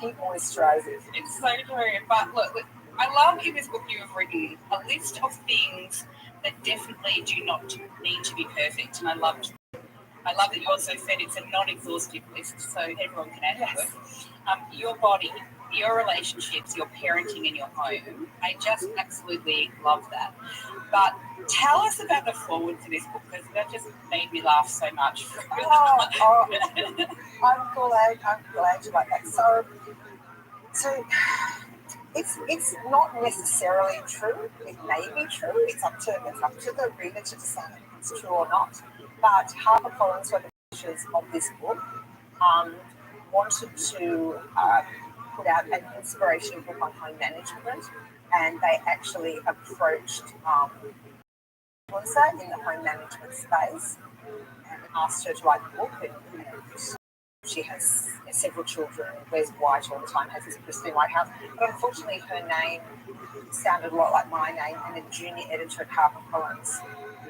Keep moisturising. It's so true. But look, I love in this book you have written a list of things that definitely do not need to be perfect, and I love that you also said it's a non-exhaustive list, so everyone can add to it. Your body, your relationships, your parenting, and your home. I just absolutely love that. But tell us about the foreword to this book, because that just made me laugh so much. I'm glad you like that. So it's not necessarily true. It may be true. It's up to the reader to decide if it's true or not. But HarperCollins, who are the publishers of this book, wanted to put out an inspirational book on home management, and they actually approached influencer in the home management space and asked her to write the book. And she has several children, wears white all the time, has this pristine white house. But unfortunately, her name sounded a lot like my name, and the junior editor at HarperCollins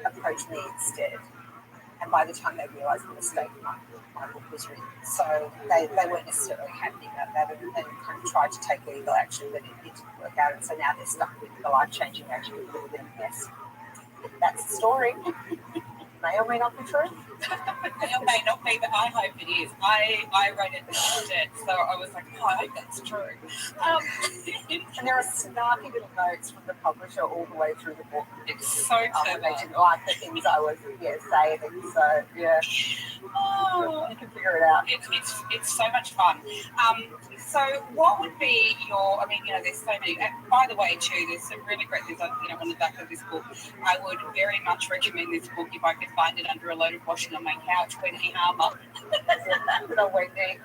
approached me instead. And by the time they realised the mistake, my book was written. So they weren't necessarily happy about that and kind of tried to take legal action, but it didn't work out. And so now they're stuck with the life-changing action with a little bit of a mess. That's the story. May or may not be true. It may not be, but I hope it is. I wrote it and loved it, so I was like, oh, I hope that's true. And there are snarky little notes from the publisher all the way through the book. It's so clever. They didn't like the things I was saying, so yeah. Oh, you can figure it out. It's so much fun. So what would be your, I mean, you know, there's so many, and by the way too, there's some really great things, you know, on the back of this book. I would very much recommend this book if I could find it under a load of washing on my couch, Wendy Harmer. Good old Wendy.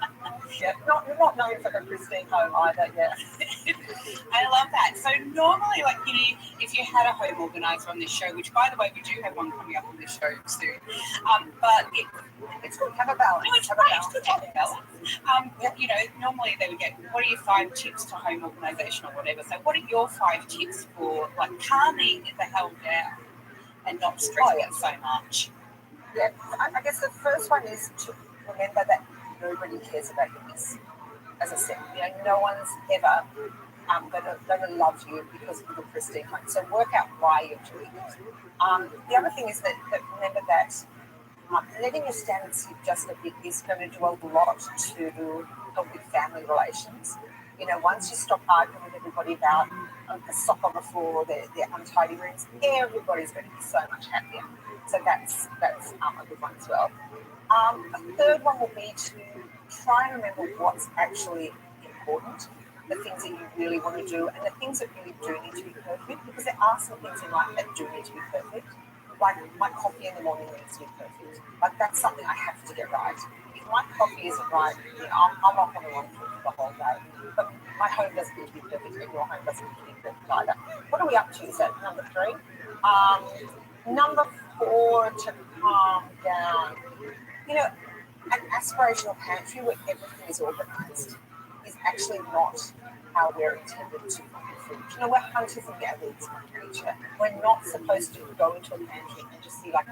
Yeah, not known for her pristine home either, yeah. I love that. So normally, like, you know, if you had a home organizer on this show, which by the way, we do have one coming up on this show soon, but it's good to have a balance. No, it's great. It's good to have a balance. You know, normally they would get, what are your 5 tips to home organisation or whatever? So what are your 5 tips for, like, calming the hell down and not stressing it so much? Yeah, I guess the first one is to remember that nobody cares about your mess. As I said, you know, no one's ever going to love you because of your pristine home. So work out why you're doing it. The other thing is that remember that letting your standards sit just a bit is going to do a lot to healthy family relations. You know, once you stop arguing with everybody about the sock on the floor or their untidy rooms, everybody's going to be so much happier. So that's a good one as well. A third one will be to try and remember what's actually important, the things that you really want to do, and the things that really do need to be perfect, because there are some things in life that do need to be perfect. Like my coffee in the morning needs to be perfect. Like that's something I have to get right. If my coffee isn't right, you know, I'm off on the wrong foot for the whole day. But my home doesn't need to be perfect, and your home doesn't need to be perfect either. What are we up to? Is that number 3? Number 4, to calm down. You know, an aspirational pantry where everything is organised is actually not how we're intended to find food. You know, we're hunters and gatherers by nature. We're not supposed to go into a pantry and just see like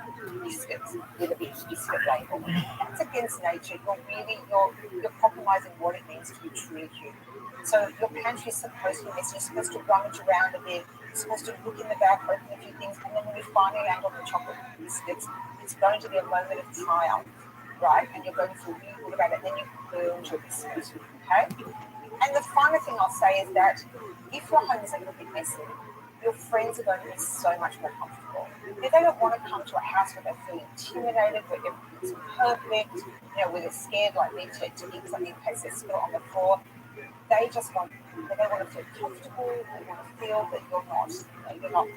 biscuits with a big biscuit label. That's against nature. You're compromising what it means to be truly human. So your pantry is supposed to be messy. You're supposed to rummage around a bit. You're supposed to look in the back, open a few things, and then when you finally land on the chocolate biscuits, it's going to be a moment of triumph, right? And you're going to feel really good about it. And then you burn your biscuits, okay? And the final thing I'll say is that if your home is a little bit messy, your friends are going to be so much more comfortable. If they don't want to come to a house where they feel intimidated, where everything's perfect, you know, where they're scared like me to eat something in case they spill on the floor, they want to feel comfortable. They want to feel that you're not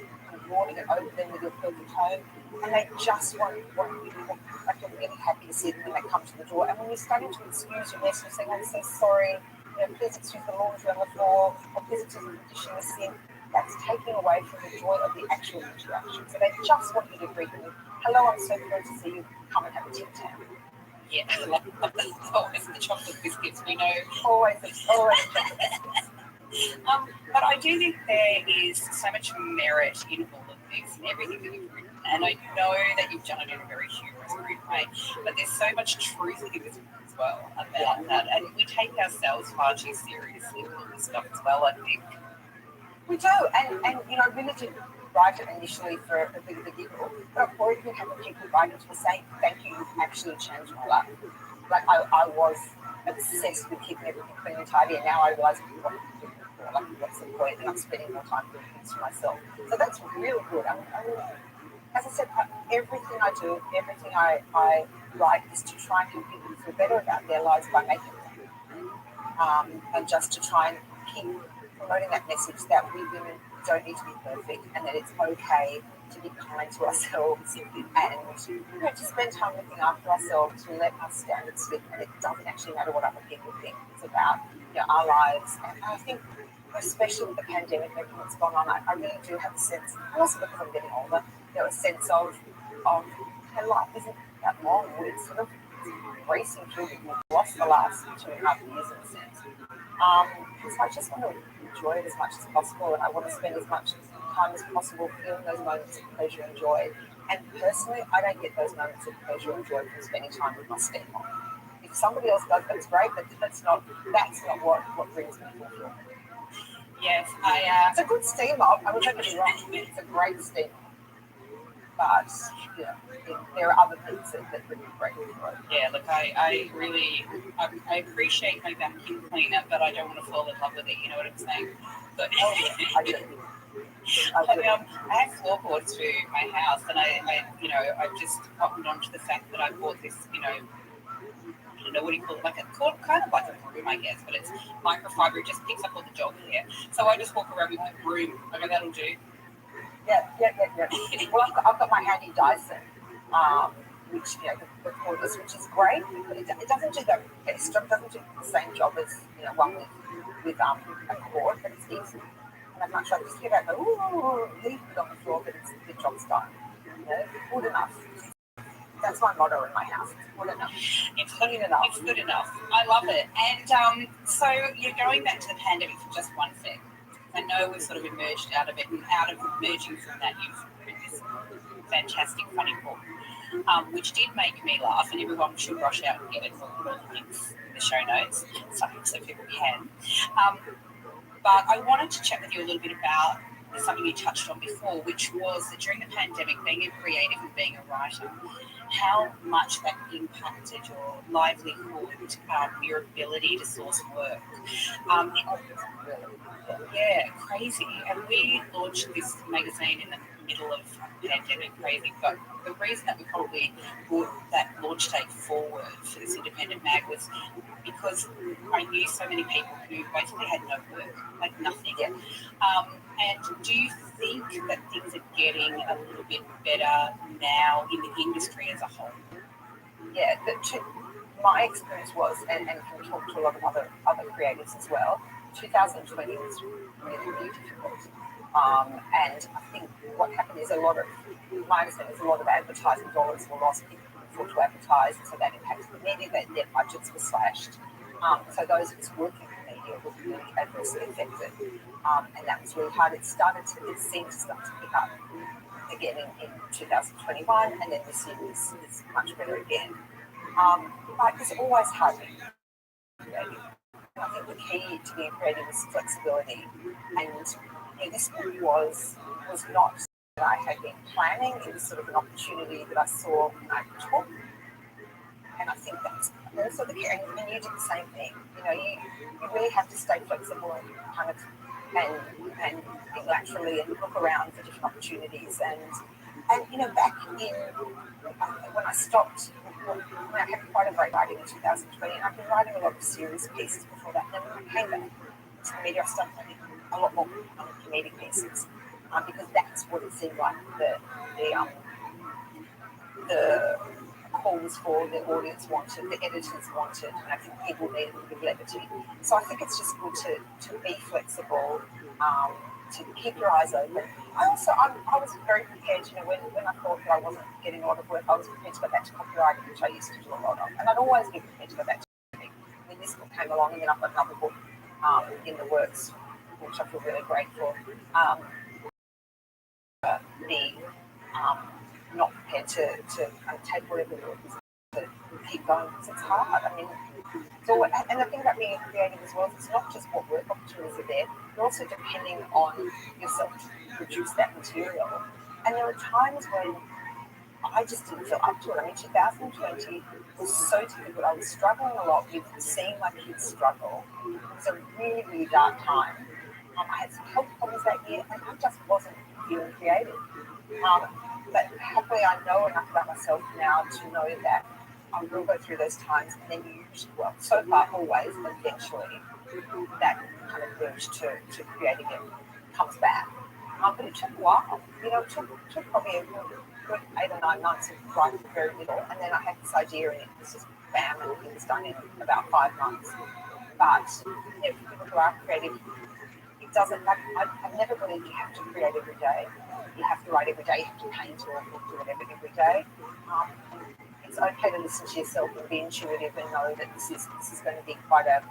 lording it over them with your perfect home, and they just want you to like you're really happy to see them when they come to the door. And when you're starting to excuse your mess, you're saying, "I'm so sorry. You know, please excuse the laundry on the floor, or please excuse the dish in the sink." That's taking away from the joy of the actual interaction. So they just want you to greet them with, "Hello, I'm so thrilled to see you. Come and have a tea time." Yeah, always the chocolate biscuits, we know. Always the chocolate biscuits. But I do think there is so much merit in all of this and everything that you've written. And I know that you've done it in a very humorous, rude way. But there's so much truth in this book as well about that. And we take ourselves far too seriously with all this stuff as well, I think. We do, and you know, I really did write it initially for a bit of a giggle, but I've already been having people write into me saying, "Thank you, you've actually changed my life." Like I was obsessed with keeping everything clean and tidy, and now I realise what's the point? And I'm spending more time doing things for myself. So that's really good. As I said, everything I do, everything I write is to try and help people feel better about their lives by making them, and just to try and keep promoting that message that we women don't need to be perfect, and that it's okay to be kind to ourselves, and you know, to spend time looking after ourselves, to let our standards slip, and it doesn't actually matter what other people think. It's about, you know, our lives. And I think, especially with the pandemic and everything that's gone on, I really do have a sense, and also because I'm getting older, you know, a sense of hey, life isn't that long. It's sort of racing through. We've lost the last 2.5 years in a sense. So I just want to enjoy it as much as possible, and I want to spend as much time as possible feeling those moments of pleasure and joy. And personally, I don't get those moments of pleasure and joy from spending time with my stepmom. If somebody else does, that's great, but that's not what brings me fulfillment. Yes, it's a good steam up. I would never be wrong. It's a great steam up. But yeah, there are other things that bring me great joy. Yeah, look, I really appreciate my vacuum cleaner, but I don't want to fall in love with it. You know what I'm saying? But I do. I have floorboards for my house, and I've just cottoned onto the fact that I bought this, you know, I don't know what do you call it, kind of like a broom, I guess, but it's microfiber. It just picks up all the dog hair. So I just walk around with my broom. Okay, that'll do. Yeah. Well, I've got my handy Dyson, which, you know, the cordless, which is great, but it doesn't do the best job. It doesn't do the same job as, you know, one with a cord, but it's easy. And I'd much rather just get out and go, leave it on the floor, but the job's done. You know, good enough. That's my motto in my house. It's good enough. It's good enough. It's good enough. I love it. And so you're going back to the pandemic for just one sec. I know we've sort of emerged out of it, and out of emerging from that, you've written this fantastic, funny book, which did make me laugh, and everyone should rush out and get it. We'll put all the links in the show notes so people can. But I wanted to chat with you a little bit about something you touched on before, which was that during the pandemic, being a creative and being a writer how much that impacted your livelihood, your ability to source work. Yeah, crazy. And we launched this magazine in the middle of pandemic, crazy. But the reason that we probably put that launch date forward for this independent mag was because I knew so many people who basically had no work, like nothing. Yeah. And do you think that things are getting a little bit better now in the industry as a whole? Yeah, my experience was, and can talk to a lot of other creatives as well, 2020 was really, really difficult. And I think what happened is my understanding is a lot of advertising dollars were lost, people couldn't afford to advertise, and so that impacted the media, their budgets were slashed. So those of us working in media were really adversely affected. And that was really hard. It seemed to start to pick up again in 2021, and then this year is much better again. But it's always hard being creative. And I think the key to being creative is flexibility. And this book was not that I had been planning. It was sort of an opportunity that I saw and I took. And I think that's also the key. And you did the same thing. You really have to stay flexible and kind of and think laterally and look around for different opportunities. And back in when I stopped, when I had quite a break writing in 2020, and I've been writing a lot of serious pieces before that. And then when I came back to the media, I started writing a lot more comedic pieces because that's what it seemed like the calls for the audience wanted, the editors wanted, and I think people needed a bit of levity. So I think it's just good to be flexible, to keep your eyes open. I was very prepared, when I thought that I wasn't getting a lot of work, I was prepared to go back to copywriting, which I used to do a lot of, and I'd always be prepared to go back to copywriting. When this book came along, and then I've got another book in the works, which I feel really grateful. Being not prepared to kind of take whatever work is to keep going because it's hard. I mean, and the thing about being creative as well is it's not just what work opportunities are there, you're also depending on yourself to produce that material. And there are times when I just didn't feel up to it. I mean, 2020 was so difficult. I was struggling a lot with seeing my kids struggle. It was a really, really dark time. I had some health problems that year, and I just wasn't feeling creative. But happily, I know enough about myself now to know that I will go through those times, and then so far, always, eventually, that kind of urge to create again comes back. But it took a while. It took probably a good 8 or 9 months of writing very little, and then I had this idea, and it was just bam, and it was done in about 5 months. But for people who are creative, it doesn't. I've never believed you have to create every day. You have to write every day. You have to paint or do whatever every day. It's okay to listen to yourself and be intuitive and know that this is going to be quite an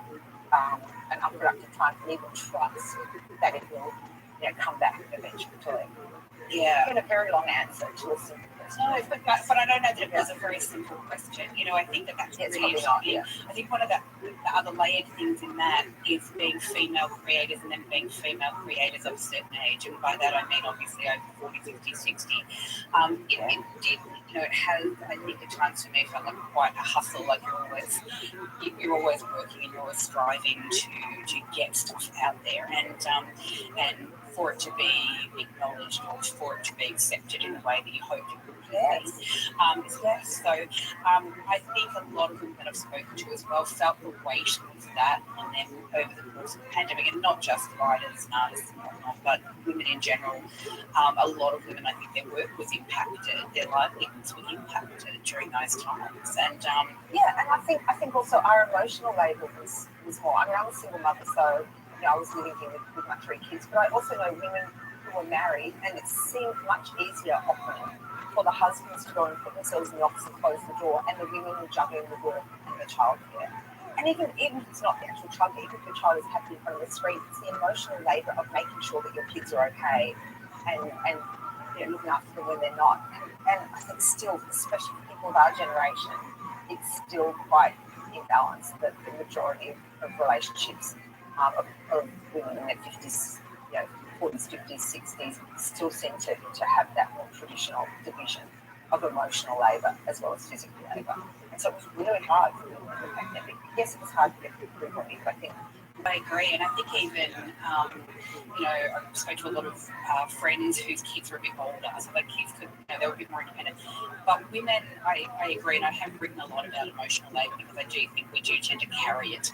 unproductive time, and even trust that it will come back eventually. Yeah. It's been a very long answer to a simple question. No, but I don't know that it was a very simple question. I think that's really interesting. Yeah. I think one of the other layered things in that is being female creators and then being female creators of a certain age. And by that I mean obviously over 40, 50, 60. It did, it has, I think at times for me felt like quite a hustle, like you're always working and you're always striving to get stuff out there and for it to be acknowledged or for it to be accepted in the way that you hoped it would be. So I think a lot of women that I've spoken to as well felt the weight of that on them over the course of the pandemic, and not just writers and artists and whatnot, but women in general. A lot of women, I think their work was impacted, their livelihoods were impacted during those times. And and I think also our emotional labour was more. I mean, I'm a single mother, so I was living here with my 3 kids, but I also know women who were married, and it seemed much easier often for the husbands to go and put themselves in the office and close the door, and the women were juggling the work and the childcare. And even if it's not the actual childcare, even if your child is happy in front of the screen, it's the emotional labour of making sure that your kids are okay and looking after them when they're not. And I think still, especially for people of our generation, it's still quite imbalanced that the majority of relationships of women in their 50s, 40s, 50s, 60s still seem to have that more traditional division. of emotional labour as well as physical labour. And so it was really hard for them in the pandemic. Yes, it was hard to get through everybody, I think. I agree, and I think even, I spoke to a lot of friends whose kids were a bit older, so their kids could, they were a bit more independent. But women, I agree, and I have written a lot about emotional labour because I do think we do tend to carry it,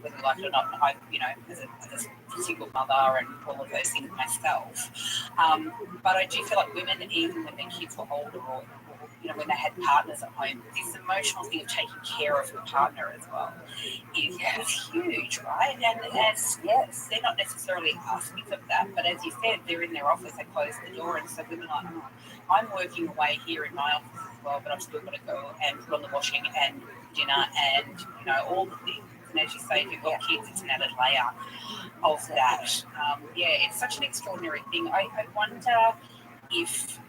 whether we like it or not. I, as a single mother and all of those things myself. But I do feel like women, even when their kids were older or when they had partners at home, this emotional thing of taking care of your partner as well is huge, right? And yes, they're not necessarily asking for that, but as you said, they're in their office, they close the door, and so women are like, I'm working away here in my office as well, but I've still got to go and put on the washing and dinner and, all the things. And as you say, if you've got kids, it's an added layer of that. It's such an extraordinary thing. I wonder if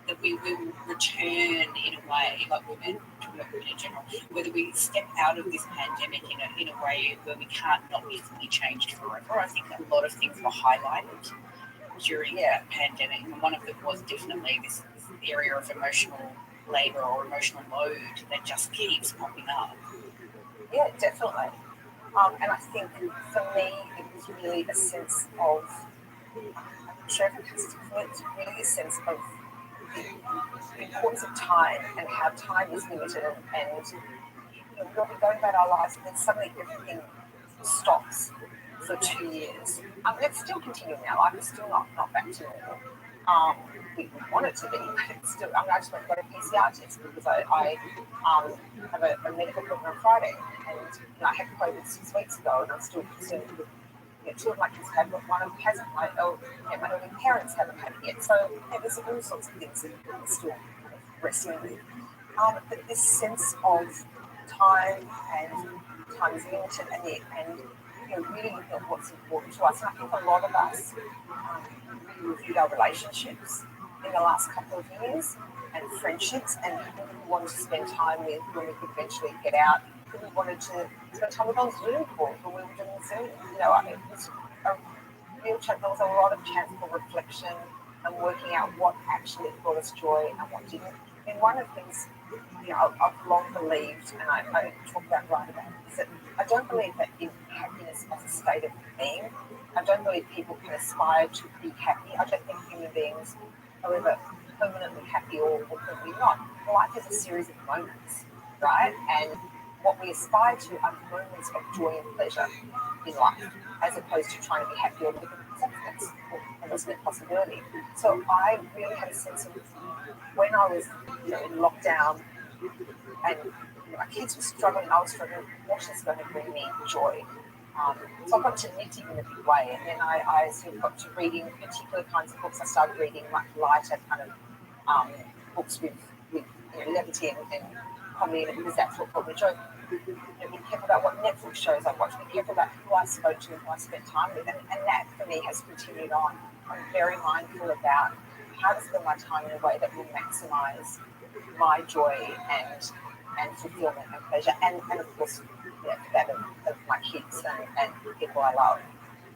that we will return in a way, like women in general, whether we step out of this pandemic in a way where we can't not be changed forever. I think a lot of things were highlighted during that pandemic, and one of them was definitely this area of emotional labour or emotional load that just keeps popping up. Yeah, definitely. And I think for me, it was really a sense of, I'm sure everyone has different, it's really a sense of the importance of time and how time is limited, and we'll be going about our lives and then suddenly everything stops for 2 years. It's still continuing now, life is still not back to normal. We want it to be, but it's still, I just went and got a PCR test because I have a medical appointment on Friday, and I had COVID 6 weeks ago, and I'm still concerned with two of my kids have it, one of them hasn't. My elderly parents haven't had it yet. So there's all sorts of things that we're still kind of wrestling with. But this sense of time and time is limited, and really looking at what's important to us. And I think a lot of us really reviewed our relationships in the last couple of years, and friendships, and who we wanted to spend time with when we could eventually get out, who we wanted to spend time with on Zoom calls when we were doing Zoom. It was a real chance. There was a lot of chance for reflection and working out what actually brought us joy and what didn't. And one of the things I've long believed, and I talk about right about, is that I don't believe that in happiness as a state of being. I don't believe people can aspire to be happy. I don't think human beings, however permanently happy or permanently not, life is a series of moments, right? And what we aspire to are moments of joy and pleasure in life, as opposed to trying to be happy or live in substance or infinite possibility. So I really had a sense of when I was in lockdown and my kids were struggling, I was struggling, what is going to bring me joy? So I got to knitting in a big way, and then I sort of got to reading particular kinds of books. I started reading much lighter kind of books with levity and comedy in it, because that's what brought me joy. Be careful about what Netflix shows I watch, be careful about who I spoke to and who I spent time with, and that for me has continued on. I'm very mindful about how to spend my time in a way that will maximise my joy and fulfillment and pleasure, and of course that of my kids and people I love.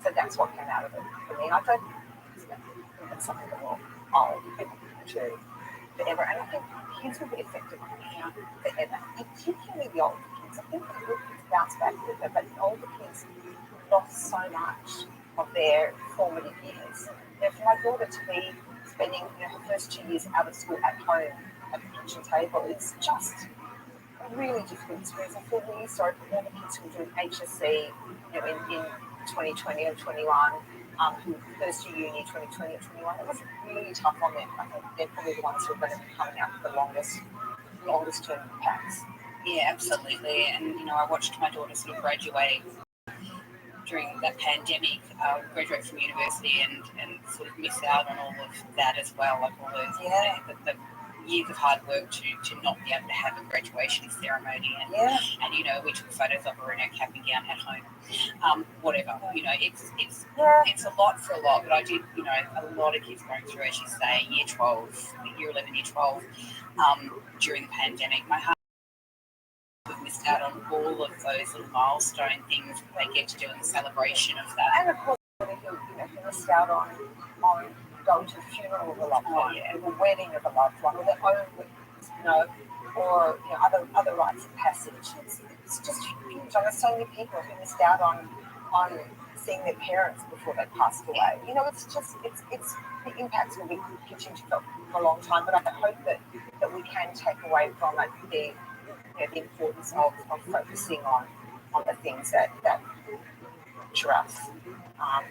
So that's what came out of it for me. And I don't think that's something that I'll be able to do forever. And I think kids will be affected forever, particularly the older kids. I think the little kids bounce back with it, but the older kids lost so much of their formative years. For my daughter to be spending her first 2 years out of school at home at the kitchen table, it's just a really difficult experience. I feel really sorry for all the kids who were doing HSC in 2020 and 21, who first year uni 2020 and 21. It was really tough on them. I think they're probably the ones who are going to be coming out with the longest term impacts. Yeah, absolutely. And I watched my daughter sort of graduate during that pandemic, graduate from university and sort of miss out on all of that as well, like all those the years of hard work to not be able to have a graduation ceremony, and we took photos of her in her cap and gown at home, whatever, it's a lot for a lot, but I did, a lot of kids going through, as you say, year 12, year 11, year 12, during the pandemic. My heart missed out on all of those little milestone things that they get to do in the celebration of that. And of course, who missed out on going to the funeral of a loved one, or the wedding of a loved one, or their own weddings, or other rites of passage. It's just huge. I know so many people who missed out on seeing their parents before they passed away. It's the impacts will be continuing to go for a long time. But I hope that we can take away from it the importance of focusing on the things that nurture us.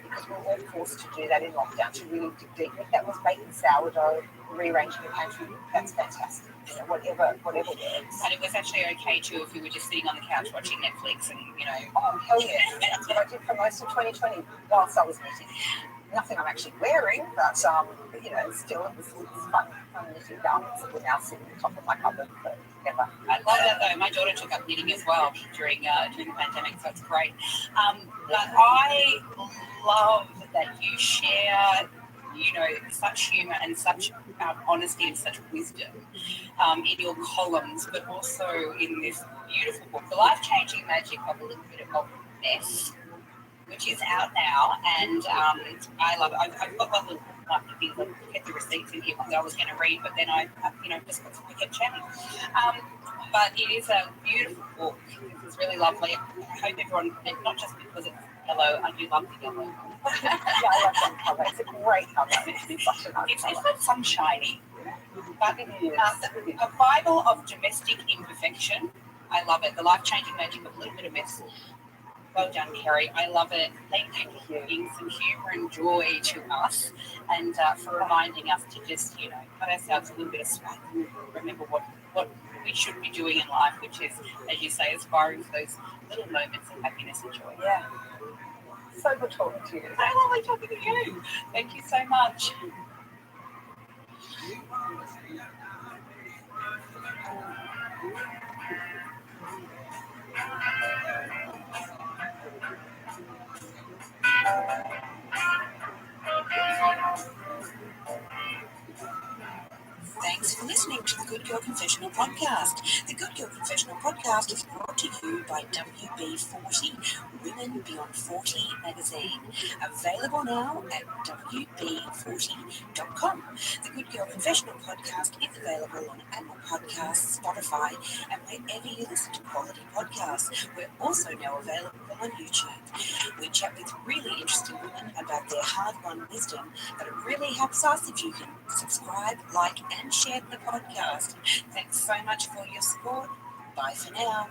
Because we were all forced to do that in lockdown, to really dig deep. If that was making sourdough, rearranging the pantry, that's fantastic. Whatever works. And it was actually okay too if we were just sitting on the couch watching Netflix and, Oh, hell yeah. That's what I did for most of 2020 whilst I was knitting. Nothing I'm actually wearing, but still it was fun knitting garments that were now sitting on top of my cupboard forever. I love that though. My daughter took up knitting as well during the pandemic, so it's great. But I love that you share, such humour and such honesty and such wisdom in your columns, but also in this beautiful book, The Life-Changing Magic of a Little Bit of Mess, which is out now, and I love it. I've got my little things, I kept the receipts in here because I was going to read, but then I just got to keep chatting. But it is a beautiful book. It's really lovely. I hope everyone, not just because it's yellow, I do love the yellow. Yeah, I love that cover. It's a great cover. It's such a nice cover. It's not sunshiny, but a Bible of domestic imperfection. I love it. The Life-Changing Magic of a Little Bit of Mess. Well done, Kerry. I love it. Thank you for bringing some humour and joy to us, and for reminding us to just, cut ourselves a little bit of slack. Remember what we should be doing in life, which is, as you say, aspiring for those little moments of happiness and joy. Yeah. So good talking to you. So lovely talking to you. Thank you so much. Thanks for listening to the Good Girl Confessional Podcast. The Good Girl Confessional Podcast is brought to you by WB40, Women Beyond 40 magazine. Available now at WB40.com. The Good Girl Confessional Podcast is available on Apple Podcasts, Spotify, and wherever you listen to quality podcasts. We're also now available on YouTube. We chat with really interesting women about their hard-won wisdom, but it really helps us if you can subscribe, like, and share the podcast. Thanks so much for your support. Bye for now.